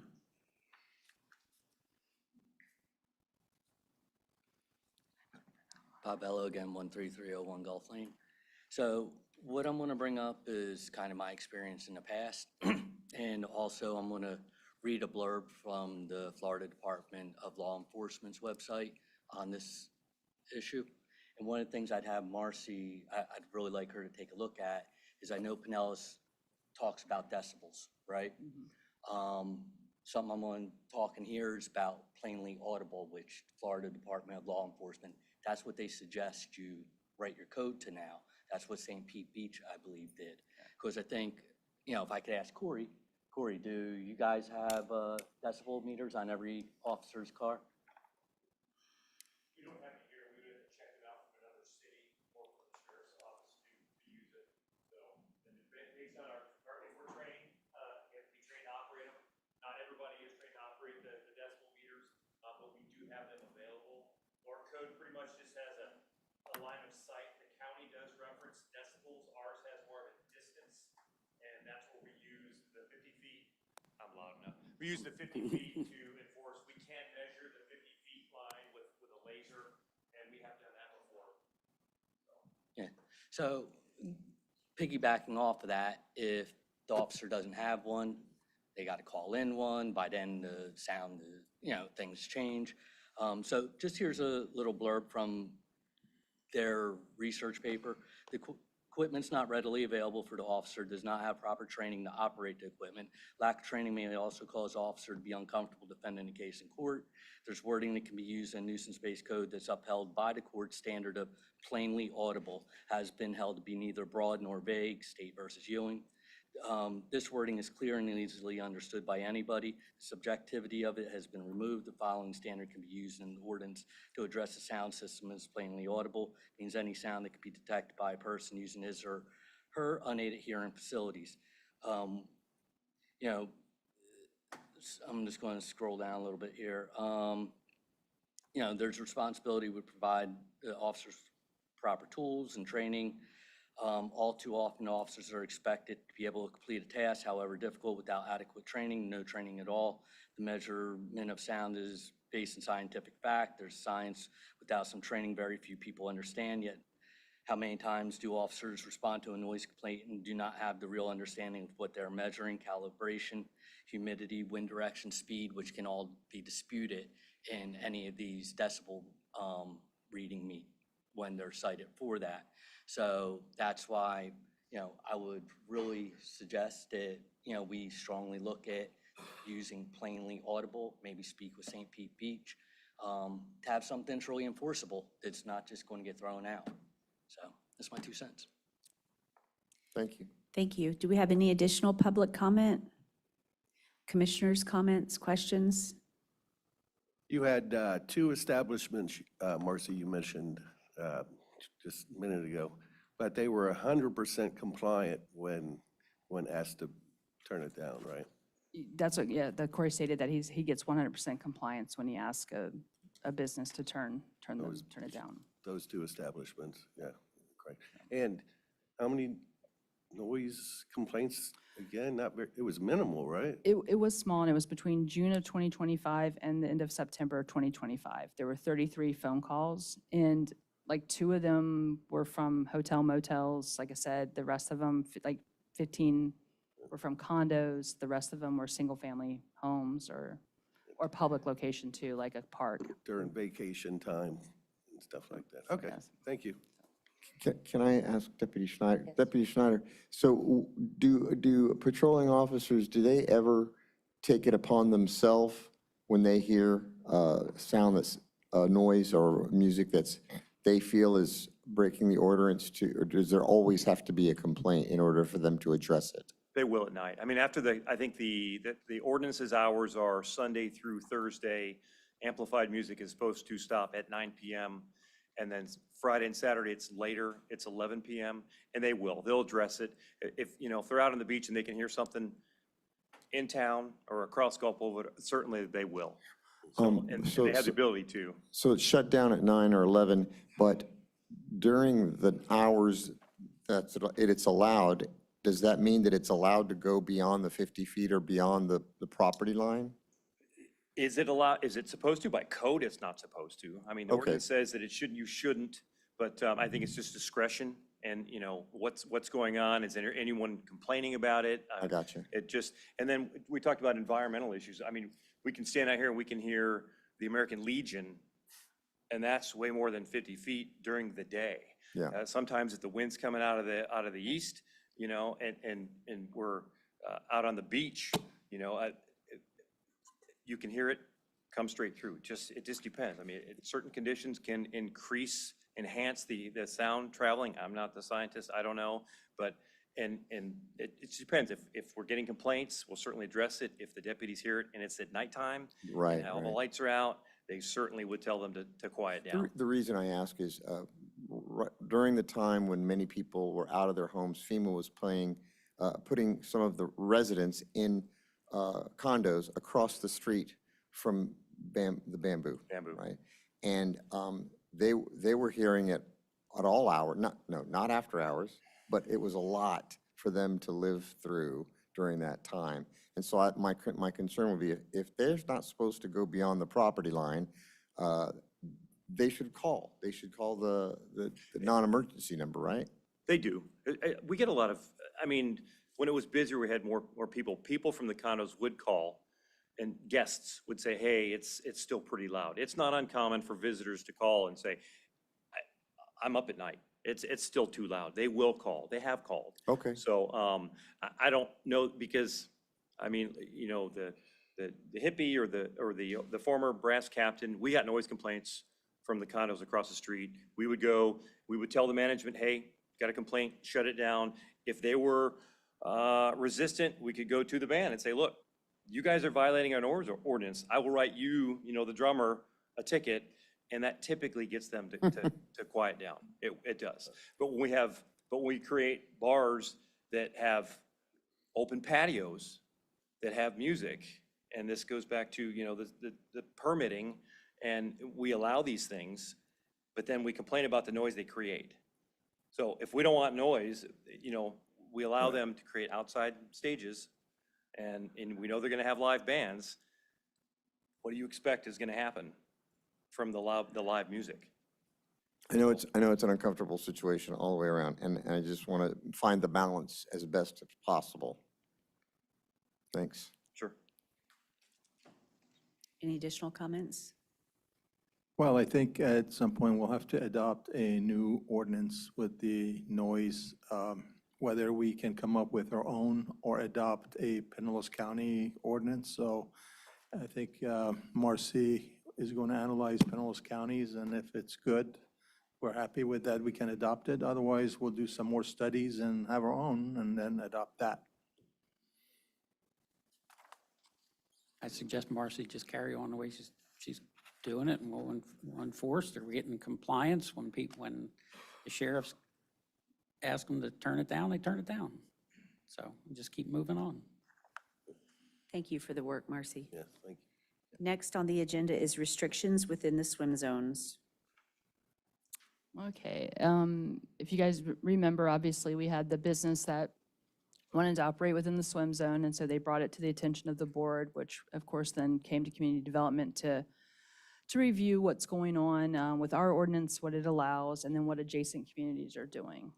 Bob Bello again, 13301 Gulf Lane. So what I'm going to bring up is kind of my experience in the past, and also I'm going to read a blurb from the Florida Department of Law Enforcement's website on this issue. And one of the things I'd have Marcy, I'd really like her to take a look at, is I know Pinellas talks about decibels, right? Something I'm going to talk in here is about plainly audible, which Florida Department of Law Enforcement, that's what they suggest you write your code to now. That's what St. Pete Beach, I believe, did. Because I think, if I could ask Corey, do you guys have decibel meters on every officer's car? We don't have it here. We would have checked it out code pretty much just has a line of sight. The county does reference decibels. Ours has more of a distance, and that's where we use the 50 feet. I'm loud enough. We use the 50 feet to enforce. We can measure the 50 feet line with a laser, and we have done that before. Yeah, so piggybacking off of that, if the officer doesn't have one, they got to call in one. By then, the sound, things change. So just here's a little blurb from their research paper. The equipment's not readily available for the officer, does not have proper training to operate the equipment. Lack of training may also cause the officer to be uncomfortable defending the case in court. There's wording that can be used in nuisance-based code that's upheld by the court standard of plainly audible, has been held to be neither broad nor vague, State versus Ewing. This wording is clear and easily understood by anybody. Subjectivity of it has been removed. The following standard can be used in the ordinance to address the sound system as plainly audible. Means any sound that can be detected by a person using his or her unaided hearing facilities. I'm just going to scroll down a little bit here. There's responsibility to provide the officers proper tools and training. All too often, officers are expected to be able to complete a task, however difficult, without adequate training, no training at all. The measurement of sound is based on scientific fact. There's science without some training very few people understand yet. How many times do officers respond to a noise complaint and do not have the real understanding of what they're measuring, calibration, humidity, wind direction, speed, which can all be disputed in any of these decibel reading meet when they're cited for that. So that's why, I would really suggest that, we strongly look at using plainly audible, maybe speak with St. Pete Beach, to have something that's really enforceable that's not just going to get thrown out. So that's my 2 cents. Thank you. Thank you. Do we have any additional public comment? Commissioners' comments, questions? You had 2 establishments, Marcy, you mentioned just a minute ago, but they were 100% compliant when asked to turn it down, right? That's what, the Corey stated that he gets 100% compliance when he asks a business to turn it down. Those 2 establishments, yeah, great. And how many noise complaints, again, it was minimal, right? It was small, and it was between June of 2025 and the end of September of 2025. There were 33 phone calls, and like 2 of them were from hotel motels. Like I said, the rest of them, like 15 were from condos. The rest of them were single-family homes or public location too, like a park. During vacation time and stuff like that. Okay, Yes. thank you. Can I ask Deputy Schneider? Deputy Schneider, so do patrolling officers, do they ever take it upon themselves when they hear sound that's noise or music that's they feel is breaking the ordinance or does there always have to be a complaint in order for them to address it? They will at night. I mean, I think the ordinance's hours are Sunday through Thursday. Amplified music is supposed to stop at 9 p.m. And then Friday and Saturday, it's later, it's 11 p.m. And they'll address it. If they're out on the beach and they can hear something in town or across Gulf Boulevard, certainly they will. And they have the ability to. So it's shut down at 9 or 11, but during the hours that it's allowed, does that mean that it's allowed to go beyond the 50 feet or beyond the property line? Is it allowed, is it supposed to? By code, it's not supposed to. I mean, the ordinance says that you shouldn't, but I think it's just discretion and, what's going on? Is there anyone complaining about it? I got you. And then we talked about environmental issues. I mean, we can stand out here and we can hear the American Legion, and that's way more than 50 feet during the day. Yeah. Sometimes if the wind's coming out of the east, and we're out on the beach, you can hear it come straight through. It just depends. I mean, certain conditions can enhance the sound traveling. I'm not the scientist, I don't know, but and it just depends. If we're getting complaints, we'll certainly address it. If the deputies hear it and it's at nighttime, Right. and all the lights are out, they certainly would tell them to quiet down. The reason I ask is during the time when many people were out of their homes, FEMA was putting some of the residents in condos across the street from the bamboo. Bamboo. Right? And they were hearing it at all hours, not after hours, but it was a lot for them to live through during that time. And so my concern would be if they're not supposed to go beyond the property line, they should call. They should call the non-emergency number, right? They do. We get a lot of, I mean, when it was busier, we had more people. People from the condos would call and guests would say, hey, it's still pretty loud. It's not uncommon for visitors to call and say, I'm up at night. It's still too loud. They will call. They have called. Okay. So I don't know because, I mean, you know, the hippie or the former brass captain, we got noise complaints from the condos across the street. We would go, we would tell the management, hey, got a complaint, shut it down. If they were resistant, we could go to the band and say, look, you guys are violating our ordinance. I will write you, you know, the drummer, a ticket, and that typically gets them to quiet down. It does. But when we create bars that have open patios, that have music, and this goes back to, you know, the permitting, and we allow these things, but then we complain about the noise they create. So if we don't want noise, you know, we allow them to create outside stages, and we know they're gonna have live bands. What do you expect is gonna happen from the live music? I know it's an uncomfortable situation all the way around, and I just want to find the balance as best as possible. Thanks. Sure. Any additional comments? Well, I think at some point we'll have to adopt a new ordinance with the noise, whether we can come up with our own or adopt a Pinellas County ordinance. So I think Marcy is going to analyze Pinellas counties, and if it's good, we're happy with that, we can adopt it. Otherwise, we'll do some more studies and have our own and then adopt that. I suggest Marcy just carry on the way she's doing it, and we'll enforce. They're getting compliance when the sheriffs ask them to turn it down, they turn it down. So we just keep moving on. Thank you for the work, Marcy. Yes, thank you. Next on the agenda is restrictions within the swim zones. Okay, if you guys remember, obviously, we had the business that wanted to operate within the swim zone, and so they brought it to the attention of the board, which of course then came to community development to review what's going on with our ordinance, what it allows, and then what adjacent communities are doing.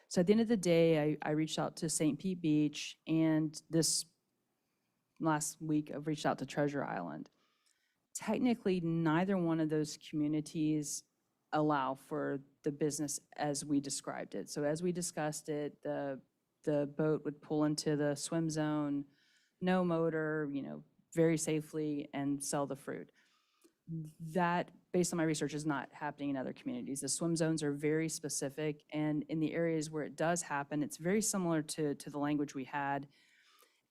So at the end of the day, I reached out to St. Pete Beach, and this last week I've reached out to Treasure Island. Technically, neither one of those communities allow for the business as we described it. So as we discussed it, the boat would pull into the swim zone, no motor, you know, very safely, and sell the fruit. That, based on my research, is not happening in other communities. The swim zones are very specific, and in the areas where it does happen, it's very similar to the language we had.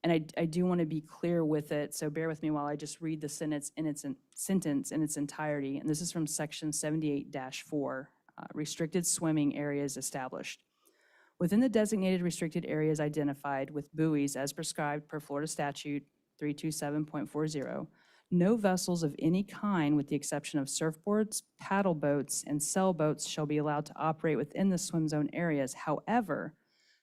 And I do want to be clear with it, so bear with me while I just read the sentence in its entirety. And this is from section 78-4, restricted swimming areas established. Within the designated restricted areas identified with buoys as prescribed per Florida statute 327.40, no vessels of any kind, with the exception of surfboards, paddle boats, and sailboats, shall be allowed to operate within the swim zone areas. However,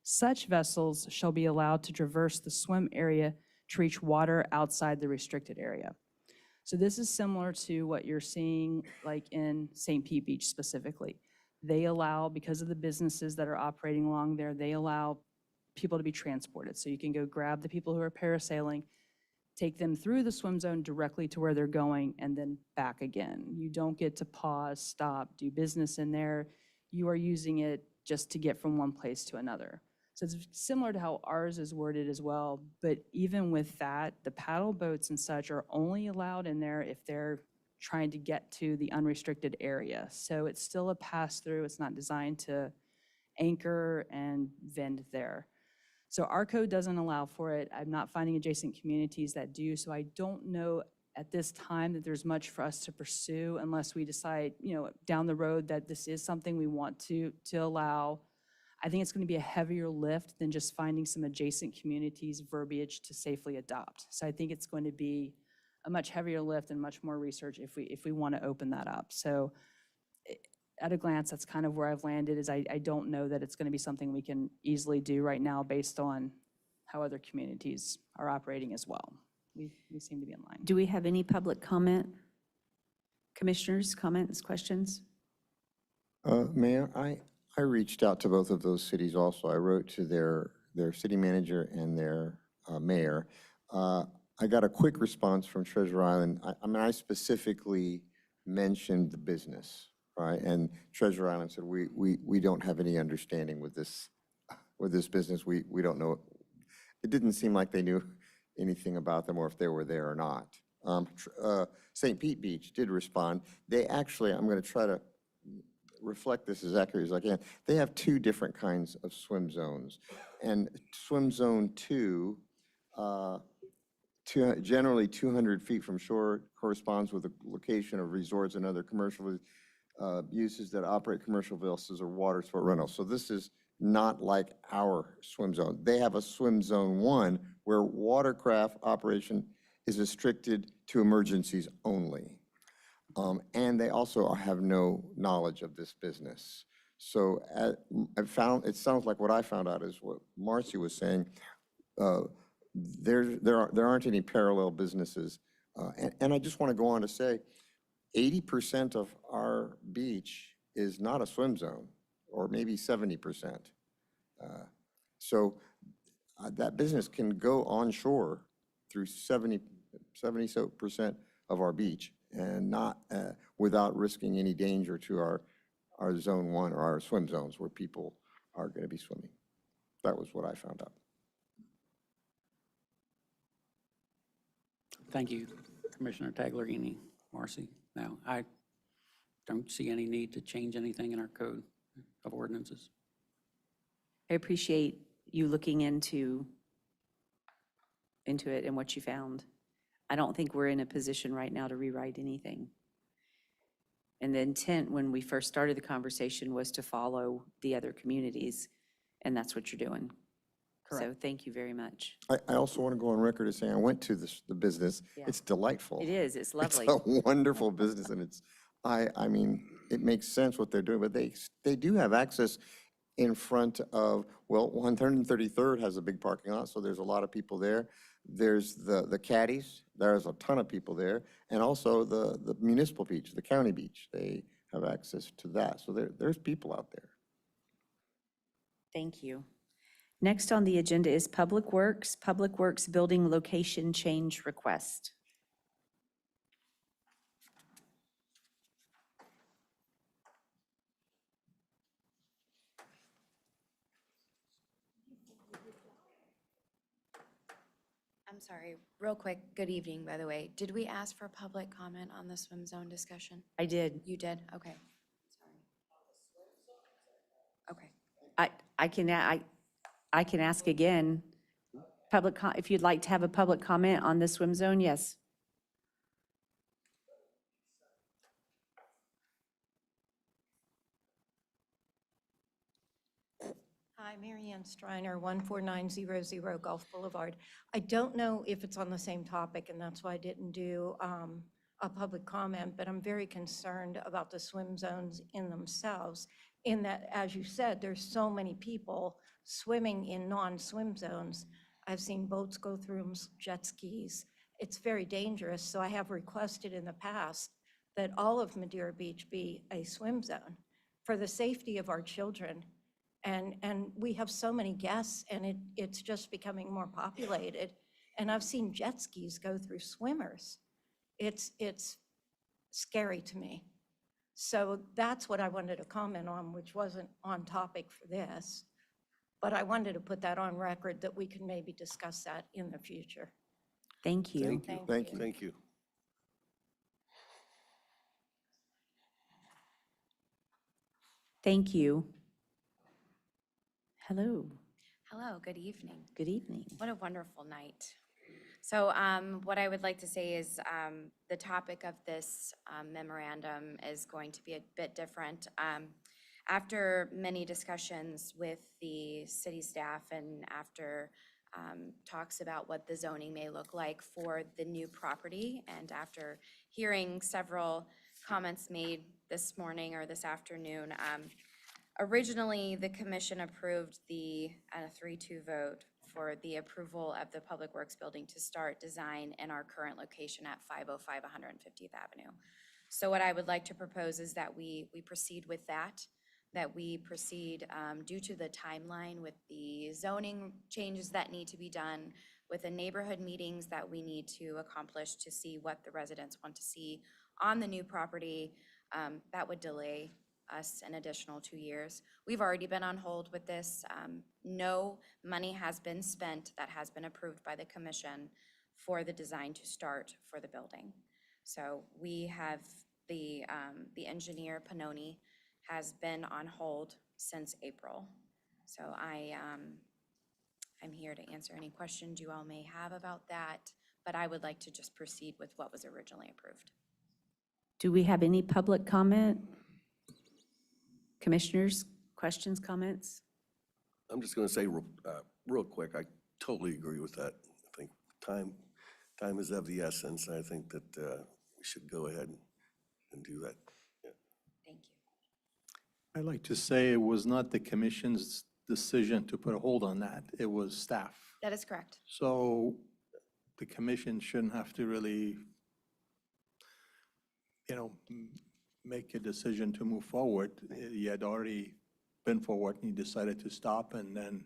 such vessels shall be allowed to traverse the swim area to reach water outside the restricted area. So this is similar to what you're seeing like in St. Pete Beach specifically. They allow, because of the businesses that are operating along there, they allow people to be transported. So you can go grab the people who are parasailing, take them through the swim zone directly to where they're going, and then back again. You don't get to pause, stop, do business in there. You are using it just to get from one place to another. So it's similar to how ours is worded as well, but even with that, the paddle boats and such are only allowed in there if they're trying to get to the unrestricted area. So it's still a pass-through. It's not designed to anchor and vend there. So our code doesn't allow for it. I'm not finding adjacent communities that do, so I don't know at this time that there's much for us to pursue unless we decide, you know, down the road that this is something we want to allow. I think it's going to be a heavier lift than just finding some adjacent communities verbiage to safely adopt. So I think it's going to be a much heavier lift and much more research if we want to open that up. So at a glance, that's kind of where I've landed, is I don't know that it's going to be something we can easily do right now based on how other communities are operating as well. We seem to be in line. Do we have any public comment? Commissioners, comments, questions? Mayor, I reached out to both of those cities also. I wrote to their city manager and their mayor. I got a quick response from Treasure Island. I mean, I specifically mentioned the business, right? And Treasure Island said, we don't have any understanding with this business. We don't know. It didn't seem like they knew anything about them or if they were there or not. St. Pete Beach did respond. They actually, I'm going to try to reflect this as accurately as I can. They have two different kinds of swim zones. And swim zone 2, generally 200 feet from shore, corresponds with the location of resorts and other commercial uses that operate commercial vessels or water sport rentals. So this is not like our swim zone. They have a swim zone 1 where watercraft operation is restricted to emergencies only. And they also have no knowledge of this business. So it sounds like what I found out is what Marcy was saying. There aren't any parallel businesses. And I just want to go on to say, 80% of our beach is not a swim zone, or maybe 70%. So that business can go onshore through 70% of our beach and not without risking any danger to our zone 1 or our swim zones where people are going to be swimming. That was what I found out. Thank you, Commissioner Tagliarini. Marcy? No, I don't see any need to change anything in our code of ordinances. I appreciate you looking into it and what you found. I don't think we're in a position right now to rewrite anything. And the intent when we first started the conversation was to follow the other communities, and that's what you're doing. So thank you very much. I also want to go on record as saying I went to the business. Yeah. It's delightful. It is, it's lovely. It's a wonderful business, and I mean, it makes sense what they're doing, but they do have access in front of, well, 133rd has a big parking lot, so there's a lot of people there. There's the caddies, there's a ton of people there, and also the municipal beach, the county beach, they have access to that. So there's people out there. Thank you. Next on the agenda is Public Works Building Location Change Request. I'm sorry, real quick, good evening, by the way. Did we ask for public comment on the swim zone discussion? I did. You did? Okay. Sorry. Okay. I can ask again. If you'd like to have a public comment on the swim zone, yes. Hi, Mary Ann Striner, 14900 Gulf Boulevard. I don't know if it's on the same topic, and that's why I didn't do a public comment, but I'm very concerned about the swim zones in themselves, in that, as you said, there's so many people swimming in non-swim zones. I've seen boats go through them, jet skis. It's very dangerous, so I have requested in the past that all of Madeira Beach be a swim zone for the safety of our children. And we have so many guests, and it's just becoming more populated. And I've seen jet skis go through swimmers. It's scary to me. So that's what I wanted to comment on, which wasn't on topic for this. But I wanted to put that on record that we can maybe discuss that in the future. Thank you. Thank you. Thank you. Thank you. Thank you. Hello. Hello, good evening. Good evening. What a wonderful night. So what I would like to say is the topic of this memorandum is going to be a bit different. After many discussions with the city staff and after talks about what the zoning may look like for the new property, and after hearing several comments made this morning or this afternoon. Originally, the commission approved at a 3-2 vote for the approval of the Public Works Building to start design in our current location at 505 150th Avenue. So what I would like to propose is that we proceed with that we proceed due to the timeline with the zoning changes that need to be done, with the neighborhood meetings that we need to accomplish to see what the residents want to see on the new property. That would delay us an additional 2 years. We've already been on hold with this. No money has been spent that has been approved by the commission for the design to start for the building. So we have the engineer, Pannoni, has been on hold since April. So I'm here to answer any questions you all may have about that, but I would like to just proceed with what was originally approved. Do we have any public comment? Commissioners, questions, comments? I'm just going to say real quick, I totally agree with that. I think time is of the essence. I think that we should go ahead and do that. Yeah. Thank you. I'd like to say it was not the commission's decision to put a hold on that. It was staff. That is correct. So the commission shouldn't have to really, make a decision to move forward. You had already been forward and you decided to stop, and then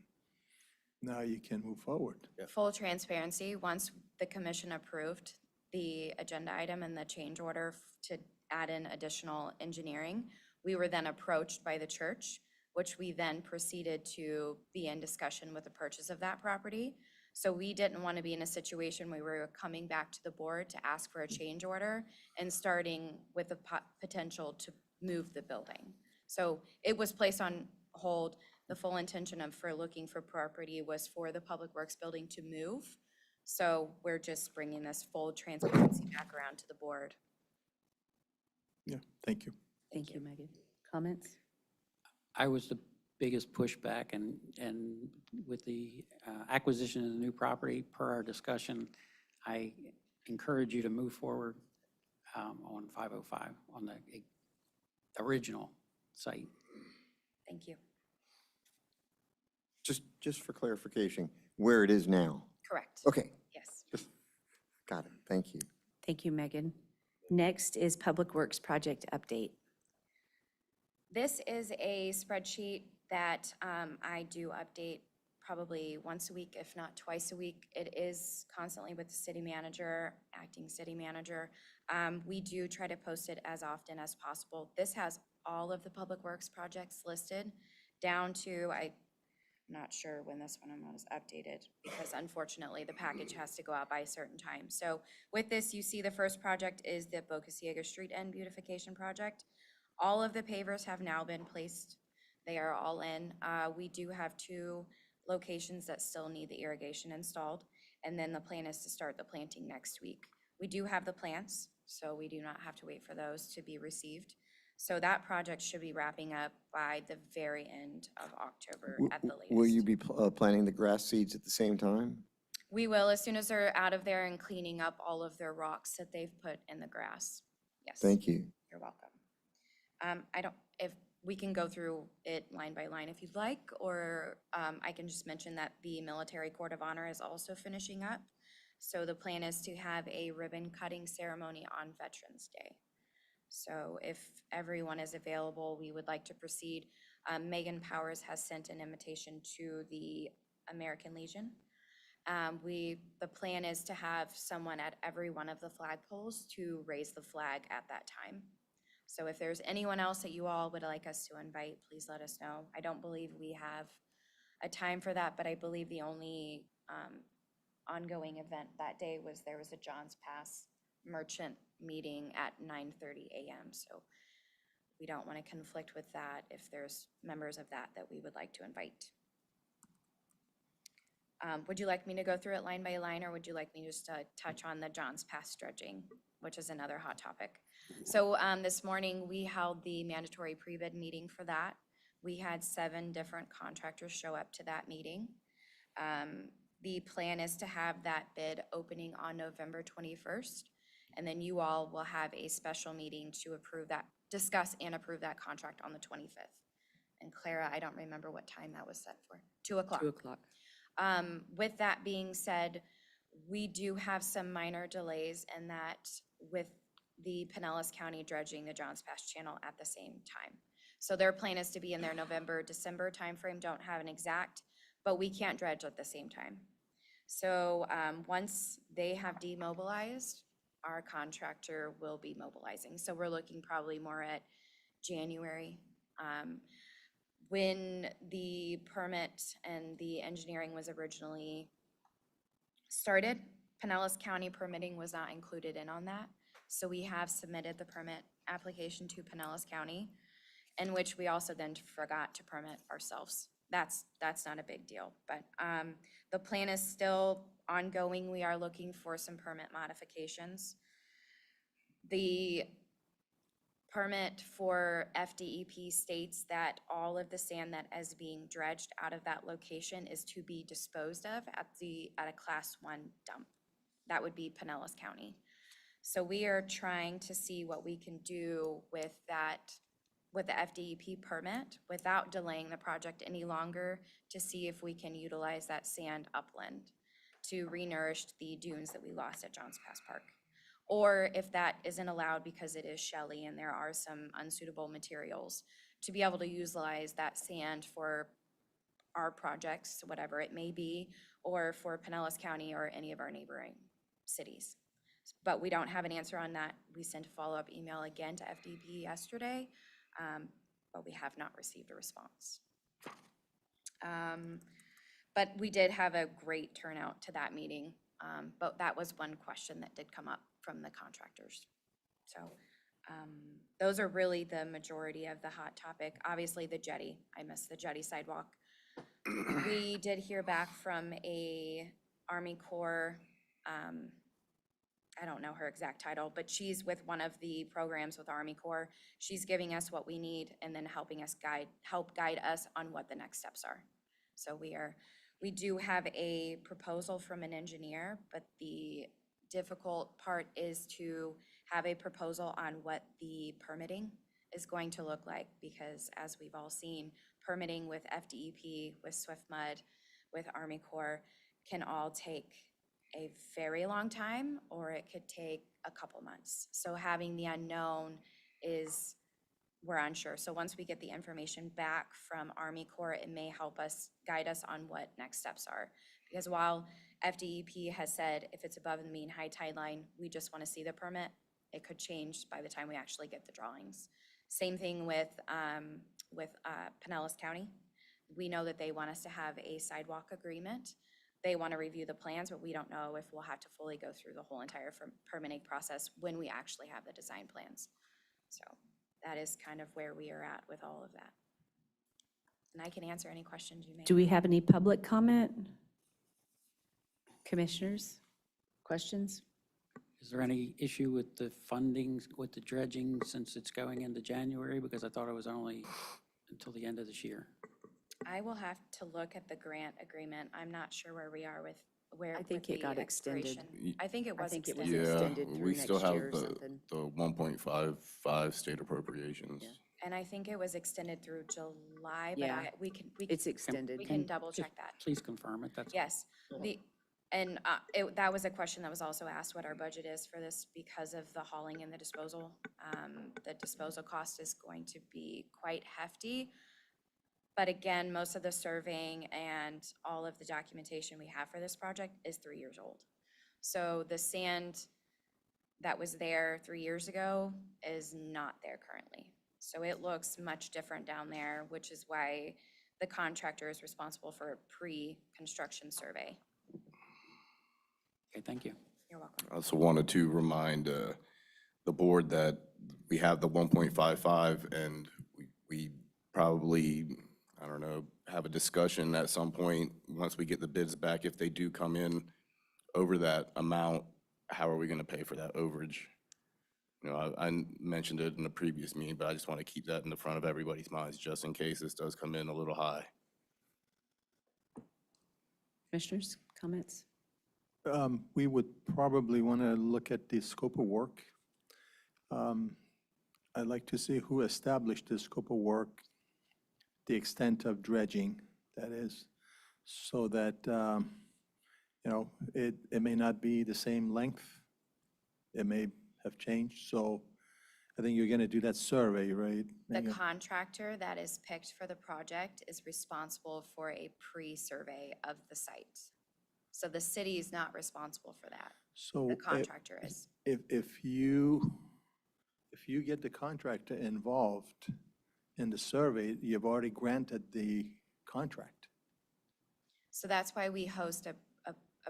now you can move forward. Full transparency, once the commission approved the agenda item and the change order to add in additional engineering, we were then approached by the church, which we then proceeded to be in discussion with the purchase of that property. So we didn't want to be in a situation where we were coming back to the board to ask for a change order and starting with the potential to move the building. So it was placed on hold. The full intention for looking for property was for the Public Works Building to move. So we're just bringing this full transparency back around to the board. Yeah, thank you. Thank you, Megan. Comments? I was the biggest pushback, and with the acquisition of the new property, per our discussion, I encourage you to move forward on 505, on the original site. Thank you. Just for clarification, where it is now? Correct. Okay, Yes. got it. Thank you. Thank you, Megan. Next is Public Works Project Update. This is a spreadsheet that I do update probably once a week, if not twice a week. It is constantly with the city manager, acting city manager. We do try to post it as often as possible. This has all of the public works projects listed down to, I'm not sure when this one was updated because unfortunately the package has to go out by a certain time. So with this, you see the first project is the BOC Street End Beautification Project. All of the pavers have now been placed. They are all in. We do have 2 locations that still need the irrigation installed, and then the plan is to start the planting next week. We do have the plants, so we do not have to wait for those to be received. So that project should be wrapping up by the very end of October at the latest. Will you be planting the grass seeds at the same time? We will, as soon as they're out of there and cleaning up all of their rocks that they've put in the grass. Yes. Thank you. You're welcome. If we can go through it line by line if you'd like, or I can just mention that the Military Court of Honor is also finishing up. So the plan is to have a ribbon cutting ceremony on Veterans Day. So if everyone is available, we would like to proceed. Megan Powers has sent an invitation to the American Legion. The plan is to have someone at every one of the flagpoles to raise the flag at that time. So if there's anyone else that you all would like us to invite, please let us know. I don't believe we have a time for that, but I believe the only ongoing event that day was there was a John's Pass merchant meeting at 9:30 a.m. So we don't want to conflict with that if there's members of that we would like to invite. Would you like me to go through it line by line, or would you like me just to touch on the John's Pass dredging, which is another hot topic? So this morning we held the mandatory pre-bid meeting for that. We had 7 different contractors show up to that meeting. The plan is to have that bid opening on November 21st And then you all will have a special meeting to approve that, discuss and approve that contract on the 25th. And Clara, I don't remember what time that was set for. 2 o'clock. 2 o'clock. With that being said, we do have some minor delays in that with the Pinellas County dredging the Johns Pass Channel at the same time. So their plan is to be in their November, December timeframe, don't have an exact, but we can't dredge at the same time. So once they have demobilized, our contractor will be mobilizing. So we're looking probably more at January. When the permit and the engineering was originally started, Pinellas County permitting was not included in on that. So we have submitted the permit application to Pinellas County, in which we also then forgot to permit ourselves. That's not a big deal, but the plan is still ongoing. We are looking for some permit modifications. The permit for FDEP states that all of the sand that is being dredged out of that location is to be disposed of at a Class 1 dump. That would be Pinellas County. So we are trying to see what we can do with that, with the FDEP permit, without delaying the project any longer, to see if we can utilize that sand upland to re-nourish the dunes that we lost at Johns Pass Park. Or if that isn't allowed because it is shelly and there are some unsuitable materials, to be able to utilize that sand for our projects, whatever it may be, or for Pinellas County or any of our neighboring cities. But we don't have an answer on that. We sent a follow-up email again to FDP yesterday, but we have not received a response. But we did have a great turnout to that meeting, but that was one question that did come up from the contractors. So those are really the majority of the hot topic. Obviously the jetty, I missed the jetty sidewalk. We did hear back from a Army Corps, I don't know her exact title, but she's with one of the programs with Army Corps. She's giving us what we need and then helping us help guide us on what the next steps are. So we do have a proposal from an engineer, but the difficult part is to have a proposal on what the permitting is going to look like, because as we've all seen, permitting with FDEP, with SwiftMud, with Army Corps can all take a very long time, or it could take a couple months. So having the unknown is, we're unsure. So once we get the information back from Army Corps, it may help us, guide us on what next steps are. Because while FDEP has said if it's above the mean high tide line, we just want to see the permit, it could change by the time we actually get the drawings. Same thing with Pinellas County. We know that they want us to have a sidewalk agreement. They want to review the plans, but we don't know if we'll have to fully go through the whole entire permitting process when we actually have the design plans. So that is kind of where we are at with all of that. And I can answer any questions you may have. Do we have any public comment? Commissioners, questions? Is there any issue with the funding, with the dredging, since it's going into January? Because I thought it was only until the end of this year. I will have to look at the grant agreement. I'm not sure where we are with I think it got extended. I think it was extended. Yeah, we still have the 1.55 state appropriations. And I think it was extended through July, but Yeah, it's extended. We can double check that. Please confirm it, that's. Yes, that was a question that was also asked, what our budget is for this, because of the hauling and the disposal. The disposal cost is going to be quite hefty. But again, most of the surveying and all of the documentation we have for this project is 3 years old. So the sand that was there 3 years ago is not there currently. So it looks much different down there, which is why the contractor is responsible for a pre-construction survey. Okay, thank you. You're welcome. I also wanted to remind the board that we have the 1.55, and we probably, I don't know, have a discussion at some point, once we get the bids back, if they do come in over that amount, how are we gonna pay for that overage? You know, I mentioned it in the previous meeting, but I just want to keep that in the front of everybody's minds, just in case this does come in a little high. Commissioners, comments? We would probably want to look at the scope of work. I'd like to see who established the scope of work, the extent of dredging, that is, so that, it may not be the same length. It may have changed, so I think you're going to do that survey, right? The Megan? contractor that is picked for the project is responsible for a pre-survey of the site. So the city is not responsible for that. So The contractor is. If you get the contractor involved in the survey, you've already granted the contract. So that's why we host a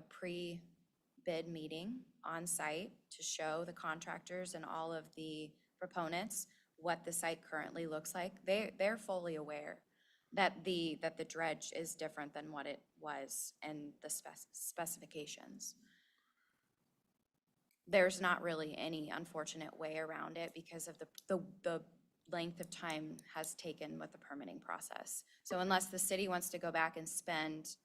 pre-bid meeting on site to show the contractors and all of the proponents what the site currently looks like. They're fully aware that the dredge is different than what it was and the specifications. There's not really any unfortunate way around it because of the length of time has taken with the permitting process. So unless the city wants to go back and spend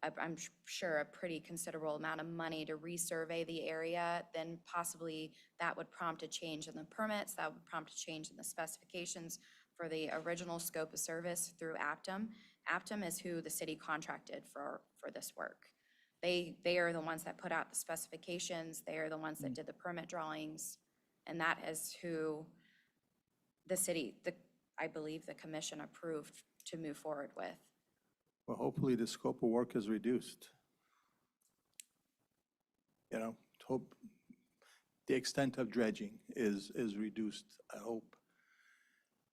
I'm sure a pretty considerable amount of money to resurvey the area, then possibly that would prompt a change in the permits, that would prompt a change in the specifications for the original scope of service through Aptum. Aptum is who the city contracted for this work. They are the ones that put out the specifications, they are the ones that did the permit drawings, and that is who the city, I believe the commission approved to move forward with. Well, hopefully the scope of work is reduced. Hope the extent of dredging is reduced, I hope.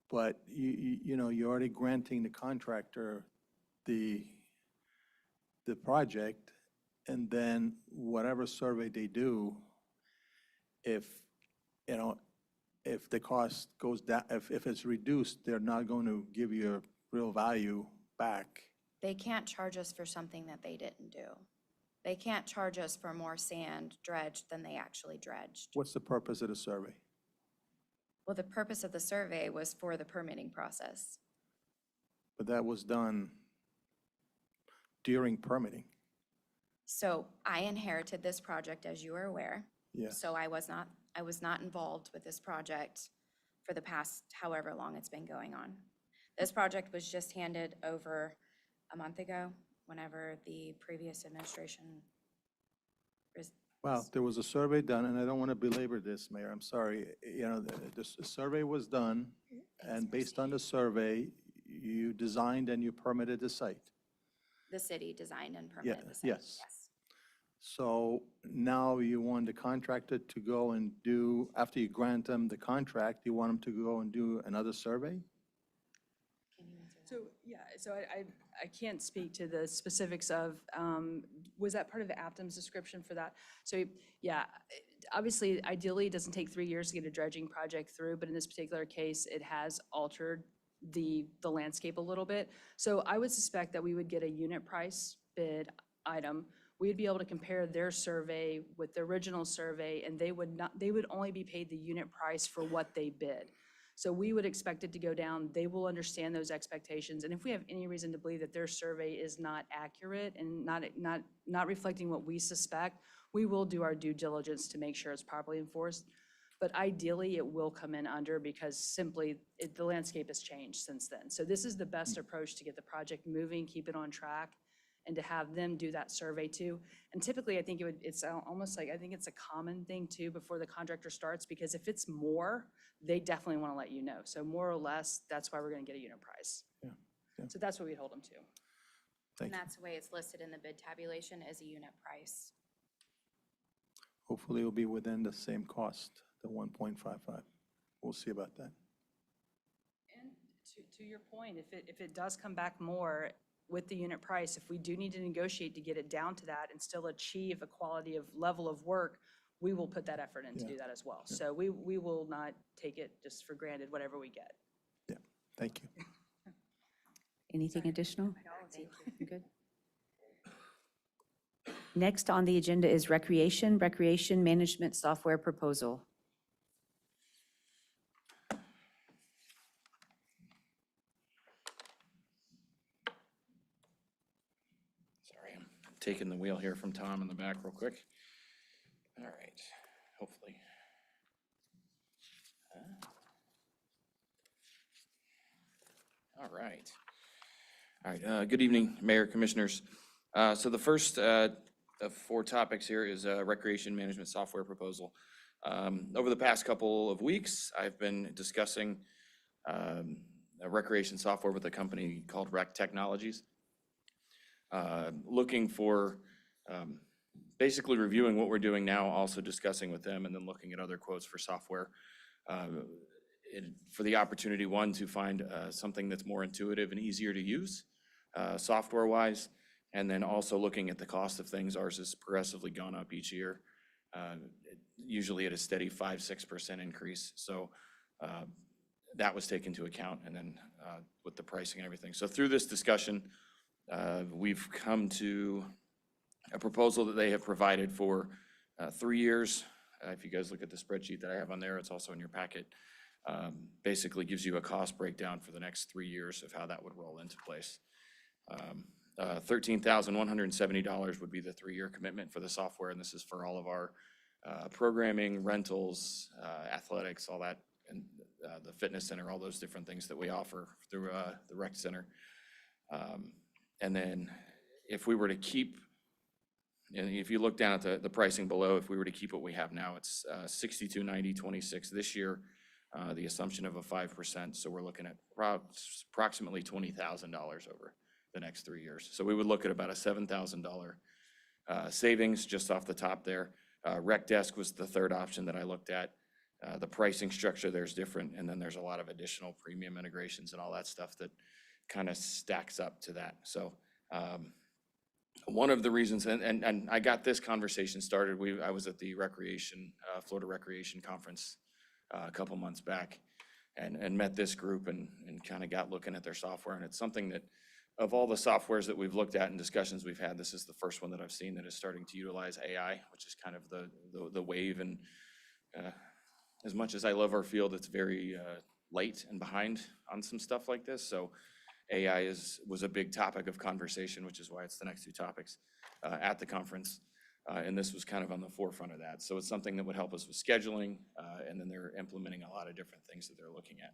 But you're already granting the contractor the project, and then whatever survey they do, if the cost goes down, if it's reduced, they're not going to give you a real value back. They can't charge us for something that they didn't do. They can't charge us for more sand dredged than they actually dredged. What's the purpose of the survey? Well, the purpose of the survey was for the permitting process. But that was done during permitting. So I inherited this project, as you are aware. Yeah. So I was not involved with this project for the past however long it's been going on. This project was just handed over a month ago, whenever the previous administration. Well, there was a survey done, and I don't want to belabor this, Mayor, I'm sorry. The survey was done, and based on the survey, you designed and you permitted the site. The city designed and permitted the site. Yes. So now you want the contractor to go and do, after you grant them the contract, you want them to go and do another survey? So I can't speak to the specifics of, was that part of the Aptum's description for that? So, yeah, obviously, ideally, it doesn't take 3 years to get a dredging project through, but in this particular case, it has altered the landscape a little bit. So I would suspect that we would get a unit price bid item. We'd be able to compare their survey with the original survey, and they would only be paid the unit price for what they bid. So we would expect it to go down. They will understand those expectations. And if we have any reason to believe that their survey is not accurate and not reflecting what we suspect, we will do our due diligence to make sure it's properly enforced. But ideally, it will come in under because simply the landscape has changed since then. So this is the best approach to get the project moving, keep it on track, and to have them do that survey too. And typically, I think it's almost like, I think it's a common thing too before the contractor starts, because if it's more, they definitely want to let you know. So more or less, that's why we're going to get a unit price. Yeah. So that's what we hold them to. Thank And that's the way it's listed in the bid tabulation as a unit price. Hopefully it'll be within the same cost, the 1.55. We'll see about that. And to your point, if it does come back more with the unit price, if we do need to negotiate to get it down to that and still achieve a quality of level of work, we will put that effort in to do that as well. So we will not take it just for granted, whatever we get. Yeah, thank you. Anything additional? You're good. Next on the agenda is recreation management software proposal. Sorry, I'm taking the wheel here from Tom in the back real quick. All right, hopefully. All right. All right, good evening, Mayor, Commissioners. So the first of 4 topics here is a recreation management software proposal. Over the past couple of weeks, I've been discussing a recreation software with a company called Rec Technologies. Looking for, basically reviewing what we're doing now, also discussing with them, and then looking at other quotes for software. For the opportunity, one, to find something that's more intuitive and easier to use, software-wise, and then also looking at the cost of things. Ours has progressively gone up each year, usually at a steady 5-6% increase. So that was taken into account, and then with the pricing and everything. So through this discussion, we've come to a proposal that they have provided for 3 years. If you guys look at the spreadsheet that I have on there, it's also in your packet. Basically gives you a cost breakdown for the next 3 years of how that would roll into place. $13,170 would be the 3-year commitment for the software, and this is for all of our programming, rentals, athletics, all that, and the fitness center, all those different things that we offer through the rec center. And then if we were to keep, and if you look down at the pricing below, if we were to keep what we have now, it's $62.90.26 this year. The assumption of a 5%, so we're looking at approximately $20,000 over the next 3 years. So we would look at about a $7,000 savings just off the top there. Rec Desk was the third option that I looked at. The pricing structure there's different, and then there's a lot of additional premium integrations and all that stuff that kind of stacks up to that. So one of the reasons, and I got this conversation started, I was at the Florida Recreation Conference a couple months back, and met this group and kind of got looking at their software. And it's something that, of all the softwares that we've looked at and discussions we've had, this is the first one that I've seen that is starting to utilize AI, which is kind of the wave. And as much as I love our field, it's very late and behind on some stuff like this. So AI was a big topic of conversation, which is why it's the next 2 topics at the conference. And this was kind of on the forefront of that. So it's something that would help us with scheduling, and then they're implementing a lot of different things that they're looking at.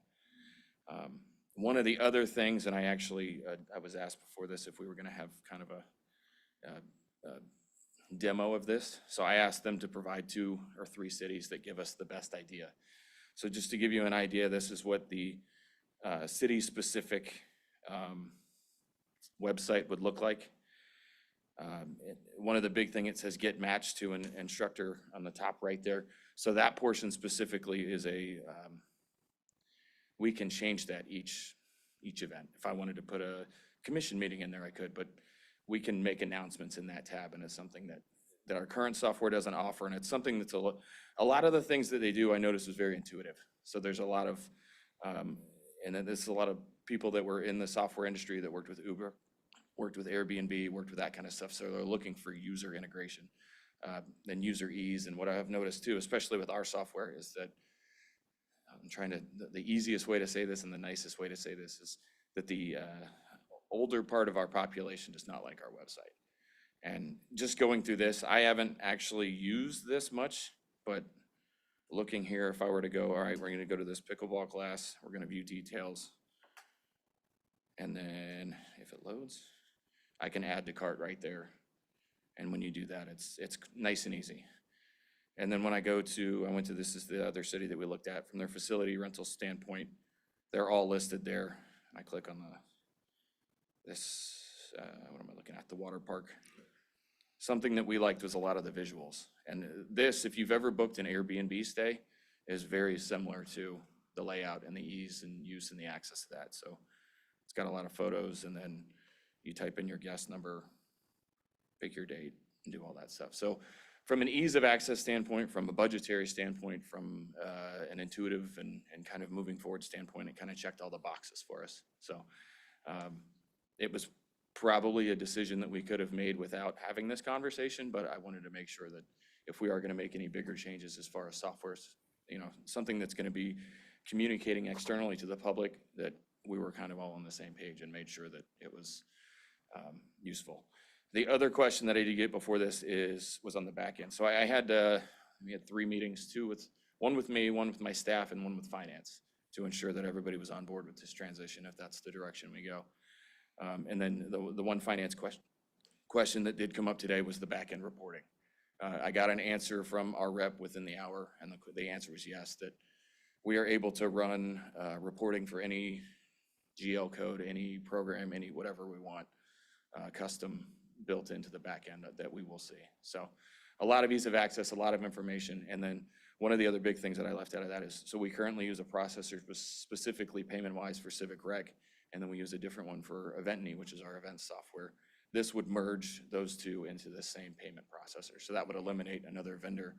One of the other things, and I actually, I was asked before this if we were gonna have kind of a demo of this. So I asked them to provide 2 or 3 cities that give us the best idea. So just to give you an idea, this is what the city-specific website would look like. One of the big thing, it says get matched to an instructor on the top right there. So that portion specifically is we can change that each event. If I wanted to put a commission meeting in there, I could, but we can make announcements in that tab, and it's something that our current software doesn't offer. And it's something that's a lot of the things that they do, I noticed, was very intuitive. So there's a lot of, and then there's a lot of people that were in the software industry that worked with Uber, worked with Airbnb, worked with that kind of stuff. So they're looking for user integration and user ease. And what I've noticed too, especially with our software, is that I'm trying to, the easiest way to say this and the nicest way to say this is that the older part of our population does not like our website. And just going through this, I haven't actually used this much, but looking here, if I were to go, all right, we're gonna go to this pickleball class, we're gonna view details. And then if it loads, I can add to cart right there. And when you do that, it's nice and easy. And then when I went to, this is the other city that we looked at from their facility rental standpoint, they're all listed there. I click on what am I looking at? The water park. Something that we liked was a lot of the visuals. And this, if you've ever booked an Airbnb stay, is very similar to the layout and the ease and use and the access to that. So it's got a lot of photos, and then you type in your guest number, pick your date, and do all that stuff. So from an ease of access standpoint, from a budgetary standpoint, from an intuitive and kind of moving forward standpoint, it kind of checked all the boxes for us. So it was probably a decision that we could have made without having this conversation, but I wanted to make sure that if we are going to make any bigger changes as far as software, something that's going to be communicating externally to the public, that we were kind of all on the same page and made sure that it was useful. The other question that I did get before this was on the back end. So we had 3 meetings, one with me, one with my staff, and one with finance to ensure that everybody was on board with this transition, if that's the direction we go. And then the one finance question that did come up today was the back end reporting. I got an answer from our rep within the hour, and the answer was yes, that we are able to run reporting for any GL code, any program, any whatever we want, custom built into the back end that we will see. So a lot of ease of access, a lot of information. And then one of the other big things that I left out of that is, so we currently use a processor specifically payment-wise for Civic Rec, and then we use a different one for Eventney, which is our event software. This would merge those two into the same payment processor. So that would eliminate another vendor.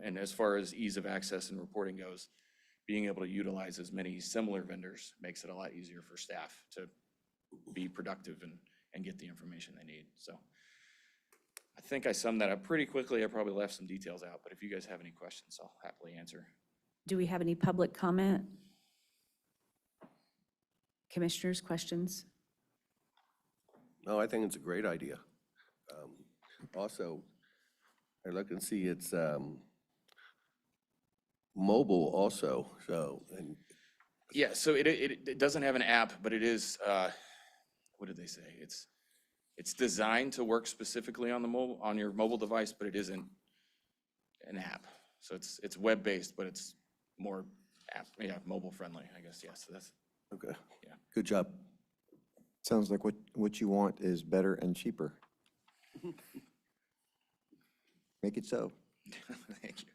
And as far as ease of access and reporting goes, being able to utilize as many similar vendors makes it a lot easier for staff to be productive and get the information they need. So I think I summed that up pretty quickly. I probably left some details out, but if you guys have any questions, I'll happily answer. Do we have any public comment? Commissioners, questions? No, I think it's a great idea. Also, I look and see it's mobile also, so. And Yeah, so it doesn't have an app, but it is, what did they say? It's designed to work specifically on your mobile device, but it isn't an app. So it's web-based, but it's more mobile friendly, I guess. Yes, so that's. Okay. Yeah. Good job. Sounds like what you want is better and cheaper. Make it so. Thank you.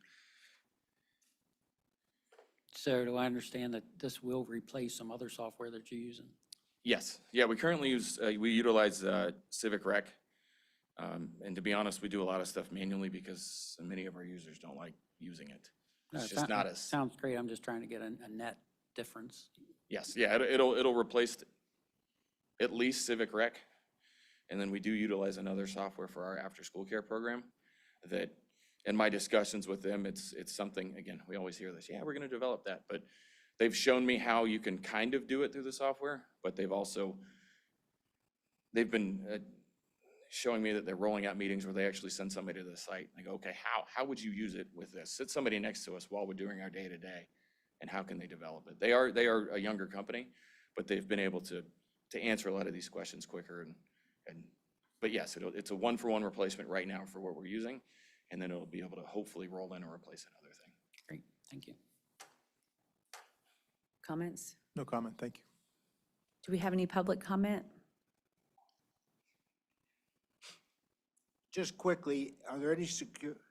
So do I understand that this will replace some other software that you're using? Yes, yeah, we currently utilize Civic Rec. And to be honest, we do a lot of stuff manually because many of our users don't like using it. No, It's just not as. Sounds great. I'm just trying to get a net difference. Yes, yeah, it'll replace at least Civic Rec. And then we do utilize another software for our after-school care program that, in my discussions with them, it's something, again, we always hear this, yeah, we're gonna develop that, but they've shown me how you can kind of do it through the software, but they've been showing me that they're rolling out meetings where they actually send somebody to the site and they go, okay, how would you use it with this? Sit somebody next to us while we're doing our day-to-day, and how can they develop it? They are a younger company, but they've been able to answer a lot of these questions quicker but yes, it's a one-for-one replacement right now for what we're using, and then it'll be able to hopefully roll in and replace another thing. Great, thank you. Comments? No comment, thank you. Do we have any public comment? Just quickly, are there any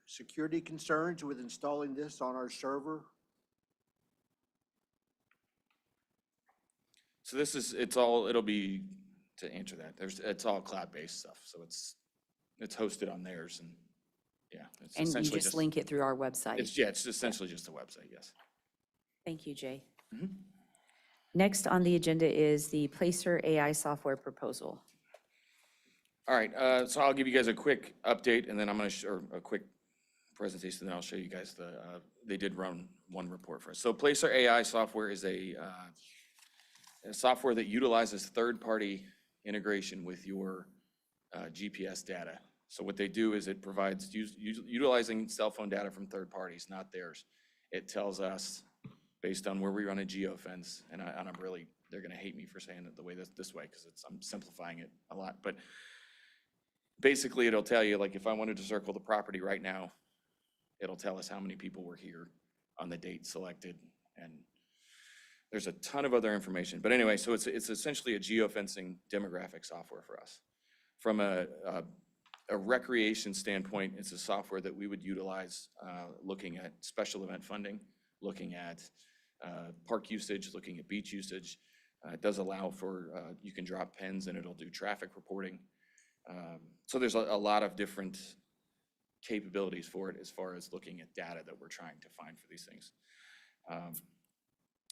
security concerns with installing this on our server? So it'll be, to answer that, it's all cloud-based stuff, so it's hosted on theirs, and yeah. It's And you essentially just link it through our website? It's essentially just a website, yes. Thank you, Jay. Next on the agenda is the Placer AI software proposal. All right, so I'll give you guys a quick update, and then I'm going to show a quick presentation, and then I'll show you guys they did run one report for us. So Placer AI software is a software that utilizes third-party integration with your GPS data. So what they do is it provides, utilizing cell phone data from third parties, not theirs. It tells us, based on where we run a geofence, and they're going to hate me for saying it the way this way because I'm simplifying it a lot, but basically it'll tell you, like, if I wanted to circle the property right now, it'll tell us how many people were here on the date selected, and there's a ton of other information. But anyway, so it's essentially a geofencing demographic software for us. From a recreation standpoint, it's a software that we would utilize looking at special event funding, looking at park usage, looking at beach usage. It does allow for, you can drop pins and it'll do traffic reporting. So there's a lot of different capabilities for it as far as looking at data that we're trying to find for these things.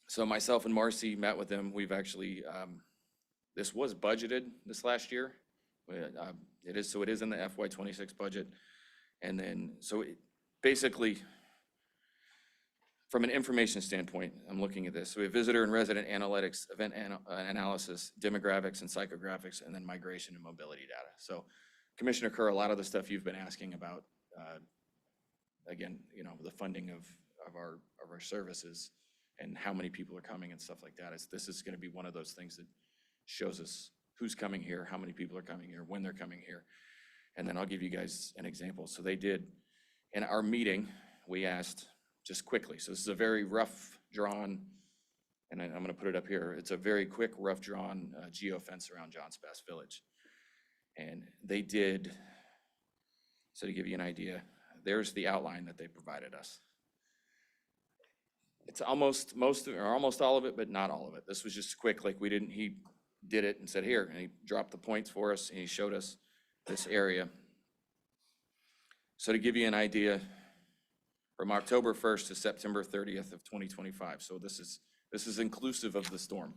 So myself and Marcy met with them. We've actually, this was budgeted this last year. It is in the FY26 budget. And then, basically, from an information standpoint, I'm looking at this. So we have visitor and resident analytics, event analysis, demographics and psychographics, and then migration and mobility data. So Commissioner Kerr, a lot of the stuff you've been asking about, again, the funding of our services and how many people are coming and stuff like that, this is gonna be one of those things that shows us who's coming here, how many people are coming here, when they're coming here. And then I'll give you guys an example. So they did, in our meeting, we asked just quickly, so this is a very rough drawn, and I'm gonna put it up here, it's a very quick, rough drawn geofence around Johns Pass Village. And they did, so to give you an idea, there's the outline that they provided us. It's almost all of it, but not all of it. This was just quick, like he did it and said, here, and he dropped the points for us and he showed us this area. So to give you an idea, from October 1st to September 30th of 2025, so this is inclusive of the storm.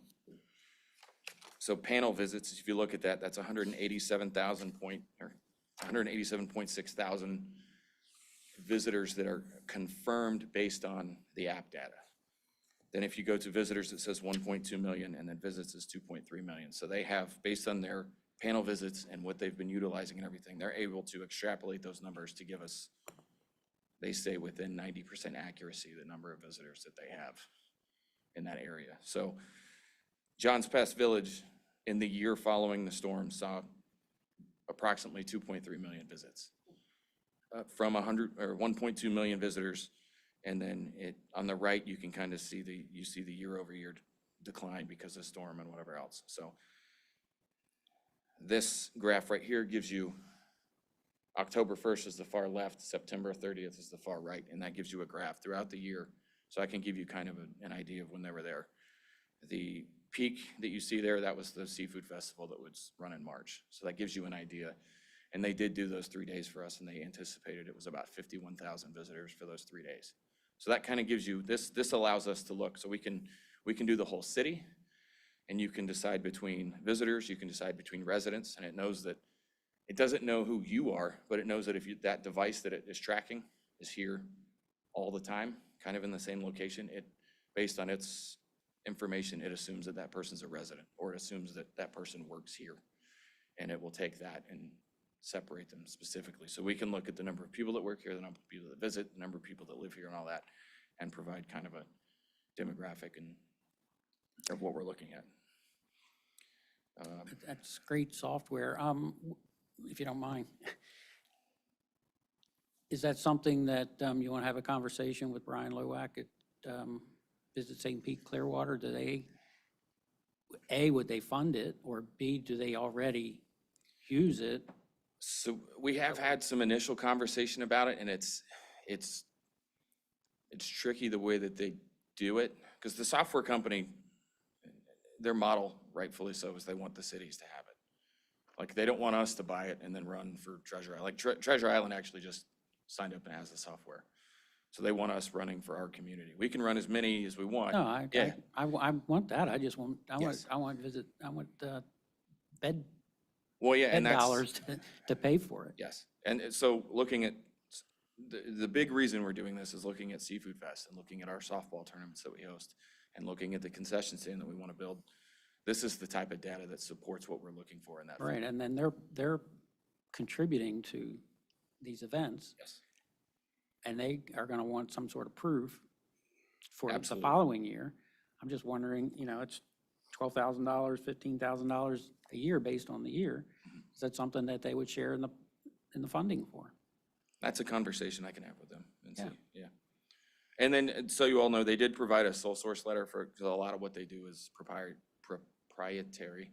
So panel visits, if you look at that, that's 187.6 thousand visitors that are confirmed based on the app data. Then if you go to visitors, it says 1.2 million, and then visits is 2.3 million. So they have, based on their panel visits and what they've been utilizing and everything, they're able to extrapolate those numbers to give us, they say within 90% accuracy, the number of visitors that they have in that area. So Johns Pass Village, in the year following the storm, saw approximately 2.3 million visits from 1.2 million visitors. And then on the right, you can kind of see the year-over-year decline because of storm and whatever else. So this graph right here gives you October 1st is the far left, September 30th is the far right, and that gives you a graph throughout the year. So I can give you kind of an idea of when they were there. The peak that you see there, that was the seafood festival that was run in March. So that gives you an idea. And they did do those 3 days for us, and they anticipated it was about 51,000 visitors for those 3 days. So that kind of gives you, this allows us to look, so we can do the whole city, and you can decide between visitors, you can decide between residents, and it knows that, it doesn't know who you are, but it knows that if that device that it is tracking is here all the time, kind of in the same location, based on its information, it assumes that that person's a resident, or it assumes that that person works here. And it will take that and separate them specifically. So we can look at the number of people that work here, the number of people that visit, the number of people that live here and all that, and provide kind of a demographic of what we're looking at. That's great software. If you don't mind, is that something that you want to have a conversation with Brian Lowak at Visit St. Pete Clearwater? Do they, A, would they fund it, or B, do they already use it? So we have had some initial conversation about it, and it's tricky the way that they do it, because the software company, their model, rightfully so, is they want the cities to have it. Like, they don't want us to buy it and then run for Treasure Island. Like, Treasure Island actually just signed up and has the software. So they want us running for our community. We can run as many as we want. No, I want that. I just want, Yes. I want bed Well, yeah, and that's. dollars to pay for it. Yes, and so looking at, the big reason we're doing this is looking at Seafood Fest and looking at our softball tournaments that we host and looking at the concession stand that we want to build. This is the type of data that supports what we're looking for in that. Right, and then they're contributing to these events. Yes. And they are gonna want some sort of proof for the Absolutely. following year. I'm just wondering, it's $12,000, $15,000 a year based on the year. Is that something that they would share in the funding for? That's a conversation I can have with them and see, Yeah. yeah. And then, so you all know, they did provide a sole source letter because a lot of what they do is proprietary.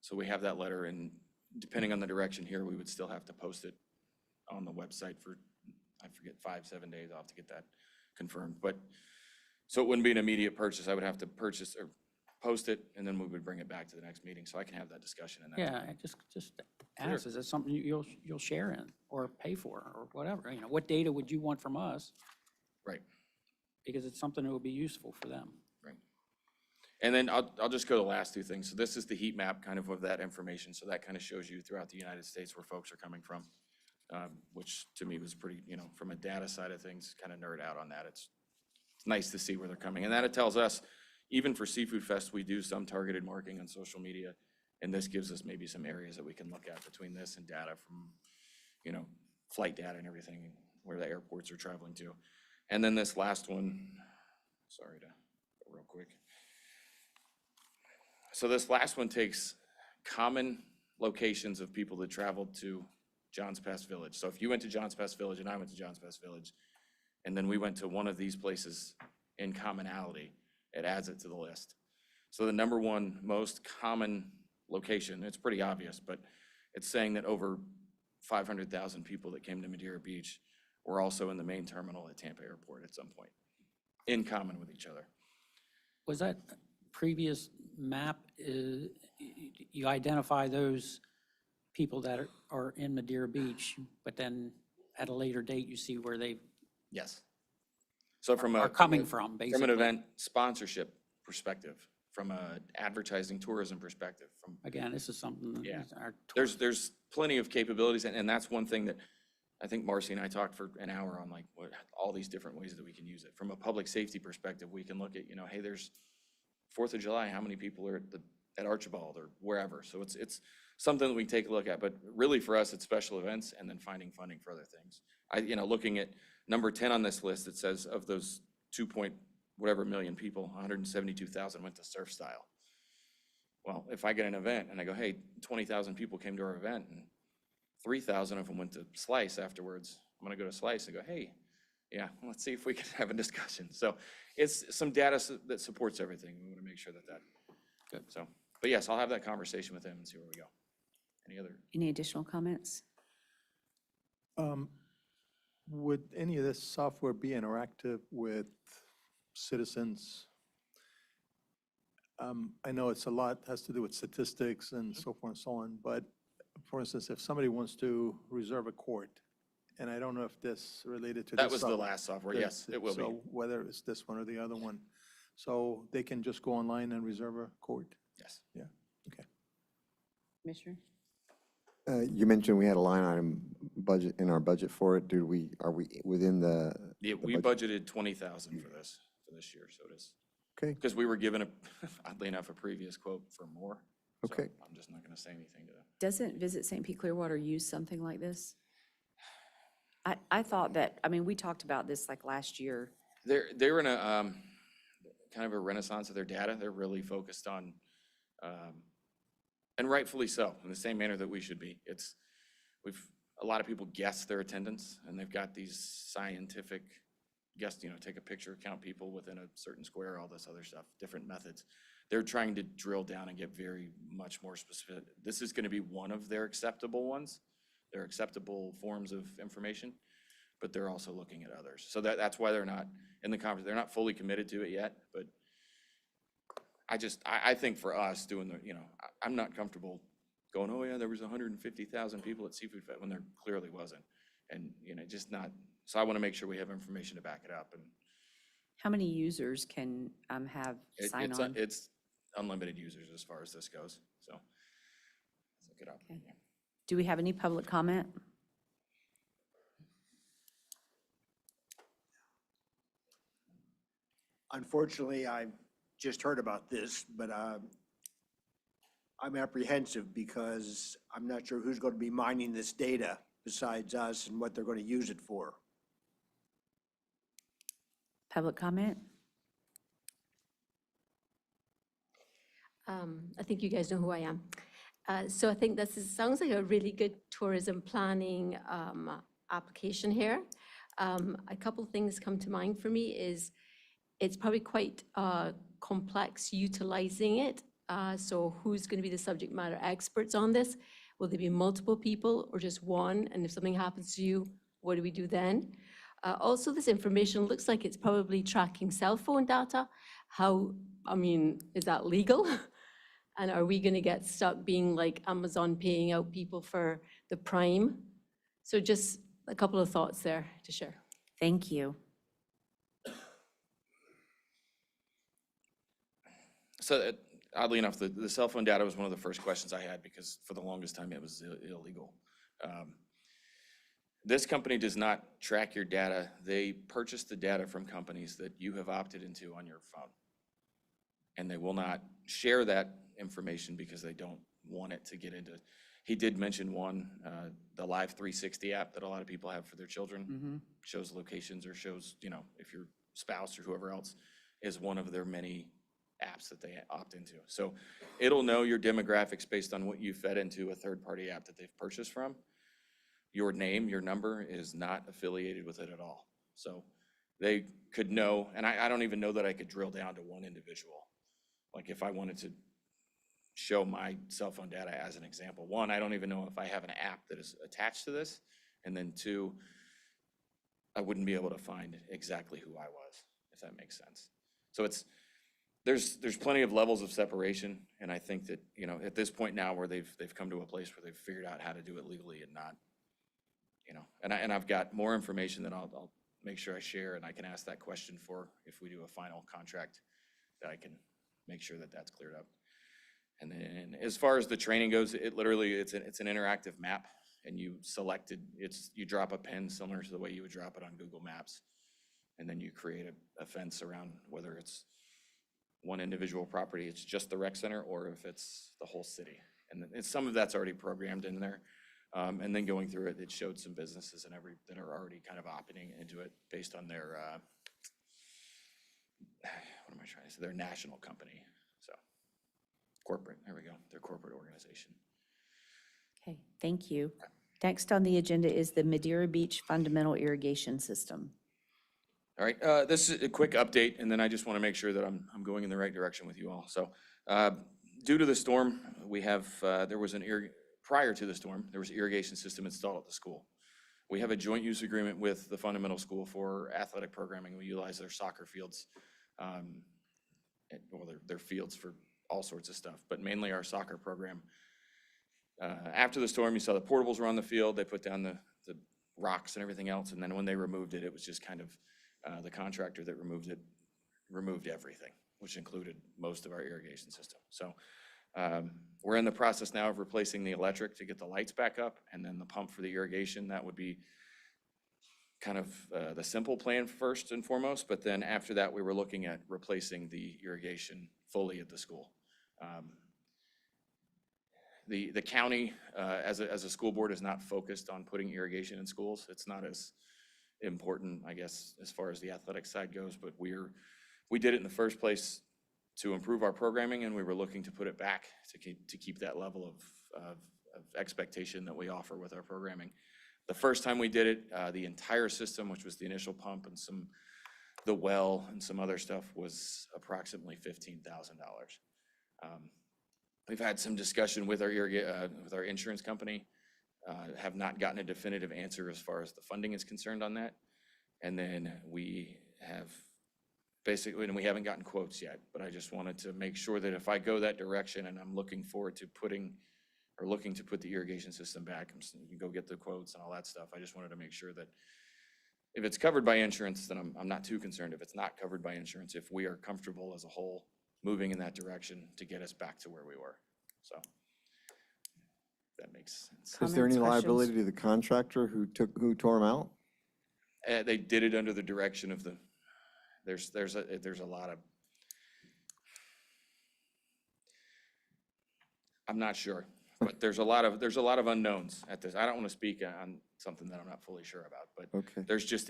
So we have that letter, and depending on the direction here, we would still have to post it on the website for, I forget, 5-7 days. I'll have to get that confirmed. But, so it wouldn't be an immediate purchase. I would have to purchase or post it, and then we would bring it back to the next meeting, so I can have that discussion. And Yeah, I just ask, is that something you'll share in or pay for or whatever? What data would you want from us? Right. Because it's something that would be useful for them. Right. And then I'll just go to the last two things. So this is the heat map kind of that information. So that kind of shows you throughout the United States where folks are coming from, which to me was pretty, from a data side of things, kind of nerd out on that. It's nice to see where they're coming. And that it tells us, even for Seafood Fest, we do some targeted marketing on social media. And this gives us maybe some areas that we can look at between this and data from, flight data and everything, where the airports are traveling to. And then this last one, sorry to go real quick. So this last one takes common locations of people that traveled to Johns Pass Village. So if you went to Johns Pass Village and I went to Johns Pass Village, and then we went to one of these places in commonality, it adds it to the list. So the number one most common location, it's pretty obvious, but it's saying that over 500,000 people that came to Madeira Beach were also in the main terminal at Tampa Airport at some point, in common with each other. Was that previous map, you identify those people that are in Madeira Beach, but then at a later date, you see where they Yes. So from are coming from, basically? From an event sponsorship perspective, from a advertising tourism perspective, from. Again, this is something that Yeah. is our. There's plenty of capabilities, and that's one thing that I think Marcy and I talked for an hour on, like, all these different ways that we can use it. From a public safety perspective, we can look at, hey, there's 4th of July, how many people are at Archibald or wherever? So it's something that we can take a look at, but really for us, it's special events and then finding funding for other things. Looking at number 10 on this list, it says of those 2.whatever million people, 172,000 went to Surf Style. Well, if I get an event and I go, hey, 20,000 people came to our event and 3,000 of them went to Slice afterwards, I'm gonna go to Slice and go, hey, yeah, let's see if we can have a discussion. So it's some data that supports everything. We wanna make sure that good. So, but yes, I'll have that conversation with him and see where we go. Any additional comments? Would any of this software be interactive with citizens? I know it's a lot, has to do with statistics and so forth and so on, but for instance, if somebody wants to reserve a court, and I don't know if this related to this. That was the last software, yes, it will be. So whether it's this one or the other one, so they can just go online and reserve a court? Yes. Yeah, okay. Commissioner? You mentioned we had a line item budget in our budget for it. Are we within the? Yeah, we budgeted 20,000 for this year, so it is. Okay. Because we were given oddly enough, a previous quote for more. So Okay. I'm just not gonna say anything to that. Doesn't Visit St. Pete Clearwater use something like this? I thought that, we talked about this like last year. They're in a kind of a renaissance of their data. They're really focused on, and rightfully so, in the same manner that we should be. A lot of people guess their attendance, and they've got these scientific take a picture, count people within a certain square, all this other stuff, different methods. They're trying to drill down and get very much more specific. This is going to be one of their acceptable ones, their acceptable forms of information, but they're also looking at others. So that's why they're not in the conference. They're not fully committed to it yet, but I think for us doing I'm not comfortable going, oh yeah, there was 150,000 people at Seafood Fest when there clearly wasn't. And, just not, so I want to make sure we have information to back it up. And How many users can have sign on? it's unlimited users as far as this goes, so. Look it up. Okay. Do we have any public comment? Unfortunately, I just heard about this, but I'm apprehensive because I'm not sure who's going to be mining this data besides us and what they're going to use it for. Public comment? I think you guys know who I am. So I think sounds like a really good tourism planning application here. A couple things come to mind for me is it's probably quite complex utilizing it. So who's going to be the subject matter experts on this? Will there be multiple people or just one? And if something happens to you, what do we do then? Also, this information looks like it's probably tracking cell phone data. Is that legal? And are we going to get stuck being like Amazon paying out people for the Prime? So just a couple of thoughts there to share. Thank you. So oddly enough, the cell phone data was one of the first questions I had because for the longest time it was illegal. This company does not track your data. They purchase the data from companies that you have opted into on your phone. And they will not share that information because they don't want it to get into. He did mention one, the Live 360 app that a lot of people have for their children. Shows locations or shows, you know, if your spouse or whoever else is one of their many apps that they opt into. So it'll know your demographics based on what you fed into a third-party app that they've purchased from. Your name, your number is not affiliated with it at all. So they could know, and I don't even know that I could drill down to one individual. Like if I wanted to show my cell phone data as an example. One, I don't even know if I have an app that is attached to this. And then two, I wouldn't be able to find exactly who I was, if that makes sense. So there's plenty of levels of separation. And I think that, you know, at this point now where they've come to a place where they've figured out how to do it legally and not, you know, and I've got more information that I'll make sure I share, and I can ask that question for if we do a final contract, that I can make sure that that's cleared up. And then as far as the training goes, it literally, it's an interactive map, and you drop a pin similar to the way you would drop it on Google Maps. And then you create a fence around, whether it's one individual property, it's just the rec center, or if it's the whole city. And some of that's already programmed in there. And then going through it, it showed some businesses that are already kind of opting into it based on their, what am I trying to say, their national company. So corporate, there we go, their corporate organization. Okay, thank you. Next on the agenda is the Madeira Beach Fundamental Irrigation System. All right, this is a quick update, and then I just want to make sure that I'm going in the right direction with you all. So due to the storm, we have, prior to the storm, there was an irrigation system installed at the school. We have a joint use agreement with the fundamental school for athletic programming. We utilize their soccer fields, well, their fields for all sorts of stuff, but mainly our soccer program. After the storm, you saw the portables were on the field. They put down the rocks and everything else, and then when they removed it, it was just kind of the contractor that removed it, removed everything, which included most of our irrigation system. So we're in the process now of replacing the electric to get the lights back up, and then the pump for the irrigation. That would be kind of the simple plan first and foremost, but then after that, we were looking at replacing the irrigation fully at the school. The county, as a school board, is not focused on putting irrigation in schools. It's not as important, I guess, as far as the athletic side goes, but we did it in the first place to improve our programming, and we were looking to put it back to keep that level of expectation that we offer with our programming. The first time we did it, the entire system, which was the initial pump and the well and some other stuff, was approximately $15,000. We've had some discussion with our insurance company, have not gotten a definitive answer as far as the funding is concerned on that. And then we have basically, and we haven't gotten quotes yet, but I just wanted to make sure that if I go that direction and I'm looking forward to looking to put the irrigation system back, you can go get the quotes and all that stuff. I just wanted to make sure that if it's covered by insurance, then I'm not too concerned. If it's not covered by insurance, if we are comfortable as a whole moving in that direction to get us back to where we were. So that makes sense. Is there any Comments, liability to the contractor who tore them out? They did it under the direction of there's a lot of, I'm not sure, but there's a lot of unknowns at this. I don't want to speak on something that I'm not fully sure about, but Okay. there's just,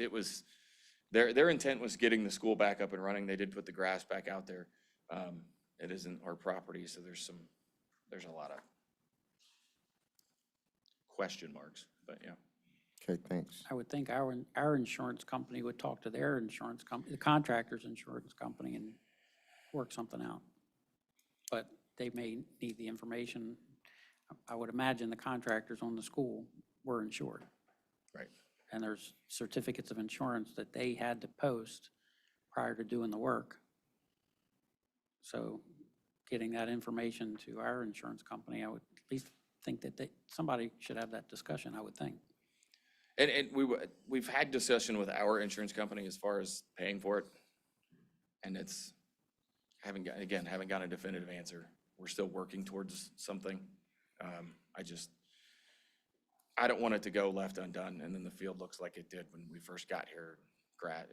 their intent was getting the school back up and running. They did put the grass back out there. It isn't our property, so there's a lot of question marks, but yeah. Okay, thanks. I would think our insurance company would talk to their insurance company, the contractor's insurance company, and work something out. But they may need the information. I would imagine the contractors on the school were insured. Right. And there's certificates of insurance that they had to post prior to doing the work. So getting that information to our insurance company, I would at least think that somebody should have that discussion, I would think. And we've had discussion with our insurance company as far as paying for it, and haven't gotten a definitive answer. We're still working towards something. I don't want it to go left undone, and then the field looks like it did when we first got here.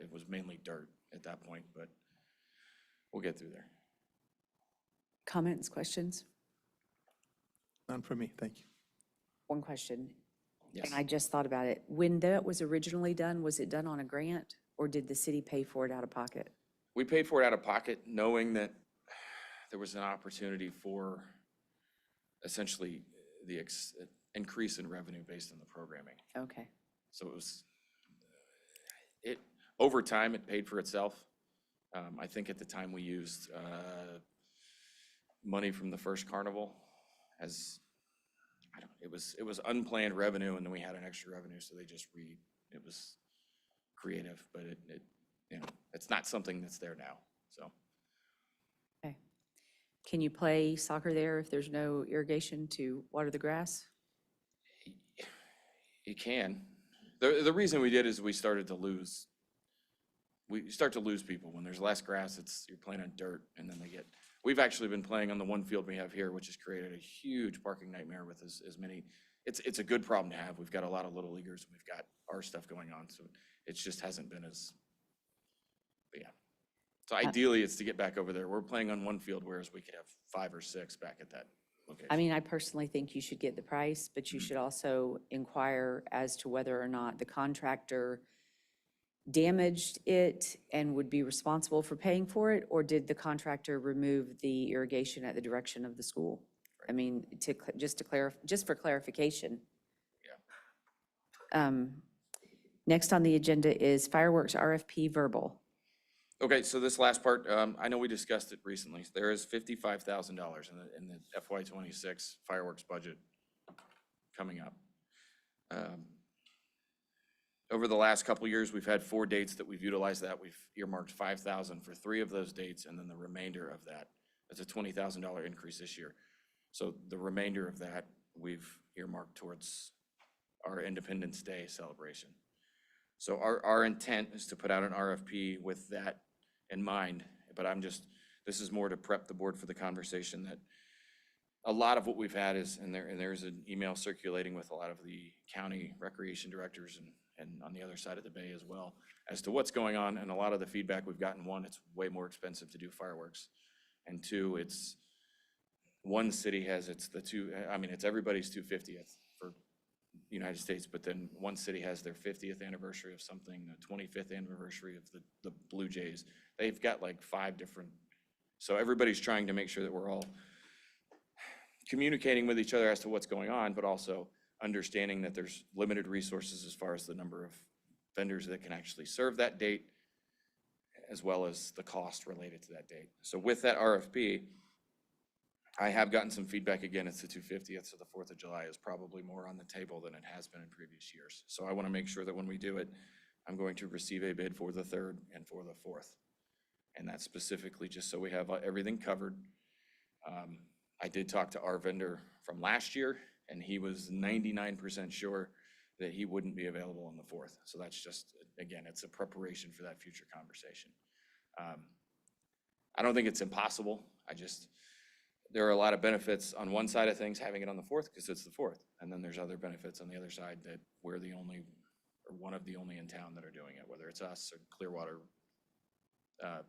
It was mainly dirt at that point, but we'll get through there. Comments, questions? None for me, thank you. One question. Yes. And I just thought about it. When that was originally done, was it done on a grant or did the city pay for it out of pocket? We paid for it out of pocket, knowing that there was an opportunity for essentially the increase in revenue based on the programming. Okay. So it was, over time, it paid for itself. I think at the time we used money from the first carnival as, it was unplanned revenue, and then we had an extra revenue, so they just it was creative, but it's not something that's there now, so. Okay. Can you play soccer there if there's no irrigation to water the grass? You can. The reason we did is we start to lose people. When there's less grass, you're playing on dirt, and then we've actually been playing on the one field we have here, which has created a huge parking nightmare with as many. It's a good problem to have. We've got a lot of little leaguers, and we've got our stuff going on, so it just hasn't been as, but yeah. So ideally, it's to get back over there. We're playing on one field, whereas we could have 5 or 6 back at that location. I mean, I personally think you should get the price, but you should also inquire as to whether or not the contractor damaged it and would be responsible for paying for it, or did the contractor remove the irrigation at the direction of the school? I mean, just for clarification. Yeah. Next on the agenda is fireworks RFP verbal. Okay, so this last part, I know we discussed it recently. There is $55,000 in the FY '26 fireworks budget coming up. Over the last couple of years, we've had 4 dates that we've utilized that. We've earmarked $5,000 for 3 of those dates, and then the remainder of that, that's a $20,000 increase this year. So the remainder of that, we've earmarked towards our Independence Day celebration. So our intent is to put out an RFP with that in mind, but this is more to prep the board for the conversation that a lot of what we've had is, and there's an email circulating with a lot of the county recreation directors and on the other side of the bay as well, as to what's going on, and a lot of the feedback we've gotten, 1, it's way more expensive to do fireworks, and 2, it's one city has it's everybody's 250th for the United States, but then one city has their 50th anniversary of something, the 25th anniversary of the Blue Jays. They've got like 5 different, so everybody's trying to make sure that we're all communicating with each other as to what's going on, but also understanding that there's limited resources as far as the number of vendors that can actually serve that date, as well as the cost related to that date. So with that RFP, I have gotten some feedback. Again, it's the 250th, so the 4th of July is probably more on the table than it has been in previous years. So I want to make sure that when we do it, I'm going to receive a bid for the 3rd and for the 4th. And that's specifically just so we have everything covered. I did talk to our vendor from last year, and he was 99% sure that he wouldn't be available on the 4th. So that's just, again, it's a preparation for that future conversation. I don't think it's impossible. There are a lot of benefits on one side of things having it on the 4th because it's the 4th. And then there's other benefits on the other side that we're the only, or one of the only in town that are doing it, whether it's us or Clearwater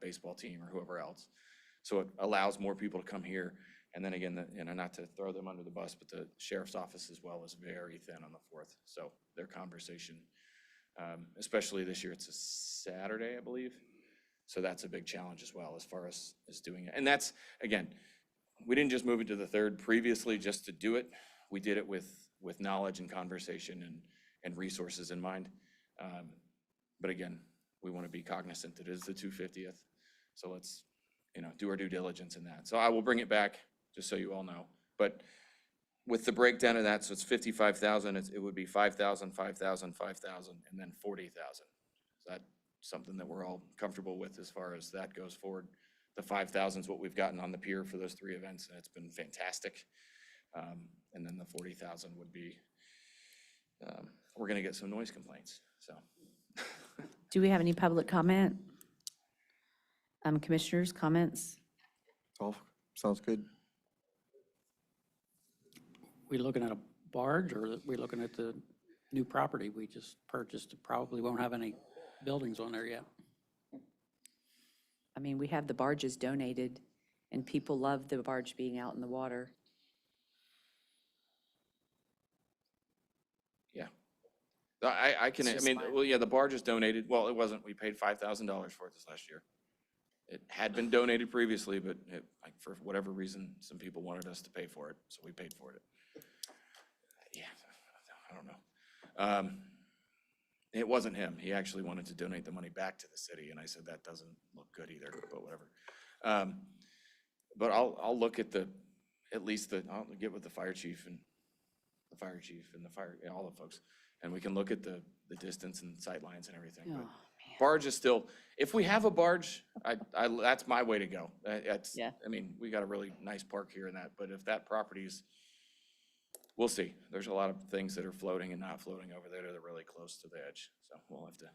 baseball team or whoever else. So it allows more people to come here. And then again, not to throw them under the bus, but the sheriff's office as well is very thin on the 4th. So their conversation, especially this year, it's a Saturday, I believe. So that's a big challenge as well as far as doing it. And that's, again, we didn't just move it to the 3rd previously just to do it. We did it with knowledge and conversation and resources in mind. But again, we want to be cognizant that it is the 250th. So let's, do our due diligence in that. So I will bring it back just so you all know. But with the breakdown of that, so it's 55,000, it would be 5,000, 5,000, 5,000, and then 40,000. Is that something that we're all comfortable with as far as that goes forward? The 5,000 is what we've gotten on the pier for those 3 events, and it's been fantastic. And then the 40,000 would be, we're going to get some noise complaints, so. Do we have any public comment? Commissioners, comments? All sounds good. We looking at a barge, or are we looking at the new property we just purchased? Probably won't have any buildings on there yet. I mean, we have the barges donated, and people love the barge being out in the water. I can, I mean, well, yeah, the bar just donated, well, it wasn't, we paid $5,000 for it this last year. It had been donated previously, but it, like, for whatever reason, some people wanted us to pay for it, so we paid for it. Yeah, I don't know. It wasn't him. He actually wanted to donate the money back to the city, and I said, that doesn't look good either, but whatever. But I'll look at at least I'll get with the fire chief and all the folks, and we can look at the distance and sight lines and everything. But barge is still, if we have a barge, that's my way to go. Yeah. I mean, we got a really nice park here and that, but if that property's, we'll see. There's a lot of things that are floating and not floating over there that are really close to the edge, so we'll have to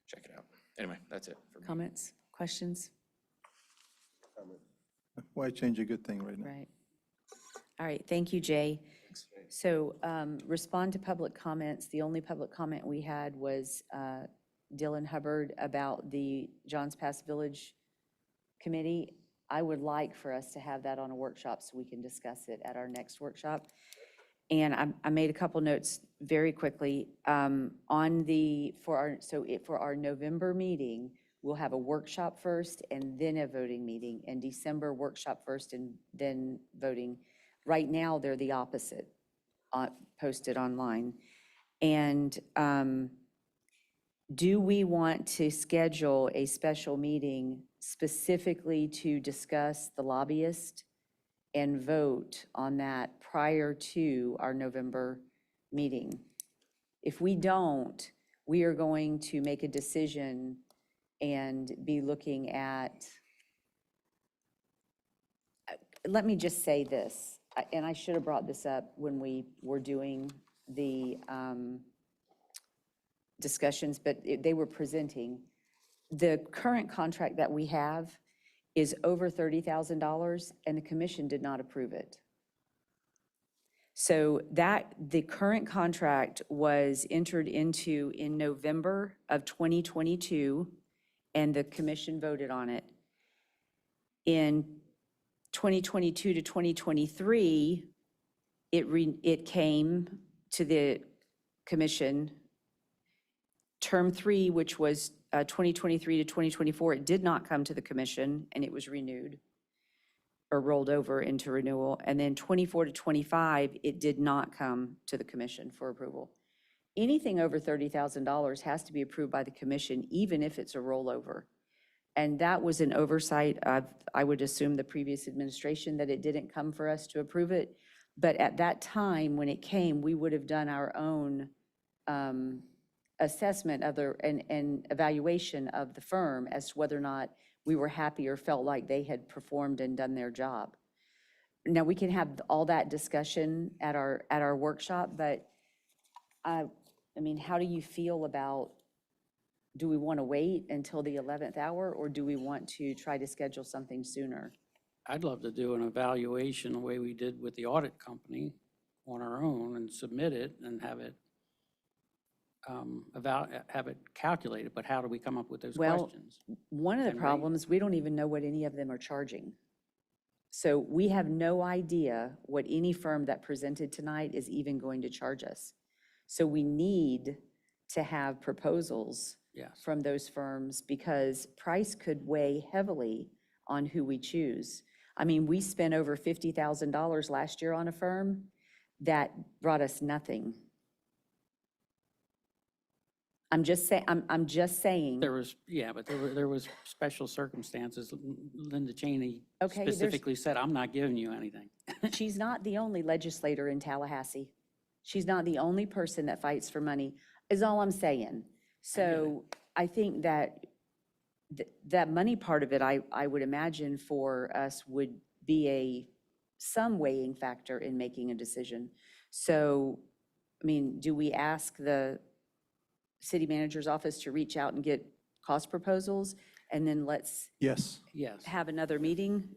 check it out. Anyway, that's it for me. Comments, questions? Why change a good thing right now? Right. All right, thank you, Jay. So respond to public comments. The only public comment we had was Dylan Hubbard about the Johns Pass Village Committee. I would like for us to have that on a workshop so we can discuss it at our next workshop. And I made a couple notes very quickly. For our November meeting, we'll have a workshop first and then a voting meeting. And December, workshop first and then voting. Right now, they're the opposite, posted online. And do we want to schedule a special meeting specifically to discuss the lobbyist and vote on that prior to our November meeting? If we don't, we are going to make a decision and be looking at, let me just say this, and I should have brought this up when we were doing the discussions, but they were presenting. The current contract that we have is over $30,000, and the commission did not approve it. So the current contract was entered into in November of 2022, and the commission voted on it. In 2022 to 2023, it came to the commission. Term 3, which was 2023 to 2024, it did not come to the commission, and it was renewed or rolled over into renewal. And then 24 to 25, it did not come to the commission for approval. Anything over $30,000 has to be approved by the commission, even if it's a rollover. And that was an oversight of, I would assume, the previous administration, that it didn't come for us to approve it. But at that time, when it came, we would have done our own assessment of and evaluation of the firm as to whether or not we were happy or felt like they had performed and done their job. Now, we can have all that discussion at our workshop, but I mean, how do you feel about, do we want to wait until the 11th hour, or do we want to try to schedule something sooner? I'd love to do an evaluation the way we did with the audit company on our own and submit it and have it calculated, but how do we come up with those questions? One of the And problems, we don't even know what any of them are charging. So we have no idea what any firm that presented tonight is even going to charge us. So we need to have proposals from those firms, because price could weigh heavily on who we choose. I mean, we spent over $50,000 last year on a firm that brought us nothing. I'm just saying. There was, but there was special circumstances. Linda Cheney Okay, specifically said, I'm not giving you anything. She's not the only legislator in Tallahassee. She's not the only person that fights for money, is all I'm saying. So I think that that money part of it, I would imagine for us would be some weighing factor in making a decision. So, I mean, do we ask the city manager's office to reach out and get cost proposals, and then let's Yes. have another meeting?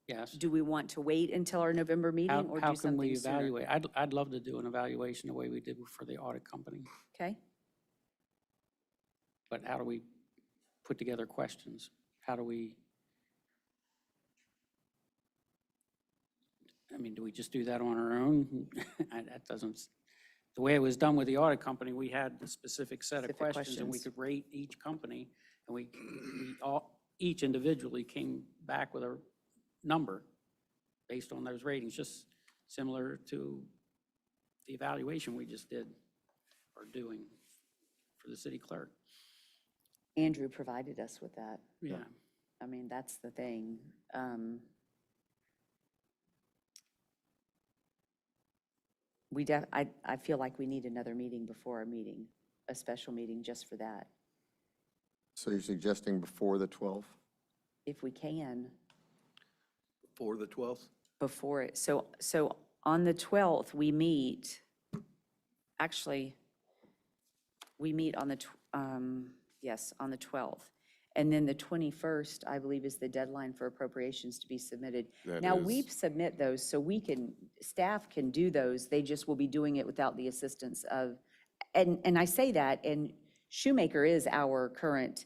Yes. Do we want to wait until our November meeting, or How do can we something sooner? evaluate? I'd love to do an evaluation the way we did for the audit company, Okay, but how do we put together questions? How do we, I mean, do we just do that on our own? That doesn't the way it was done with the audit company, we had a specific set of Specific questions, and we questions. could rate each company, and we all, each individually came back with a number based on those ratings, just similar to the evaluation we just did, or doing for the city clerk. Andrew provided us with that. Yeah. I mean, that's the thing. I feel like we need another meeting before our meeting, a special meeting just for that, So you're suggesting before the 12th? if we can, For the 12th? before it. So on the 12th, we meet, actually, we meet on the, yes, on the 12th. And then the 21st, I believe, is the deadline for appropriations to be submitted. That Now, is- we submit those, so we can, staff can do those, they just will be doing it without the assistance of, and I say that, and Shoemaker is our current,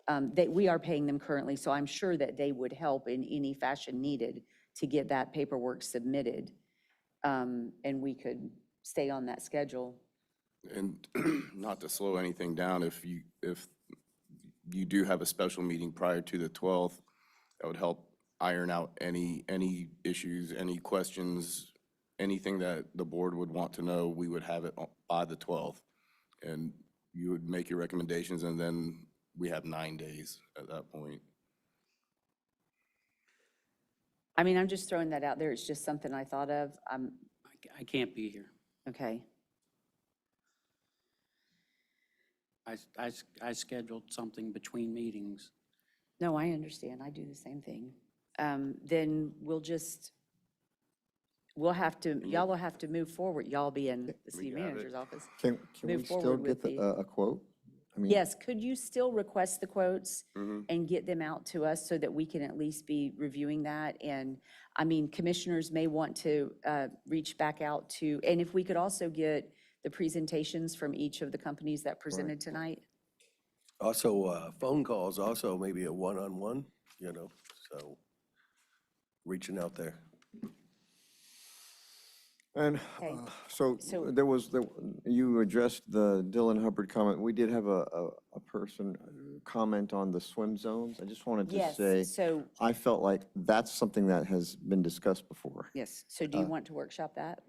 that we are paying them currently, so I'm sure that they would help in any fashion needed to get that paperwork submitted. And we could stay on that schedule. And not to slow anything down, if you do have a special meeting prior to the 12th, that would help iron out any issues, any questions, anything that the board would want to know, we would have it by the 12th. And you would make your recommendations, and then we have 9 days at that point. I mean, I'm just throwing that out there, it's just something I thought of. I can't be here. Okay. I scheduled something between meetings. No, I understand. I do the same thing. Then we'll have to, y'all will have to move forward. Y'all be in the city got it. manager's office. Can we Move still forward get with a quote? I mean, Yes, could you still request the quotes Mhm. and get them out to us so that we can at least be reviewing that? And, I mean, commissioners may want to reach back out to, and if we could also get the presentations from each of the companies that presented tonight? Also, phone calls, also maybe a one-on-one, so reaching out there. And Okay. so So- there was, you addressed the Dylan Hubbard comment. We did have a person comment on the swim zones. I just wanted to Yes, say, so, I felt like that's something that has been discussed before. yes, so do you want to workshop that?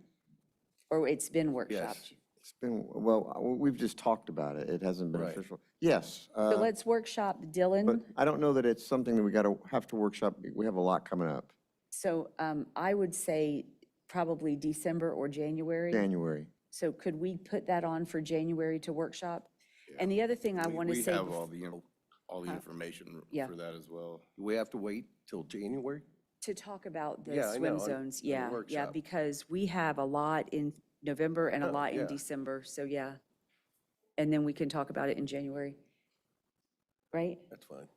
Or it's been workshopped? It's been, well, we've just talked about it. It hasn't been Right. official. Yes. So let's workshop But Dylan. I don't know that it's something that we have to workshop. We have a lot coming up. So I would say probably December or January. January. So could we put that on for January to workshop? And the other thing I want to We say. have bef- all the information yeah. for that as well. Do we have to wait till January? To talk about the Yeah, I swim know, on zones, the yeah, workshop. because we have a lot in November and a Oh, lot in yeah. December, so yeah. And then we can talk about it in January. Right? That's fine.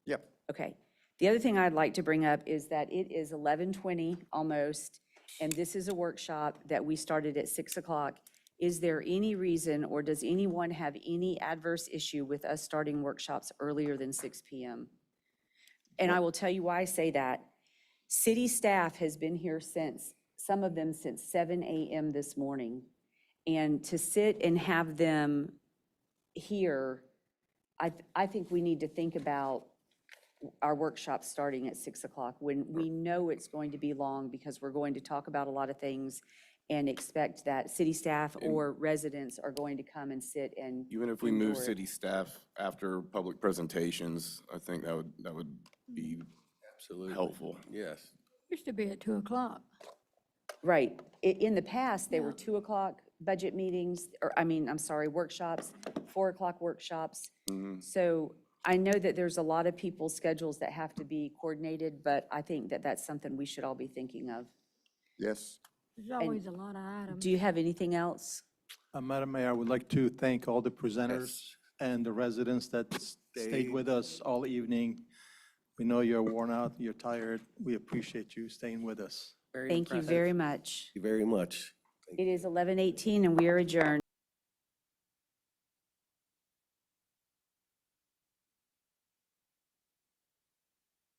Yep. Okay. The other thing I'd like to bring up is that it is 11:20 almost, and this is a workshop that we started at 6 o'clock. Is there any reason, or does anyone have any adverse issue with us starting workshops earlier than 6 PM? And I will tell you why I say that. City staff has been here since, some of them since 7 AM this morning. And to sit and have them here, I think we need to think about our workshop starting at 6 o'clock when we know it's going to be long because we're going to talk about a lot of things and expect that city staff or residents are going to come and sit and. Even if we move endure it. city staff after public presentations, I think that would be Absolutely. helpful. Yes. Used to be at 2 o'clock. Right. In the past, they were 2 o'clock budget meetings, or, I'm sorry, workshops, 4 o'clock workshops. So I know that there's a lot of people's schedules that have to be coordinated, but I think that that's something we should all be thinking of. Yes. There's always a lot of items. Do you have anything else? Madam Mayor, I would like to thank all the presenters and the residents that stayed with us all evening. We know you're worn out, you're tired. We appreciate you staying with us. Very Thank you impressive. very much. Thank you very much. It is 11:18 and we are adjourned.